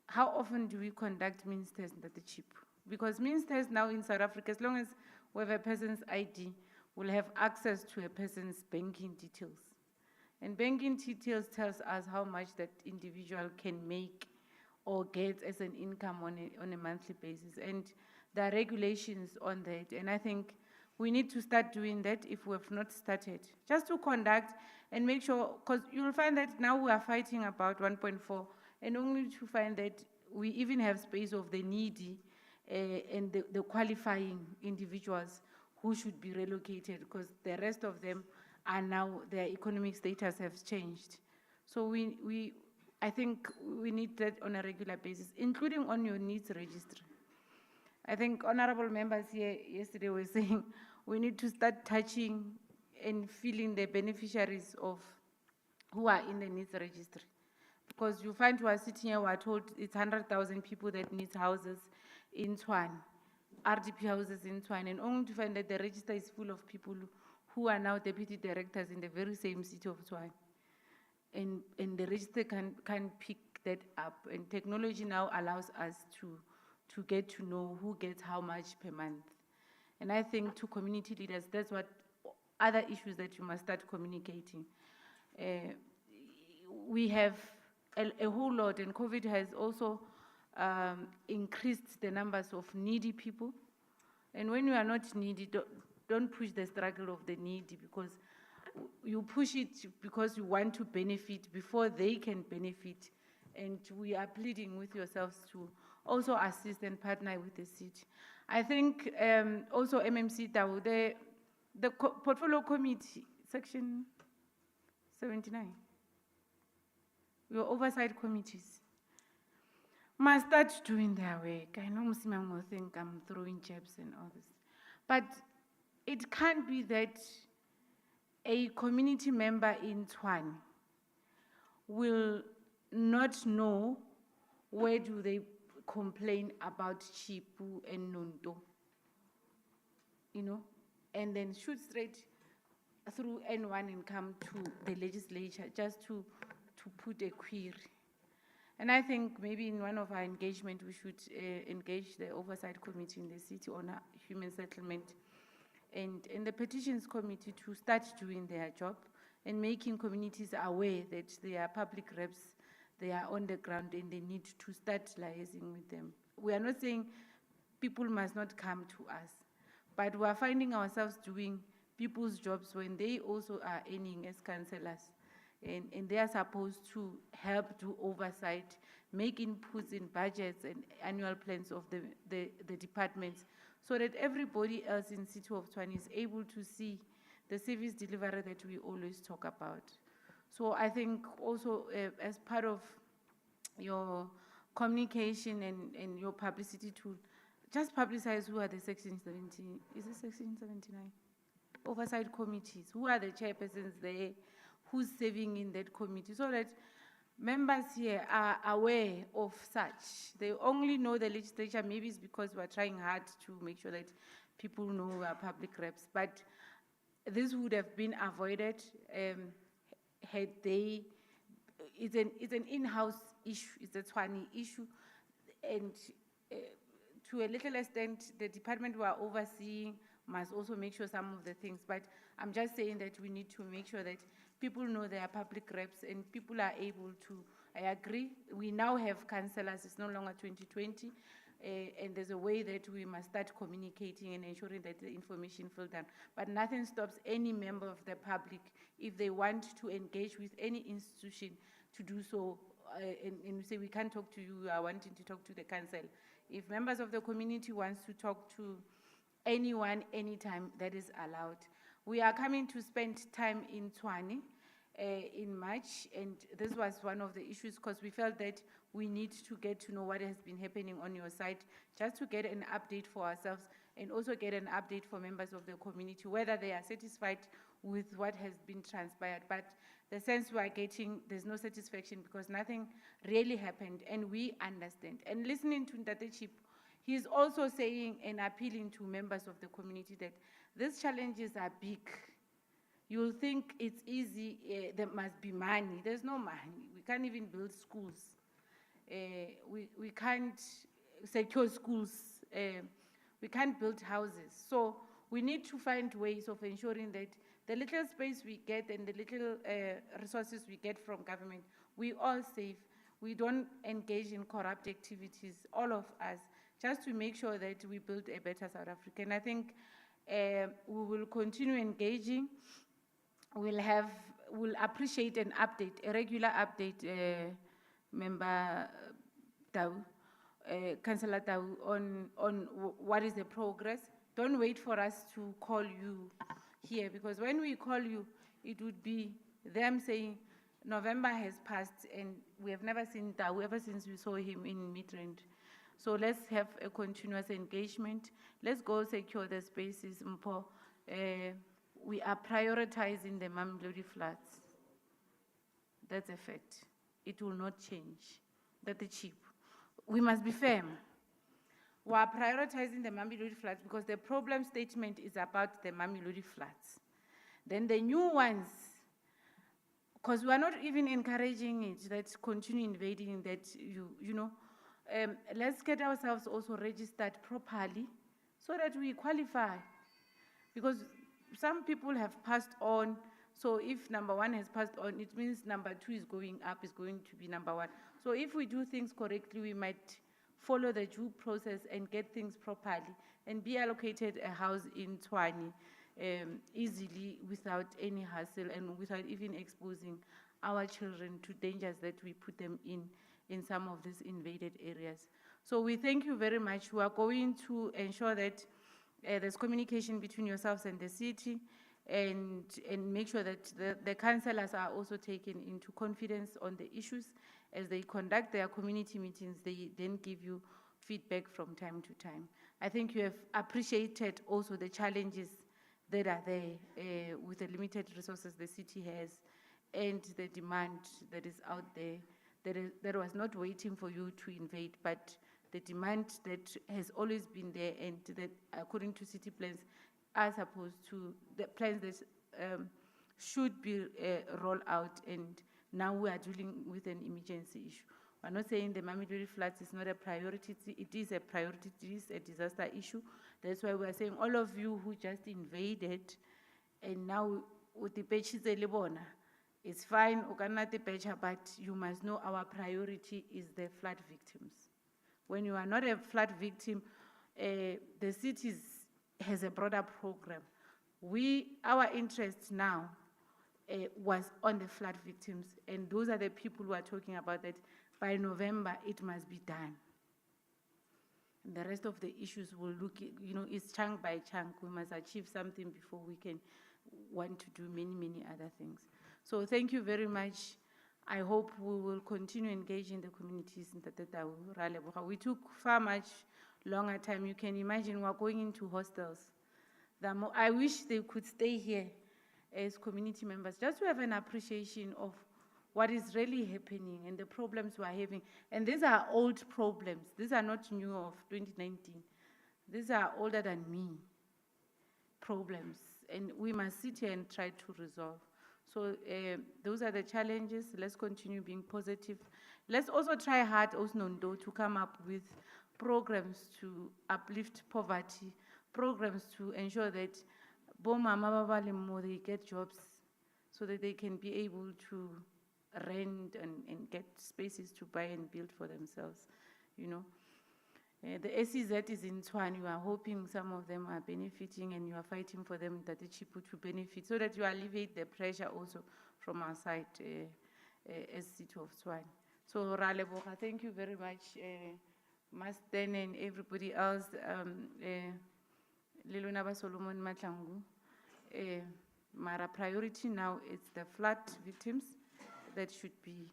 How often do we conduct means tests at the chip? Because means tests now in South Africa, as long as we have a person's ID, we'll have access to a person's banking details. And banking details tells us how much that individual can make or get as an income on a monthly basis. And there are regulations on that. And I think we need to start doing that if we have not started, just to conduct and make sure, because you'll find that now we are fighting about 1.4, and only to find that we even have space of the needy and the qualifying individuals who should be relocated, because the rest of them are now, their economic status has changed. So I think we need that on a regular basis, including on your needs registry. I think honorable members here yesterday were saying we need to start touching and feeling the beneficiaries of who are in the needs registry. Because you find we are sitting here, we are told it's 100,000 people that need houses in Tshwane, RDP houses in Tshwane, and only to find that the register is full of people who are now deputy directors in the very same city of Tshwane. And the register can pick that up. And technology now allows us to get to know who gets how much per month. And I think to community leaders, that's what other issues that you must start communicating. We have a whole lot, and COVID has also increased the numbers of needy people. And when you are not needy, don't push the struggle of the needy, because you push it because you want to benefit before they can benefit. And we are pleading with yourselves to also assist and partner with the city. I think also MMC Tao, the portfolio committee, section 79, your oversight committees must start doing their work. I know Msimang will think I'm throwing jabs and all this, but it can't be that a community member in Tshwane will not know where do they complain about Chipu and Nonto, and then shoot straight through N1 and come to the legislature just to put a query. And I think maybe in one of our engagement, we should engage the oversight committee in the city on human settlement and the petitions committee to start doing their job and making communities aware that they are public reps, they are on the ground, and they need to start liaising with them. We are not saying people must not come to us, but we are finding ourselves doing people's jobs when they also are earning as councillors. And they are supposed to help do oversight, make inputs in budgets and annual plans of the departments, so that everybody else in City of Tshwane is able to see the service delivery that we always talk about. So I think also as part of your communication and your publicity tool, just publicize who are the Section 17, is it Section 79? Oversight committees, who are the chairpersons there, who's serving in that committee, so that members here are aware of such. They only know the legislature, maybe it's because we're trying hard to make sure that people know we are public reps, but this would have been avoided had they, it's an in-house issue, it's a Tshwane issue, and to a little extent, the department we are overseeing must also make sure some of the things, but I'm just saying that we need to make sure that people know they are public reps and people are able to, I agree, we now have councillors, it's no longer 2020, and there's a way that we must start communicating and ensuring that the information fills down. But nothing stops any member of the public, if they want to engage with any institution, to do so, and we say we can't talk to you, we are wanting to talk to the council. If members of the community wants to talk to anyone, anytime, that is allowed. We are coming to spend time in Tshwane in March, and this was one of the issues because we felt that we need to get to know what has been happening on your side, just to get an update for ourselves and also get an update for members of the community, whether they are satisfied with what has been transpired. But the sense we are getting, there's no satisfaction because nothing really happened, and we understand. And listening to Ntate Chipo, he's also saying and appealing to members of the community that these challenges are big. You'll think it's easy, there must be money. There's no money. We can't even build schools. We can't secure schools. We can't build houses. So we need to find ways of ensuring that the little space we get and the little resources we get from government, we all save. We don't engage in corrupt activities, all of us, just to make sure that we build a better South Africa. And I think we will continue engaging. We'll appreciate an update, a regular update, Member Tau, Councillor Tau, on what is the progress. Don't wait for us to call you here, because when we call you, it would be them saying November has passed and we have never seen Tau ever since we saw him in Midrand. So let's have a continuous engagement. Let's go secure the spaces, Mpo. We are prioritizing the Mamelodi floods. That's a fact. It will not change. That's cheap. We must be firm. We are prioritizing the Mamelodi floods because the problem statement is about the Mamelodi floods. Then the new ones, because we are not even encouraging it, that continue invading, that let's get ourselves also registered properly so that we qualify. Because some people have passed on, so if number one has passed on, it means number two is going up, is going to be number one. So if we do things correctly, we might follow the due process and get things properly and be allocated a house in Tshwane easily without any hassle and without even exposing our children to dangers that we put them in some of these invaded areas. So we thank you very much. We are going to ensure that there's communication between yourselves and the city, and make sure that the councillors are also taken into confidence on the issues. As they conduct their community meetings, they then give you feedback from time to time. I think you have appreciated also the challenges that are there with the limited resources the city has and the demand that is out there that was not waiting for you to invade, but the demand that has always been there and that according to city plans are supposed to, the plans that should be rolled out, and now we are dealing with an emergency issue. We're not saying the Mamelodi floods is not a priority, it is a priority, it is a disaster issue. That's why we are saying all of you who just invaded and now with the patches, it's fine, but you must know our priority is the flood victims. When you are not a flood victim, the city has a broader program. Our interest now was on the flood victims, and those are the people who are talking about that by November it must be done. And the rest of the issues will look, it's chunk by chunk. We must achieve something before we can want to do many other things. So thank you very much. I hope we will continue engaging the communities in Tatetau. We took far much longer time. You can imagine we're going into hostels. I wish they could stay here as community members, just to have an appreciation of what is really happening and the problems we're having. And these are old problems. These are not new of 2019. These are older than me problems. And we must sit here and try to resolve. So those are the challenges. Let's continue being positive. Let's also try hard, Osnondo, to come up with programs to uplift poverty, programs to ensure that they get jobs so that they can be able to rent and get spaces to buy and build for themselves, The SEZ is in Tshwane. You are hoping some of them are benefiting and you are fighting for them, Ntate Chipo, to benefit so that you alleviate the pressure also from our side as City of Tshwane. So, Raleboga, thank you very much. Masten and everybody else, Lilunaba Solomon Matlangu. Mara priority now is the flood victims that should be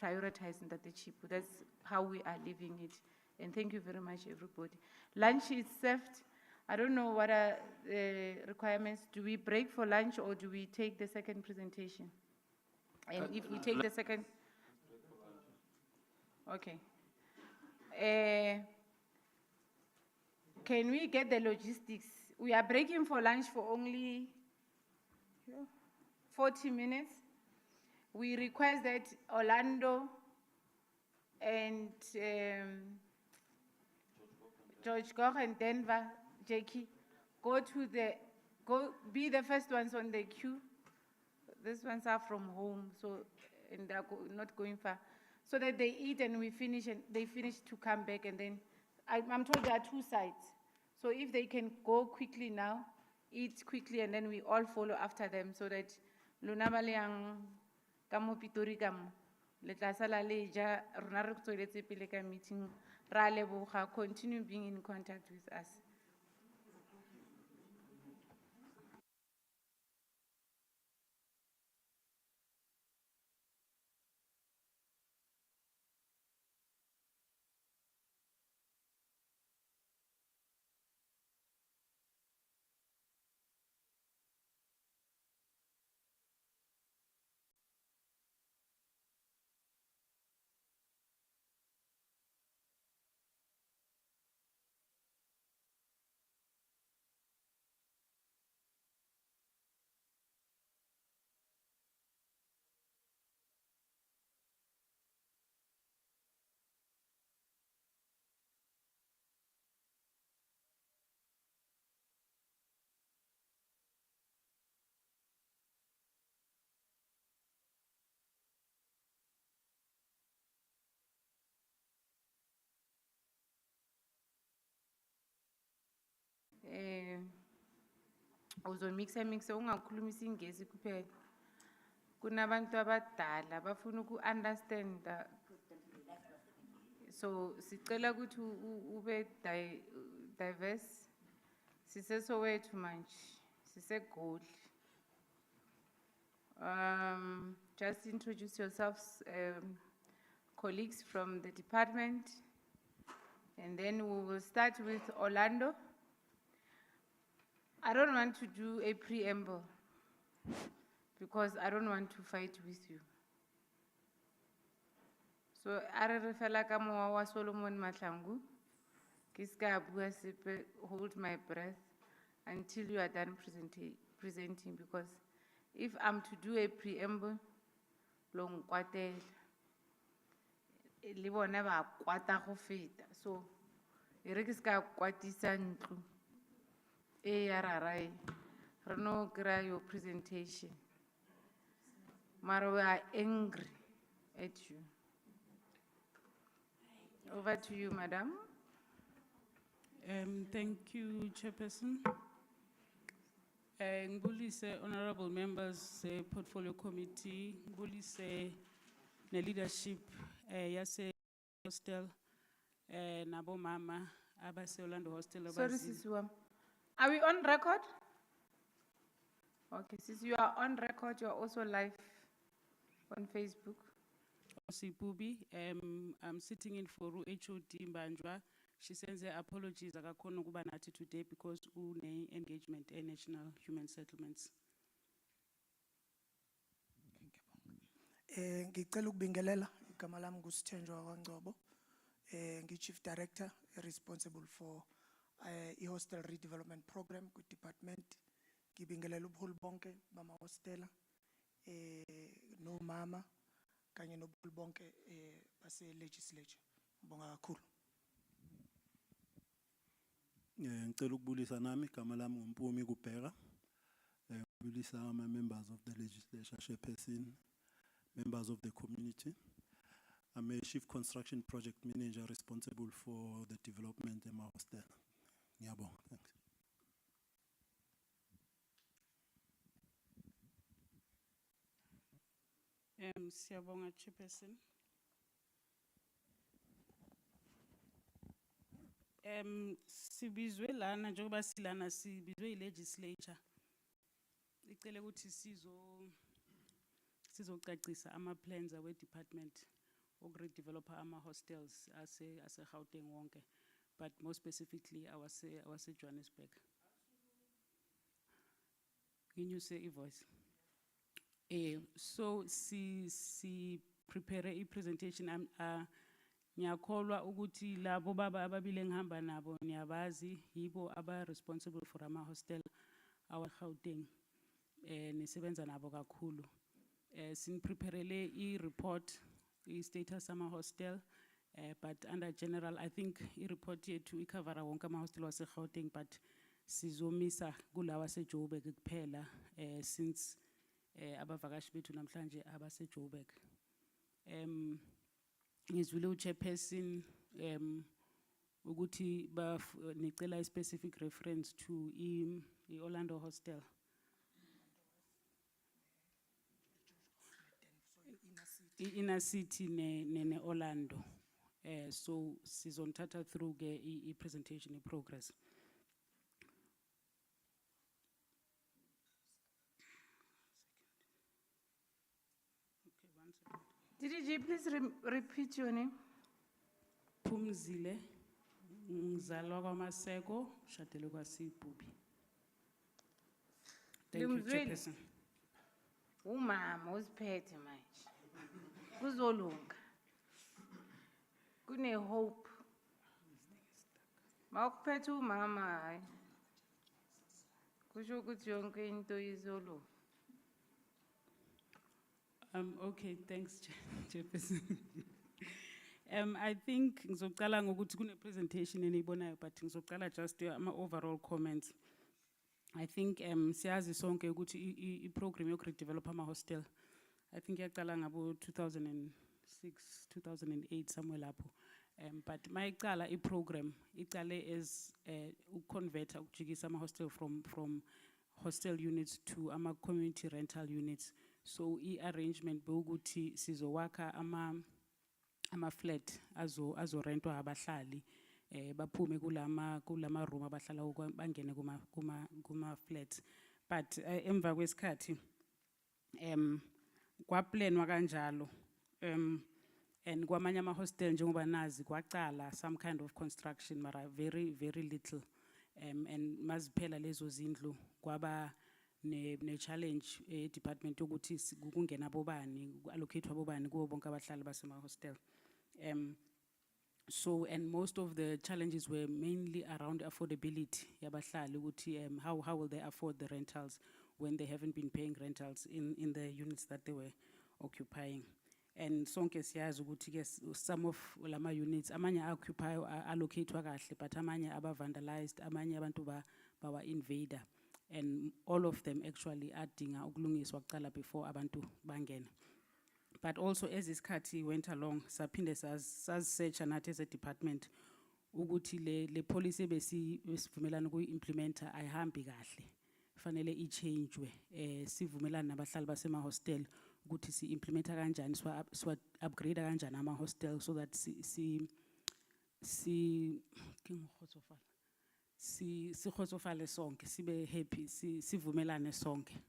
prioritized in Ntate Chipo. That's how we are living it. And thank you very much, everybody. Lunch is served. I don't know what are the requirements. Do we break for lunch or do we take the second presentation? And if we take the second, okay. Can we get the logistics? We are breaking for lunch for only 40 minutes. We request that Orlando and George Koch and Denver, Jackie, be the first ones on the queue. These ones are from home, so, and they're not going far. So that they eat and we finish, and they finish to come back, and then, I'm told there are two sides. So if they can go quickly now, eat quickly, and then we all follow after them, so that lona ba le yang ka mo Pitori ka mo, le tla sala le ja, rona re tsweletse pele ka meeting, ra leboga, continue being in contact with us. Uzomixa ungakhulumisa ingesi kuphela. Kunabantu abadala bafuna uku-understand. So sicela ukuthi ube diverse. Sisesowethu manje, siseGoli. Just introduce yourselves, colleagues from the department, and then we will start with Orlando. I don't want to do a preamble because I don't want to fight with you. So, are re fela ka mowa wa Solomon Mahlangu, ke ska bua sepe, hold my breath until you are done presenting, because if I'm to do a preamble, long kwatela, le bona ba kwata go feta. So, e re ke ska kwatisa ntlo. Rarai, Reno cry your presentation. Mara, we are angry at you. Over to you, madam. Thank you, Chairperson. Ngulise, honorable members, Portfolio Committee, Ngulise, the leadership, Yase Hostel, Nabo Mama, Abase Orlando Hostel. Sorry, Sisuam. Are we on record? Okay, since you are on record, you are also live on Facebook. Sipubi, I'm sitting in for HOD Mbanjwa. She sends her apologies akakhona ukuba nathi today because une engagement in national human settlements. Ngicela ukubingelela igama lami nguSithenjwa kwaNgcobo. Ngi-Chief Director responsible for i-hostel redevelopment program ku department. Ngibingelela ubuholi bonke bama hostela no mama kanye nobuholi bonke base legislature. Ngibonga kakhulu. Ngicela ukubulisa nami igama lami nguMpumi Kubheka. Ngibulisa ama members of the legislature, chairperson, members of the community. I'm a chief construction project manager responsible for the development in my hostel. Ngiyabonga, thanks. Siyabonga, Chairperson. Sibizwe lana njengoba silana sibizwe i-legislature. Icele ukuthi sizocacisa ama-plans awe-department okuredevelopa ama-hostels ase-Gauteng wonke, but more specifically awase-Johannesburg. Nginyuse i-voice. So si prepare a presentation. Ngiyakholwa ukuthi labo baba ababili engihamba nabo niyabazi yibo aba responsible for ama hostel our Gauteng. Nisebenza nabo kakhulu. Sin preparele I report I status ama hostel. But under general, I think I report yethu I cover wonke ama hostel wase Gauteng, but sizomisa kulawa se Joburg kuphela since abavakashi bethu namhlanje abase Joburg. Ngizwile uchairperson ukuthi nicela a specific reference to I Orlando hostel. I inner city ne Orlando. So sizonthatha through ke I presentation I progress. DDG, please repeat your name. Phumzile ngizalwa kwaMaseko shadele kwaSibubi. Thank you, Limzwile. Chairperson. Umama uziphethe manje. Kuzolunga. Kune hope. Mawukuphethe umama hayi. Kusho ukuthi yonke into izolunga. Okay, thanks, Chairperson. I think ngizocala ngokuthi kune presentation eniyibonayo, but ngizocala just ama overall comments. I think siyazi sonke ukuthi I program yoku redevelop ama hostel. I think yaqala ngabo 2006, 2008 somewhere lapho. But mayicala I program iqale as convert ukujikisa ama hostel from hostel units to ama community rental units. So I arrangement bekuthi sizowakha ama flat azo rentwa abahlali baphume kulama room abahlala bangene kuma flats. But emva kwesikhathi kwaplanwa kanjalo and kwamanye ama hostel njengoba nazi kwaqala some kind of construction mara very little and maziphela lezo zindlu kwaba ne challenge department ukuthi kungena bobani allocate bobani kubo bonke abahlali basema hostel. So and most of the challenges were mainly around affordability yabahlali ukuthi how will they afford the rentals when they haven't been paying rentals in the units that they were occupying. And sonke siyazi ukuthi ke some of lama units amanye occupy allocate kahle but amanye aba vandalized amanye abantu bawa invader. And all of them actually adinga ukulungiswa kuqala before abantu bangena. But also as isikhathi went along, saphinde search nathi as a department ukuthi le policy besivumelana ukuyimplementa ayihambi kahle. Fanele I-changewe sivumelana nabahlali basema hostel ukuthi si-implementa kanjani upgrade kanjani ama hostel so that sikhotsofale sonke sibe happy sivumelane sonke.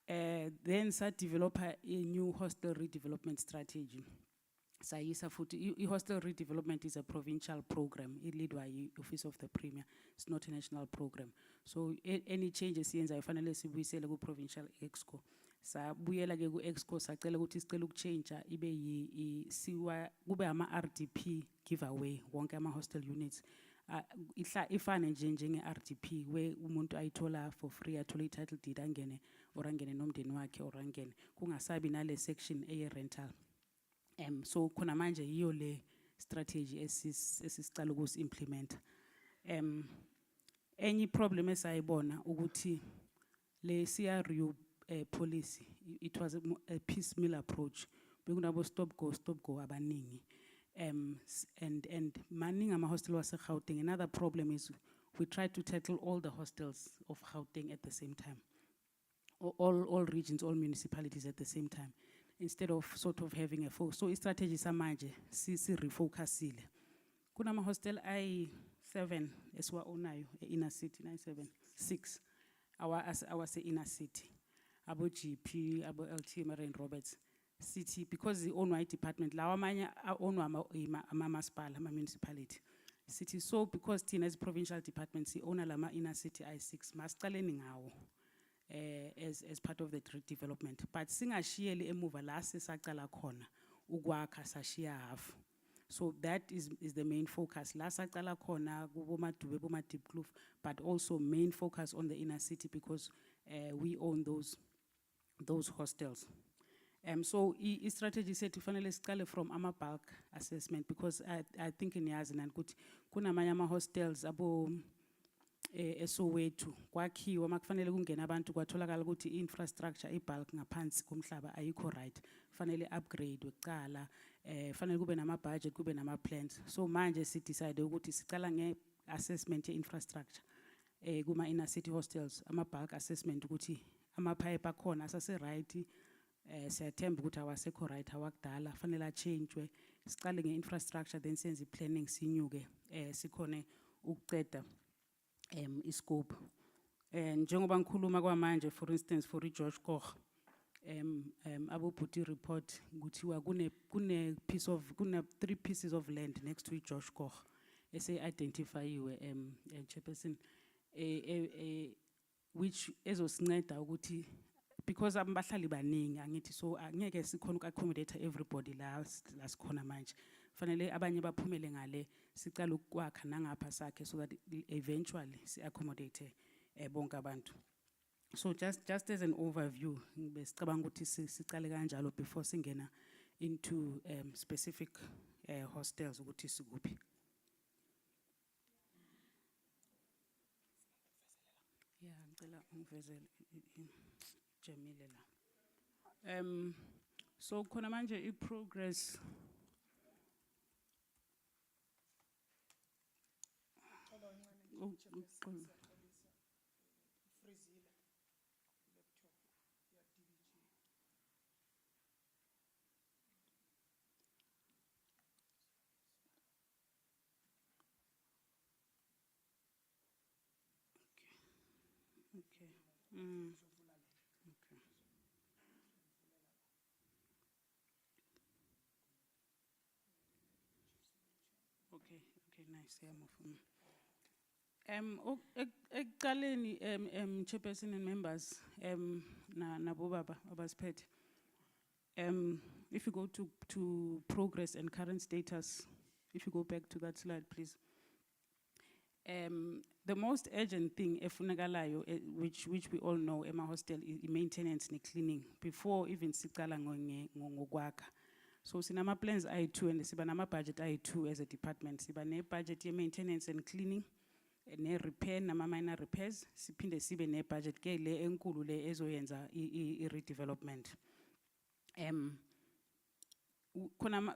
Then sa develop a new hostel redevelopment strategy. Sayisa futhi hostel redevelopment is a provincial program lead by Office of the Premier. It's not a national program. So any changes yenza ifanele sibuyisele ku provincial exco. Sa buyela ke ku exco sacela ukuthi sicela ukuchange ibe siwa kube ama RDP giveaway wonke ama hostel units. Ifane njenge RDP where umuntu ayithola for free athola I-title deed angene orangene nomndeni wakhe orangene kungasabi nale section eye rental. So khona manje yiyo le strategy esisicala ukusi-implement. Any problem esayibona ukuthi le CRU policy it was a piecemeal approach. Bekunabo stop go abaningi. And manning ama hostel wase Gauteng. Another problem is we try to tackle all the hostels of Gauteng at the same time. All regions, all municipalities at the same time. Instead of sort of having a focus. So strategy samanje si refocusile. Kuna ma hostel I7 eswa onayo inner city 976. Our say inner city. Abo GP, abo LT Marine Roberts city because the own white department lawa manya own ama masipala ama municipality city. So because tina as provincial departments own lama inner city I6 masicaleni ngawo as part of the redevelopment. But singashiyeli emuva la sisaqala khona ukwakha sashiya half. So that is the main focus. La saqala khona kubo Madube, kubo Diepkloof, but also main focus on the inner city because we own those hostels. So I strategy set finally scale from ama bulk assessment because I think in yazi and good kuna manyama hostels abo eSoweto kwakhiwa makufanele kungena abantu kwatholakala ukuthi infrastructure ibulk ngaphansi komhlaba ayikho right fanele upgrade weqala fanele kube nama budget kube nama plans so manje si decide ukuthi sicala nge assessment ye infrastructure kuma inner city hostels ama bulk assessment ukuthi ama pipe akhona asase right siyathemba ukuthi awasekho right awakudala fanele a changewe sicale nge infrastructure then senze planning sinyuke sikhone ukuceda iscope njengoba ngikhuluma kwamanje for instance for iGeorge Koch abo bhuti report kuthiwa kune 3 pieces of land next to iGeorge Koch ese identifyiwe chairperson which ezosinceda ukuthi because abahlali baningi angithi so angeke sikhona uku-accommodate everybody la sikhona manje fanele abanye baphumele ngale sicala ukwakha nangapha sakhe so that eventually si-accommodate bonke abantu so just as an overview besicabanga ukuthi sicale kanjalo before singena into specific hostels ukuthi sikuphi. Yeah, ngicela ungivezele Jamile la. So khona manje i-progress Okay. Okay. Okay, nice. Yeah, ekuqaleni chairperson and members nabo baba abasiphethe if you go to progress and current status, if you go back to that slide please. The most urgent thing efunekalayo which we all know ema hostel is maintenance and cleaning before even sicala ngokwakha. So sinama plans I2 and siba nama budget I2 as a department. Siba ne budget ye maintenance and cleaning ne repair nama minor repairs. Siphinde sibe ne budget ke le enkulu le ezoyenza I redevelopment. Khona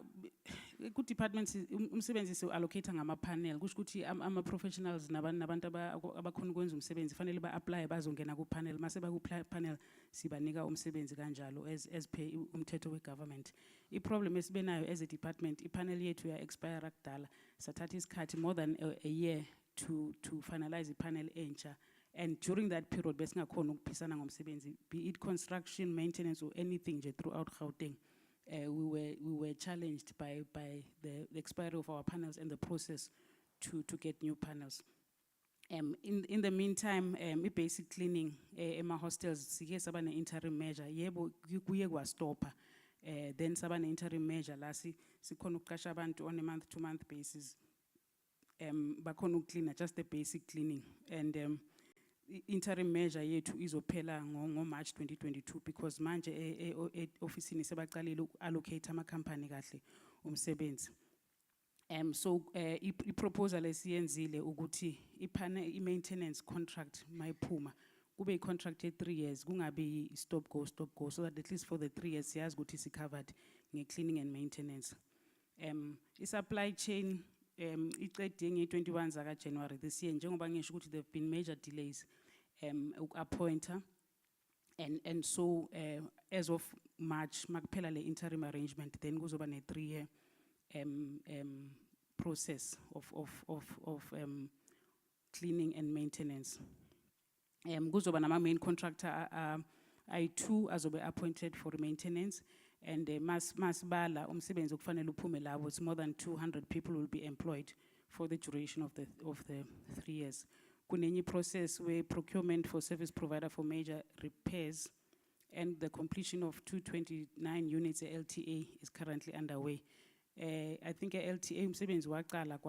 ku departments umsebenzi so allocate ngama panel kusho ukuthi ama professionals nabantu abakhona ukwenza umsebenzi fanele ba apply bazongena ku panel mase ba ku panel sibanika umsebenzi kanjalo as per umthetho we government. I problem esibe nayo as a department I panel yethu ya expire kudala sathatha isikhathi more than a year to finalize I panel entsha and during that period besingakhona ukuphisana ngomsebenzi be it construction maintenance or anything je throughout Gauteng. We were challenged by the expiry of our panels and the process to get new panels. In the meantime, basic cleaning ema hostels sike saba ne interim measure yebo kuye kwastopa then saba ne interim measure la sikhona ukuqasha abantu on a month to month basis bakhona ukucleana just the basic cleaning and interim measure yethu izophela ngo March 2022 because manje officeini sebaqalile allocate ama company kahle umsebenzi. So I proposal esiyenzile ukuthi I maintenance contract mayiphuma kube I contract ye 3 years kungabi stop go so that at least for the 3 years siyazi ukuthi si covered nge cleaning and maintenance. I supply chain iqede nge 21 zaka January this year njengoba ngisho ukuthi there have been major delays appointer and so as of March makuphela le interim arrangement then kuzoba ne 3-year process of cleaning and maintenance. Kuzoba nama main contractor I2 azobe appointed for maintenance and masbala umsebenzi okufanele uphume labo it's more than 200 people will be employed for the duration of the 3 years. kunenye process where procurement for service provider for major repairs and the completion of 229 units LTA is currently underway. I think LTA umsebenzi waqala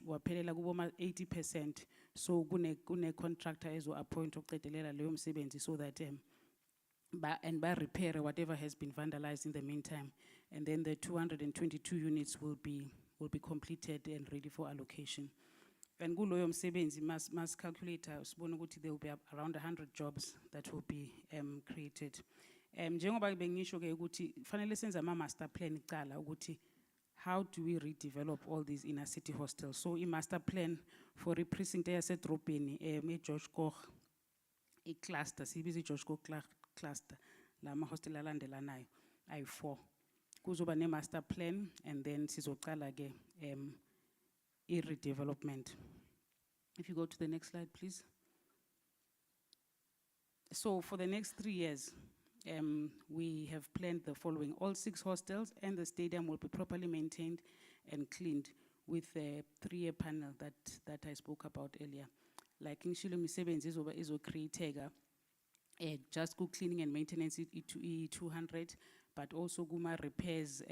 waphelela kuboma 80%, so kune contractor ezo appoint ukuqedelela leyo msebenzi so that by repair whatever has been vandalized in the meantime, and then the 222 units will be completed and ready for allocation. And kuloyo msebenzi must calculate sibona ukuthi there will be around 100 jobs that will be created. Njengoba bengisho ke ukuthi fanele senze ama master plan icala ukuthi how do we redevelop all these inner city hostels. So I master plan for i precinct yasedrobheni George Koch I cluster sibiza George Koch cluster lama hostel alandelanayo ayi4. Kuzoba ne master plan and then sizocala ke I redevelopment. If you go to the next slide, please. So for the next 3 years, we have planned the following. All 6 hostels and the stadium will be properly maintained and cleaned with a 3-year panel that I spoke about earlier. Like in Shilo Misebenzi is created just go cleaning and maintenance it 200, but also guma repairs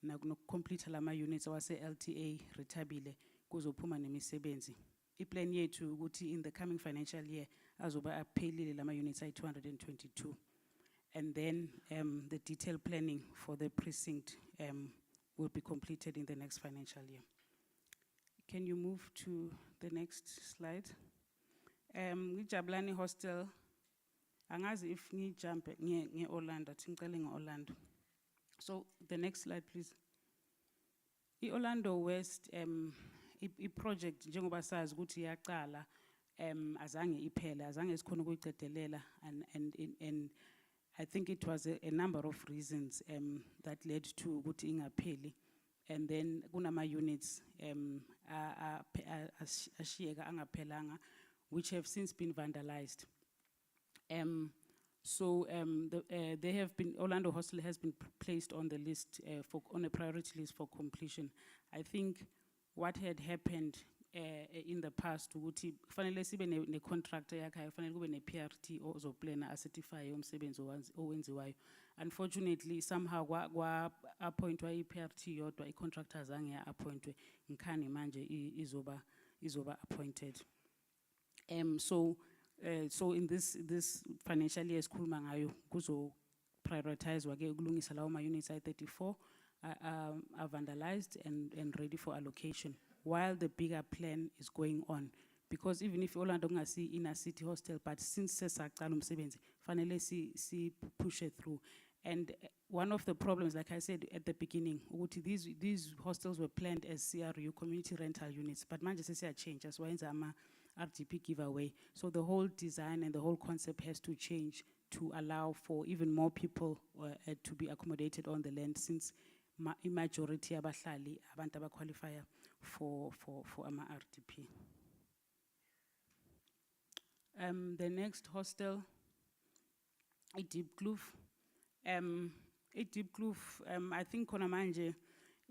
na complete lama units awase LTA retabile kuzophuma nemisebenzi. Iplan yethu ukuthi in the coming financial year azoba aphelile lama units ay 222. And then the detailed planning for the precinct will be completed in the next financial year. Can you move to the next slide? Jablani Hostel, angazi if ngi jump nge Orlando, tingcele nge Orlando. So the next slide, please. I Orlando West I project njengoba sazi ukuthi yaqala azange iphele azange sikhona ukuyiqedelela and I think it was a number of reasons that led to ukuthi ingapheli, and then kunama units ashiyeka angaphelanga which have since been vandalized. So they have been, Orlando Hostel has been placed on the list on a priority list for completion. I think what had happened in the past ukuthi kufanele sibe ne contractor yakhe, kufanele kube ne PRT ozoplana certify umsebenzi owenziwayo. Unfortunately somehow kwa appointwa I PRT yodwa I contractor zange appointwe, ngikhani manje izoba appointed. So in this financial year esikhuluma ngayo kuzo prioritize wake ukulungisa lawo ma units ay34 are vandalized and ready for allocation while the bigger plan is going on, because even if Orlando ngasi inner city hostel, but since sesaqala umsebenzi fanele si push it through. And one of the problems, like I said at the beginning, these hostels were planned as CRU, community rental units, but manje sesiya change as wenza ama RDP giveaway. So the whole design and the whole concept has to change to allow for even more people to be accommodated on the land, since majority abahlali abantu abaqualify for ama RDP. The next hostel, a Deep Kloof. A Deep Kloof, I think kona manje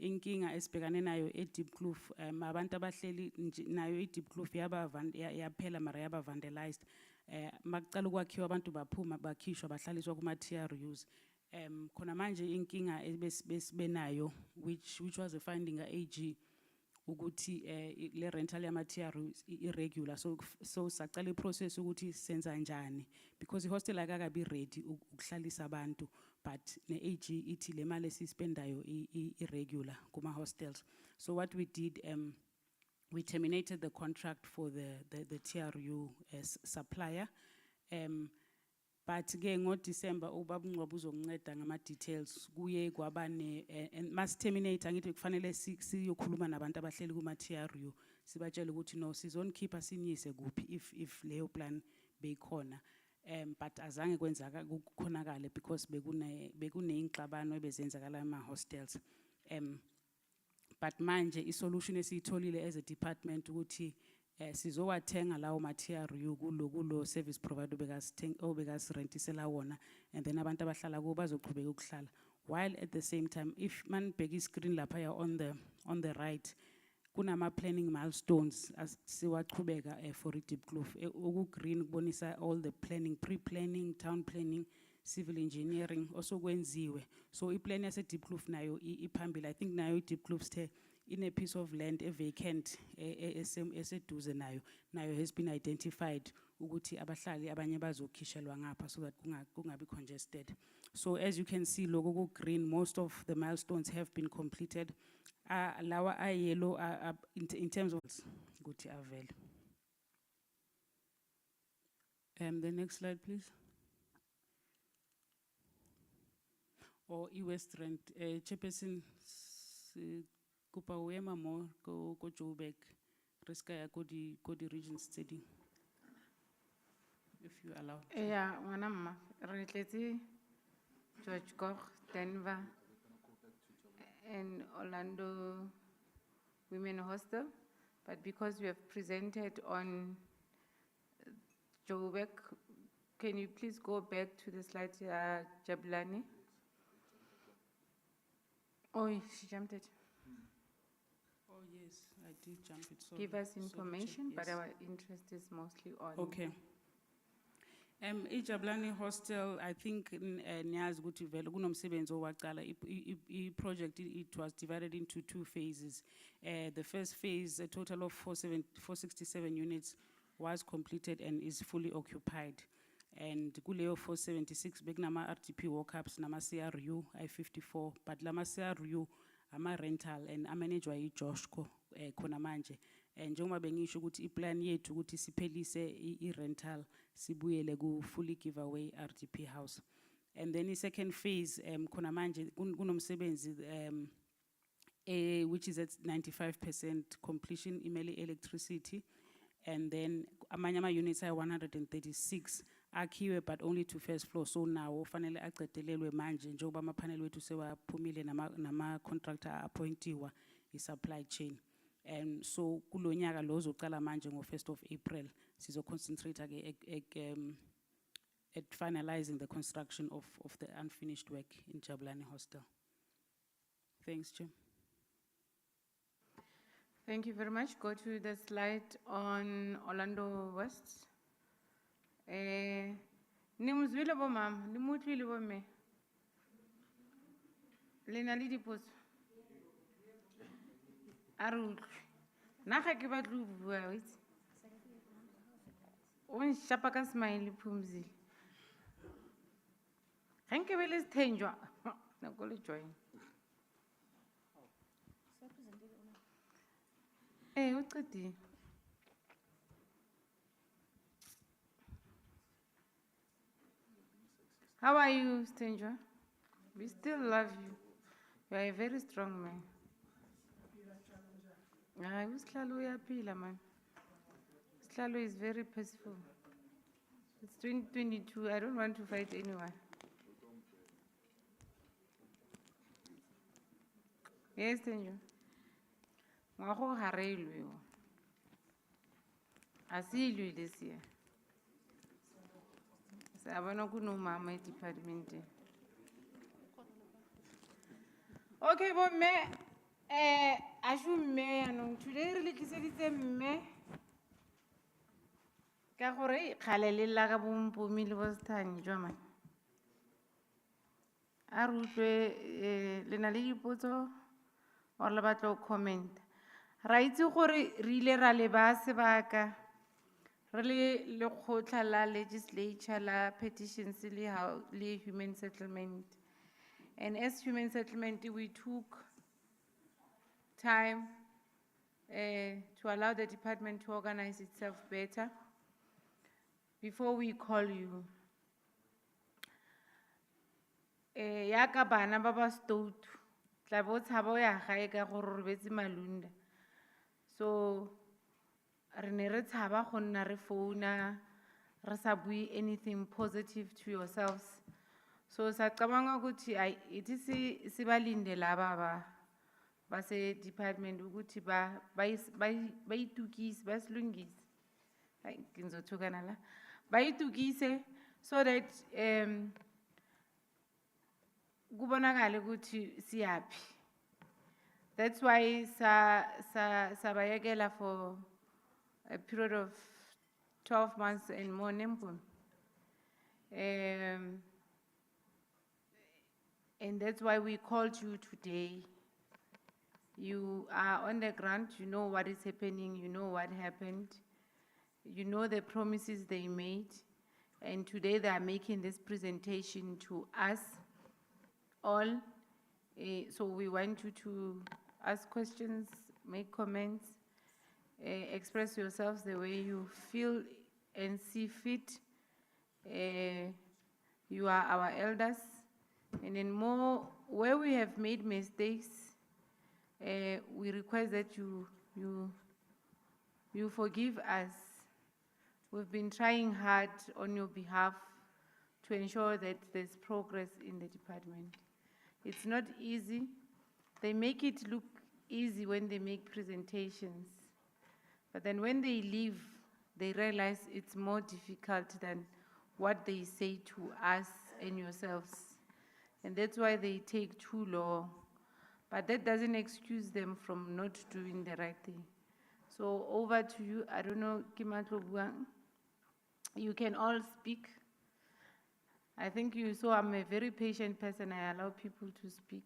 inkinga esibhekane nayo Deep Kloof, abantu abahleli nayo Deep Kloof yaphela mara yaba vandalized. Makuqala ukwakhiwa abantu baphuma bakhishwa bahlaliswa kuma TRUs. Kona manje inkinga benayo which was a finding ka AG ukuthi le rental yama TRUs irregular, so saqala iprocess ukuthi senza njani, because ihostel akakabi ready ukuhlalisa abantu, but ne AG ithi le mali esispendayo irregular kuma hostels. So what we did, we terminated the contract for the TRU supplier, but ke ngoDecember ubaba uNgcobo uzonceda ngama details kuye kwabane and must terminate angithi kufanele siyokhuluma nabantu abahleli kuma TRU sibatshela ukuthi no sizonkhipha sinyise kuphi if leyo plan beyikhona, but azange kwenzaka kukhonakala because bekuneyinxabano ebezenzakala ama hostels. But manje isolution esiyitholile as a department ukuthi sizowathenga lawo ma TRU kulo service provider obekasirentisela wona, and then abantu abahlala kubo bazoqhubeka ukuhlala, while at the same time if man bheka iscreen lapha on the right kunama planning milestones as siwaqhubeka for iDeepkloof. Green kubonisa all the planning, pre-planning, town planning, civil engineering also kwenziwe. So iplan yase Deepkloof nayo iphambili. I think nayo iDeepkloof stay in a piece of land, a vacant, eseduze nayo has been identified ukuthi abahlali abanye bazokhishelwa ngapha so that kungabi congested. So as you can see, logo green, most of the milestones have been completed. Lawa yellow in terms of ukuthi avail. The next slide, please. Or West Rand, Chairperson, kupa uema mo ko Joburg, riska ya ko di region study. If you allow. Yeah, wanama, related George Koch, Denver, and Orlando Women Hostel, but because we have presented on Joburg, can you please go back to the slide, Jabulani? Oh, she jumped it. Oh yes, I did jump it. Sorry. Give us Sorry, information, check, but yes. our interest is mostly on. Okay. Ijablani Hostel, I think Nyaz Guti Velo, kunomsebenzi owaqala. Project it was divided into 2 phases. The first phase, a total of 467 units, was completed and is fully occupied. And kuleo 476 begnama RTP walk-ups nama CRU I-54, but lama CRU ama rental and amanagwa iJoshko khona manje. And njengoba bengisho ukuthi iplan yethu ukuthi siphelise i-rental sibuyele ku fully giveaway RTP house. And then the second phase khona manje kunomsebenzi which is at 95% completion imele electricity. And then amanyama units are 136 akhiwe but only to first floor. So now fanele aqedelelwe manje njengoba ama panel wethu sewaphumile nama contractor appointiwa i-supply chain. And so kulonyaka lo uzoqala manje ngo 1st of April sizo concentrate at finalizing the construction of the unfinished work in Jabulani Hostel. Thanks, Chair. Thank you very much. Go to the slide on Orlando West. Nimuzwile bo mama, nimutlwile bo me. Lena le dipotso. Aru. Naga ke batlu bua witse. O nshapa ka smile phumzile. Ganke be le sthenjwa. Na go le join. Uqedile. How are you, Stenjwa? We still love you. You are a very strong man. Usihlalo uyaphila man. Usihlalo is very peaceful. It's 2022. I don't want to fight anyone. Yes, Stenjwa. Ngago harelwe. Asilwe this year. Sabana kuno mama department. Okay, but me ashu me anong today really tliseditse me ka gore kgalelela ka bompumi le bosthanyi jwa man. A re utlwe le na le dipotso or le batla go comment. Ra itse gore re ile ra leba sebaka re le lekgotla la legislature la petitions le human settlement. And as human settlement, we took time to allow the department to organize itself better before we call you. Yaka bana ba ba stout tla bo tshaba ya gae ka gore re betse malunda. So re ne re tshaba go nna re founa re sa bui anything positive to yourselves. So sacabanga ukuthi it is sibalinde laba ba se department ukuthi ba itukise ba silungise. Hayi ngizothukana la. Ba itukise so that kubonakala ukuthi siyapi. That's why Sabayagela for a period of 12 months and more. And that's why we called you today. You are on the ground, you know what is happening, you know what happened, you know the promises they made, and today they are making this presentation to us all. So we want you to ask questions, make comments, express yourselves the way you feel and see fit. You are our elders, and in more, where we have made mistakes, we request that you forgive us. We've been trying hard on your behalf to ensure that there's progress in the department. It's not easy. They make it look easy when they make presentations, but then when they leave, they realize it's more difficult than what they say to us and yourselves. And that's why they take too long. But that doesn't excuse them from not doing the right thing. So over to you. I don't know, Kimatlo Buang. You can all speak. I think you saw I'm a very patient person. I allow people to speak.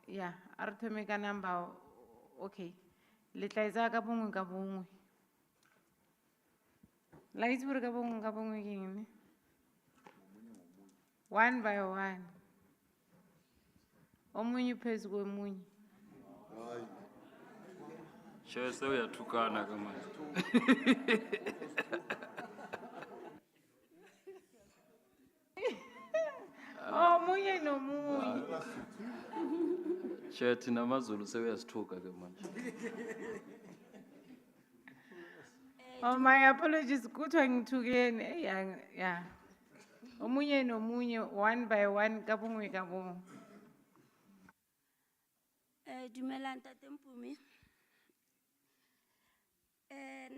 Yeah, Arthomeka number, okay. Letlaiza ka bongwe ka bongwe. La itse gore ka bongwe ke eng ne? One by one. Omunye phezu komunye. Chair, seyathukana ke manje. Omunye nomunye. Chair, thina amaZulu sebeyasithuka ke manje. Oh, my apologies. Kuthiwa ngithukene. Yeah. Omunye nomunye, one by one, ka bongwe ka bongwe. Dumelang Ntate Mpumi.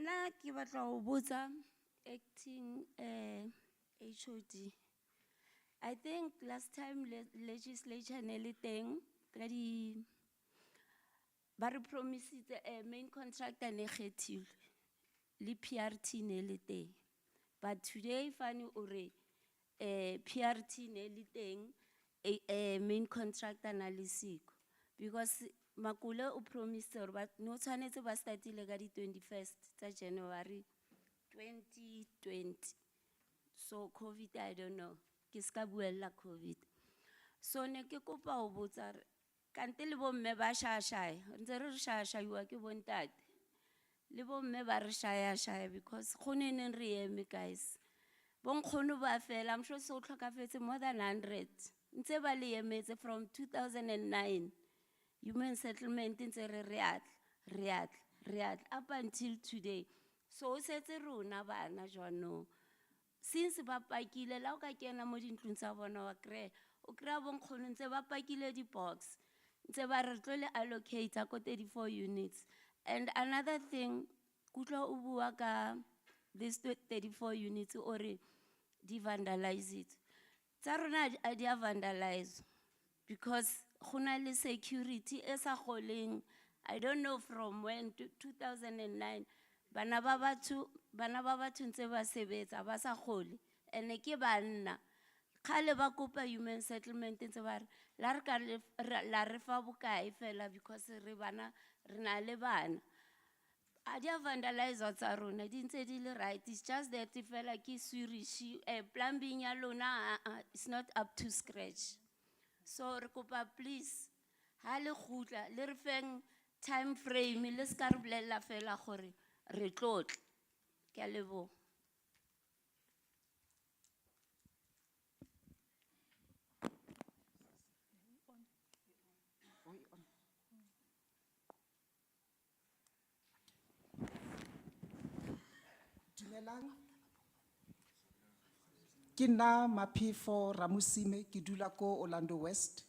Na ke batla ho botsa acting HOD. I think last time legislature ne le teng ka di ba re promisitse main contractor ne kgethilwe le PRT ne le teng. But today fani ore PRT ne le teng main contractor na le siko. Because Makule o promised or but no tshwanetse ba startile ka di 21st tsa January 2020. So COVID, I don't know. Ke ska buella COVID. So ne ke kopa ho botsa kante le bomme ba shaya ntse re shaya ke bontate. Le bomme ba re shaya because khonene re eme guys. Bonkgono ba fela, I'm sure so tlhokafetse more than 100. Ntse ba le emetse from 2009. Human settlement ntse re atla up until today. So setse rona bana jwanong. Since ba pakile la o ka kena mo dintlong tsa bona wa kre o kra bonkgono ntse ba pakile di box ntse ba re tlo le allocate ko 34 units. And another thing kutlo o bua ka this 34 units or di vandalize it. Tsa rona a di vandalize because khona le security esa kholeng. I don't know from when to 2009 bana ba batho ntse ba sebetsa ba sa khole ene ke banna khale ba kopa human settlement ntse ba la re ka la re fa bokae fela because re bana re na le bana a dia vandalize tsa rona di ntse di le right. It's just that fela ke swirishi plumbing ya lona it's not up to scratch. So re kopa please ha le khutla le re feng time frame le ska re bolella fela gore re tlotla ke a lebo. Dumelang. Ke nna Maphefo Ramusime ke dula ko Orlando West.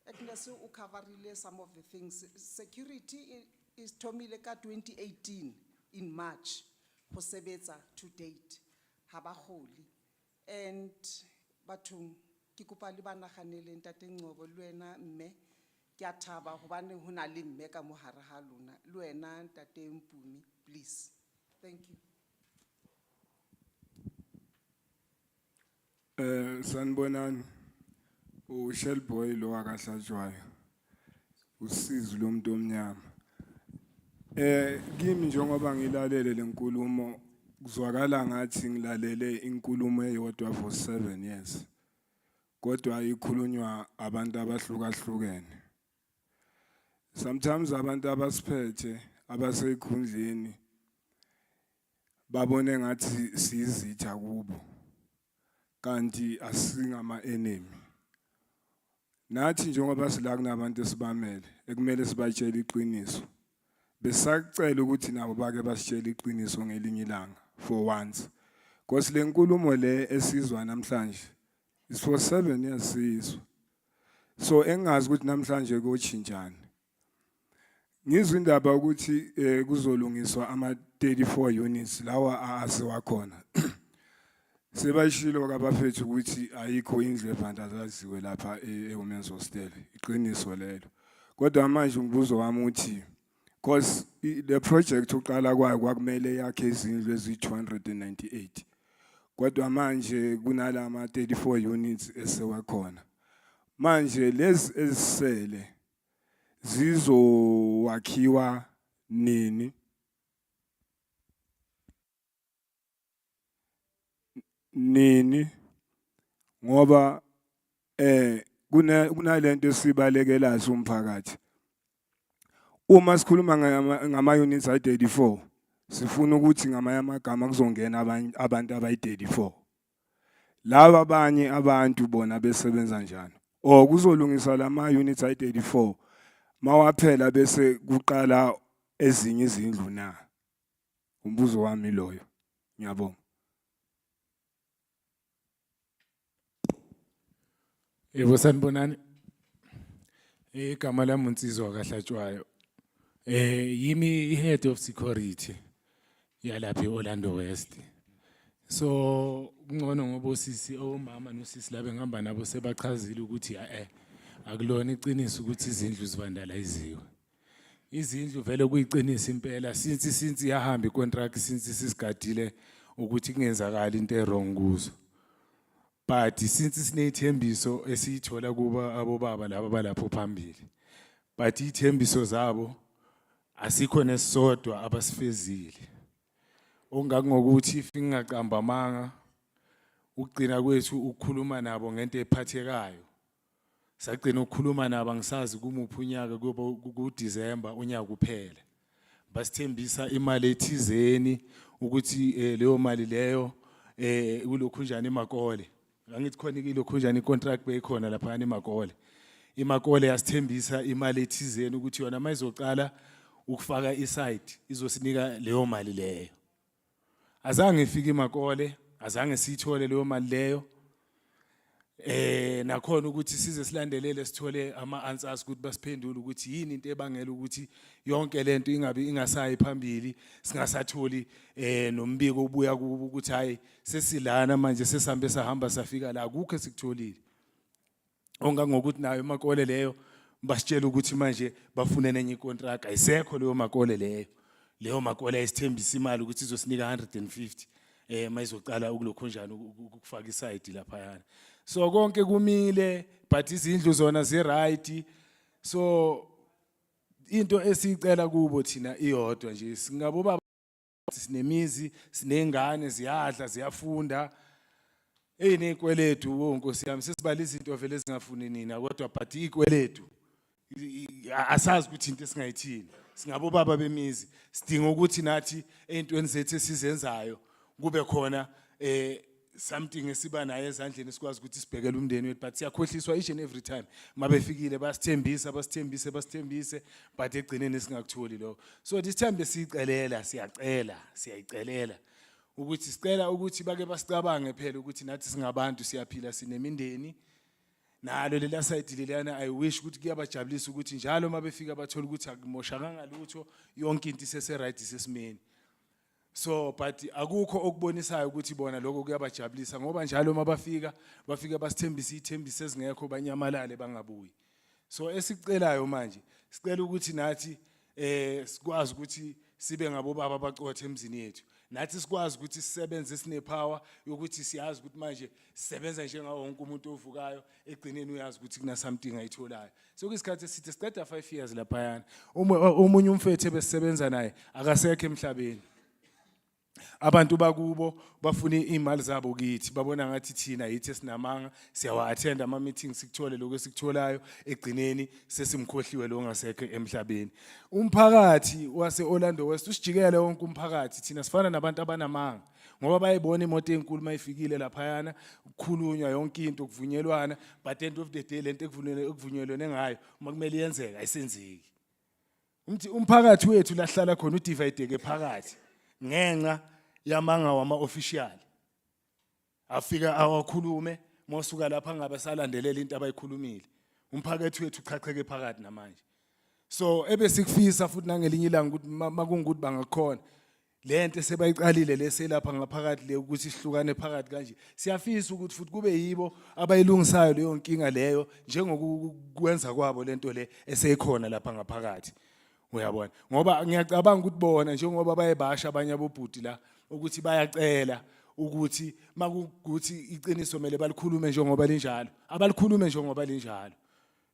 Agnes o coverile some of the things. Security is thomile ka 2018 in March ho sebetsa to date ha ba kholi. And bathong ke kopa le ba naganele Ntate Ngcobo le wena mme Ke a thaba hobane ho na le mme ka mo hare ha lona. Le wena Ntate Mpumi, please. Thank you. Sanibonani. Shellboy lo akahlatshwayo. Usizo lomuntu omnyama. Kimi njengoba ngilalele lenkulumo kuzwakala ngathi ngilalele inkulumo eyodwa for 7 years. Kodwa ikhulunywa abantu abahlukahlukene. Sometimes abantu abasiphethe abasekhundleni babone ngathi sizitha kubo. Kanti asingama enemy. Nathi njengoba sila kunabantu esibamele ekumele sibatshele iqiniso. Besacela ukuthi nabo bake basitshele iqiniso ngelinye ilanga for once. Because lenkulumo le esizwa namhlanje is for 7 years sizwe. So engazi ukuthi namhlanje kochinjani. Ngizwe indaba ukuthi kuzolungiswa ama 34 units lawa asiwakhona. Sebashilo kabafethu ukuthi ayikho indlu evandalaziwe lapha eWomen's Hostel. Iqiniso lelo. Kodwa manje umbuzo wami uthi because the project uqala kwayo kwakumele yakhe izindlu ezi298. Kodwa manje kunalama 34 units esewakhona. Manje lezi ezisele zizowakhiwa nini? Nini ngoba kunalento esibalekela umphakathi. Uma sikhuluma ngama units ay34 sifuna ukuthi ngamanye amagama kuzongena abantu abayi34. Laba abanye abantu bona besebenza njani? O kuzolungiswa lama units ay34 mawaphela bese kuqala ezinye izindlu na? Umbuzo wami loyo. Ngiyabonga. Yebo sanibonani. Igama lami uNsizwa kaHlatshwayo. Yimi head of security yalapha eOrlando West. So kungcono ngoba osisi omama nosisi labe ngihamba nabo sebachazile ukuthi akulona iqiniso ukuthi izindlu zivandaliziwe. Izindlu vele kuyiqiniso impela since yahamba icontract since sisigadile ukuthi kungenzakala into errong kuzo. But since sinethembiso esiyithola kuba abobaba laba balapho phambili. But ithembiso zabo asikho nesodwa abasifezile. Ongakungokuthi if ngingaqamba amanga ugcina kwethu ukukhuluma nabo ngento ephathekayo. Sagcina ukukhuluma nabo ngisazi kumuphi unyaka kuba kuDecember unyaka uphele. Basithembisa imali ethizeni ukuthi leyo mali leyo kulokhunjani eMakole. Angithi khona ilokhunjani icontract beyikhona lapha eMakole. IMakole yasithembisa imali ethizeni ukuthi yona mayizoqala ukufaka isite izosinika leyo mali leyo. Azange ifike iMakole, azange siyithole leyo mali leyo. Nakhona ukuthi size silandelele sithole ama-answers ukuthi basiphendule ukuthi yini into ebangela ukuthi yonke lento ingabe ingasayi phambili singasatholi nombiko obuya kubo ukuthi hayi sesilana manje sesambe sahamba safika la akukho esikutholile. Ongangokuthi nayo iMakole leyo basitshela ukuthi manje bafune nenye icontract ayisekho leyo Makole leyo. Leyo Makole ayisithembisa imali ukuthi izosinika 150 mayizoqala ukulokhunjani ukufaka isite lapha yana. So konke kumile but izindlu zona ziright. So into esicela kubo thina iyodwa nje singabo baba sinemizi sinengane ziyadla ziyafunda. Nezikweletu wonkosi yami sesibala izinto vele ezingafuni nina kodwa but izikweletu asazi ukuthi into esingayithini. Singabo baba bemizi sidinga ukuthi nathi ezintweni zethu esizenzayo kube khona something esiba naye ezandleni sikwazi ukuthi sibhekele umndeni wethu but siyakhohliswa each and every time mabefikile basithembisa but egcineni singakutholi lo. So this time besicelela siyayicelela ukuthi sicela ukuthi bake basicabange phela ukuthi nathi singabantu siyaphila sinemindeni. Nalo lela side lelana I wish ukuthi kuyabajabulisa ukuthi njalo mabefika bathola ukuthi akumoshakanga lutho yonke into isese right sesimeni. So but akukho okubonisayo ukuthi bona lokho kuyabajabulisa ngoba njalo mabafika basithembisa ithembiso ezingekho banyamalale bangabuyi. So esicelayo manje sicela ukuthi nathi sikwazi ukuthi sibe ngabobaba abaqothe emzini yethu. Nathi sikwazi ukuthi sisebenze sinepower yokuthi siyazi ukuthi manje sisebenza njengawo wonke umuntu ovukayo egcineni uyazi ukuthi kuna something ayitholayo. So kuyisikhathi esithi siqeda 5 years lapha yana. Omunye umfethu besebenza naye akasekho emhlabeni. Abantu bakubo bafuna imali zabo kithi babona ngathi thina yithi esinamanga siyawa attend ama meetings sikuthole lokho esiktholayo egcineni sesimkhohliwe lo ngasekho emhlabeni. Umphakathi wase Orlando West usijikele wonke umphakathi thina sifana nabantu abanamanga ngoba bayibona imoto enkulu mayifikile lapha yana ukukhulunywa yonke into kuvunyelwana but end of the day lento ekuvunyelwane ngayo makumele yenzeka ayisenzeki. Umphakathi wethu lahlala khona udivide ke phakathi ngenxa yamanga wama official afika awakhulume mosuka lapha ngabe salandelela into abayikhulumile umphakathi wethu uchacheke phakathi namanje. So ebesikufisa futhi nangelinye ilanga ukuthi makungukuthi bangakhona lento sebayiqalile leselapha ngaphakathi le ukuthi sihlukane phakathi kanje siyafisa ukuthi futhi kube yibo abayilungisayo leyo nkinga leyo njengokwenza kwabo lento le eseyikhona lapha ngaphakathi. Uyabona ngoba ngiyacabanga ukuthi bona njengoba bayebasha abanye abobhuti la ukuthi bayacela ukuthi makuthi iqiniso mele balikhulume njengoba linjalo abalikhulume njengoba linjalo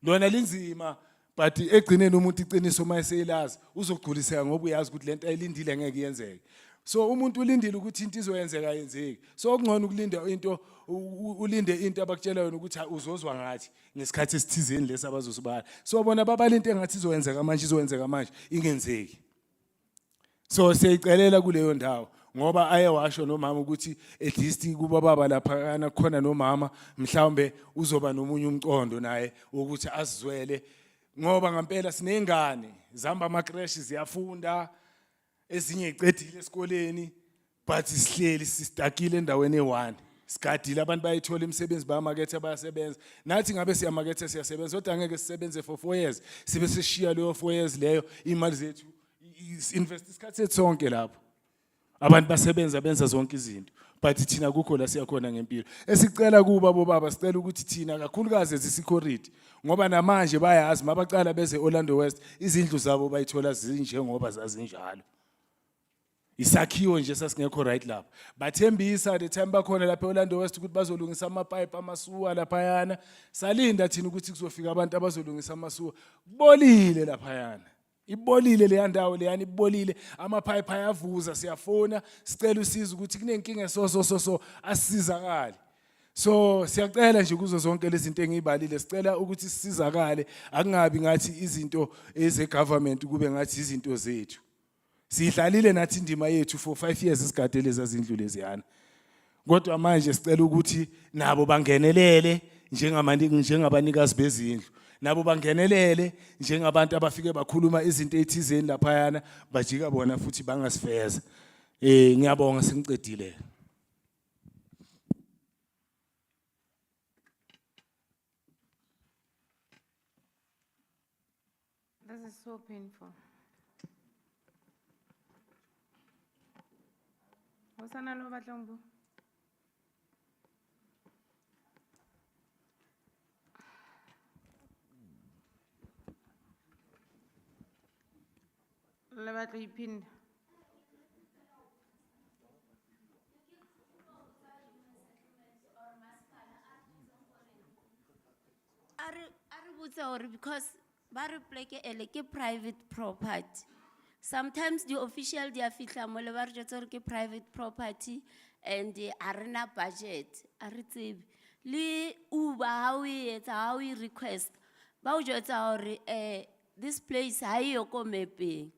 lona linzima but egcineni umuntu iqiniso mayeselazi uzogculiseka ngoba uyazi ukuthi lento ayilindile ngeke iyenzeke. So umuntu ulindile ukuthi into izoyenzeka yenzeki. So okungcono ukulinda into ulinde into abakutshela yona ukuthi uzozwa ngathi ngesikhathi esithizeni lesi abazosibala. So bona babala into engathi izoyenzeka manje izowenzeka manje ingenzeki. So siyayicelela kuleyo ndawo ngoba ayewasho nomama ukuthi at least kuba baba lapha kana khona nomama mhlawumbe uzoba nomunye umcondo naye ukuthi asizwele ngoba ngempela sinengane zihamba ama crash ziyafunda ezinye icedile esikoleni but sihleli sistakile endaweni e1 sigadile abantu bayithola imisebenzi bayamakethe bayasebenza nathi ngabe siyamakethe siyasebenza kodwa angeke sisebenze for 4 years sibe seshiya leyo 4 years leyo imali zethu invest isikhathi sethu sonke lapho abantu basebenza benza zonke izinto but thina kukho la siyakhona ngempilo esicela kuba bobaba sicela ukuthi thina kakhulukazi ezisecurity ngoba namanje bayazi mabaqala beze Orlando West izindlu zabo bayithola zinjengoba zazinjalo isakhiwo nje sasingekho right lapha bathembisa the time bakhona lapha eOrlando West ukuthi bazolungisa amapipe amasuwa lapha yana salinda thina ukuthi kuzofika abantu abazolungisa amasuwa kubolile lapha yana ibolile le ndawo le yani ibolile amapipe ayavuza siyafona sicela usizo ukuthi kunenkinga so asizakale. So siyacela nje kuzo zonke lezi zinto engibalile sicela ukuthi sisizakale akungabi ngathi izinto eze government kube ngathi izinto zethu. Sidlalile nathi indima yethu for 5 years isigade lezi zindlu lezi yana. Kodwa manje sicela ukuthi nabo bangenelele njengabanikazi bezindlu. Nabo bangenelele njengabantu abafike bakhuluma izinto ezithizeni lapha yana bajika bona futhi bangasifeza. Ngiyabonga sengicedile. This is so painful. Hosana lo batlombo. Le batla iphinda. Because ba pleke ele ke private property. Sometimes the official they fihla mo le ba re jwetsa ke private property and arena budget are tsebe le uba how we request ba o jwetsa hore this place ha yo ko mepeng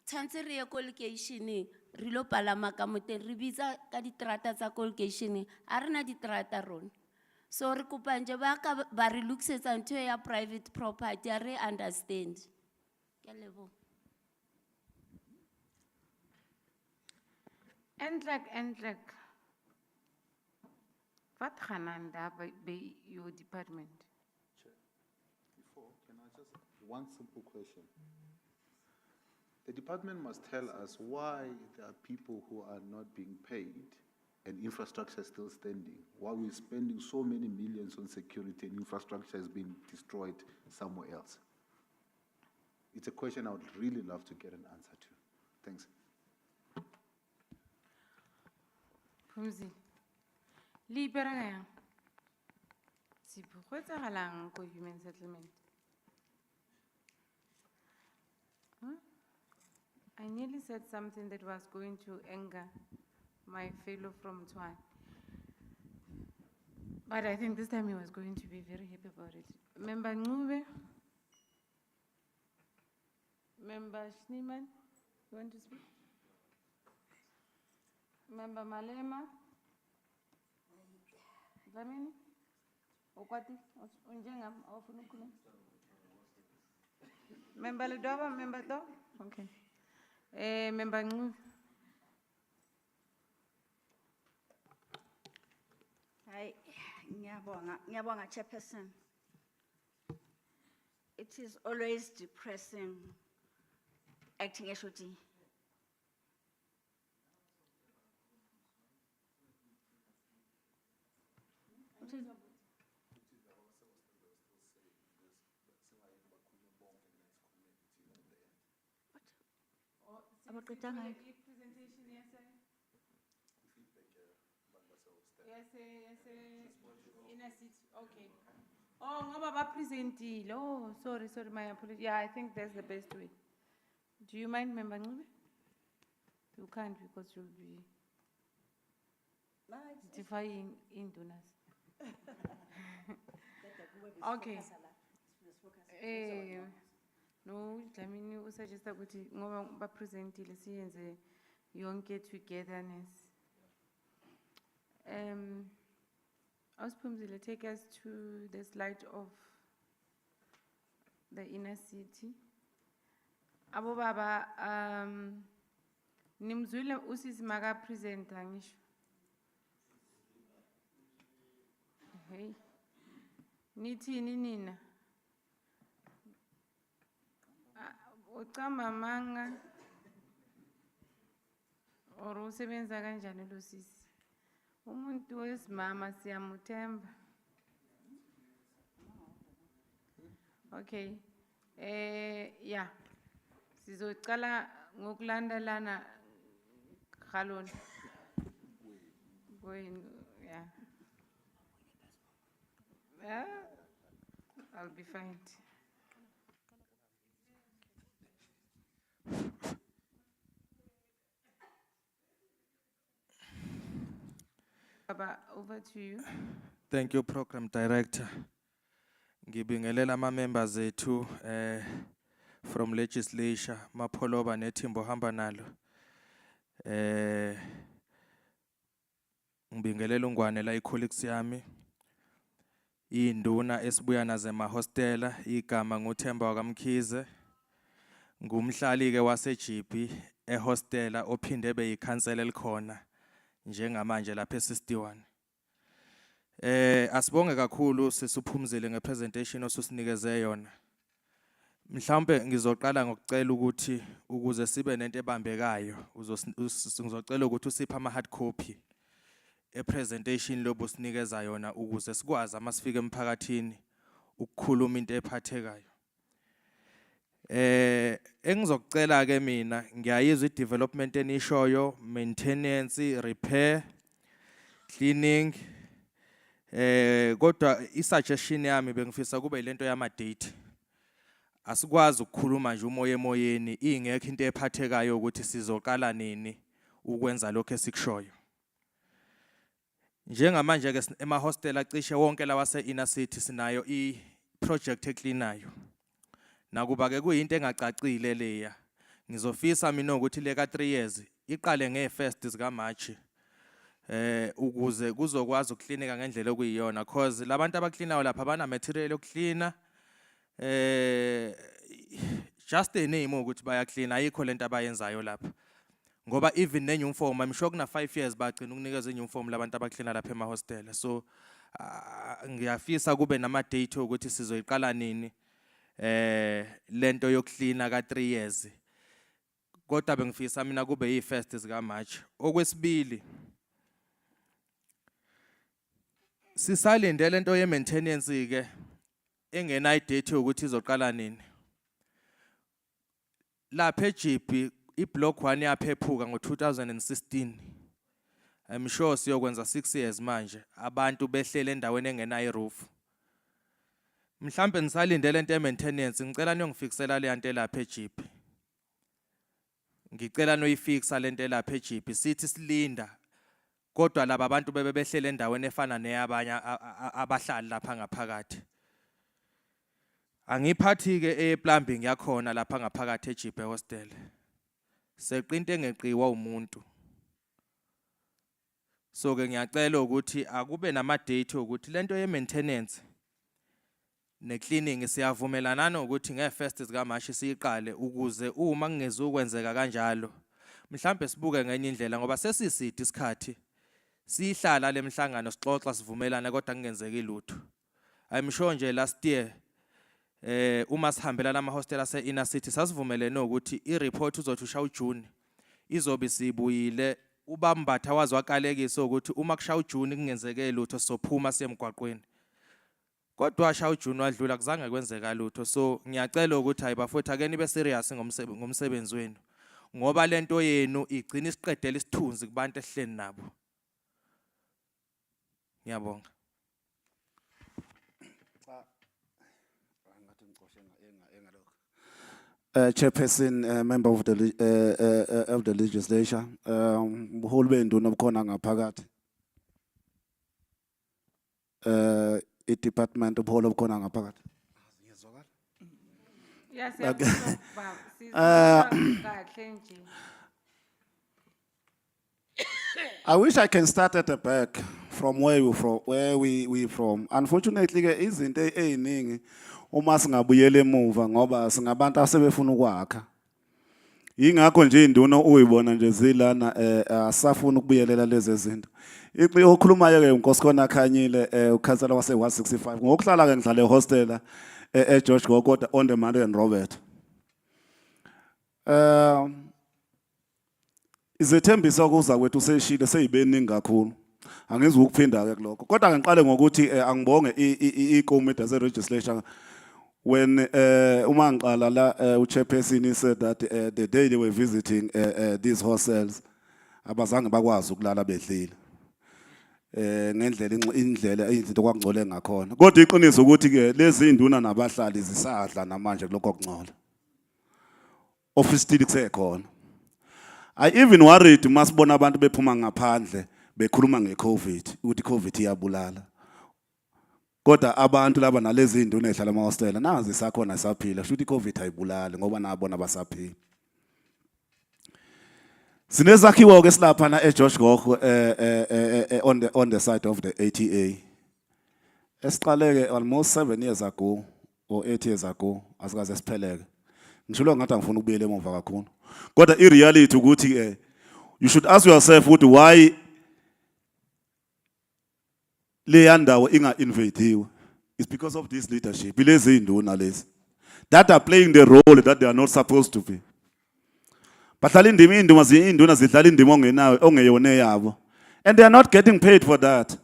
tshantse re ye ko locationeng re lo palama ka moteng re bitsa ka ditrata tsa ko locationeng arena ditrata rona. So re kopanje ba ka ba re lokisetsa ntho ya private property a re understand. Ke lebo. Endlek. Wat gaan aan daar by your department? Before, can I just one simple question? The department must tell us why there are people who are not being paid and infrastructure is still standing, while we're spending so many millions on security and infrastructure has been destroyed somewhere else? It's a question I would really love to get an answer to. Thanks. Phumzile, le ipereka yang? Sipho, go etsagalang ko human settlement? Huh? I nearly said something that was going to anger my fellow from Tshwane. But I think this time he was going to be very happy about it. Member Ncube? Member Schneeman, you want to speak? Member Malema? Dlamini? Okwati? Unjengam? Awufuna ukukhuluma? Member Ledoba? Member Do? Okay. Member Ncube? Hi, ngiyabonga Chairperson. It is always depressing acting HOD. Abaqedanga yini? Presentation yesterday? Inner city, okay. Oh, ngoba ba presentile. Oh, sorry, my apologies. Yeah, I think that's the best way. Do you mind, Member Ncube? You can't because you'll be defying indonors. Okay. No, Dlamini usuggesta ukuthi ngoba ba presentile siyenze yonke togetherness. Phumzile, take us to the slide of the inner city. Abo baba, nimzwile usisi maka presenta ngisho. Hey. Nithini nina? Ucamba manga or usebenza kanjani lo sisi? Umuntu wesimama siyamuthemba. Okay. Yeah. Sizoqala ngokulandelana Khalon. Yeah. Yeah. I'll be fine. Baba, over to you. Thank you, Program Director. Ngibingelela ama-members ethu from legislature, Mapholoba neThimbo hamba nalo. Ngibingelela uNgwane la i-colleagues yami. Induna esibuya naze mahostela igama nguThemba wakamkhize. Ngumhlali ke waseGP ehostela ophinde ebe yikhansela elikhona njengamanje lapha e61. Asibonge kakhulu sisuphumzile ngepresentation osusinikeze yona. Mhlawumbe ngizoqala ngokucela ukuthi ukuze sibe nento ebambekayo ngizocela ukuthi usiphe ama hard copy epresentation lobo sinikeza yona ukuze sikwazi amasifike emphakathini ukukhuluma into ephathekayo. Engizocela ke mina ngiyayizwa i-development enishoyo, maintenance, repair, cleaning. Kodwa i-suggestion yami bengifisa kube ilento yama-date. Asikwazi ukukhuluma nje umoya emoyeni ingekho into ephathekayo ukuthi sizoqala nini ukwenza lokho esikushoyo. Njengamanje ke ema-hostel acishe wonke lawa se-inner city sinayo i-project ecleanayo. Nakuba ke kuyinto engacacile leya. Ngizofisa mina ukuthi le ka 3 years iqale nge-1st zika March. Ukuze kuzokwazi ukuklinika ngendlela okuyiyona cause labantu abakleanayo lapha bana material yokucleana. Just a name ukuthi bayacleana ayikho lento abayenzayo lapha. Ngoba even ne-uniform I'm sure kuna 5 years bagcina ukunikeza i-uniform labantu abacleana lapha ema-hostel. So ngiyafisa kube nama-date ukuthi sizoyiqala nini lento yokucleana ka 3 years. Kodwa bengifisa mina kube yi-1st zika March. Okwesibili Sisalindele into ye maintenance ke engena idate ukuthi izoqala nini. Lapha eJipi iblock 1 yaphephuka ngo2016. I'm sure siyokwenza 6 years manje abantu behlele endaweni engena iroof. Mhlambe nisalindele into maintenance ngicela niyongifikisela le nto lapha eJipi. Ngicela noyifixa le nto lapha eJipi sithi silinda kodwa laba abantu bebehlele endaweni efana neyabanye abahlali lapha ngaphakathi. Angiphathi ke plumbing yakhona lapha ngaphakathi eJipi hostel. Seqinto engeqiwa umuntu. So ke ngiyacela ukuthi akube nama date ukuthi lento ye maintenance ne cleaning siyavumelana nokuthi nge1st zika March siyiqale ukuze uma kungezukwenzeka kanjalo mhlambe sibuke ngenye indlela ngoba sesisidi isikhathi sihlala lemhlangano sixoxa sivumelana kodwa kungenzeki lutho. I'm sure nje last year uma sihambela lama hostel ase inner city sasivumelene ukuthi I report uzothi usha uJune izobe sibuyile ubambatha wazwakalekisa ukuthi uma kusha uJune kungenzeke lutho sophuma siyemgwaqweni. Kodwa washa uJune wadlula kuzange kwenzeka lutho. So ngiyacela ukuthi ayibafutha ke nibe serious ngomsebenzi wenu ngoba lento yenu igcina isiqedela isithunzi kubantu ehleni nabo. Ngiyabonga. Chairperson, member of the legislature, whole benduna bukhona ngaphakathi. I-department ubuholo bukhona ngaphakathi. Yes, Okay. yes. I wish I can start at the back from where we from. Unfortunately, ke izinto eziningi uma singabuyela emuva ngoba singabantu asebefuna ukwakha. Yingakho nje induna uyibona nje zilana asafuna ukubuyelela lezi zinto. Iqi okhulumayo ke uNkosikhona Khanyile ukhansela wase 165 ngokuhlala ke ngihlale ehostela eGeorge Gokota on the Mary and Robert. Izethembiso kuza kwethu seshile seyibeningi kakhulu. Angizi ukuphinda ke kuloko. Kodwa ngiqale ngokuthi angibonge ikomiti ze legislature when uma ngiqala la uchairperson said that the day they were visiting these hostels abazange bakwazi ukulala bedlile. Ngendlela indlela izinto kwakungcole ngakhona. Kodwa iqiniso ukuthi ke lezi induna nabahlali zisadla namanje kuloko okungcola. Office still kusekhona. I even worried masibona abantu bephuma ngaphandle bekhuluma ngeCovid ukuthi iCovid iyabulala. Kodwa abantu laba nalezi induna ezihlala amahostela nazi sakhona saphila futhi iCovid ayibulali ngoba nabona basaphila. Sinezakhiwo ke silapha na eGeorge Gokho on the side of the ATA. Esiqaleke almost 7 years ago or 8 years ago asikaze sipheleke. Ngishilo ngathi angifuna ukubuyela emuva kakhulu. Kodwa ireality ukuthi you should ask yourself ukuthi why le yandawo inga invadiwe. It's because of this leadership. Ilezi induna lezi that are playing the role that they are not supposed to be. Bahlala indima induna zidlala indima ongenayo ongeyone yabo. And they are not getting paid for that.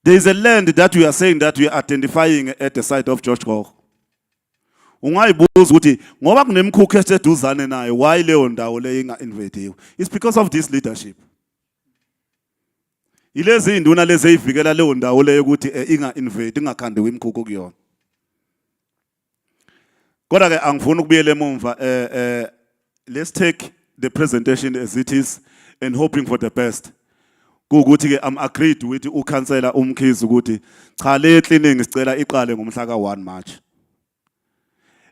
There is a land that we are saying that we are identifying at the site of George Gokho. Ungayibuza ukuthi ngoba kunemkhukhu eseduzane nayo why leyo ndawo le inga invadiwe. It's because of this leadership. Ilezi induna lezi eyivikela leyo ndawo leyo ukuthi inga invade ingakhandiwe imkhukhu kuyona. Kodwa ke angifuni ukubuyela emumva let's take the presentation as it is and hoping for the best. Kuukuthi ke I'm agreed with ukhansela umkhizi ukuthi cha le cleaning sicela iqale ngomhla ka1 March.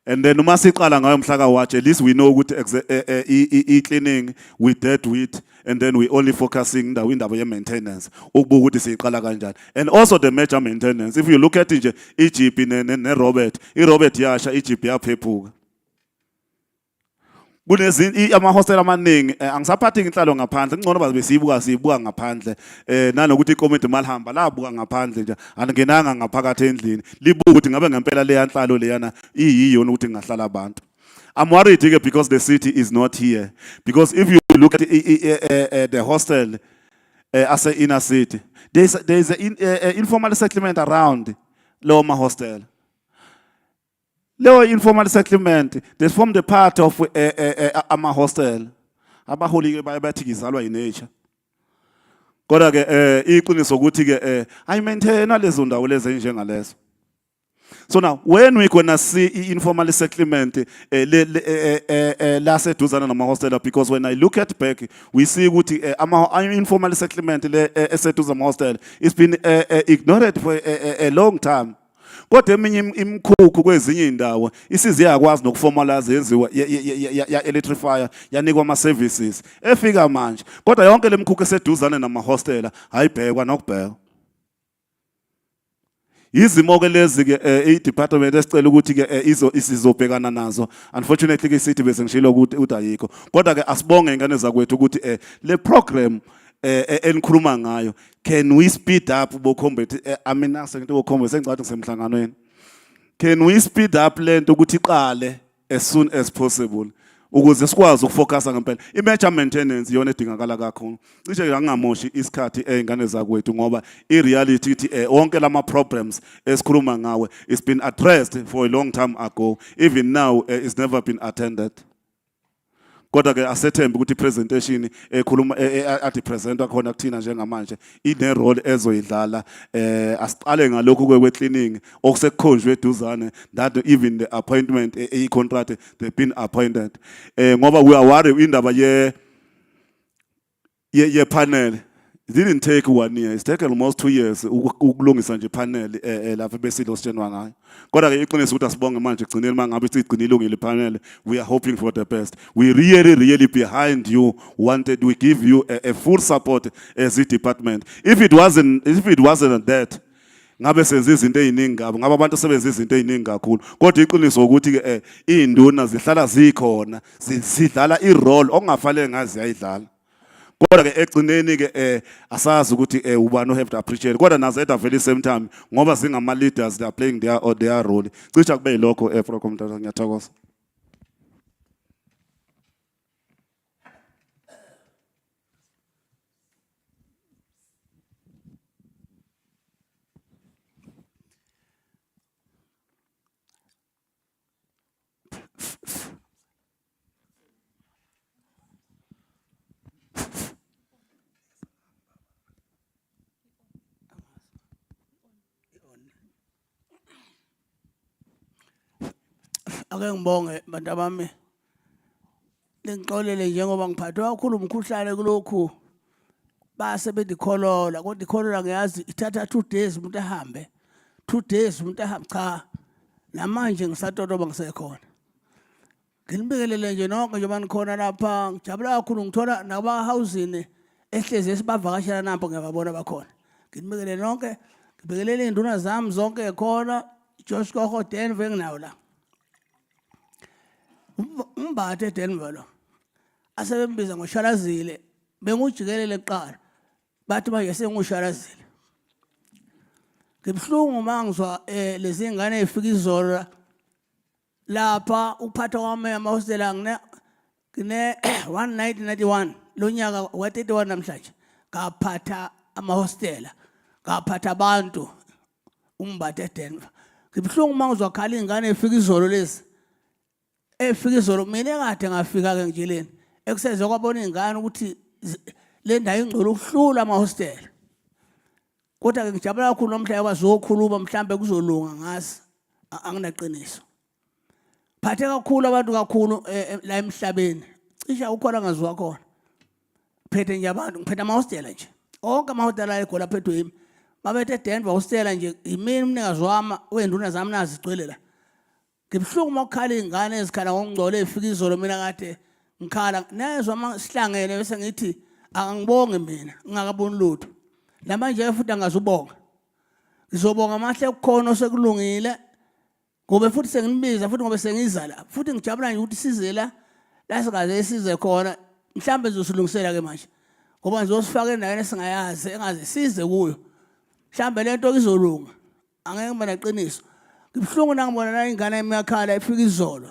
And then uma siqala ngayo mhla ka1 at least we know ukuthi cleaning we dealt with and then we only focusing indaba ye maintenance ukubuka ukuthi siqala kanjani. And also the major maintenance if you look at nje iJipi ne Robert yasha iJipi yaphephuka. Kunezi amahostela amaningi angisaphathi inhlalo ngaphandle ngcono babe siyibuka ngaphandle nanokuthi ikomiti malihamba labuka ngaphandle nje angenanga ngaphakathi endlini libuka ukuthi ngabe ngempela le yanhlalo leyana iyiyona ukuthi ngahlala abantu. I'm worried because the city is not here because if you look at the hostel as a inner city. There's an informal settlement around Loma Hostel. Lower informal settlement, they form the part of ama hostel. Abaholi bayathi ngizalwa in nature. Kodwa ke iqiniso ukuthi ke I maintain lezo ndawo lezi njengalezo. So now when we gonna see informal settlement last eduzana nama hostel, because when I look at back we see ukuthi ama informal settlement le eseduza ama hostel it's been ignored for a long time. Kodwa eminye imkhukhu kwezinye indawo isize yakwazi nokuformalize yenziwa ya electrifier yanikwa ama services efika manje. Kodwa yonke lemkhukhu eseduzane nama hostela ayibhekwa nokubheka. Izimo ke lezi ke i-department esicela ukuthi ke isizobhekana nazo. Unfortunately ke sithi bese ngishilo ukuthi ayikho. Kodwa ke asibonge ingane zakwethu ukuthi le program enikhuluma ngayo, can we speed up bokhombethi amina sengento bokhombe sengicathi ngisemhlanganweni. Can we speed up lento ukuthi iqale as soon as possible ukuze sikwazi ukufocusa ngempela. I-major maintenance iyona edingakala kakhulu. Cishe ngingamoshi isikhathi ezingane zakwethu ngoba i-reality ithi wonke lama problems esikhuluma ngawe it's been addressed for a long time ago. Even now it's never been attended. Kodwa ke asethembe ukuthi presentation ekhuluma athi presenter khona kuthina njengamanje ine role ezoyidlala asiqale ngalokho kwe cleaning okusekukhonjwe eduzane that even the appointment e contract they've been appointed ngoba we are worried indaba ye panel. It didn't take 1 year, it's taken almost 2 years ukulungisa nje panel lapha besilo sithenwa ngayo. Kodwa ke iqiniso ukuthi asibonge manje igcinile mangabe sigcina ilungile panel. We are hoping for the best. We really behind you, wanted we give you a full support as a department. If it wasn't that ngabe senza izinto eziningi ngabo ngaba abantu sebenza izinto eziningi kakhulu. Kodwa iqiniso ukuthi ke induna zihlala zikhona sidlala irole ongafanele ngazi yayidlala. Kodwa ke egcineni ke asazi ukuthi ubani have to appreciate. Kodwa nazo at the very same time ngoba singama leaders they are playing their role. Cishe kube yilokho for commentators ngiyathokoza. Ake ngibonge bantu bami. Lengixolele njengoba ngiphathwa kakhulu umkhuhlane kulokhu. Base bedikholola kodwa ikholola ngiyazi ithatha 2 days umuntu ehambe. 2 days umuntu ehambe cha. Namanje ngisatotoba ngisekhona. Nginibekelele nje nonke nje banikhona lapha ngijabula kakhulu ngithola naba housing ehlezi esibavakashela nampo ngiyababona bakhona. Nginibekelele nonke ngibekelele induna zami zonke ekhona Josh Koho Denver nginawo la. Umbathe Denver lo. Asebembiza ngoshalazile bengujikelele eqala. Bathi manje sengushalazile. Ngibhlungu mangizwa lezi ingane ezifika izolo lapha ukuphatha kwami amahostela ngine 1991 lo nyaka wa31 namhlanje ngaphatha amahostela ngaphatha abantu umbathe Denver. Ngibhlungu mangizwa khala ingane ezifika izolo lezi efika izolo mina kade ngafika ke ngijeleni ekuseze kwabona ingane ukuthi le ndawo ingcolo ukuhlula amahostela. Kodwa ke ngijabula kakhulu nomhla yakwazokhuluma mhlambe kuzolunga ngasi anginaqiniso. Phathe kakhulu abantu kakhulu la emhlabeni. Cisha ukhona ngazwa khona. Phethe nje abantu ngiphethe amahostela nje. Onke amahostela ayekho lapha phethwe yimi. Mabethe Denver hostela nje imini umnikazi wami wenduna zami nazi igcwele la. Ngibhlungu makukhala ingane ezikhala ngongcolo efika izolo mina kade ngikhala nezwa masihlangene bese ngithi angibonge mina ngingakaboni lutho. Namanje futhi angazubonga. Ngizobonga amahle kukhona osekulungile. Ngobe futhi senginibiza futhi ngobe sengiza la. Futhi ngijabula nje ukuthi size la sikaze size khona mhlambe sizosilungisela ke manje. Ngoba ngizosifaka endaweni esingayazi engaze size kuyo. Mhlambe lento izolunga. Angeke ngibe neqiniso. Ngibhlungu nangibona la ingane emakhala efika izolo.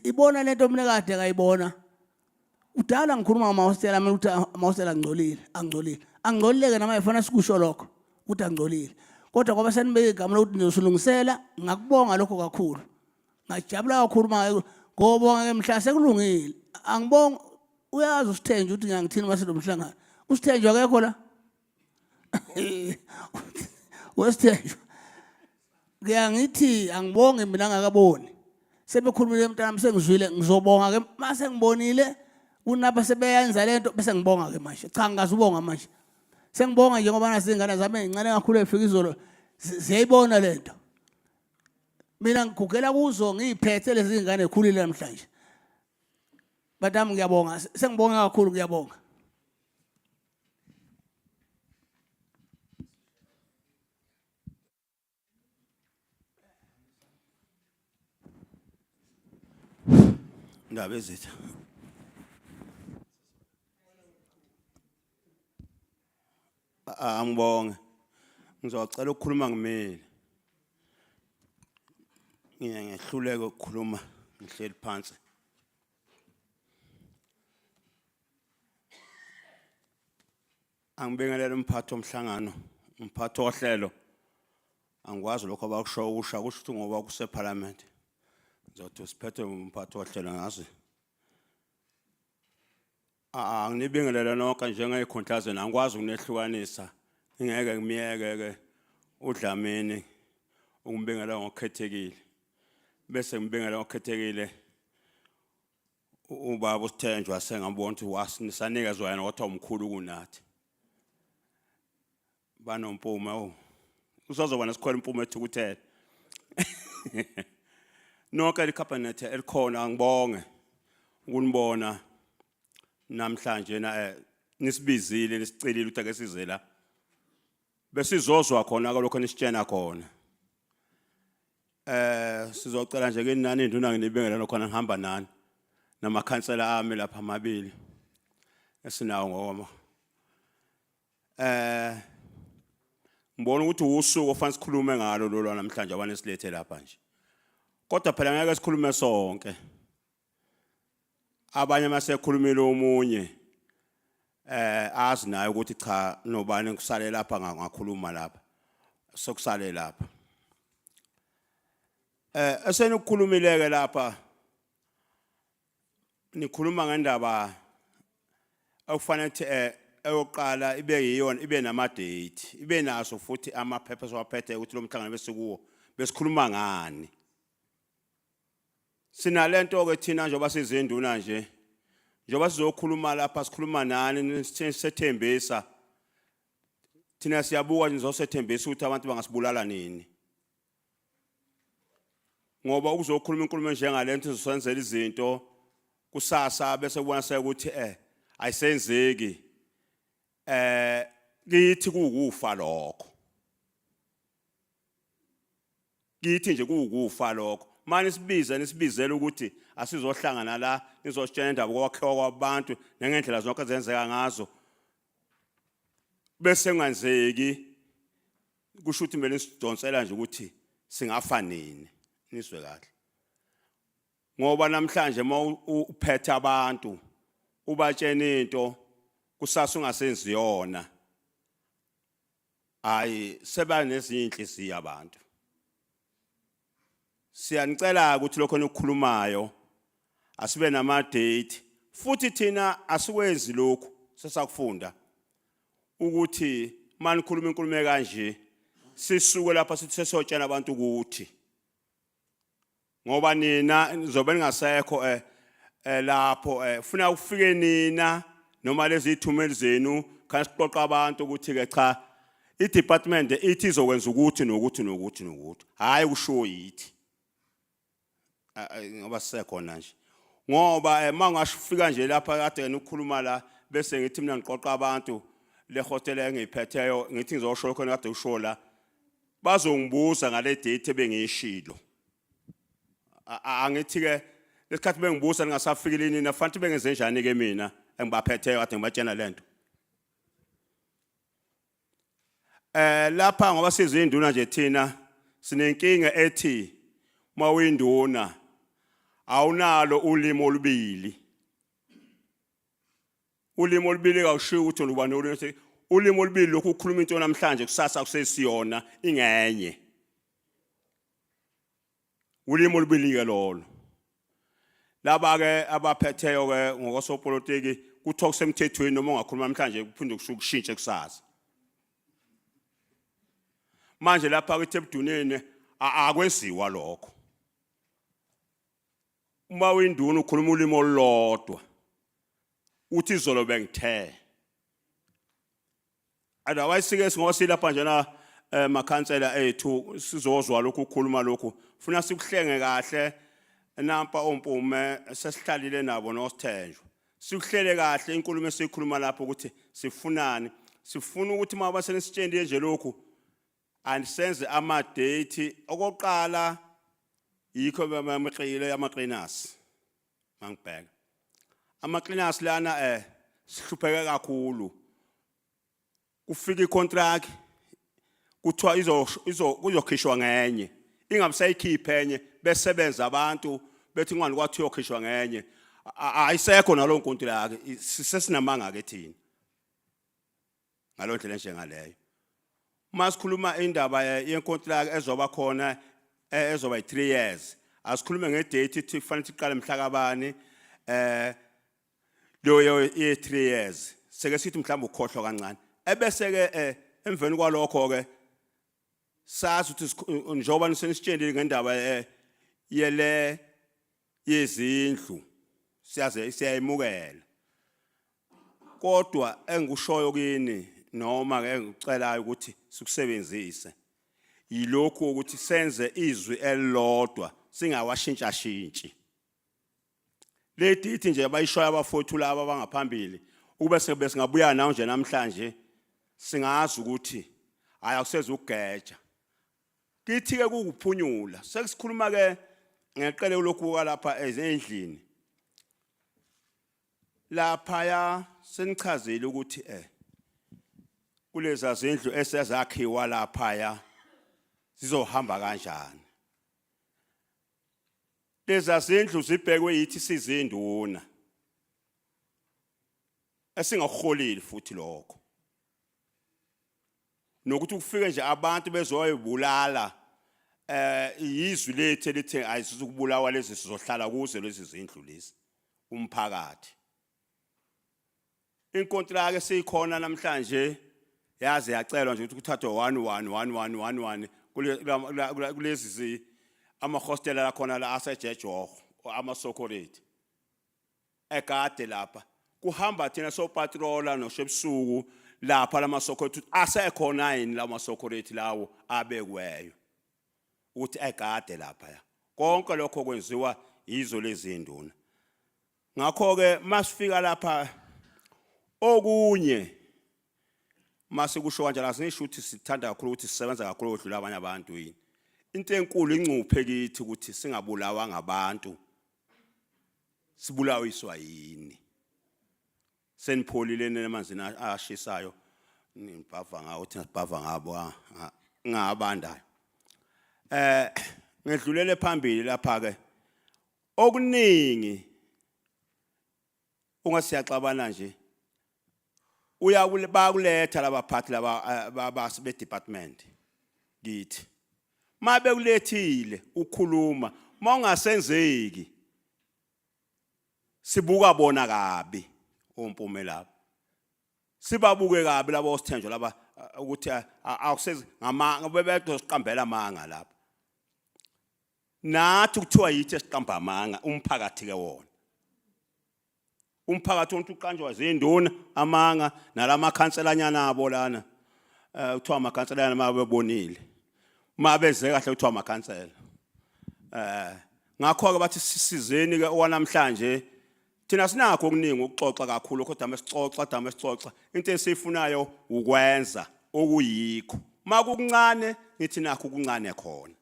Ibona lento mina kade ngayibona. Udala ngikhuluma ngamahostela mina ukuthi amahostela angcolile. Angcolile nama efana sikusho lokho ukuthi angcolile. Kodwa ngoba senibeke igama lokuthi nizosilungisela ngakubonga lokho kakhulu. Ngajabula kakhulu manje ngobonga ke mhla sekulungile. Angibonga uyazi usithenje ukuthi ngiyangithini mase lomhlangano. Usithenje akekho la. Wesithenje. Ngiyangithi angibonge mina ngakaboni. Sebekhulumile emntana sengizwile ngizobonga ke mase ngibonile kunapha sebeyenza lento bese ngibonga ke manje. Cha ngazubonga manje. Sengibonga nje ngoba nasizingane zami ezincane kakhulu efika izolo ziyayibona lento. Mina ngigugela kuzo ngiphethe lezi zingane ekhulile namhlanje. Badami ngiyabonga sengibonga kakhulu ngiyabonga. Ndaba ezitha. Angibonge. Ngizocela ukukhuluma ngimile. Ngiyahluleka ukukhuluma ngihleli phansi. Angibingelela umphathi womhlangano, umphathi ohlelo. Angikwazi lokho abakusho kusho ukuthi ngoba kuse parliament. Ngizothi usiphethe umphathi ohlelo ngazi. Nginibingelela nonke njengey'khundlazana angikwazi ukunehlukanisa. Ngingeke ngimiyeke ke uDlamini ukubingela ngokukhethekile. Bese ngibingela ngokukhethekile ubaba uSithenjwa wasengabona ukuthi wasinisanikeza yena kodwa umkhulu kunathi. Banompuma uzozoba nesikhwele impuma ethukuthele. Nonke likhabhinethi elikhona ngibonge ukunibona namhlanje nisibizile nisicelile ukuthi ake size la. Besizozwa khona lokho nisitshena khona. Sizocela nje ke nani induna nginibingela nokhona ngihamba nani namakhansela ami lapha amabili esinawo ngoma. Ngibona ukuthi usuku ofanele sikhulume ngalo lo namhlanje abanesilethe lapha nje. Kodwa phela ngeke sikhulume sonke. Abanye masekhulumile omunye azi naye ukuthi cha nobani kusale lapha ngakhuluma lapha. Sokusale lapha. Esenikukhulumileke lapha nikhuluma ngendaba okufanele eyoqala ibe yiyona ibe nama date ibe naso futhi amaphepha sowaphethe ukuthi lo mhlangano besikuwo besikhuluma ngani. Sinalento ke thina njengoba sizinduna nje njengoba sizokhuluma lapha sikhuluma nani sithembisa thina siyabuka nizosethembisa ukuthi abantu bangasibulala nini. Ngoba ukuzokhuluma inkulumo njengalento sizosenzela izinto kusasa bese kubona ukuthi ayisenzeki kithi kuukufa lokho. Kithi nje kuukufa lokho. Manje nisibizela ukuthi asizohlangana la nizositshela indaba kwakhiwa kwabantu nengendlela zonke ezenzeka ngazo. Bese ngenzeki kusho ukuthi kumele sidonsela nje ukuthi singafa nini niswe kahle. Ngoba namhlanje uphethe abantu ubatshena into kusasa ungasenzi yona. Hayi seba nezinhliziyo abantu. Siyanicela ukuthi lokho enokukhulumayo asibe nama date futhi thina asikwenzi lokho sesakufunda ukuthi manikhuluma inkulumo kanje sisuke lapha sithi sesotshela abantu ukuthi ngoba nina nizobe ningasekho lapho funa ufike nina noma lezi ithumeli zenu khaya siqoqa abantu ukuthi ke cha i-department ithi izokwenza ukuthi nokuthi nokuthi nokuthi hayi kusho yithi ngoba sisekhona nje ngoba mangashifika nje lapha kade ukukhuluma la bese ngithi mina ngiqoqa abantu le hotel engiyiphetheyo ngithi ngizosho khona kade usho la bazongibuza ngale date ebengiyishilo. Angithi ke lesikhathi bengibuza ningasafikile nina fanele bengenze njani ke mina engibaphetheyo kade ngibatshena lento. Lapha ngoba sizinduna nje thina sinenkinga ethi mawinduna awunalo ulimi olubili. ulimo olubili kawushiya ukuthi ubani ukuthi ulimo olubili lokhu ukhuluma into namhlanje kusasa kusesiyona ingenye. Ulimo olubili ke lolo. Laba ke abaphetheyo ke ngokosopolitiki kuthiwa kusemthethweni noma ungakhuluma namhlanje kuphinde kushintshe kusasa. Manje lapha kwithi ebuduneni akwenziwa lokho. Uma uyinduna ukhuluma ulimi olulodwa uthi izolo bengithe. Otherwise sike singosilapha nje na makhansela ethu sizozwa lokhu ukukhuluma lokhu funa sikuhlenge kahle nampa ompume sesihlalile nabo noSithenjwa. Sikuhlele kahle inkulumo esikhuluma lapho ukuthi sifunani. Sifuna ukuthi maba senisitshende nje lokhu anisenze ama date okoqala yikho bamaqile amaqinasi mangibheka amaqinasi lana sihlupheke kakhulu kufika icontract kuthiwa kuzokhishwa ngenye ingabisayikhiphe enye besebenza abantu bethi ngani kwathi uyokhishwa ngenye ayisekho nalo nkontilaka sisesinamanga ke thina ngalondlela njengaleyo. Masikhuluma indaba yenkontilaka ezoba khona ezoba 3 years asikhulume ngedate ithi kufanele siqale mhla kabani lo ye 3 years seke sithi mhlawumbe ukhohlwa kancane ebese ke emveni kwalokho ke sazi ukuthi njoba nisenisitshele ngendaba yele yezindlu siyaze siyayimukela kodwa engikushoyo kini noma ke ngicelayo ukuthi sikusebenzise yilokho ukuthi senze izwi elilodwa singawashintsha shintshi. Le date nje bayishoya abafowethu laba abangaphambili ube singabuya nawo nje namhlanje singazi ukuthi ayakuseza ukugeja. Kithi ke kukuphunyula sekusikhuluma ke ngeqele lokhu lapha ezindlini lapha ya senichazile ukuthi kuleza zindlu esezakhiwa lapha ya zizohamba kanjani. Leza zindlu zibhekwe yithi sizinduna esingaholeli futhi lokho nokuthi kufike nje abantu bezoyibulala izwi lethu elithi ayisizukubulawa lezi sizohlala kuze lezi zindlu lezi umphakathi. Inkontilaka esikhona namhlanje yaze yacelwa nje ukuthi kuthathwe 1 kulezi amahostela la khona la asejejogo amasokoreti ekade lapha kuhamba thina so patrola noshebusuku lapha lamasokoreti asekhona yini lamasokoreti lawo abekweyo uthi ekade lapha konke lokho kwenziwa yizo lezi nduna. Ngakho ke masifika lapha okunye masikusho kanje la singisho ukuthi sithanda kakhulu ukuthi sisebenza kakhulu odlula abanye abantu yini. Into enkulu incuphe kithi ukuthi singabulawa ngabantu sibulawa iswayini. Senipholile nemanzini ashisayo ngibhava ngawo uthi ngibhava ngabo ngabandayo. Ngedlulele phambili lapha ke okuningi ungasiyaxabana nje bayakuletha labaphathi laba be department kithi mabe kulethile ukukhuluma mawungasenzeki sibuka bona kabi ompume lapha sibabuke kabi labo sithenjwa laba ukuthi akusezi ngamanga bebetho siqambela amanga lapha nathi kuthiwa yithi esiqamba amanga umphakathi ke wona umphakathi wonke uqanjwa zinduna amanga nalama khanselanyana abo lana kuthiwa amakhanselanyana mabebonile mabeze kahle kuthiwa amakhansela ngakho ke bathi sisizeni ke owanamhlanje thina sinakho okuningi ukuxoxa kakhulu kodwa mesixoxa into esifunayo ukwenza okuyikho makukuncane ngithi nakho ukuncane khona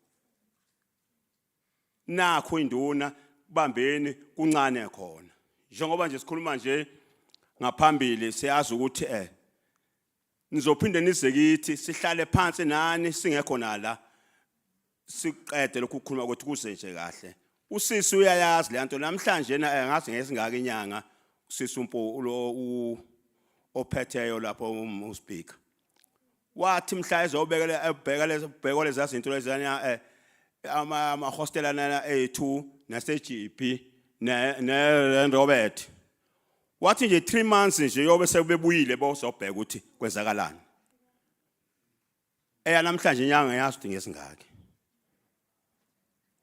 nakho induna kubambeni kuncane khona njengoba nje sikhuluma nje ngaphambili siyazi ukuthi nizophinde nize kithi sihlale phansi nani singekho nala siqede lokhu ukukhuluma kwethu kuze nje kahle usisi uyayazi le nto namhlanje ngathi ngesingaka inyanga sisumpo lo ophetheyo lapho uSpeaker wathi mhla ezobekela ebheka lezi zinto lezana ama hostela na A2 nase GP ne Robert wathi nje 3 months nje yobe sekubebuyile bozobheka ukuthi kwenzakalani namhlanje inyanga yasidinga esingaki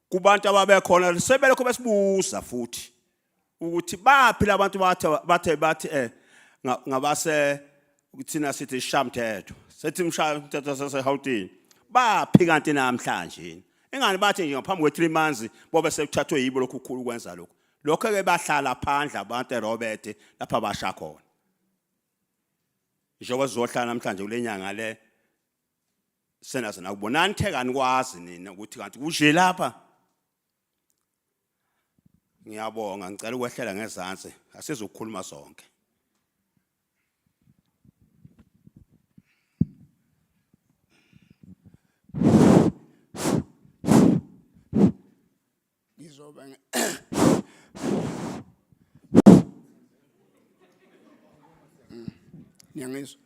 kubantu ababekhona sebelekho besibuza futhi ukuthi baphi labantu bathe ngabase ukuthina sithi shamthetho sethi mshamthetho saseHauteng baphi kanti namhlanje ingani bathi nje ngaphambi kwe 3 months bobe sekuthathwe yibo lokhu kukhulu kwenza lokho lokho ke bahlala phandle abantu Robert lapha basha khona njengoba sizohlala namhlanje kulenyanga le senaze nakubonani thekani kwazi nina ukuthi kanti kuje lapha ngiyabonga ngicela ukwehlela ngezantsi asizokukhuluma sonke ngizoba Nyangizwa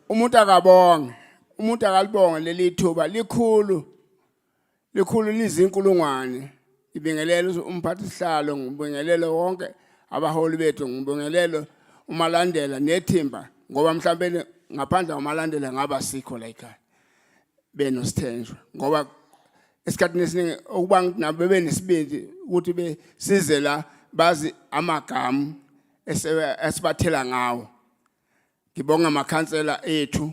umuntu akalibonga leli thuba likhulu lizinkulungwane ibingelele umphathi sihlalo ngibingelele wonke abaholi bethu ngibingelele umalandela nethimba ngoba mhlawumbe ngaphandle komalandela ngaba sikho la ekhaya benosithenjwa ngoba esikhathini esiningi okuba nabo bebenesibindi ukuthi besize la bazi amagama esibathela ngawo ngibonga amakhansela ethu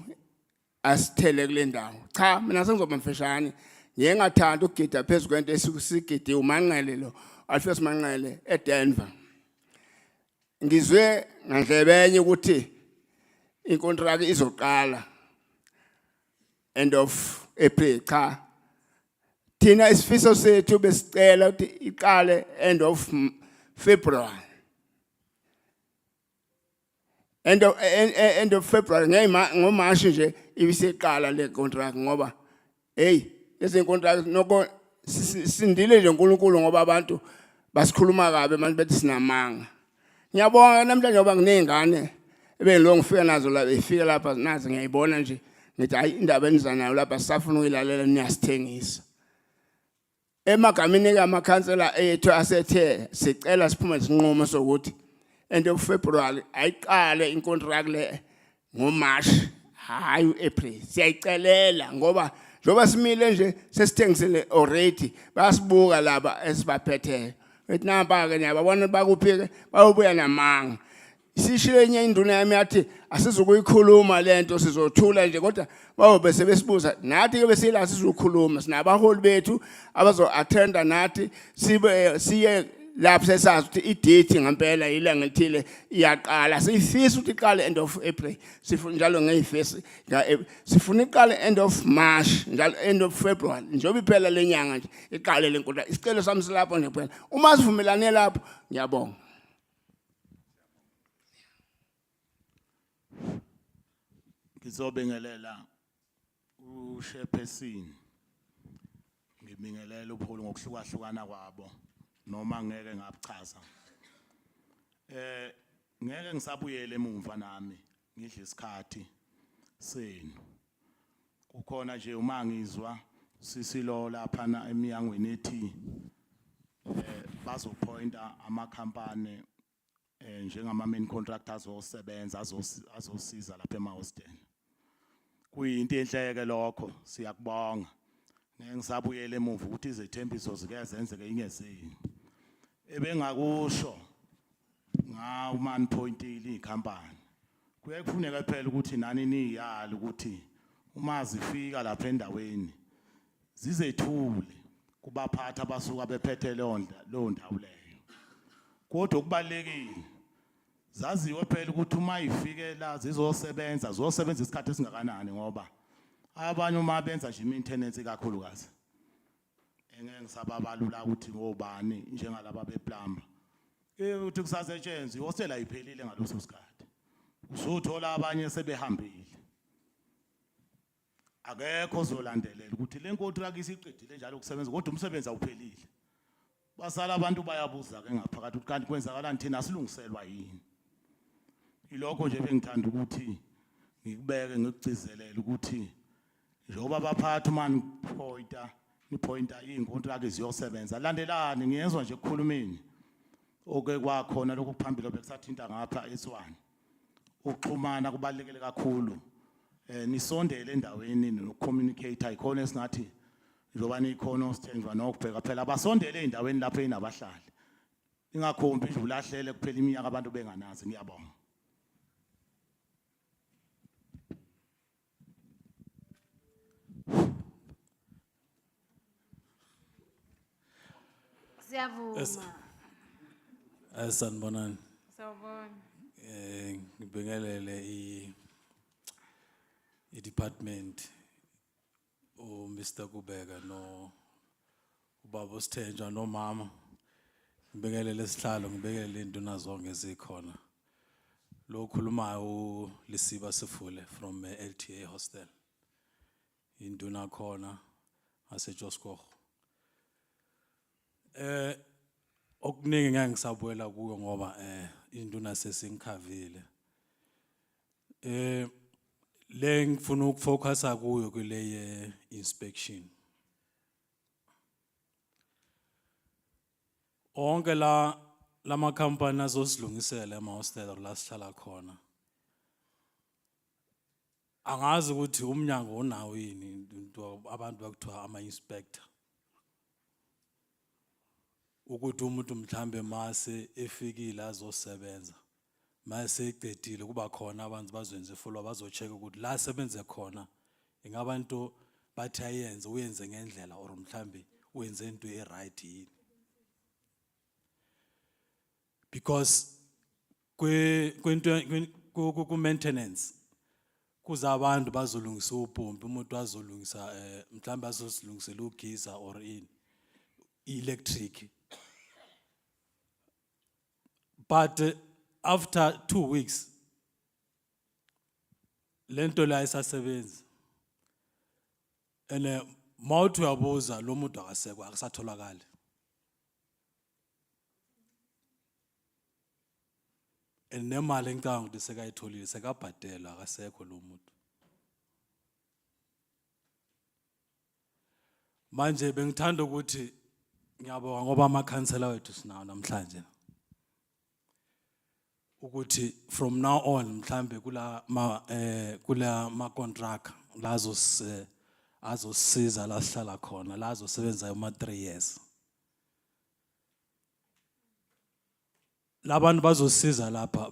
asithele kule ndawo cha mina sengizoba mfeshane ngiyengathanda ukugida phezulu kwento esisigidi umanqele lo Alfred Manqele eDenver ngizwe ngandlebenye ukuthi inkontrakt izoqala end of April cha thina isifiso sethu besicela ukuthi iqale end of February end of February ngoMarch nje ibiseqala le contract ngoba hey lezi contract noko sindile nje uNkulunkulu ngoba abantu basikhuluma kabe manje bethi sinamanga ngiyabonga namhlanje ngoba nginezingane ebengilo ngifika nazo la efika lapha nazi ngiyayibona nje ngithi hayi indaba eniza nayo lapha sisafuna uyilalela niyasithengisa emagameni kamakhansela ethu asethe sicela siphume isinqumo sokuthi end of February ayiqale incontract le ngoMarch hayi uApril siyayicelela ngoba njoba simile nje sesithengisele already bayasibuka laba esibaphetheyo ethi namba ke niyababona bakuphi ke bayobuya namanga sishile enye induna yami yathi asizokuyikhuluma lento sizothula nje kodwa bayobe sebesibuza nathi ke besila sizokhuluma sinabaholi bethu abazo attenda nathi siye lapho sesazi ukuthi idate ngempela ilanga elithile iyaqala sifisa ukuthi iqale end of April sifuna njalo ngeyifesi sifuna iqale end of March njalo end of February njengoba iphela lenyanga nje iqale lenkundla isicelo sami silapho nje kuphela uma sivumelane lapho ngiyabonga Ngizobingelela uShepherdson ngibingelela upholo ngokuhlukahlukana kwabo noma ngeke ngabuchaza ngeke ngisabuyele emuva nami ngidle isikhathi senu kukhona nje uma ngizwa sisilo lapha na emiyangweni ethi bazopointa amakhampani njengama main contractors osebenza azosiza lapha emahostel kuyinto enhleke lokho siyakubonga ngeke ngisabuyele emuva ukuthi izethembiso zike zenzeke ingezini ebengakusho nga uman pointile ikhampani kuye kufuneka phela ukuthi nani niyali ukuthi uma zifika lapha endaweni zizethule kubaphatha abasuka bephethe lo ndawo leyo kodwa kubalekile zaziwe phela ukuthi uma ifike la zizosebenza isikhathi esingakanani ngoba abanye uma benza nje maintenance kakhulukazi engeke ngisababalula ukuthi ngobani njengalaba beplumber ukuthi kusasetshenzwe ihostel ayiphelile ngaloso sikhathi usuthola abanye sebehambile akekho ozolandelela ukuthi le contract isiqedile njalo kusebenza kodwa umsebenzi awuphelile basala abantu bayabuza ke ngaphakathi ukuthi kanti kwenzakalani thina silungiselwa yini. Ilokho nje bengithanda ukuthi ngikubeke ngikucizelele ukuthi njengoba abaphathi manje nipointa inkontrakt eziyosebenza landelani ngiyezwa nje ukukhulumeni oke kwakhona lokho kuphambili bekusathinta ngapha eswani ukuxhumana kubalekele kakhulu nisondele endaweni nokucommunicate ikhona esingathi njoba nikhono sithenjwa nokubheka phela basondele endaweni lapho enabahlali ingakhombi nje ulahlele kuphela iminyaka abantu benganazi ngiyabonga. Siyavuma. Sanibonani. Sawubona. Ngibingelele i-department Mr. Kubeka no ubaba Sithenjwa no mama. Ngibingelele isihlalo ngibingelele induna zonke ezikhona. Lo khulumayo Lisiba Sifule from LTA hostel. Induna khona ase Joskor. Okuningi ngeke ngisabuela kuyo ngoba induna sesingikhavile. Le ngifuna ukufocusa kuyo kule inspection. Onke lama company azosilungisela ama-hostel la sihlala khona. Angazi ukuthi umnyango unawo yini abantu bakuthiwa ama-inspector. Ukuthi umuntu mhlambe mase efikile azosebenza mase eqedile kuba khona abantu bazwenze follow bazocheck ukuthi la sebenze khona ingabantu bathi ayenze uyenze ngendlela or mhlambe uyenze into e-right yini. Because ku maintenance kuza abantu bazolungisa upompi umuntu azolungisa mhlambe azosilungisela ugisa or electric. But after 2 weeks, lento la isasebenza. And mawuthi uyabuza lo muntu akasekho akasatholakala. And nemali engicanga ukuthi sekayitholile sekabhadela akasekho lo muntu. Manje bengithanda ukuthi ngiyabonga ngoba amakhansela wethu sinawo namhlanje. Ukuthi from now on mhlambe kula ma contract azosiza la sihlala khona la azosebenza uma 3 years. Labantu bazosiza lapha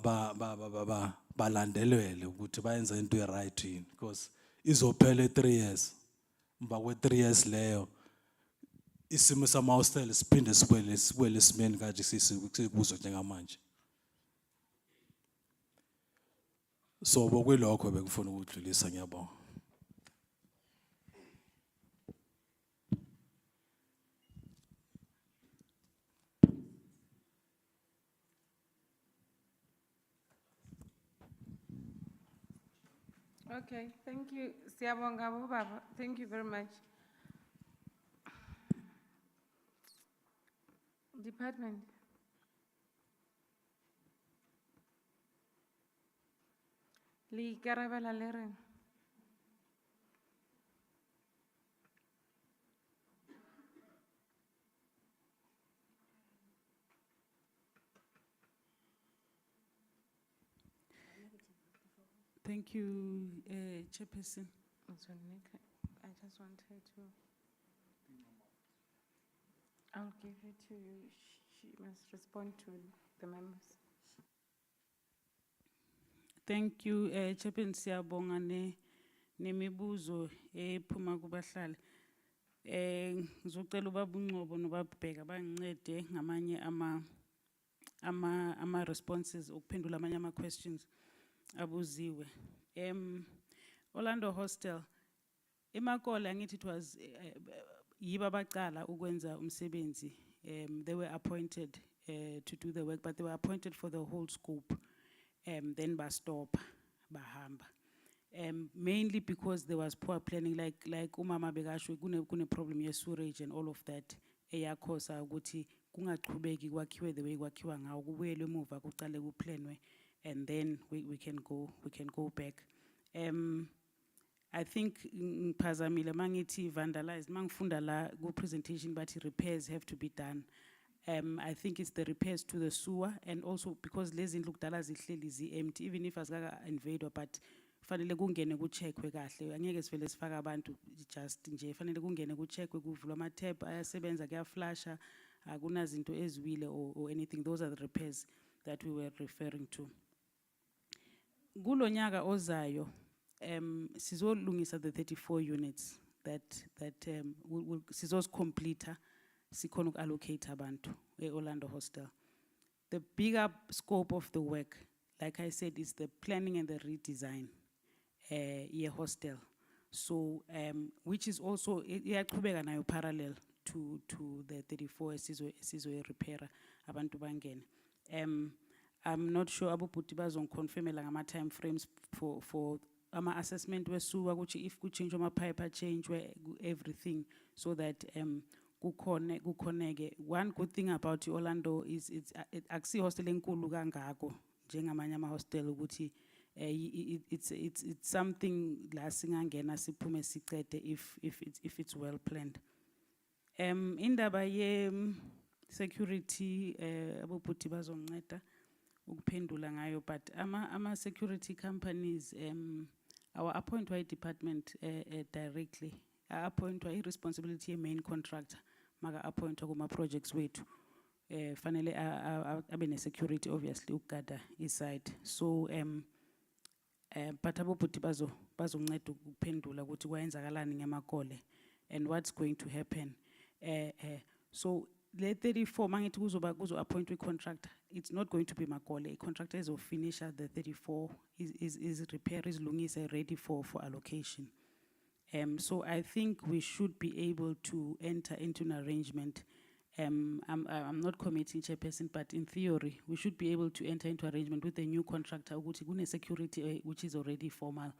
balandelele ukuthi bayenze into e-right yini because izophela 3 years. Mba kwe 3 years leyo isimo sama-hostel siphinde sibuye esimeni kanje sikuzo njengamanje. So bokwelokho bekufuna ukudlulisa ngiyabonga. Okay, thank you. Siyabonga baba. Thank you very much. Department. Le ikarabela le reng. Thank you, Chairperson. I just want her to. I'll give it to you. She must respond to the members. Thank you, Chairperson siyabonga nemibuzo ephuma kubahlali. Ngizocela ubaba uNgcobo nobaba Bheka bangincede ngamanye ama responses ukuphendula amanye ama questions abuziwe. Orlando Hostel eMakola ngithi it was yiba baqala ukwenza umsebenzi. They were appointed to do the work, but they were appointed for the whole scope. Then stop, bahamba. Mainly because there was poor planning, like umama bekasho kune problem ye sewerage and all of that. Eyakhosa ukuthi kungaqhubeki kwakhiwe the way kwakhiwa ngawo kubuyelwe emuva kuqale kuplanwe and then we can go back. I think ngiphazamile mangithi vandalized mangifunda la ku presentation bathi repairs have to be done. I think it's the repairs to the sewer and also because lezi ndlu kudala zihleli zi-empty even if azikaka invaded but fanele kungene kucheckwe kahle angeke sivele sifaka abantu just nje fanele kungene kucheckwe kuvulwa ama tap ayasebenza kuyaflasha akunazinto eziwile or anything. Those are the repairs that we were referring to. Kulonyaka ozayo sizolungisa the 34 units that sizos complete sikhona uku-allocate abantu e-Orlando Hostel. The bigger scope of the work, like I said, is the planning and the redesign hostel. So which is also iyaqhubeka nayo parallel to the 34 esizo repair abantu bangene. I'm not sure abobhuti bazongiconfirmela ngama time frames for ama assessment wesuwa ukuthi if ku change ama pipe change everything so that kukhoneke. One good thing about Orlando is it's akusi hostel enkulu kangako njengamanye ama hostel ukuthi it's something la singangena siphume sicede if it's well planned. Indaba ye security abobhuti bazongceda ukuphendula ngayo but ama security companies our appoint by department directly appoint by responsibility main contractor maka appoint kuma projects wethu fanele abe ne security obviously ukugada iside so but abobhuti bazonceda ukuphendula ukuthi kwayenzakalani ngemakole and what's going to happen so le 34 mangithi kuzo appoint we contractor it's not going to be makole. A contractor is finish at the 34 is repair is lungisa ready for allocation. So I think we should be able to enter into an arrangement. I'm not committing chairperson, but in theory we should be able to enter into arrangement with the new contractor which is security which is already formal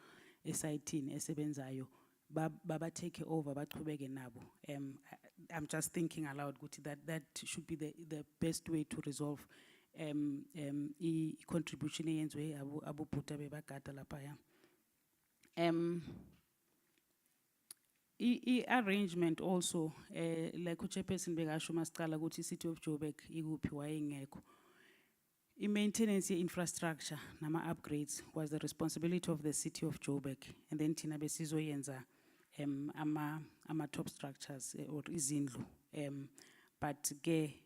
esayithini esebenzayo baba take over baqhubeke nabo. I'm just thinking aloud that should be the best way to resolve contribution eyenziwe abobhuti bebagada lapha ya. Arrangement also like uchairperson bekasho masicala ukuthi City of Joburg ikuphi wayengekho. I-maintenance ye-infrastructure nama upgrades was the responsibility of the City of Joburg and then thina besizoyenza ama top structures or izindlu. But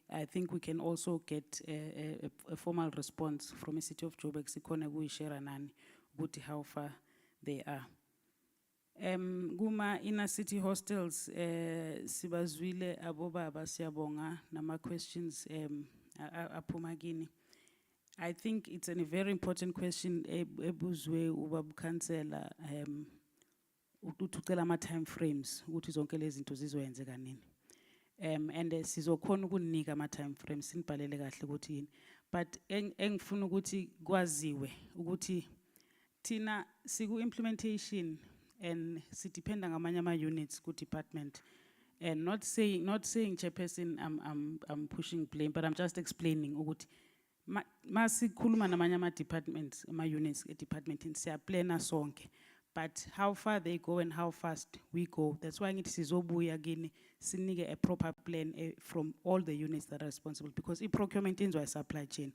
I think we can also get a formal response from the City of Joburg sikhona kuyishare nani ukuthi how far they are. Kuma inner city hostels sibazwile abobaba siyabonga nama questions aphuma kini. I think it's a very important question ebuzwe ubabukhansela ukucela ama time frames ukuthi zonke lezi zinto zizoyenzeka nini. And sizokhona ukunika ama time frames sinibhalele kahle ukuthi yini but engifuna ukuthi kwaziwe ukuthi thina siku implementation and sidependa ngamanye ama units ku department and not saying chairperson I'm pushing blame but I'm just explaining ukuthi masikhuluma namanye ama departments ama units e department siya plana sonke but how far they go and how fast we go. That's why ngithi sizobuya kini sinike a proper plan from all the units that are responsible because i-procurement inzwa supply chain.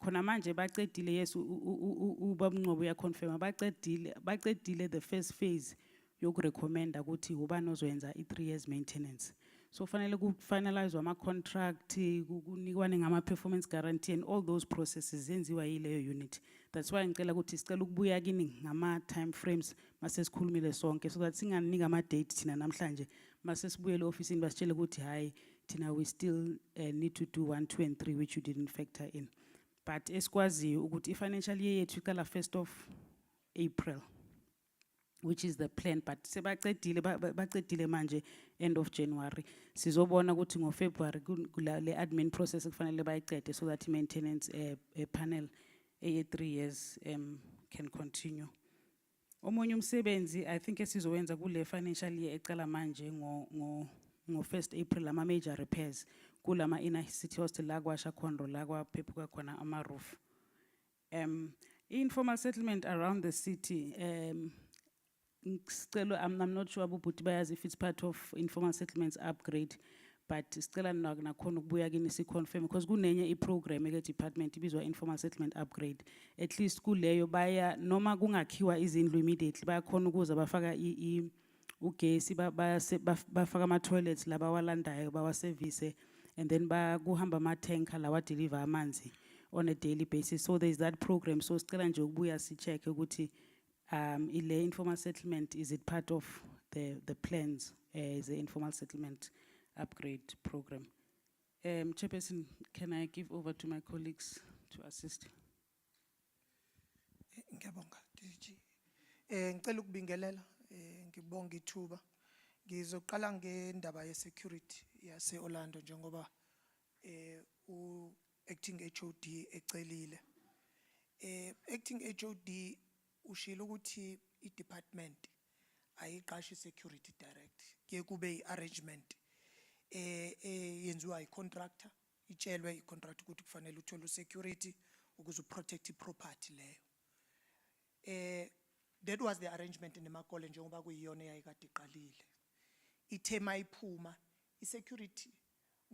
Khona manje baqedile yes ubabungcobo ya confirm baqedile the first phase yokurecommenda ukuthi ubani ozoyenza i3 years maintenance. So fanele ku finalize ama contract kunikwane ngama performance guarantee and all those processes zenziwa yileyo unit. That's why ngicela ukuthi sicela ukubuya kini ngama time frames mase sikhulumile sonke so that singanika ama date thina namhlanje mase sibuyele officeini basitshele ukuthi hayi thina we still need to do 1 2 and 3 which you didn't factor in. But esikwaziyo ukuthi i-financial year yethu iqala 1st of April which is the plan but sebaqedile manje end of January sizobona ukuthi ngo February le admin process kufanele bayiqede so that maintenance panel 3 years can continue. Omunye umsebenzi I think esizowenza kule financial year eqala manje ngo 1st April ama major repairs kulama inner city hostel la kwasha khona la kwaphephuka khona ama roof. Informal settlement around the city, I'm not sure about if it's part of informal settlements upgrade, but still nakhona ukubuya kini si confirm because kunenye iprogram eke department ibizwa informal settlement upgrade. At least kuleyo baya noma kungakhiwa izindlu immediately bayakhona ukuza bafaka ugesi bafaka ama toilets laba walandayo bawa service and then kuhamba ama tanker lawa deliver amanzi on a daily basis. So there's that program. So still nje ukubuya si check ukuthi ile informal settlement, is it part of the plans as the informal settlement upgrade program? Chairperson, can I give over to my colleagues to assist? Ngiyabonga DG. Ngicela ukubingelela ngibonga ithuba. Ngizoqala ngendaba ye security yase Orlando njengoba u acting HOD ecelile. Acting HOD ushilo ukuthi I department ayiqashi security direct. Kuye kube I-arrangement yenziwa I-contractor, itshelwe I-contractor ukuthi kufanele uthole security ukuze uprotect I-property leyo. That was the arrangement nemakole njengoba kuyiyona eyayikade iqalile. Ithema iphuma I-security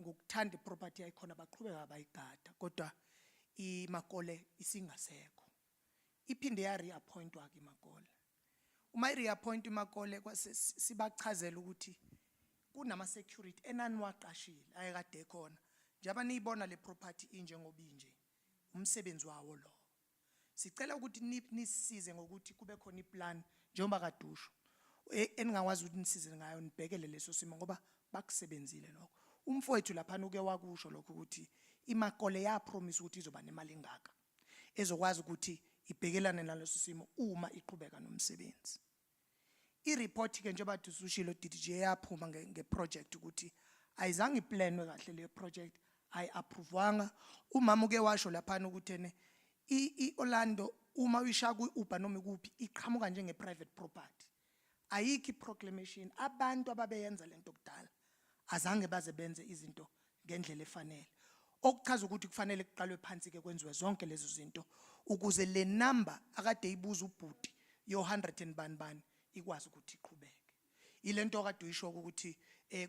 ngokuthanda I-property yayikhona baqhubeka bayigada kodwa imakole isingasekho. Iphinde ya reappointwa ke imakole. Uma reappoint imakole kwase sibachazela ukuthi kunama security enani waqashile ayekade khona. Njaba niyibona le property inje ngoba inje umsebenzi wawo lo. Sicela ukuthi nisize ngokuthi kube khona iplan njengoba kadusho eningakwazi ukuthi nisize ngayo nibhekele leso simo ngoba bakusebenzile lokho. Umfowethu lapha uke wakusho lokho ukuthi imakole ya promise ukuthi izoba nemali engaka ezokwazi ukuthi ibhekelane naleso simo uma iqhubeka nomsebenzi. I-report ke njengoba dusushilo DDG yaphuma ngeproject ukuthi ayizange iplanwe kahle le project ayi-approvewanga. Umama uke washo lapha ukuthi ene I-Orlando uma uyisha ku-Uber noma kuphi iqhamuka njenge-private property. Ayikho proclamation abantu ababeyenza lento kudala azange baze benze izinto ngendlela efanele. Okuchaza ukuthi kufanele kuqalwe phansi ke kwenziwe zonke lezo zinto ukuze le number akade ibuza ubhuti yo 100 and banibani ikwazi ukuthi iqhubeke. Ilento kade uyisho ukuthi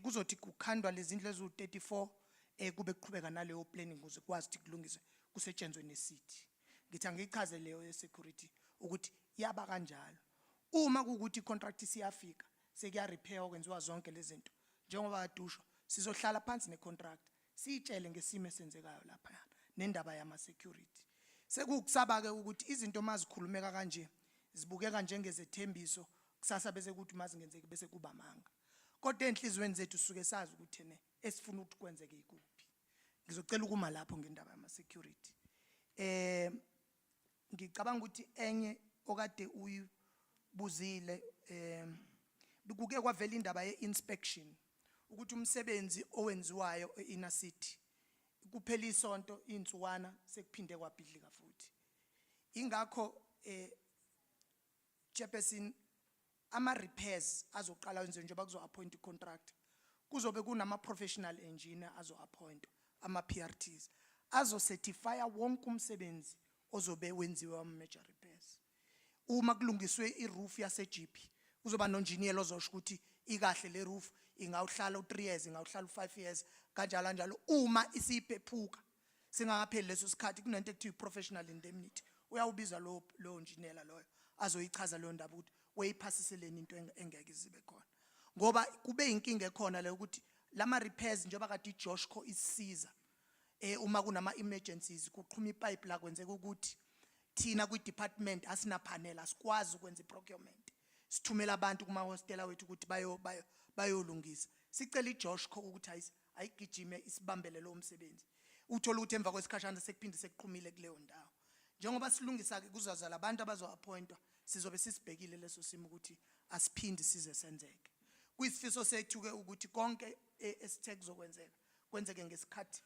kuzothi kukhandwa lezi zindlu ezu34 kube kuqhubeka naleyo planning ukuze kwazi ukuthi kulungiswe kusetshenzwe necity. Ngithi angichaze leyo security ukuthi yaba kanjalo. Uma kuukuthi contract siyafika sekuya repair okwenziwa zonke lezi zinto njengoba adusho sizohlala phansi necontract sitshele ngesimo esenzekayo lapha nendaba yama security. Sekukusaba ke ukuthi izinto mazikhulumeka kanje zibukeka njengezethembiso kusasa bese kuthi mazingenzeki bese kuba manga. Kodwa enhlizweni zethu suke sazi ukuthi ne esifuna ukuthi kwenzeke ikuphi. Ngizocela ukuma lapho ngendaba yama security. Ngicabanga ukuthi enye okade uyibuzile kuke kwavela indaba ye-inspection ukuthi umsebenzi owenziwayo e-inner city kuphela isonto insukwana sekuphinde kwabhidlika futhi. Ingakho Chairperson ama repairs azoqala wenziwe njengoba kuzo appoint i-contractor kuzobe kunama professional engineer azo appoint ama PRTs azo certify wonke umsebenzi ozobe wenziwe ama major repairs. Uma kulungiswe i-roof yase GP kuzoba no engineer ozosho ukuthi ikahle le roof ingawuhlala u3 years ingawuhlala u5 years kanjalo kanjalo. Uma isiphephuka singakapheli leso sikhathi kunento ekuthiwa professional indemnity uyawubiza lo engineer loyo azoyichaza leyo ndaba ukuthi weyiphasiseleni into engeke izibe khona ngoba kube inkinga ekhona le ukuthi lama repairs njengoba kade iJoshco isisiza uma kunama emergencies kuqhuma ipipe la kwenzeka ukuthi thina kwi department asina panel asikwazi ukwenza iprocurement sithumela abantu kuma hostela wethu ukuthi bayolungisa. Sicela iJoshco ukuthi ayigijime isibambele lo umsebenzi uthola ukuthi emva kwesikhashana sekuphinde sekuqhumile kuleyo ndawo. Njengoba silungisa ke kuzaza labantu abazo appointwa sizobe sisibhekile leso simo ukuthi asiphindi size senzeke. Kuyisifiso sethu ke ukuthi konke esithe kuzokwenzeka kwenzeke ngesikhathi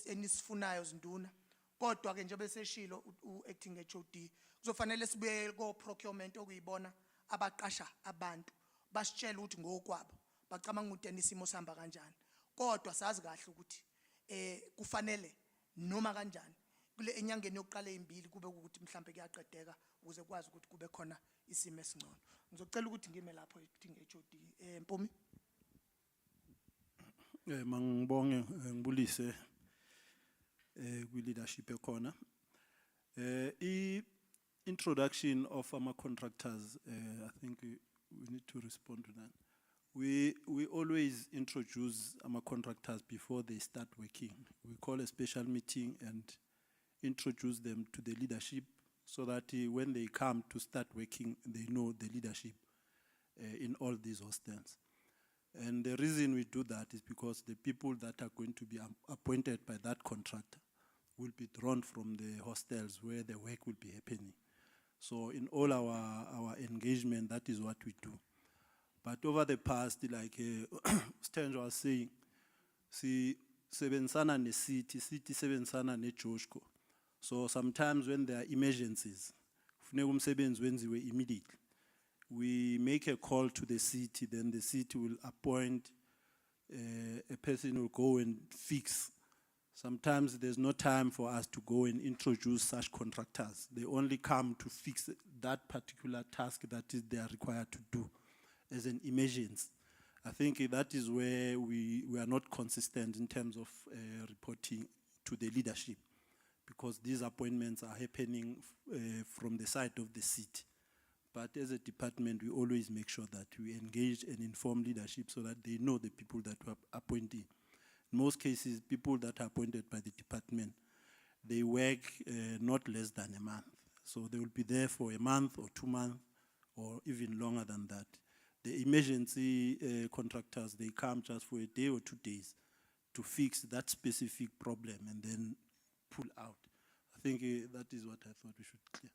enisifunayo zinduna. Kodwa ke njengoba seshilo u-acting HOD kuzofanele sibuye ko procurement okuyibona abaqasha abantu basitshela ukuthi ngokwabo bacabanga ukuthi enisimo sihamba kanjani. Kodwa sazi kahle ukuthi kufanele noma kanjani kule enyangeni yokuqala ezimbili kube ukuthi mhlambe kuyaqedeka ukuze kwazi ukuthi kube khona isimo esingcono. Ngizocela ukuthi ngime lapho acting HOD. Mpumi. Mangibonge ngibulise kwi leadership ekhona. Introduction of our contractors, I think we need to respond to that. We always introduce our contractors before they start working. We call a special meeting and introduce them to the leadership so that when they come to start working, they know the leadership in all these hostels. And the reason we do that is because the people that are going to be appointed by that contractor will be drawn from the hostels where the work will be happening. So in all our engagement, that is what we do. But over the past, like Stanley was saying, see, sebenzana ne city sebenzana ne Joshko. So sometimes when there are emergencies, kufuneka umsebenzi wenziwe immediately. We make a call to the city, then the city will appoint a person who will go and fix. Sometimes there's no time for us to go and introduce such contractors. They only come to fix that particular task that they are required to do as an emergency. I think that is where we are not consistent in terms of reporting to the leadership, because these appointments are happening from the side of the city. But as a department, we always make sure that we engage and inform leadership so that they know the people that we are appointing. In most cases, people that are appointed by the department, they work not less than a month. So they will be there for a month or 2 months or even longer than that. The emergency contractors, they come just for a day or 2 days to fix that specific problem and then pull out. I think that is what I thought we should clear.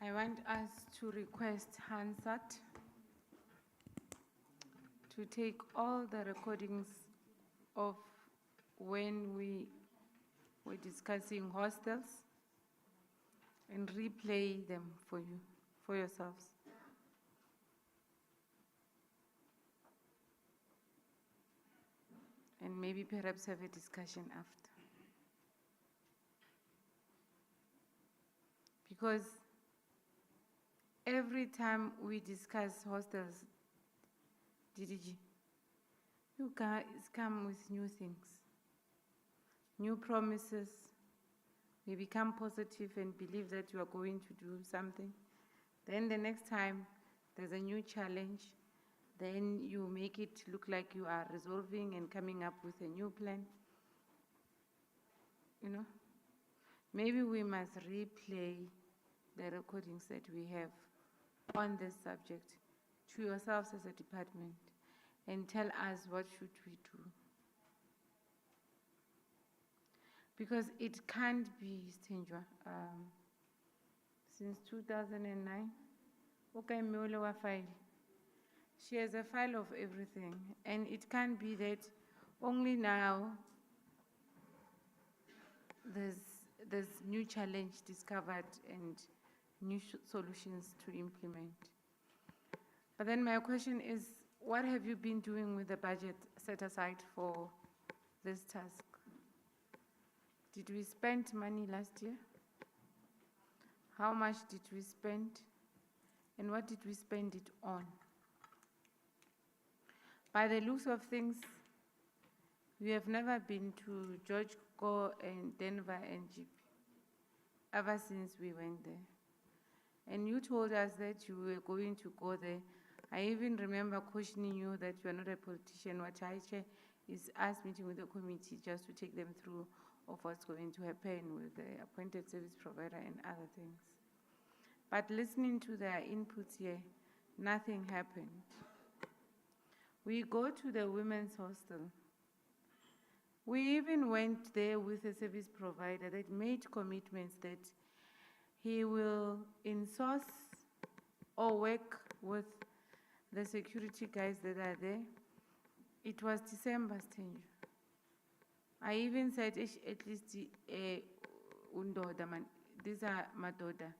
I want us to request Hansat to take all the recordings of when we were discussing hostels and replay them for you, for yourselves. And maybe perhaps have a discussion after. Because every time we discuss hostels, DDG, you guys come with new things, new promises. We become positive and believe that you are going to do something. Then the next time there's a new challenge, then you make it look like you are resolving and coming up with a new plan. You know, maybe we must replay the recordings that we have on this subject to yourselves as a department and tell us what should we do. Because it can't be Stenjwa. Since 2009, okay, Miolewa file. She has a file of everything, and it can't be that only now there's new challenge discovered and new solutions to implement. But then my question is, what have you been doing with the budget set aside for this task? Did we spend money last year? How much did we spend? And what did we spend it on? By the looks of things, we have never been to George Go and Denver and GP ever since we went there. And you told us that you were going to go there. I even remember cautioning you that you are not a politician. What I chair is us meeting with the committee just to take them through of what's going to happen with the appointed service provider and other things. But listening to their inputs here, nothing happened. We go to the women's hostel. We even went there with a service provider that made commitments that he will in-source or work with the security guys that are there. It was December, Stenjwa. I even said, at least, undoda man, these are my daughter.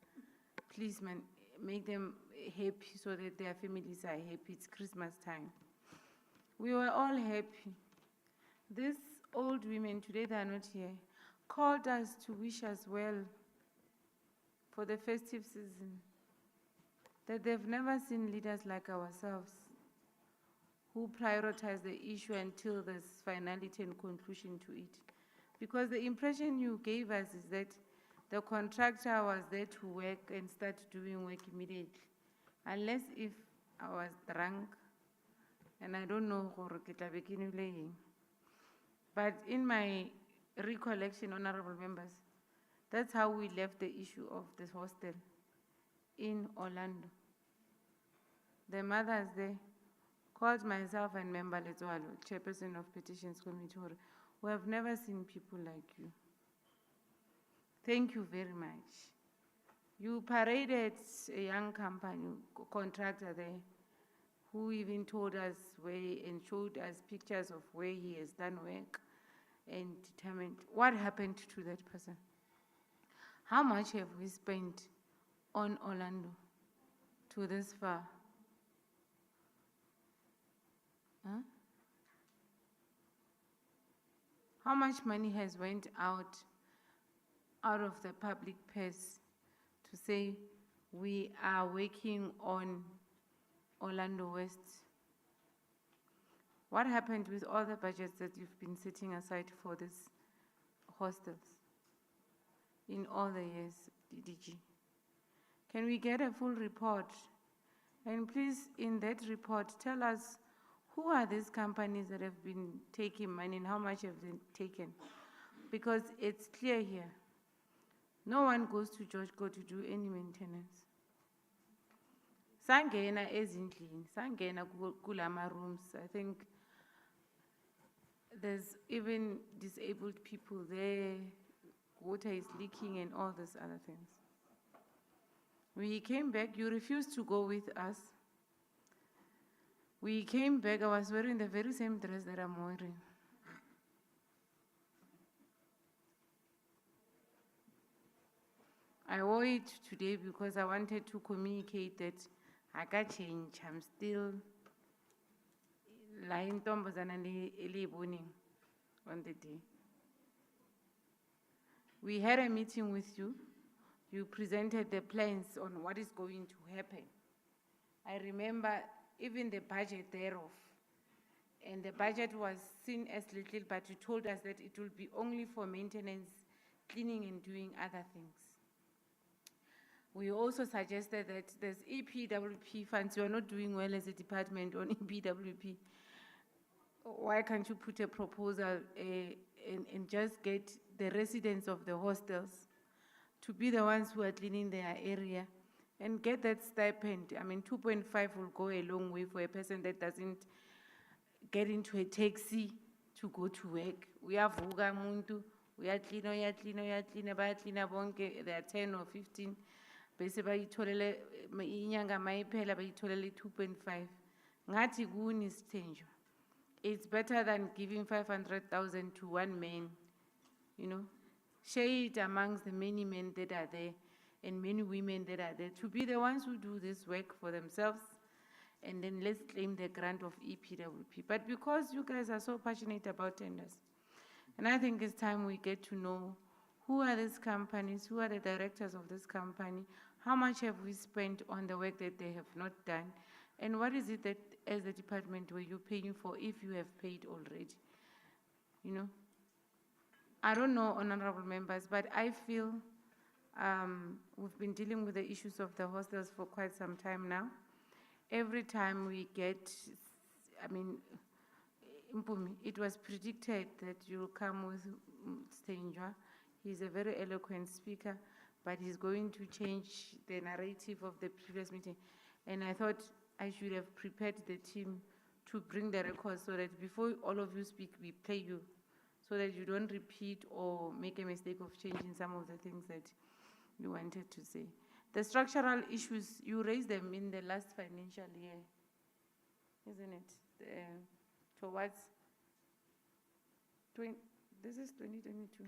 Please, man, make them happy so that their families are happy. It's Christmas time. We were all happy. These old women, today they are not here, called us to wish us well for the festive season. That they've never seen leaders like ourselves who prioritize the issue until there's finality and conclusion to it. Because the impression you gave us is that the contractor was there to work and start doing work immediately. Unless if I was drunk, and I don't know gore ke tla be ke nwele eng. But in my recollection, honorable members, that's how we left the issue of this hostel in Orlando. The mothers there called myself and Member Letwalo, chairperson of Petitions Committee, we have never seen people like you. Thank you very much. You paraded a young company contractor there who even told us where and showed us pictures of where he has done work and determined what happened to that person. How much have we spent on Orlando to this far? Huh? How much money has went out of the public purse to say we are working on Orlando West? What happened with all the budgets that you've been setting aside for these hostels in all the years, DDG? Can we get a full report? And please, in that report, tell us who are these companies that have been taking money and how much have they taken? Because it's clear here. No one goes to George Go to do any maintenance. Sangena ezindlini, sangena kulama rooms. I think there's even disabled people there, water is leaking and all these other things. We came back, you refused to go with us. We came back, I was wearing the very same dress that I'm wearing. I wore it today because I wanted to communicate that I got change. I'm still lying on the day. We had a meeting with you. You presented the plans on what is going to happen. I remember even the budget thereof. And the budget was seen as little, but you told us that it will be only for maintenance, cleaning and doing other things. We also suggested that there's EPWP funds. You are not doing well as a department on EPWP. Why can't you put a proposal and just get the residents of the hostels to be the ones who are cleaning their area and get that stipend? I mean, 2.5 will go a long way for a person that doesn't get into a taxi to go to work. We have muntu, we are cleaner, there are 10 or 15. Bese bayitholele inyanga mayiphela bayitholele 2.5. Ngathi kuni Sithenjwa, it's better than giving 500,000 to one man, you know. Share it amongst the many men that are there and many women that are there to be the ones who do this work for themselves, and then let's claim the grant of EPWP. But because you guys are so passionate about tenders, and I think it's time we get to know who are these companies, who are the directors of this company, how much have we spent on the work that they have not done, and what is it that as a department were you paying for if you have paid already, you know? I don't know, honorable members, but I feel we've been dealing with the issues of the hostels for quite some time now. Every time we get, I mean, Mpumi, it was predicted that you'll come with Sithenjwa. He's a very eloquent speaker, but he's going to change the narrative of the previous meeting. And I thought I should have prepared the team to bring the records so that before all of you speak, we play you, so that you don't repeat or make a mistake of changing some of the things that you wanted to say. The structural issues, you raised them in the last financial year, isn't it? Towards, this is 2022,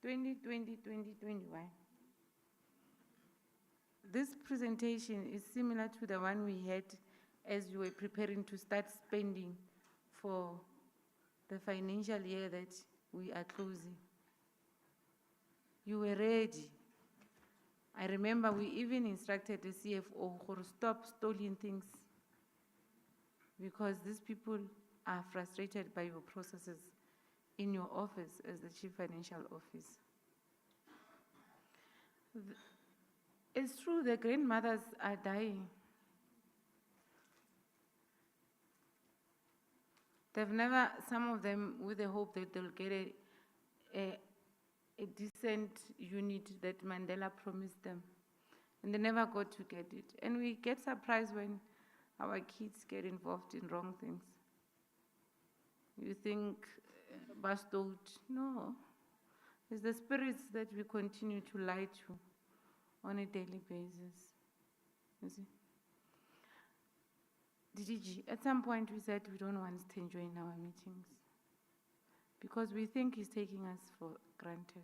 2020, 2021. this presentation is similar to the one we had as you were preparing to start spending for the financial year that we are closing. You were ready. I remember we even instructed the CFO to stop stealing things because these people are frustrated by your processes in your office as the Chief Financial Officer. It's true, the grandmothers are dying. They've never, some of them with the hope that they'll get a decent unit that Mandela promised them. And they never got to get it. And we get surprised when our kids get involved in wrong things. You think, bestowed? No. It's the spirits that we continue to lie to on a daily basis. You see? DDG, at some point we said we don't want Stenjo in our meetings because we think he's taking us for granted.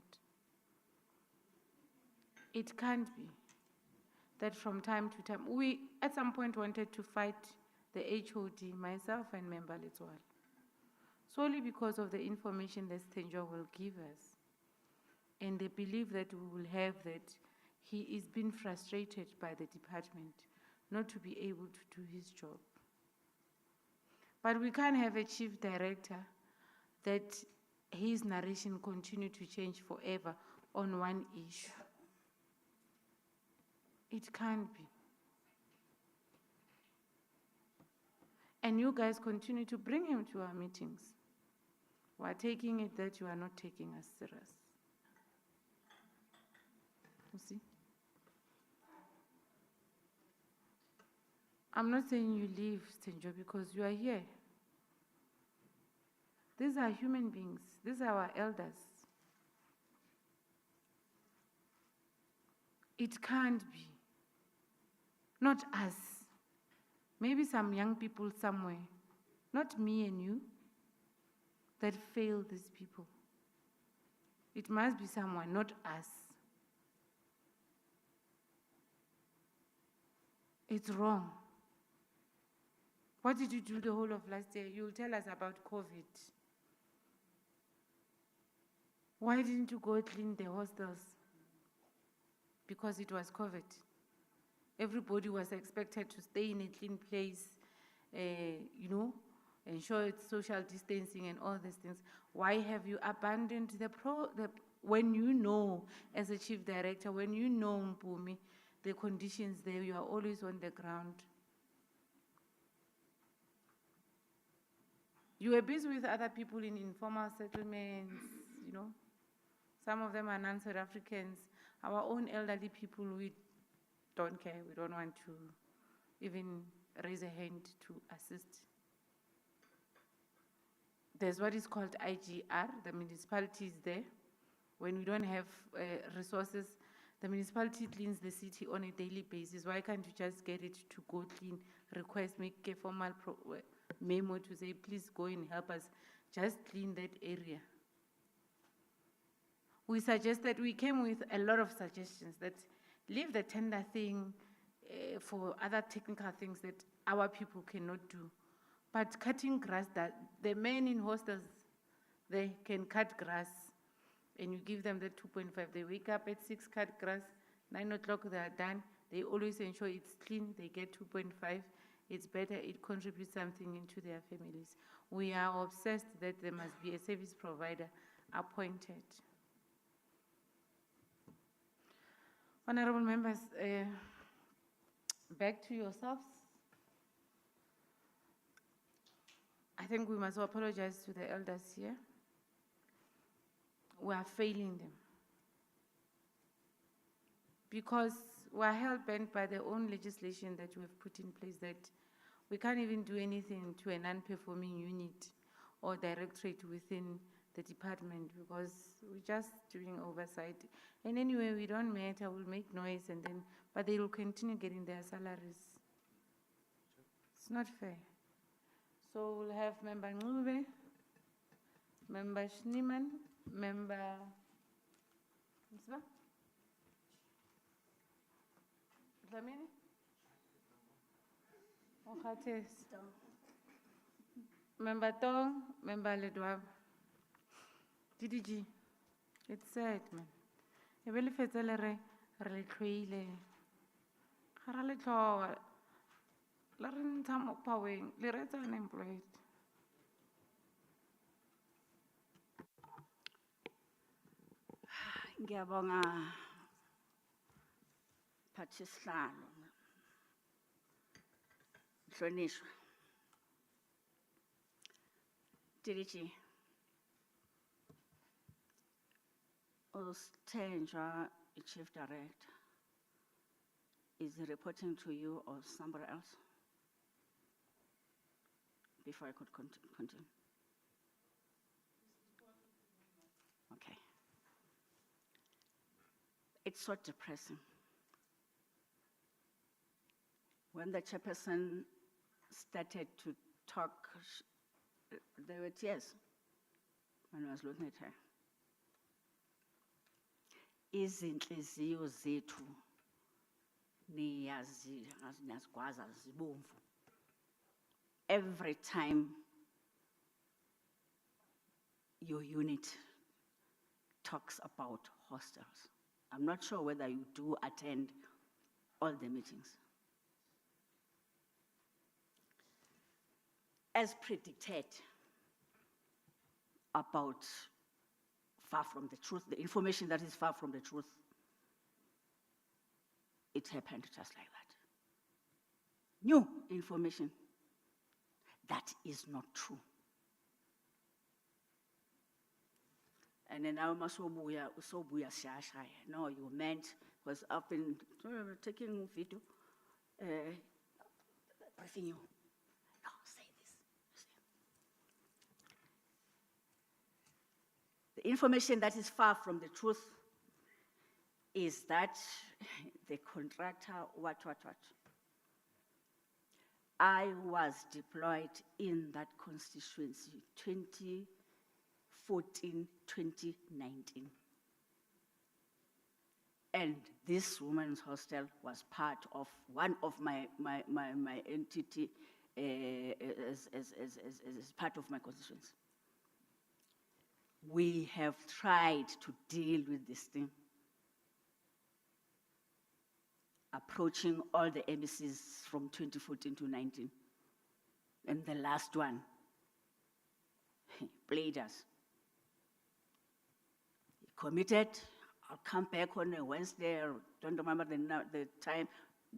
It can't be that from time to time, we at some point wanted to fight the HOD, myself and Member Letsoal, solely because of the information that Stenjo will give us and the belief that we will have that he is being frustrated by the department not to be able to do his job. But we can't have a chief director that his narration continue to change forever on one issue. It can't be. And you guys continue to bring him to our meetings. We are taking it that you are not taking us serious. You see? I'm not saying you leave, Stenjo, because you are here. These are human beings. These are our elders. It can't be. Not us. Maybe some young people somewhere, not me and you, that fail these people. It must be someone, not us. It's wrong. What did you do the whole of last year? You'll tell us about COVID. Why didn't you go clean the hostels? Because it was COVID. Everybody was expected to stay in a clean place, you know, ensure it's social distancing and all these things. Why have you abandoned when you know, as a chief director, when you know, Mpumi, the conditions there, you are always on the ground. You were busy with other people in informal settlements, you know. Some of them are non-South Africans. Our own elderly people, we don't care. We don't want to even raise a hand to assist. There's what is called IGR, the municipality is there. When we don't have resources, the municipality cleans the city on a daily basis. Why can't you just get it to go clean, request, make a formal memo to say, please go and help us, just clean that area. We suggested, we came with a lot of suggestions that leave the tender thing for other technical things that our people cannot do. But cutting grass, that the men in hostels, they can cut grass and you give them the 2.5. They wake up at 6, cut grass, 9 o'clock they are done. They always ensure it's clean, they get 2.5. It's better, it contributes something into their families. We are obsessed that there must be a service provider appointed. Honorable members, back to yourselves. I think we must apologize to the elders here. We are failing them. Because we are hell-bent by their own legislation that we have put in place that we can't even do anything to a non-performing unit or directorate within the department because we're just doing oversight. And anyway, we don't matter, we'll make noise but they will continue getting their salaries. It's not fair. So we'll have Member Ngube, Member Schneeman, Member Msba? Dlamini? Ukhathesi. Member Tong, Member Ledwab. DDG. It's sad, man. E be le fetse le re le tloile. Ga ra le tloga. La re ntsha mo paweng, le re tsa unemployed. Ngiyabonga Phathisihlalo. Mhlonishwa. DDG. Usthenjwa, Chief Director. Is he reporting to you or somebody else? Before I could continue. Okay. It's so depressing. When the chairperson started to talk, there were tears when I was looking at her. Izinhliziyo zethu niyazigwaza zibomvu. Every time your unit talks about hostels. I'm not sure whether you do attend all the meetings. As predicted about far from the truth, the information that is far from the truth, it happened just like that. New information that is not true. And then now Masobuya Shashaya. No, you meant, because I've been taking video, briefing you. No, say this. The information that is far from the truth is that the contractor, what. I was deployed in that constituency 2014, 2019. And this women's hostel was part of one of my entity as part of my constituency. We have tried to deal with this thing, approaching all the embassies from 2014 to 19. And the last one played us. He committed, I'll come back on a Wednesday, I don't remember the time,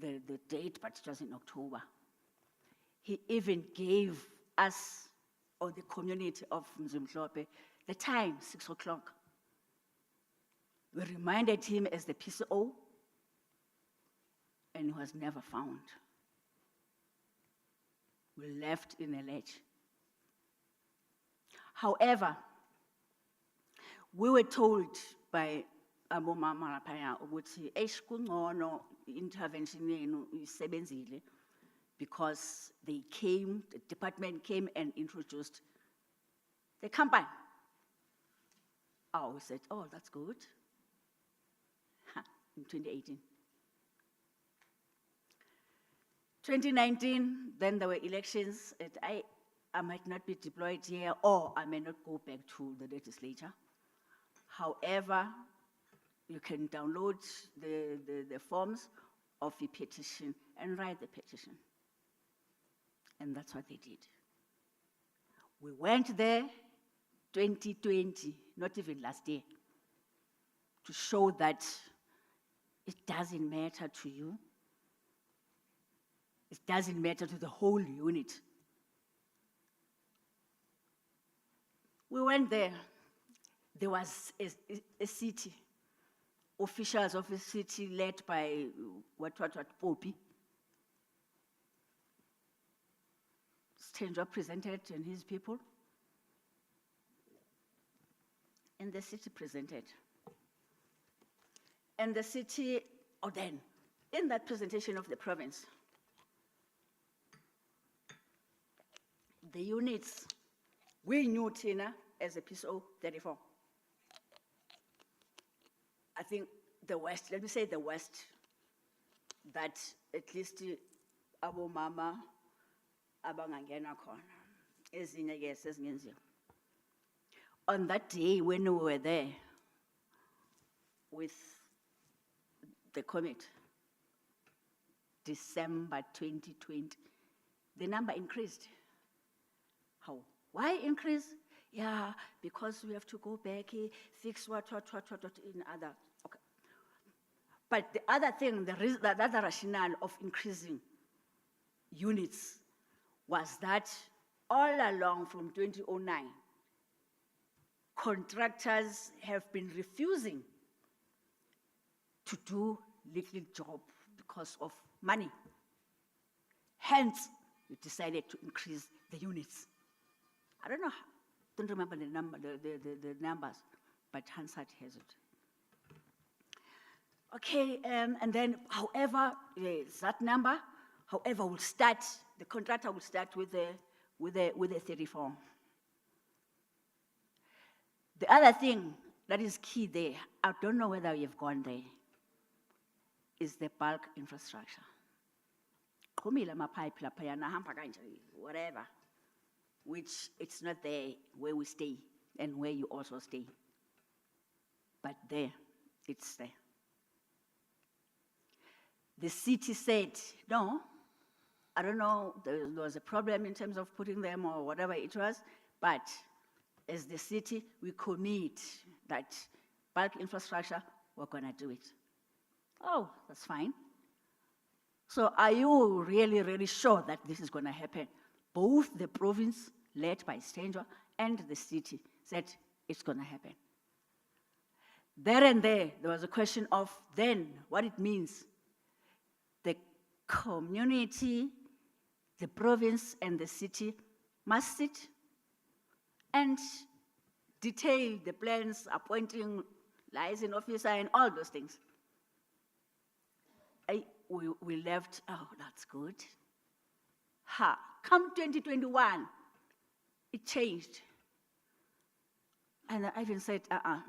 the date, but it was in October. He even gave us, or the community of Mzimhlope, the time, 6 o'clock. We reminded him as the PCO, and he was never found. We left in a ledge. However, we were told by abomama lapha ukuthi kungcono intervention yenu isebenzile, because they came, the department came and introduced the company. Oh, we said, oh, that's good. In 2018. 2019, then there were elections. I might not be deployed here, or I may not go back to the legislature. However, you can download the forms of the petition and write the petition. And that's what they did. We went there 2020, not even last year, to show that it doesn't matter to you. It doesn't matter to the whole unit. We went there. There was a city, officials of a city led by what Poppy. Stenjwa presented and his people. And the city presented. And the city, then, in that presentation of the province, the units, we knew Tina as a PSO 34. I think the West, let me say the West, that at least abo mama abangangena khona ezinye ke sezingenziwa. On that day when we were there with the comet, December 2020, the number increased. How? Why increase? Yeah, because we have to go back, fix what in other. Okay. But the other thing, the other rationale of increasing units was that all along from 2009, contractors have been refusing to do little job because of money. Hence, we decided to increase the units. I don't remember the numbers, but Hansard has it. Okay, and then, however, that number, however, will start. The contractor will start with a 34. The other thing that is key there, I don't know whether you've gone there, is the bulk infrastructure. Whatever, which it's not there where we stay and where you also stay. But there, it's there. The city said, no, I don't know, there was a problem in terms of putting them or whatever it was, but as the city, we commit that bulk infrastructure, we're gonna do it. Oh, that's fine. So are you really, really sure that this is gonna happen? Both the province, led by Stenjwa, and the city said it's gonna happen. There and there was a question of then what it means. The community, the province, and the city must sit and detail the plans, appointing liaison officer and all those things. We left, oh, that's good. Come 2021, it changed. And I even said,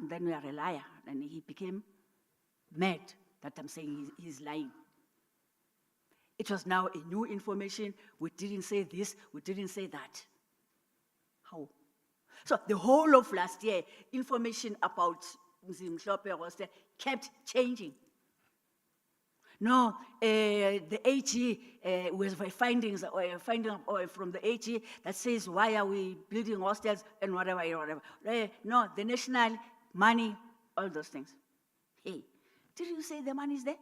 then we are a liar. And he became mad that I'm saying he's lying. It was now a new information. We didn't say this, we didn't say that. How? So the whole of last year, information about Mzimhlope kept changing. No, the AG was finding from the AG that says, why are we building hostels and whatever. No, the national money, all those things. Hey, did you say the money is there?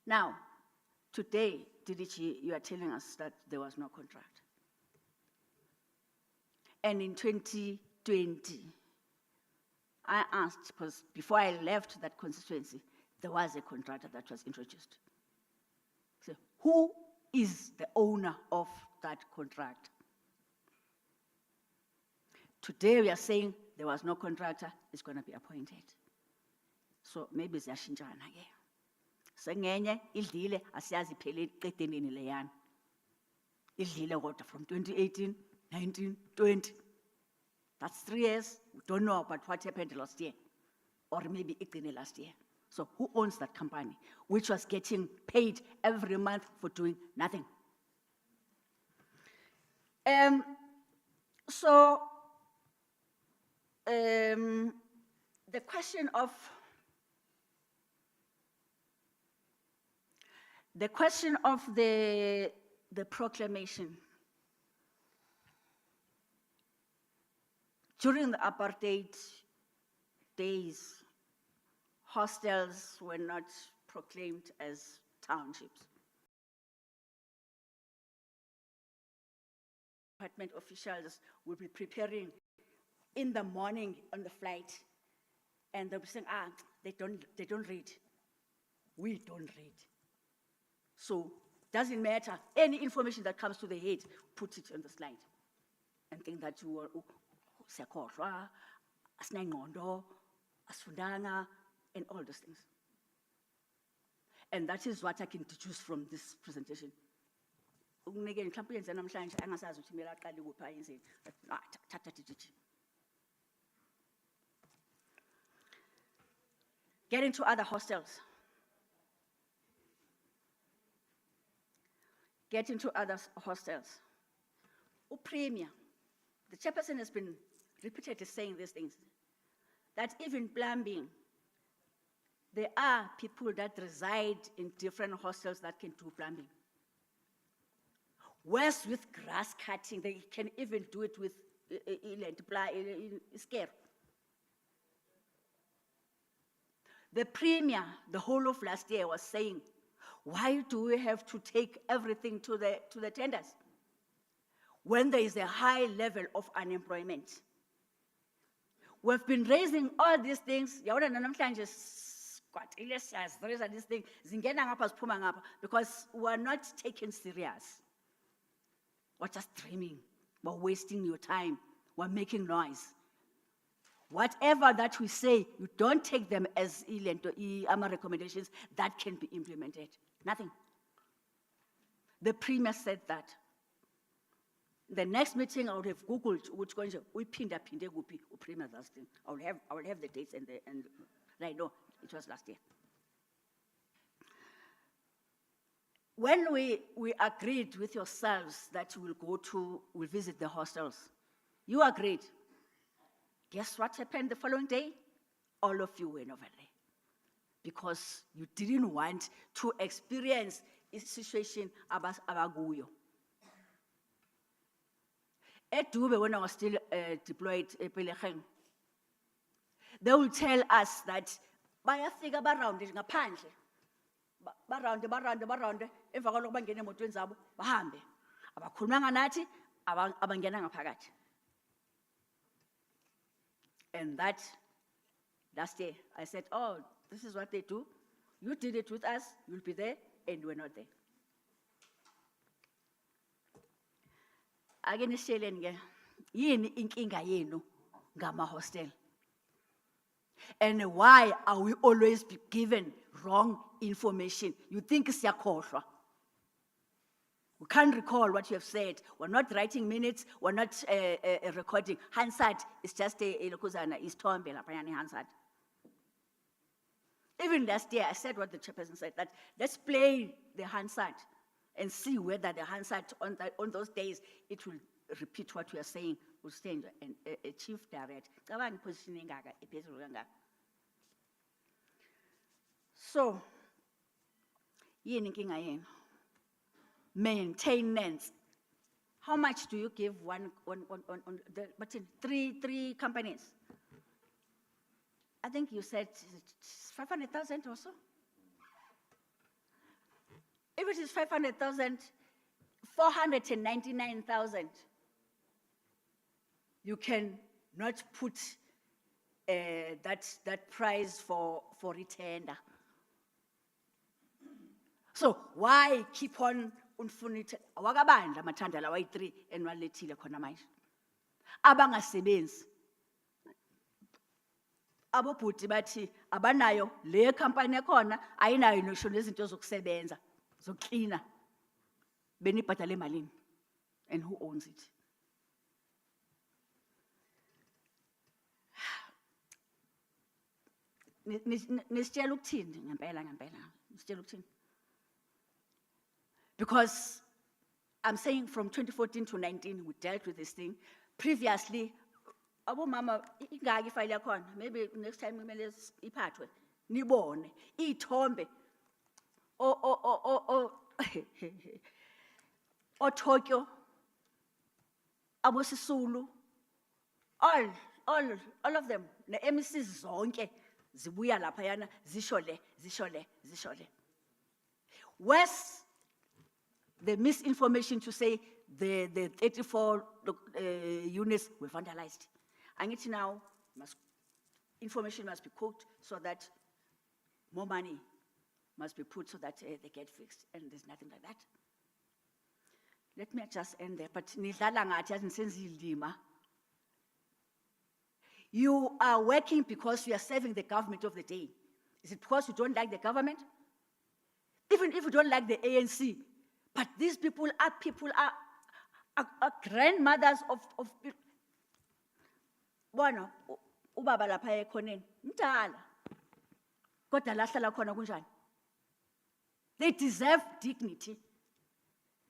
Now, today, Didichi, you are telling us that there was no contract. And in 2020, I asked, because before I left that constituency, there was a contractor that was introduced. So who is the owner of that contract? Today we are saying there was no contractor, it's going to be appointed. So maybe it's Yashinjana again. Sengenye idlile asiyazi phele qedenini leyana. Idlile kodwa from 2018, 19, 20. That's 3 years. We don't know about what happened last year, or maybe igcine last year. So who owns that company, which was getting paid every month for doing nothing? The question of the proclamation. During the apartheid days, hostels were not proclaimed as townships. Department officials will be preparing in the morning on the flight, and they'll be saying, they don't read. We don't read. So doesn't matter, any information that comes to the head, put it on the slide. And think that you are sekhohlwa, asinengqondo, asifundanga, and all those things. And that is what I can deduce from this presentation. Getting to other hostels. get into other hostels. Premier, the chairperson has been repeatedly saying these things, that even plumbing, there are people that reside in different hostels that can do plumbing. Worse with grass cutting, they can even do it with scare. The premier, the whole of last year, was saying, why do we have to take everything to the tenders when there is a high level of unemployment? We've been raising all these things, because we're not taken serious. We're just dreaming, we're wasting your time, we're making noise. Whatever that we say, you don't take them as recommendations that can be implemented. Nothing. The premier said that. The next meeting, I would have Googled which one we pinda gupi premier last thing. I will have the dates and I know it was last year. When we agreed with yourselves that we'll visit the hostels, you agreed. Guess what happened the following day? All of you went over there. Because you didn't want to experience a situation abaguyo. At Dube, when I was still deployed, they will tell us that bayafika baround ngaphandle. Baround, emva kwalokho bangena emotweni zabo bahambe. Abakhulumanga nathi, abangena ngaphakathi. And that, last year, I said, oh, this is what they do. You did it with us, you'll be there, and we're not there. Again, yini inkinga yenu ngama hostel? And why are we always be given wrong information? You think siyakhohlwa. We can't recall what you have said. We're not writing minutes, we're not recording. Hansard is just a lokuzana, is tombe lapayani Hansard. Even last year, I said what the chairperson said, that let's play the Hansard and see whether the Hansard on those days, it will repeat what we are saying, will stand and chief direct. So, maintenance. How much do you give on three companies? I think you said 500,000 or so. If it is 500,000, 499,000, you can not put that price for retender. So why keep on unfunite? Awakabandla mathandala wayi3 enwalethile khona manje. Abangasebenzi. Abobhuti bathi abanayo le company ekhona ayinayo nosho nezinto zokusebenza zokucleaner. Benibhadala emalini, and who owns it? Nisitshela ukuthini ngempela. Nisitshela ukuthini? Because I'm saying from 2014 to 19, we dealt with this thing. Previously, abo mama ingaki file yakhona, maybe next time kumele iphathwe nibone ithombe o Tokyo, abo Sisulu, all of them, the MCs zonke zibuya lapha yana zishole. Where's the misinformation to say the 34 units were vandalized? I need to now, information must be cooked so that more money must be put so that they get fixed, and there's nothing like that. Let me just end there, but you are working because you are serving the government of the day. Is it because you don't like the government? Even if you don't like the ANC, but these people are grandmothers of people. Bona, ubaba lapha ekhoneni, mdala. Kodwa la hlala khona kunjani? They deserve dignity.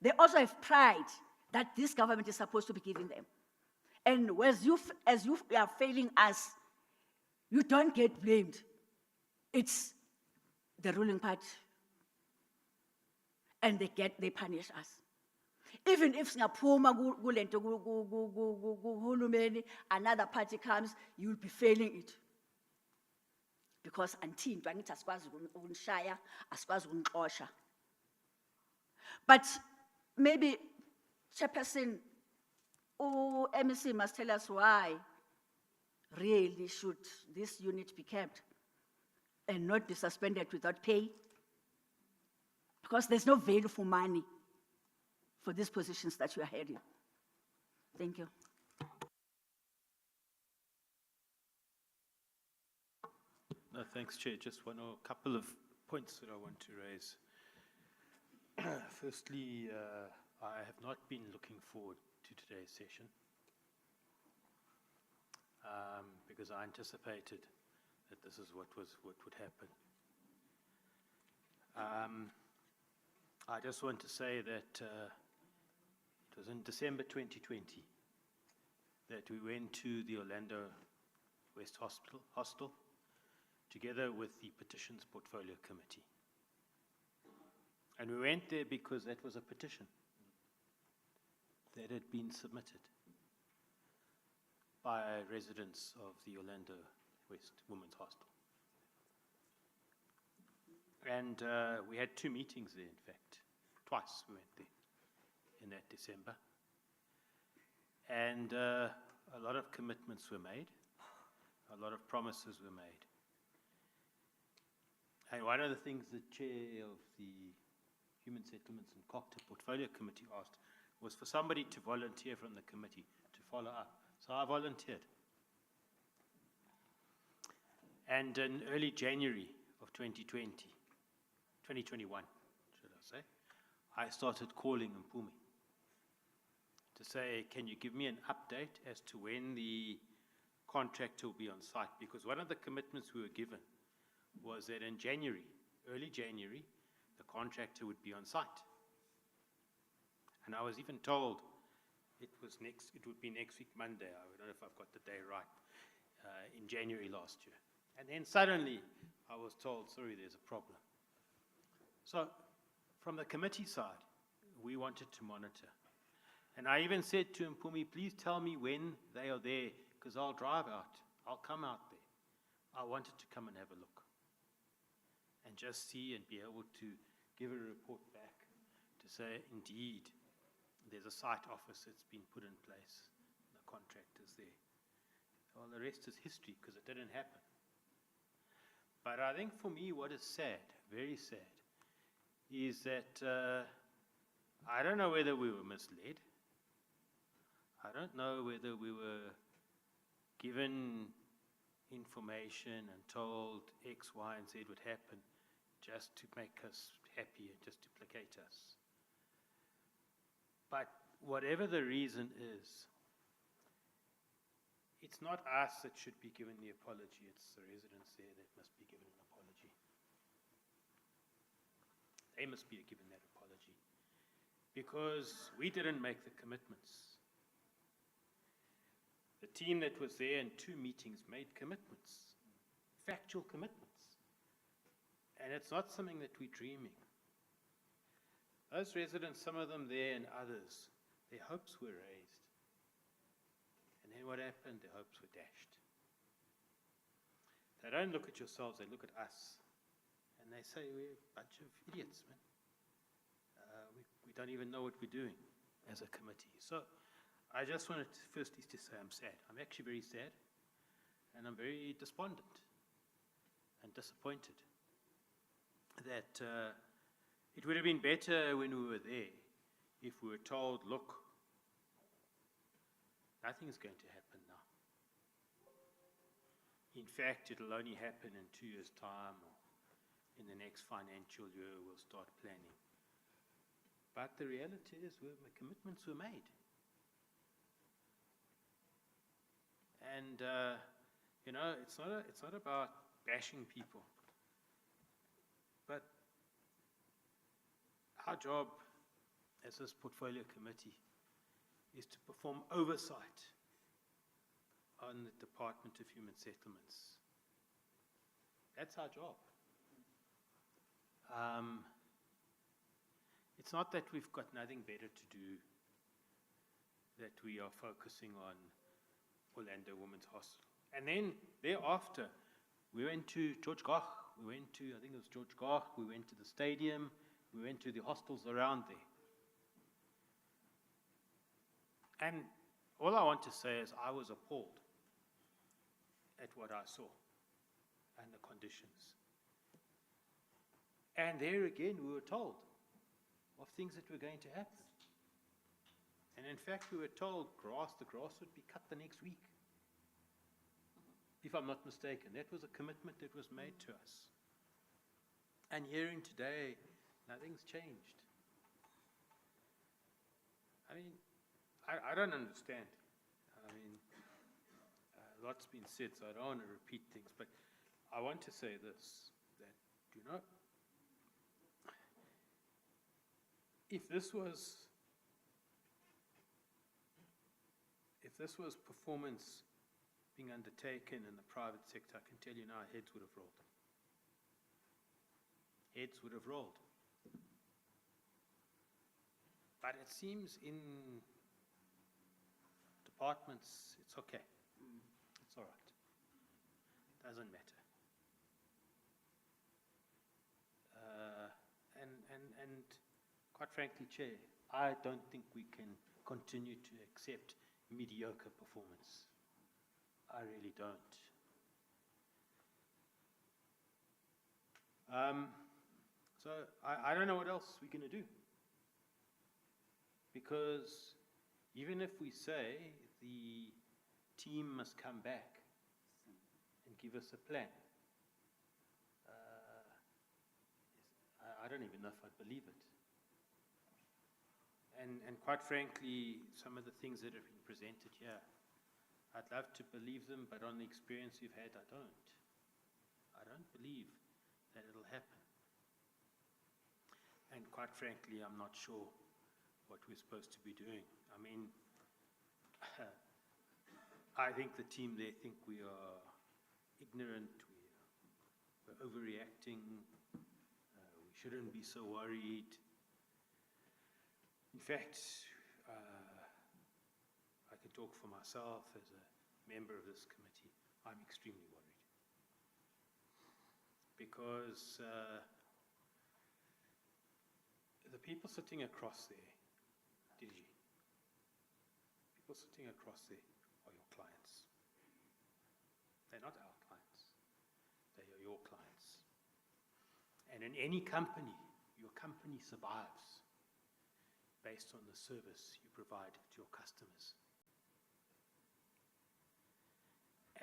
They also have pride that this government is supposed to be giving them. And as you are failing us, you don't get blamed. It's the ruling party. And they punish us. Even if singaphuma kulento kuhulumeni, another party comes, you'll be failing it. Because until angithi asikwazi ukunishaya, asikwazi ukunixosha. But maybe Chairperson, MEC must tell us why really should this unit be kept and not be suspended without pay? Because there's no value for money for these positions that you are heading. Thank you. No, thanks, Chair. Just one or couple of points that I want to raise. Firstly, I have not been looking forward to today's session because I anticipated that this is what would happen. I just want to say that it was in December 2020 that we went to the Orlando West Hostel together with the Petitions Portfolio Committee. And we went there because that was a petition that had been submitted by residents of the Orlando West Women's Hostel. And we had 2 meetings there, in fact. Twice we went there in that December. And a lot of commitments were made. A lot of promises were made. And one of the things the chair of the Human Settlements and CoGTA Portfolio Committee asked was for somebody to volunteer from the committee to follow up. So I volunteered. And in early January of 2021, should I say, I started calling Mpumi to say, can you give me an update as to when the contractor will be on site? Because one of the commitments we were given was that in January, early January, the contractor would be on site. And I was even told it would be next week, Monday. I don't know if I've got the day right, in January last year. And then suddenly I was told, sorry, there's a problem. So from the committee side, we wanted to monitor. And I even said to Mpumi, please tell me when they are there, because I'll drive out. I'll come out there. I wanted to come and have a look and just see and be able to give a report back to say, indeed, there's a site office that's been put in place. The contractor's there. Well, the rest is history because it didn't happen. But I think for me, what is sad, very sad, is that I don't know whether we were misled. I don't know whether we were given information and told X, Y, and Z would happen just to make us happy and just to placate us. But whatever the reason is, it's not us that should be given the apology, it's the residents there that must be given an apology. They must be given that apology because we didn't make the commitments. The team that was there in 2 meetings made commitments, factual commitments. And it's not something that we're dreaming. Those residents, some of them there and others, their hopes were raised. And then what happened? Their hopes were dashed. They don't look at yourselves, they look at us. And they say, we're a bunch of idiots, man. We don't even know what we're doing as a committee. So I just wanted to firstly to say I'm sad. I'm actually very sad. And I'm very despondent and disappointed that it would have been better when we were there if we were told, look, nothing's going to happen now. In fact, it'll only happen in 2 years' time or in the next financial year we'll start planning. But the reality is commitments were made. And, it's not about bashing people. But our job as this portfolio committee, is to perform oversight on the Department of Human Settlements. That's our job. It's not that we've got nothing better to do, that we are focusing on Orlando Women's Hospital. And then thereafter, we went to George Gach, we went to, I think it was George Gach, we went to the stadium, we went to the hostels around there. And all I want to say is I was appalled at what I saw and the conditions. And there again, we were told of things that were going to happen. And in fact, we were told the grass would be cut the next week. If I'm not mistaken, that was a commitment that was made to us. And hearing today, nothing's changed. I mean, I don't understand. I mean, a lot's been said, so I don't want to repeat things, but I want to say this, that, you know, if this was performance being undertaken in the private sector, I can tell you now, heads would have rolled. Heads would have rolled. But it seems in departments, it's okay. It's all right. Doesn't matter. And quite frankly, Chair, I don't think we can continue to accept mediocre performance. I really don't. So I don't know what else we're going to do. Because even if we say the team must come back and give us a plan, I don't even know if I'd believe it. And quite frankly, some of the things that have been presented here, I'd love to believe them, but on the experience we've had, I don't. I don't believe that it'll happen. And quite frankly, I'm not sure what we're supposed to be doing. I mean, I think the team there think we are ignorant, we're overreacting, we shouldn't be so worried. In fact, I can talk for myself as a member of this committee. I'm extremely worried. Because the people sitting across there, DG, people sitting across there are your clients. They're not our clients. They are your clients. And in any company, your company survives based on the service you provide to your customers.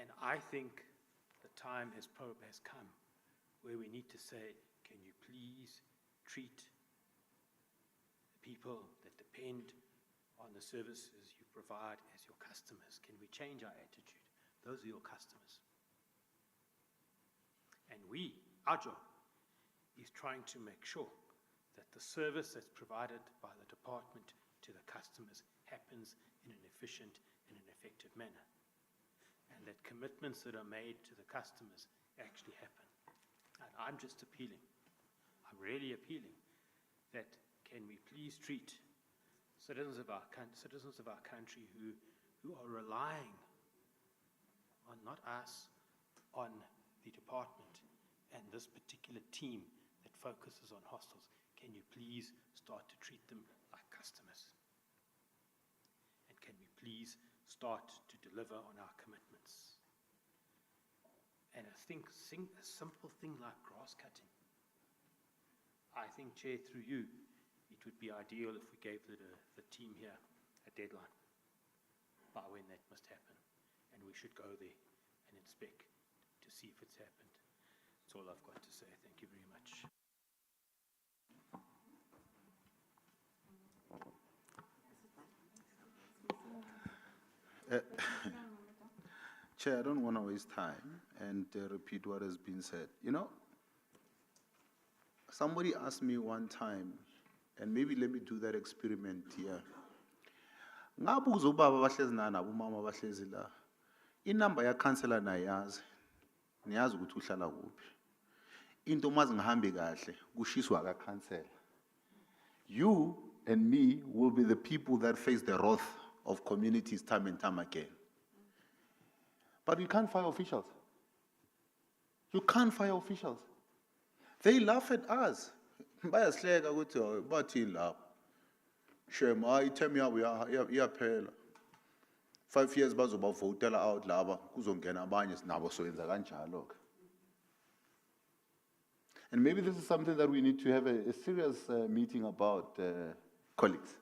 And I think the time has come where we need to say, can you please treat the people that depend on the services you provide as your customers? Can we change our attitude? Those are your customers. And our job is trying to make sure that the service that's provided by the department to the customers happens in an efficient and an effective manner. And that commitments that are made to the customers actually happen. And I'm just appealing, I'm really appealing, that can we please treat citizens of our country who are relying on not us, on the department and this particular team that focuses on hostels. Can you please start to treat them like customers? And can we please start to deliver on our commitments? And I think a simple thing like grass cutting, I think, Chair, through you, it would be ideal if we gave the team here a deadline by when that must happen. And we should go there and inspect to see if it's happened. That's all I've got to say. Thank you very much. Chair, I don't want to waste time and repeat what has been said. You know, somebody asked me one time, and maybe let me do that experiment here. Ngabuza ubaba abahlezi nana abomama abahlezi la. Inamba yakhansela nayazi. Niyazi ukuthi uhlala kuphi. Into mazi ngihambe kahle kushiswa akakhansela. You and me will be the people that face the wrath of communities time and time again. But we can't fire officials. You can't fire officials. They laugh at us. Bayasleka ukuthi bathi lapho. Shema ithemi yabo iyaphela. 5 years bazobavotela out laba kuzongena abanye sinabo soyenza kanjalo. And maybe this is something that we need to have a serious meeting about, colleagues.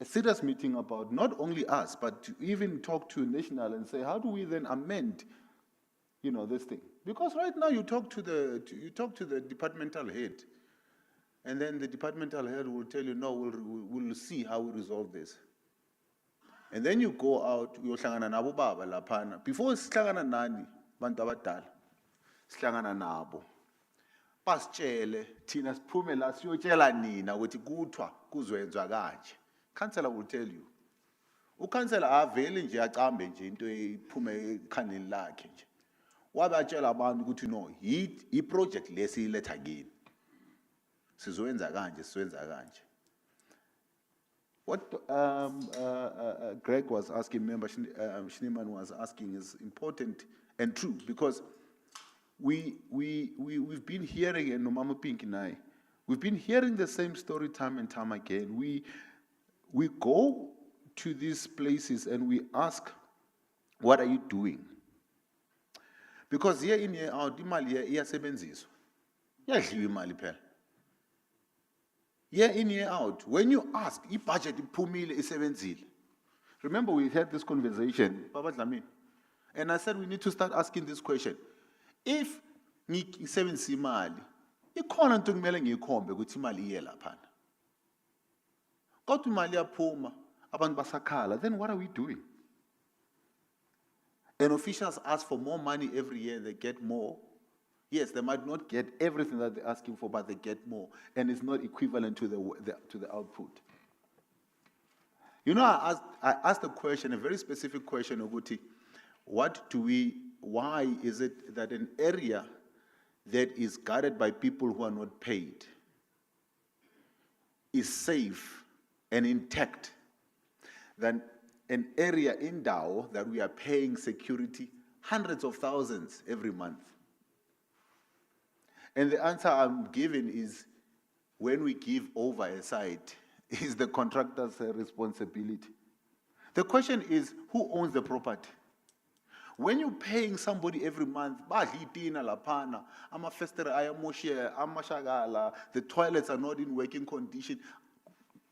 A serious meeting about not only us, but to even talk to national and say, how do we then amend, this thing? Because right now you talk to the departmental head, and then the departmental head will tell you, no, we'll see how we resolve this. And then you go out, uyohlangana nabo baba laphana. Before sihlangana nani, bantu abadala, sihlangana nabo. Pasitshele thina siphume la siyotshela nina ukuthi kuthwa kuzwenzwa kanje. Councillor will tell you. Ukhansela avele nje acambe nje into iphume ekhanini lakhe nje. Wabe atshela abantu ukuthi no, i project lesiyiletha kini. Sizowenza kanje, sizowenza kanje. What Greg was asking, member Schneeman was asking is important and true, because we've been hearing, and Nomama Pink and I, we've been hearing the same story time and time again. We go to these places and we ask, what are you doing? Because year in, year out, imali iyasebenziswa. Iyadliwa imali phela. Year in, year out, when you ask, budget iphumile isebenzile. Remember we had this conversation, Baba Dlamini, and I said we need to start asking this question. If ngisebenzisa imali, ikhona into kumele ngiyikhombe ukuthi imali iye laphana. Kodwa imali yaphuma, abantu basakhala, then what are we doing? And officials ask for more money every year, they get more. Yes, they might not get everything that they're asking for, but they get more, and it's not equivalent to the output. I asked a question, a very specific question, Oguti. Why is it that an area that is guarded by people who are not paid is safe and intact than an area in Dao that we are paying security hundreds of thousands every month? And the answer I'm giving is, when we give over a site, is the contractor's responsibility. The question is, who owns the property? When you're paying somebody every month, the toilets are not in working condition,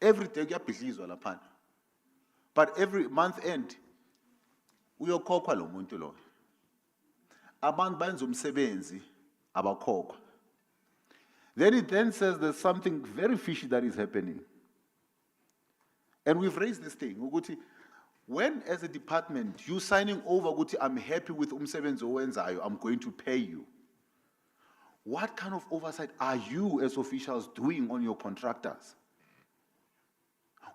every day you are. But every month end, we are called lo muntu lo. Abantu benza umsebenzi abakhokha. Then it then says there's something very fishy that is happening. And we've raised this thing. When, as a department, you're signing over, I'm happy with umsebenzi owenzayo, I'm going to pay you. What kind of oversight are you, as officials, doing on your contractors?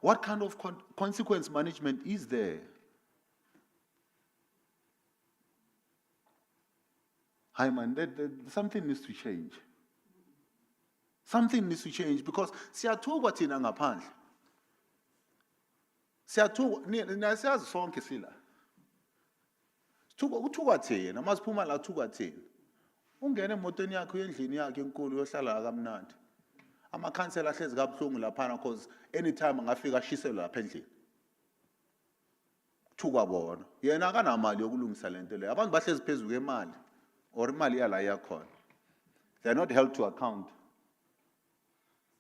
What kind of consequence management is there? Hi man, something needs to change. Something needs to change, because siyathuka thina ngaphandle. Siyazi sonke sila. Uthuka thina, masiphuma la uthuka thina. Ungene emotweni yakho endlini yakhe enkulu yohlala kamnandi. Amakhansela ahlezi kabuhlungu laphana, because anytime angafika ashiselwe lapha endlini. Uthuka bona. Yena akanamali yokulungisa lento leyo. Abantu bahlezi phezulu kwemali, or imali yala yakhona. They are not held to account.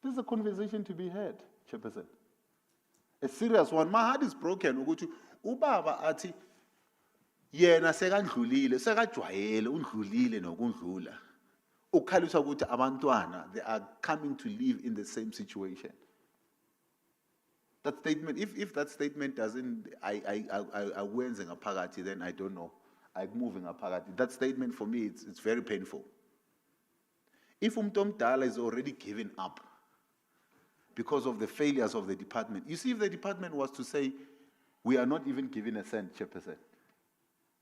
This is a conversation to be had, Chairperson. A serious one. My heart is broken. Ubaba ati yena sekandlulile, sekajwayele undlulile nokundlula. Ukhalisa ukuthi abantwana, they are coming to live in the same situation. That statement, if that statement doesn't, I wins in a phakathi, then I don't know. I'm moving a phakathi. That statement for me, it's very painful. If umuntu omdala is already given up, because of the failures of the department. You see, if the department was to say, we are not even giving a cent, Chairperson,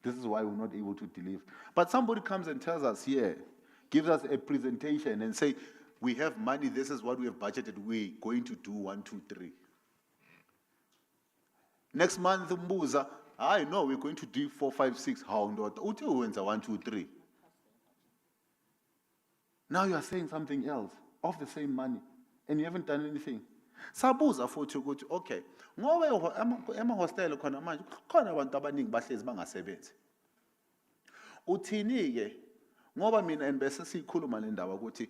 this is why we're not able to deliver. But somebody comes and tells us here, gives us a presentation and say, we have money, this is what we have budgeted, we're going to do 1, 2, 3. Next month, Mbuza, I know we're going to do 4, 5, 6. How not? 1, 2, 3. Now you are saying something else of the same money, and you haven't done anything. Sabuza futhi ukuthi okay, ngoba ema-hostel khona manje khona abantu abaningi bahlezi bangasebenzi. Uthini ke ngoba mina bese sikhuluma le ndaba ukuthi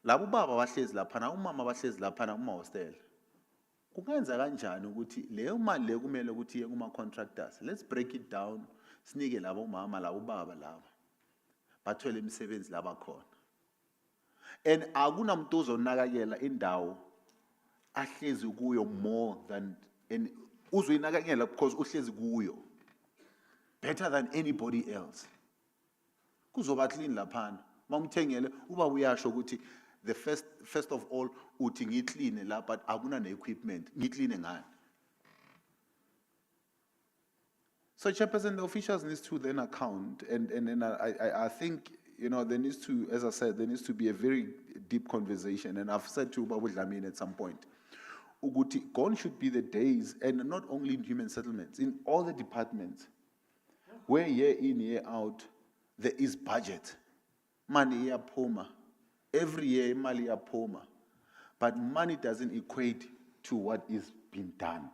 labo baba bahlezi lapha na umama bahlezi lapha na uma-hostel. Kungenza kanjani ukuthi leyo mali le kumele ukuthi iye kuma contractors. Let's break it down. Sinike labo mama labo baba laba. Bathole imisebenzi laba khona. And akunamuntu ozonakakela indawo ahlezi kuyo more than and uzoyinakakela because uhlezi kuyo better than anybody else. Kuzoba clean laphana. Mamthengele uba uyasho ukuthi the first of all uthi ngiclean la but akuna ne-equipment ngiclean ngani. So Chairperson, the officials needs to then account and then I think, you know, there needs to, as I said, there needs to be a very deep conversation, and I've said to Babu Dlamini at some point, Uguti, gone should be the days, and not only in human settlements, in all the departments, where year in, year out, there is budget. Money ya poma. Every year, money ya poma. But money doesn't equate to what is being done.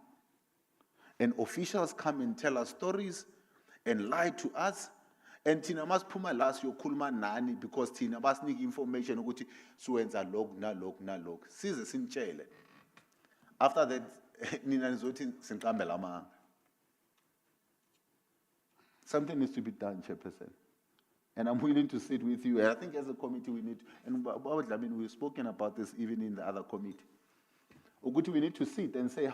And officials come and tell us stories and lie to us. And tina mas puma las yokhuluma nani because tina basinika information ukuthi suwenza log na log na log. Size sinitshele. After that, nina nizothi sinqambe lamanga. Something needs to be done, Chairperson. And I'm willing to sit with you. And I think as a committee we need, and I mean, we've spoken about this even in the other committee. Uguti, we need to sit and say,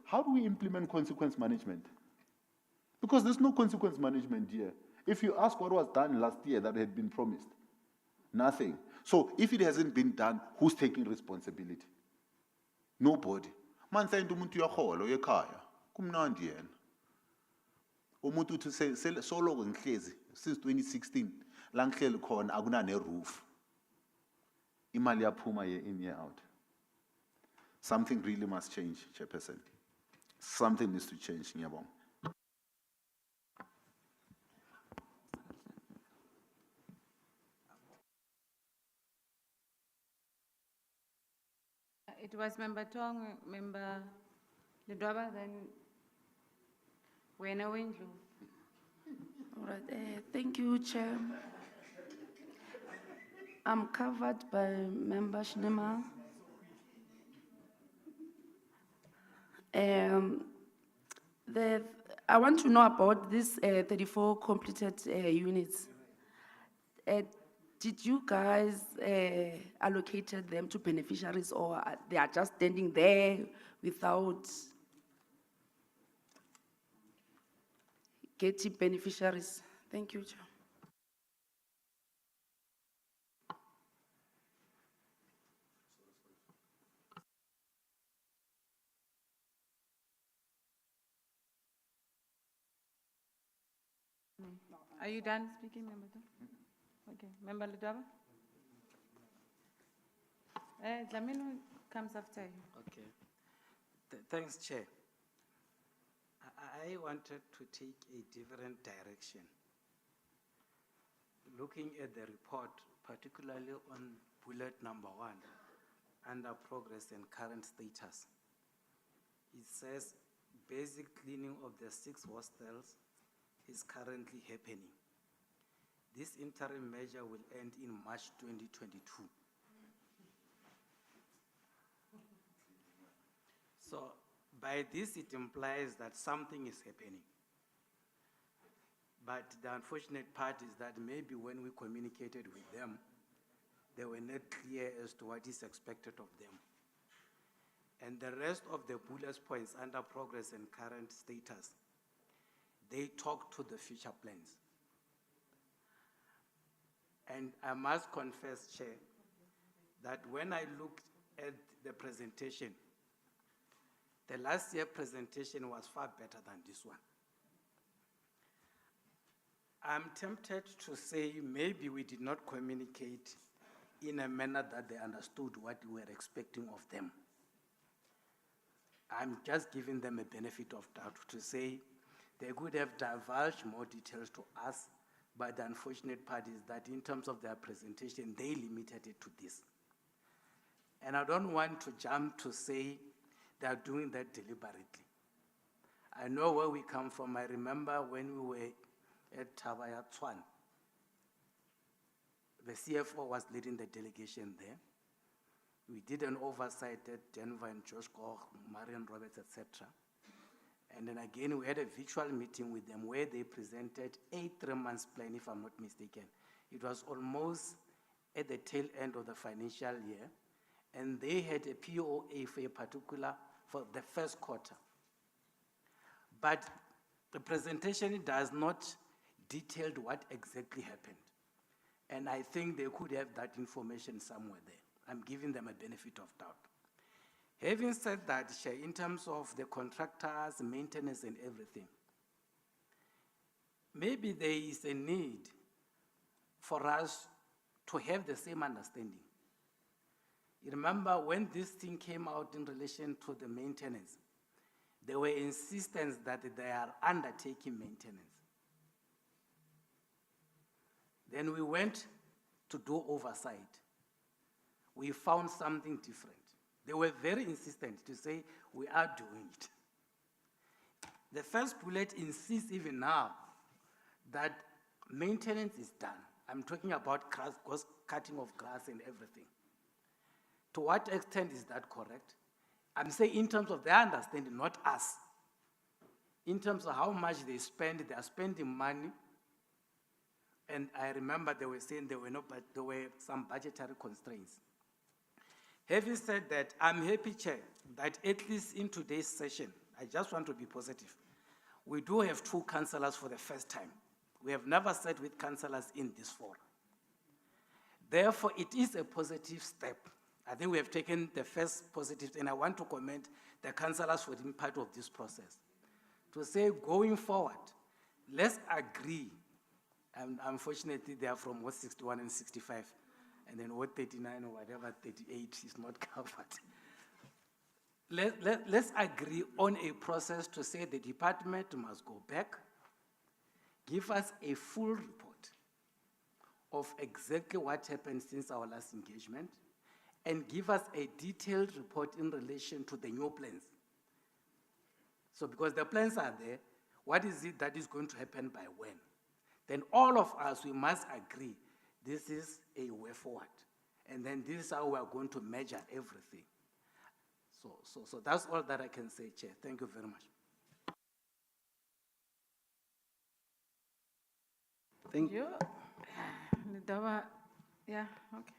how do we implement consequence management? Because there's no consequence management here. If you ask what was done last year that had been promised, nothing. So if it hasn't been done, who's taking responsibility? Nobody. Man saying to umuntu uyaholo ekhaya, kumnandi yena. Umuntu uthi solo ngihlezi since 2016 la ngihleli khona akuna ne roof. Imali yaphuma year in year out. Something really must change, Chairperson. Something needs to change, ngiyabonga. It was Member Tong, Member Ledwaba, then Wena Windlu. All right, thank you, Chair. I'm covered by Member Shnema. I want to know about these 34 completed units. Did you guys allocated them to beneficiaries, or they are just standing there without getting beneficiaries? Thank you, Chair. Are you done speaking, Member Tong? Okay, Member Ledwaba? Dlamini comes after you. Okay. Thanks, Chair. I wanted to take a different direction. Looking at the report, particularly on bullet number 1, under progress and current status, it says basic cleaning of the 6 hostels is currently happening. This interim measure will end in March 2022. So by this, it implies that something is happening. But the unfortunate part is that maybe when we communicated with them, they were not clear as to what is expected of them. And the rest of the bullet points under progress and current status, they talk to the future plans. And I must confess, Chair, that when I looked at the presentation, the last year presentation was far better than this one. I'm tempted to say maybe we did not communicate in a manner that they understood what we were expecting of them. I'm just giving them a benefit of doubt to say they could have divulged more details to us, but the unfortunate part is that in terms of their presentation, they limited it to this. And I don't want to jump to say they are doing that deliberately. I know where we come from. I remember when we were at Tabaya Tshwan. The CFO was leading the delegation there. We did an oversight at Denver and Josh Koch, Marion Roberts, etc. And then again, we had a virtual meeting with them where they presented a 3-month plan, if I'm not mistaken. It was almost at the tail end of the financial year, and they had a POA for a particular, for the first quarter. But the presentation does not detail what exactly happened. And I think they could have that information somewhere there. I'm giving them a benefit of doubt. Having said that, in terms of the contractors, maintenance and everything, maybe there is a need for us to have the same understanding. You remember when this thing came out in relation to the maintenance, there were insistence that they are undertaking maintenance. Then we went to do oversight. We found something different. They were very insistent to say, we are doing it. The first bullet insists even now that maintenance is done. I'm talking about grass, cutting of grass and everything. To what extent is that correct? I'm saying in terms of their understanding, not us. In terms of how much they spend, they are spending money. And I remember they were saying there were some budgetary constraints. Having said that, I'm happy, Chair, that at least in today's session, I just want to be positive. We do have 2 councillors for the first time. We have never sat with councillors in this forum. Therefore, it is a positive step. I think we have taken the first positive, and I want to commend the councillors for being part of this process. To say, going forward, let's agree, and unfortunately they are from what 61 and 65, and then what 39 or whatever, 38 is not covered. Let's agree on a process to say the department must go back, give us a full report of exactly what happened since our last engagement, and give us a detailed report in relation to the new plans. So because the plans are there, what is it that is going to happen by when? Then all of us, we must agree, this is a way forward. And then this is how we are going to measure everything. So that's all that I can say, Chair. Thank you very much. Thank you. Yeah, okay.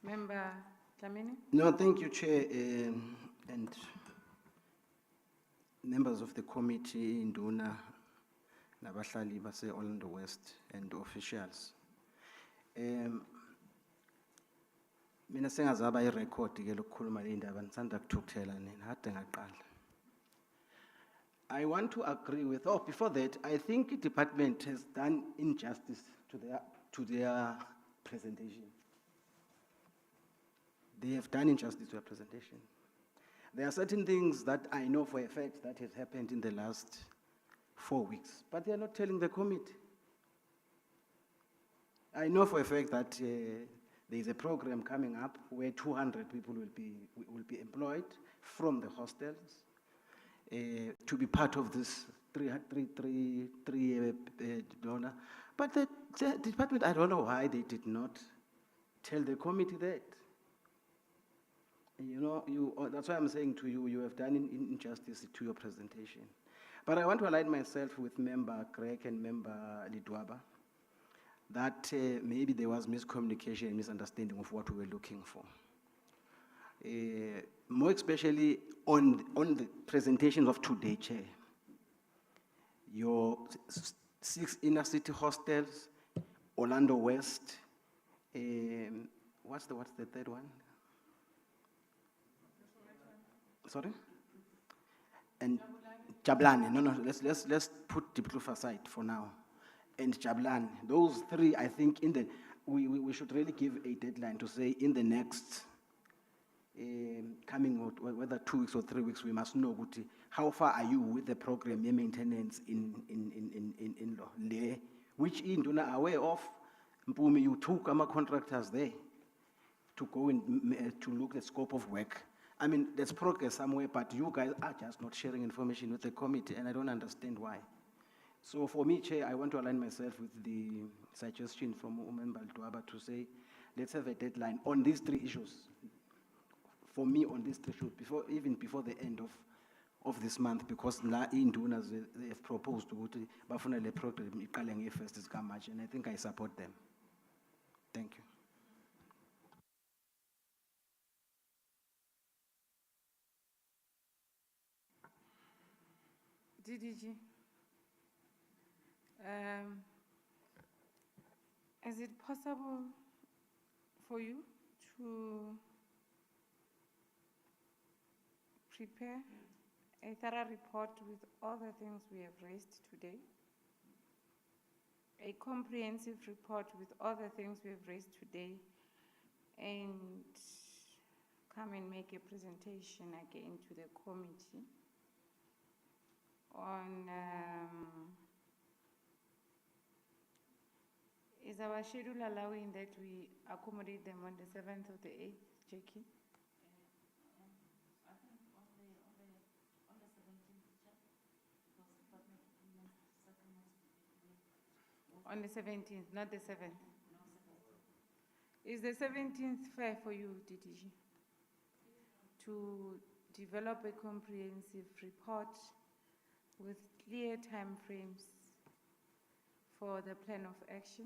Member Dlamini? No, thank you, Chair, and members of the committee, Induna, Nabahlali base Orlando West, and officials. Mina sengazaba irecord ke lokukhuluma le ndaba ngisanda kuthukuthela nina kade ngaqala. I want to agree with, before that, I think the department has done injustice to their presentation. They have done injustice to their presentation. There are certain things that I know for a fact that has happened in the last 4 weeks, but they are not telling the committee. I know for a fact that there is a program coming up where 200 people will be employed from the hostels to be part of this three-year donor. But the department, I don't know why they did not tell the committee that. You know, that's why I'm saying to you, you have done injustice to your presentation. But I want to align myself with Member Craig and Member Lidwaba that maybe there was miscommunication and misunderstanding of what we were looking for. More especially on the presentations of today, Chair. Your 6 inner city hostels, Orlando West, what's the third one? sorry? And Jabulani, no, let's put Diepkloof aside for now. And Jabulani, those three, I think we should really give a deadline to say in the next coming, whether 2 weeks or 3 weeks, we must know how far are you with the program, maintenance in law, which induna are aware of. Mpumi, you took our contractors there to go and to look at the scope of work. I mean, there's progress somewhere, but you guys are just not sharing information with the committee, and I don't understand why. So for me, Chair, I want to align myself with the suggestion from Member Duaba to say, let's have a deadline on these 3 issues. For me, on these 3 issues, even before the end of this month, because now indunas they have proposed to go to the program first is March, and I think I support them. Thank you. DDG, is it possible for you to prepare a thorough report with all the things we have raised today? A comprehensive report with all the things we have raised today, and come and make a presentation again to the committee on is our schedule allowing that we accommodate them on the 7th or the 8th, Jackie? On the 17th, not the 7th. Is the 17th fair for you, DDG? To develop a comprehensive report with clear time frames for the plan of action?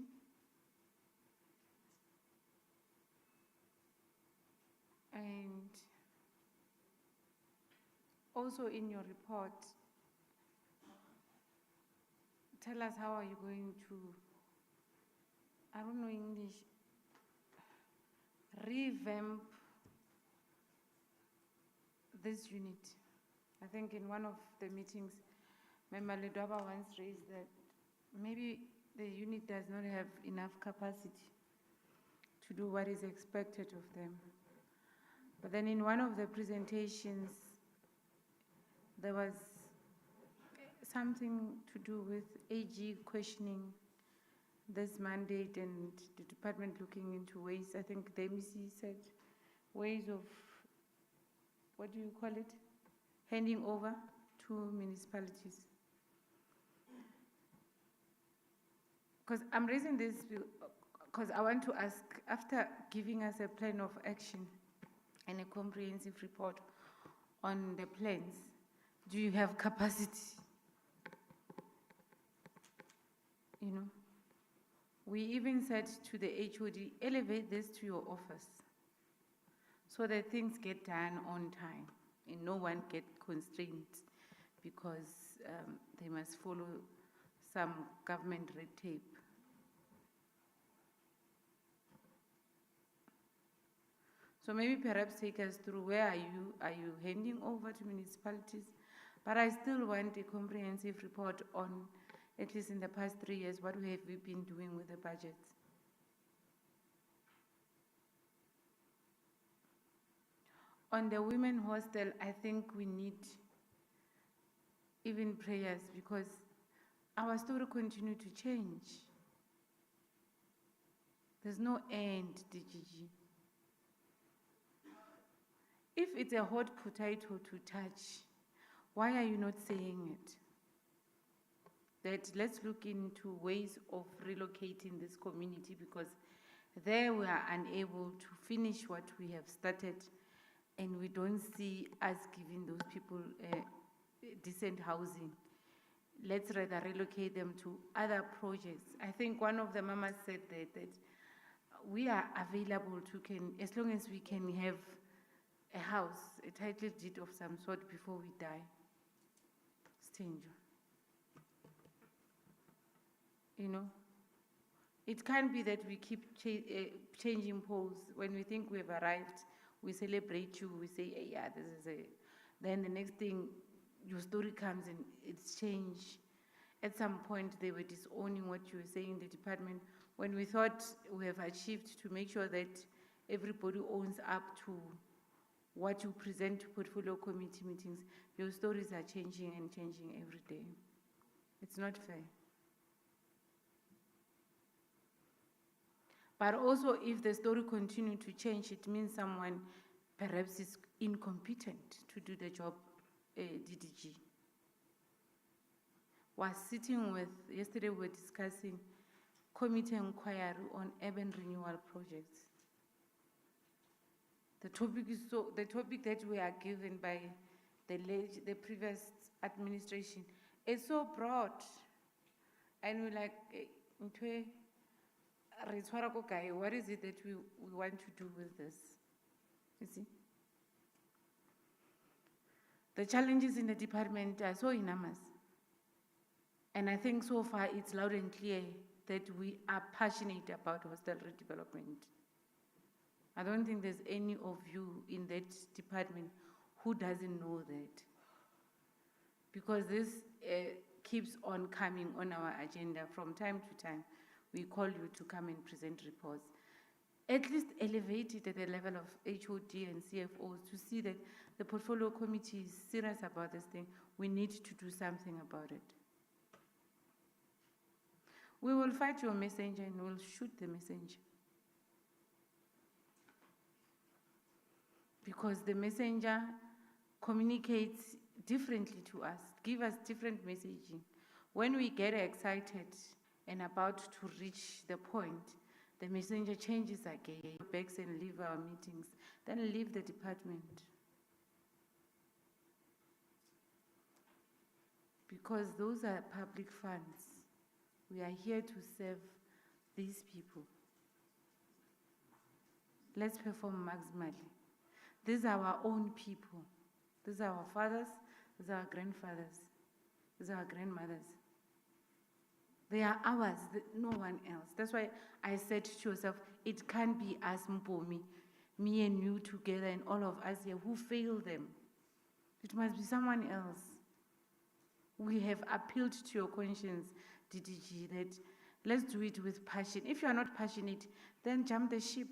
And also in your report, tell us how are you going to, I don't know English, revamp this unit. I think in one of the meetings, Member Ledwaba once raised that maybe the unit does not have enough capacity to do what is expected of them. But then in one of the presentations, there was something to do with AG questioning this mandate and the department looking into ways, I think the MEC said, ways of, what do you call it? Handing over to municipalities. Because I'm raising this because I want to ask, after giving us a plan of action and a comprehensive report on the plans, do you have capacity? You know, we even said to the HOD, elevate this to your office so that things get done on time and no one get constrained because they must follow some government red tape. So maybe perhaps take us through where are you handing over to municipalities? But I still want a comprehensive report on, at least in the past 3 years, what have we been doing with the budgets? On the women hostel, I think we need even prayers because our story continues to change. There's no end, DGG. If it's a hot potato to touch, why are you not saying it? That let's look into ways of relocating this community because there we are unable to finish what we have started and we don't see us giving those people decent housing. Let's rather relocate them to other projects. I think one of the mamas said that we are available to, as long as we can have a house, a title deed of some sort before we die. Stranger. You know, it can't be that we keep changing poles. When we think we've arrived, we celebrate you, we say, hey, yeah, Then the next thing, your story comes and it's changed. At some point, they were disowning what you were saying in the department. When we thought we have achieved to make sure that everybody owns up to what you present to portfolio committee meetings, your stories are changing and changing every day. It's not fair. But also, if the story continues to change, it means someone perhaps is incompetent to do the job, DDG. Was sitting with, yesterday we were discussing committee inquiry on urban renewal projects. The topic that we are given by the previous administration is so broad. And we're like, what is it that we want to do with this? You see? The challenges in the department are so enormous. And I think so far it's loud and clear that we are passionate about hostel redevelopment. I don't think there's any of you in that department who doesn't know that. Because this keeps on coming on our agenda from time to time. We call you to come and present reports. At least elevate it at the level of HOD and CFOs to see that the portfolio committee is serious about this thing. We need to do something about it. We will fight your messenger and we'll shoot the messenger. Because the messenger communicates differently to us, give us different messaging. When we get excited and about to reach the point, the messenger changes again, backs and leave our meetings, then leave the department. Because those are public funds. We are here to serve these people. Let's perform maximally. These are our own people. These are our fathers, these are our grandfathers, these are our grandmothers. They are ours, no one else. That's why I said to yourself, it can't be us, Mpomi, me and you together and all of us here who fail them. It must be someone else. We have appealed to your conscience, DDG, that let's do it with passion. If you are not passionate, then jump the ship.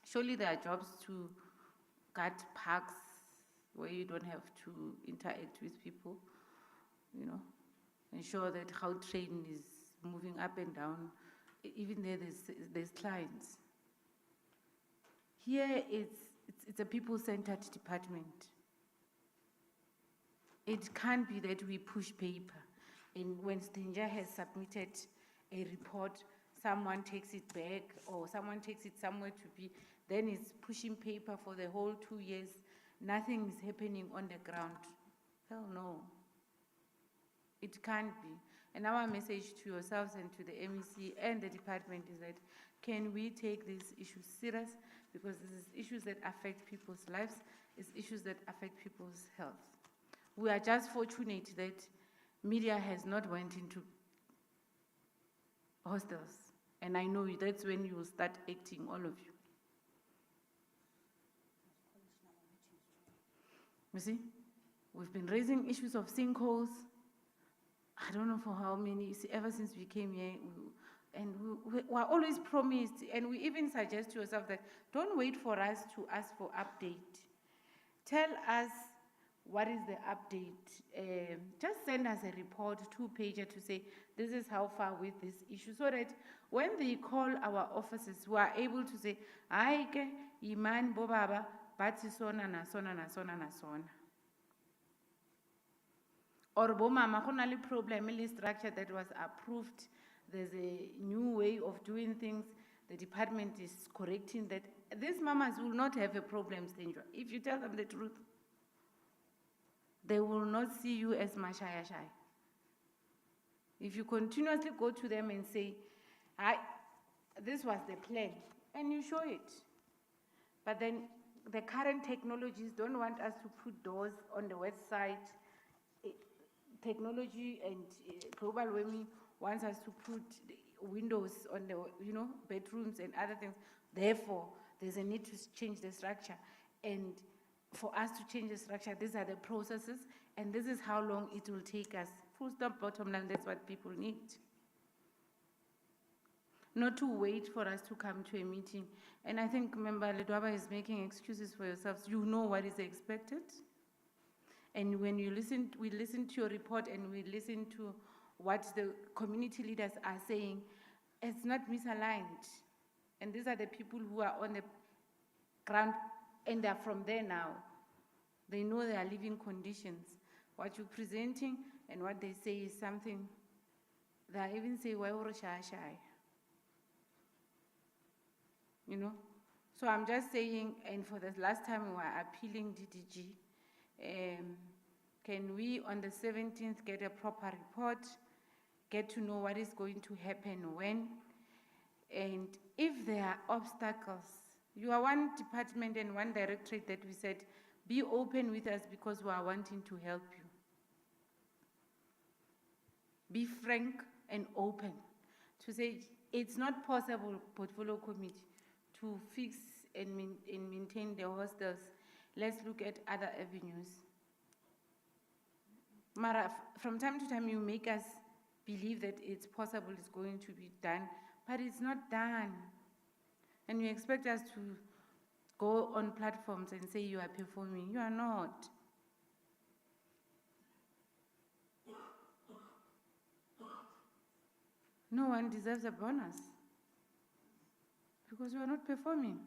Surely there are jobs to guard parks where you don't have to interact with people, you know, ensure that how train is moving up and down. Even there's clients. Here it's a people-centered department. It can't be that we push paper and when Stanger has submitted a report, someone takes it back or someone takes it somewhere to be, then it's pushing paper for the whole 2 years. Nothing is happening on the ground. Hell no. It can't be. And our message to yourselves and to the MEC and the department is that can we take these issues serious? Because this is issues that affect people's lives, it's issues that affect people's health. We are just fortunate that media has not went into hostels. And I know that's when you will start acting, all of you. You see, we've been raising issues of sinkholes. I don't know for how many, ever since we came here, and we were always promised, and we even suggest to yourself that don't wait for us to ask for update. Tell us what is the update. Just send us a report, 2-pager, to say this is how far with this issue, so that when they call our offices, we are able to say, Aike, Iman, Bobaba, Bati sona na sona na sona na sona. Or bomama khona le problem le structure that was approved. There's a new way of doing things. The department is correcting that. These mamas will not have a problem, Stenjwa. If you tell them the truth, they will not see you as mashaya shy. If you continuously go to them and say, this was the plan, and you show it. But then the current technologies don't want us to put doors on the website. Technology and global warming wants us to put windows on the bedrooms and other things. Therefore, there's a need to change the structure. And for us to change the structure, these are the processes, and this is how long it will take us. Full stop, bottom line, that's what people need. Not to wait for us to come to a meeting. And I think Member Ledwaba is making excuses for yourselves. You know what is expected. And when you listen, we listen to your report and we listen to what the community leaders are saying, it's not misaligned. And these are the people who are on the ground and they're from there now. They know their living conditions. What you're presenting and what they say is something, they even say, why were shy? You know? So I'm just saying, and for the last time we were appealing DDG, can we on the 17th get a proper report, get to know what is going to happen when, and if there are obstacles. You are one department and one directorate that we said, be open with us because we are wanting to help you. Be frank and open to say, it's not possible, portfolio committee, to fix and maintain the hostels. Let's look at other avenues. Mara, from time to time you make us believe that it's possible, it's going to be done, but it's not done. And you expect us to go on platforms and say you are performing. You are not. No one deserves a bonus because you are not performing.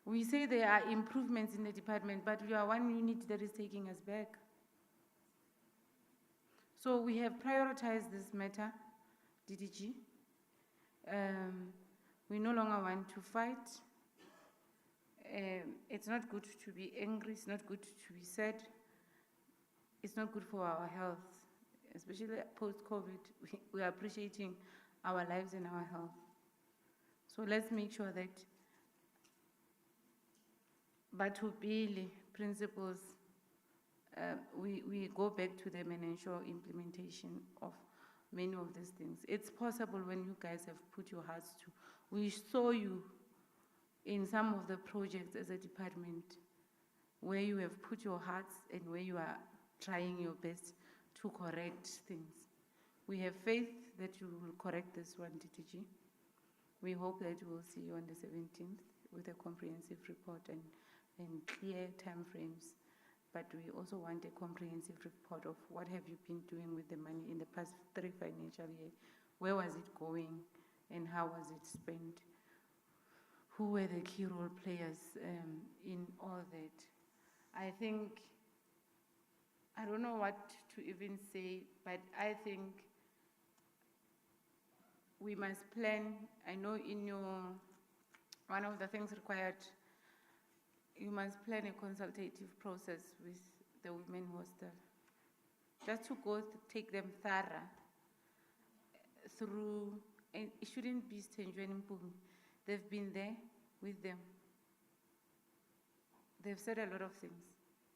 We say there are improvements in the department, but we are one unit that is taking us back. So we have prioritized this matter, DDG. We no longer want to fight. It's not good to be angry, it's not good to be sad. It's not good for our health, especially post-COVID. We are appreciating our lives and our health. So let's make sure that Batubili principles, we go back to them and ensure implementation of many of these things. It's possible when you guys have put your hearts to. We saw you in some of the projects as a department where you have put your hearts and where you are trying your best to correct things. We have faith that you will correct this one, DTG. We hope that we will see you on the 17th with a comprehensive report and clear timeframes. But we also want a comprehensive report of what have you been doing with the money in the past 3 financial years. Where was it going and how was it spent? Who were the key role players in all that? I think, I don't know what to even say, but I think we must plan. I know in your, one of the things required, you must plan a consultative process with the women hostel. Just to go to take them thorough through, and it shouldn't be Stenjweni and Mpumi. They've been there with them. They've said a lot of things.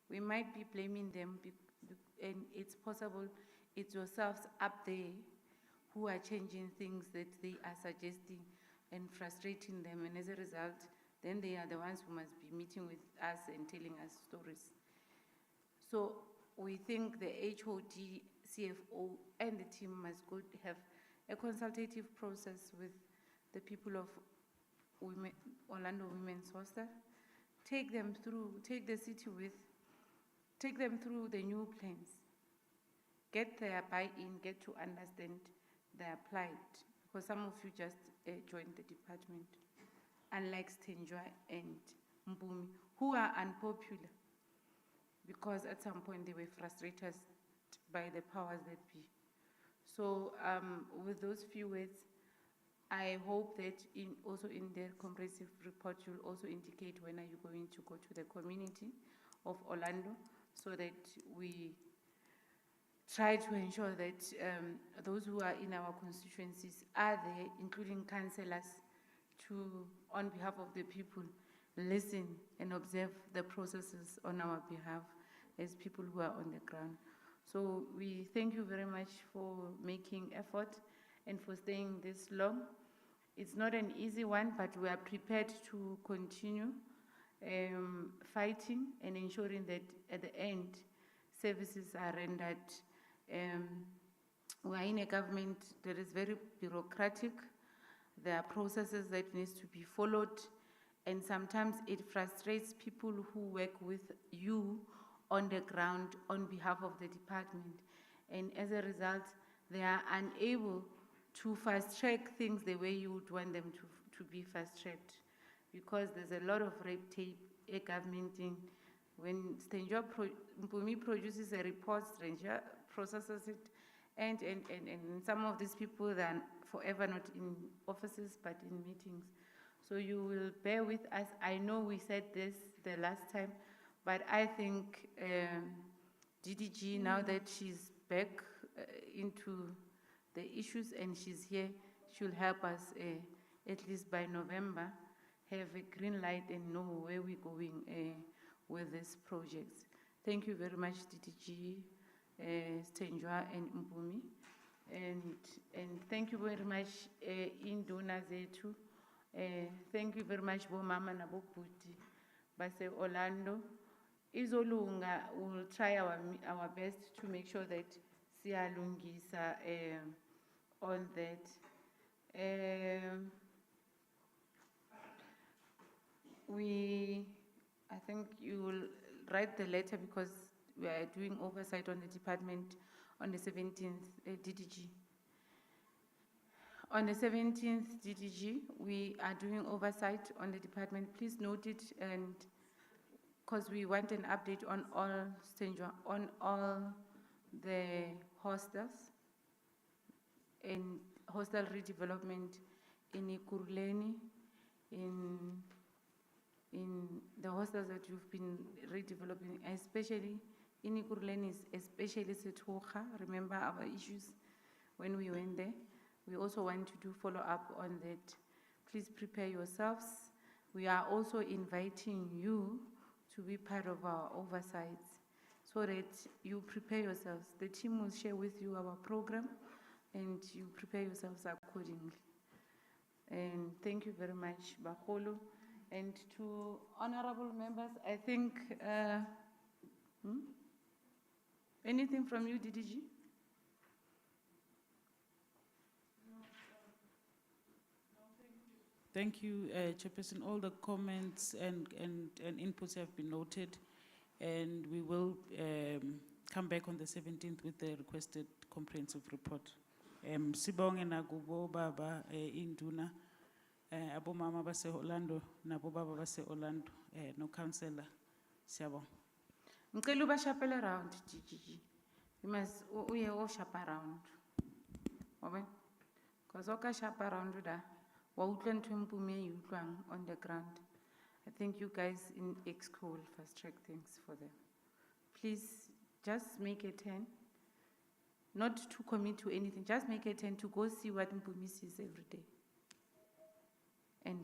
We might be blaming them, and it's possible it's yourselves up there who are changing things that they are suggesting and frustrating them, and as a result, then they are the ones who must be meeting with us and telling us stories. So we think the HOD, CFO, and the team must go have a consultative process with the people of Orlando Women's Hostel, take them through, take the city with, take them through the new plans, get their buy-in, get to understand their plight, because some of you just joined the department, unlike Stenjwa and Mpumi, who are unpopular, because at some point they were frustrated by the powers that be. So with those few words, I hope that also in their comprehensive report, you'll also indicate when are you going to go to the community of Orlando, so that we try to ensure that those who are in our constituencies are there, including councillors, to, on behalf of the people, listen and observe the processes on our behalf as people who are on the ground. So we thank you very much for making effort and for staying this long. It's not an easy one, but we are prepared to continue fighting and ensuring that at the end, services are rendered. We are in a government that is very bureaucratic. There are processes that needs to be followed, and sometimes it frustrates people who work with you on the ground on behalf of the department. And as a result, they are unable to fast track things the way you would want them to be fast tracked, because there's a lot of red tape, a government thing. When Mpumi produces a report, Stranger processes it, and some of these people, they are forever not in offices but in meetings. So you will bear with us. I know we said this the last time, but I think DDG, now that she's back into the issues and she's here, she'll help us at least by November have a green light and know where we're going with these projects. Thank you very much, DDG, Stenjwa and Mpumi. And thank you very much, Induna Zetu. Thank you very much, Bo Mama na Bo Puti, Base Orlando. Izolunga will try our best to make sure that siyalungisa on that. I think you will write the letter because we are doing oversight on the department on the 17th, DDG. On the 17th, DDG, we are doing oversight on the department. Please note it, and because we want an update on all the hostels and hostel redevelopment in Ikuruleni, in the hostels that you've been redeveloping, especially in Ikuruleni, especially Sethoga. Remember our issues when we went there. We also want to do follow-up on that. Please prepare yourselves. We are also inviting you to be part of our oversights so that you prepare yourselves. The team will share with you our program and you prepare yourselves accordingly. And thank you very much, Bakolo. And to honorable members, I think, anything from you, DDG? Thank you, Chairperson. All the comments and inputs have been noted, and we will come back on the 17th with the requested comprehensive report. Sibonge nakubo baba Induna, abo mama base Orlando, nabo baba base Orlando, no councillor, siyabonga. Ngicela ubashapele around, DDG. You must uye shop around. Okay? Because oka shop around da. On the ground. I think you guys in EXCO will fast track things for them. Please just make a 10, not to commit to anything, just make a 10 to go see what Mpumi sees every day. And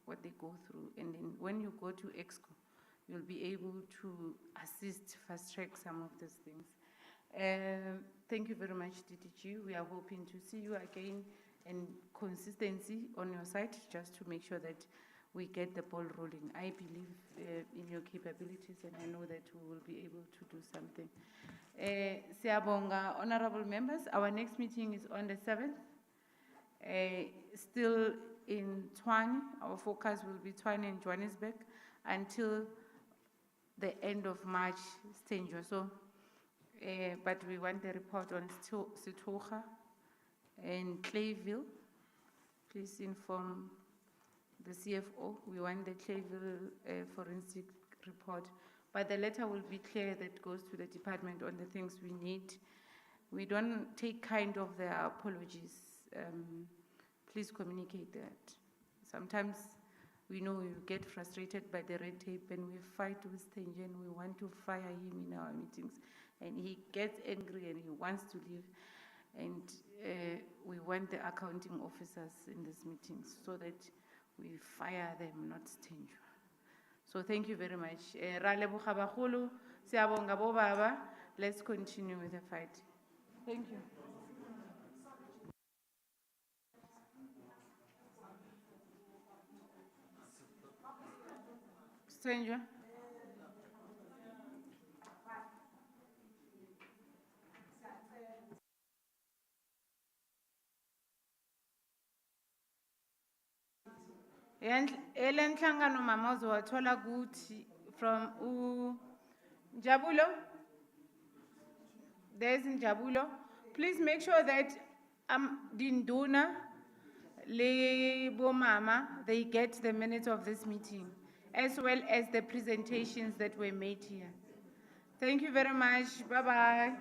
what they go through. And then when you go to EXCO, you'll be able to assist, fast track some of these things. Thank you very much, DDG. We are hoping to see you again, and consistency on your side, just to make sure that we get the ball rolling. I believe in your capabilities, and I know that we will be able to do something. Siyabonga, honorable members, our next meeting is on the 7th. Still in Tshwane, our focus will be Tshwane and Johannesburg until the end of March, Stenjwa. So, but we want the report on Sethoga and Clayville. Please inform the CFO. We want the Clayville forensic report. But the letter will be clear that goes to the department on the things we need. We don't take kind of their apologies. Please communicate that. Sometimes we know we get frustrated by the red tape and we fight with Stenjen. We want to fire him in our meetings. And he gets angry and he wants to leave. And we want the accounting officers in these meetings so that we fire them, not Stenjwa. So thank you very much. Raleboga bagolo, siyabonga bo baba. Let's continue with the fight. Thank you. Senjwa. Ele nhlangano mama uzowathola kuthi from Njabulo. There's Njabulo. Please make sure that Dinduna le bo mama they get the minutes of this meeting as well as the presentations that were made here. Thank you very much. Bye bye.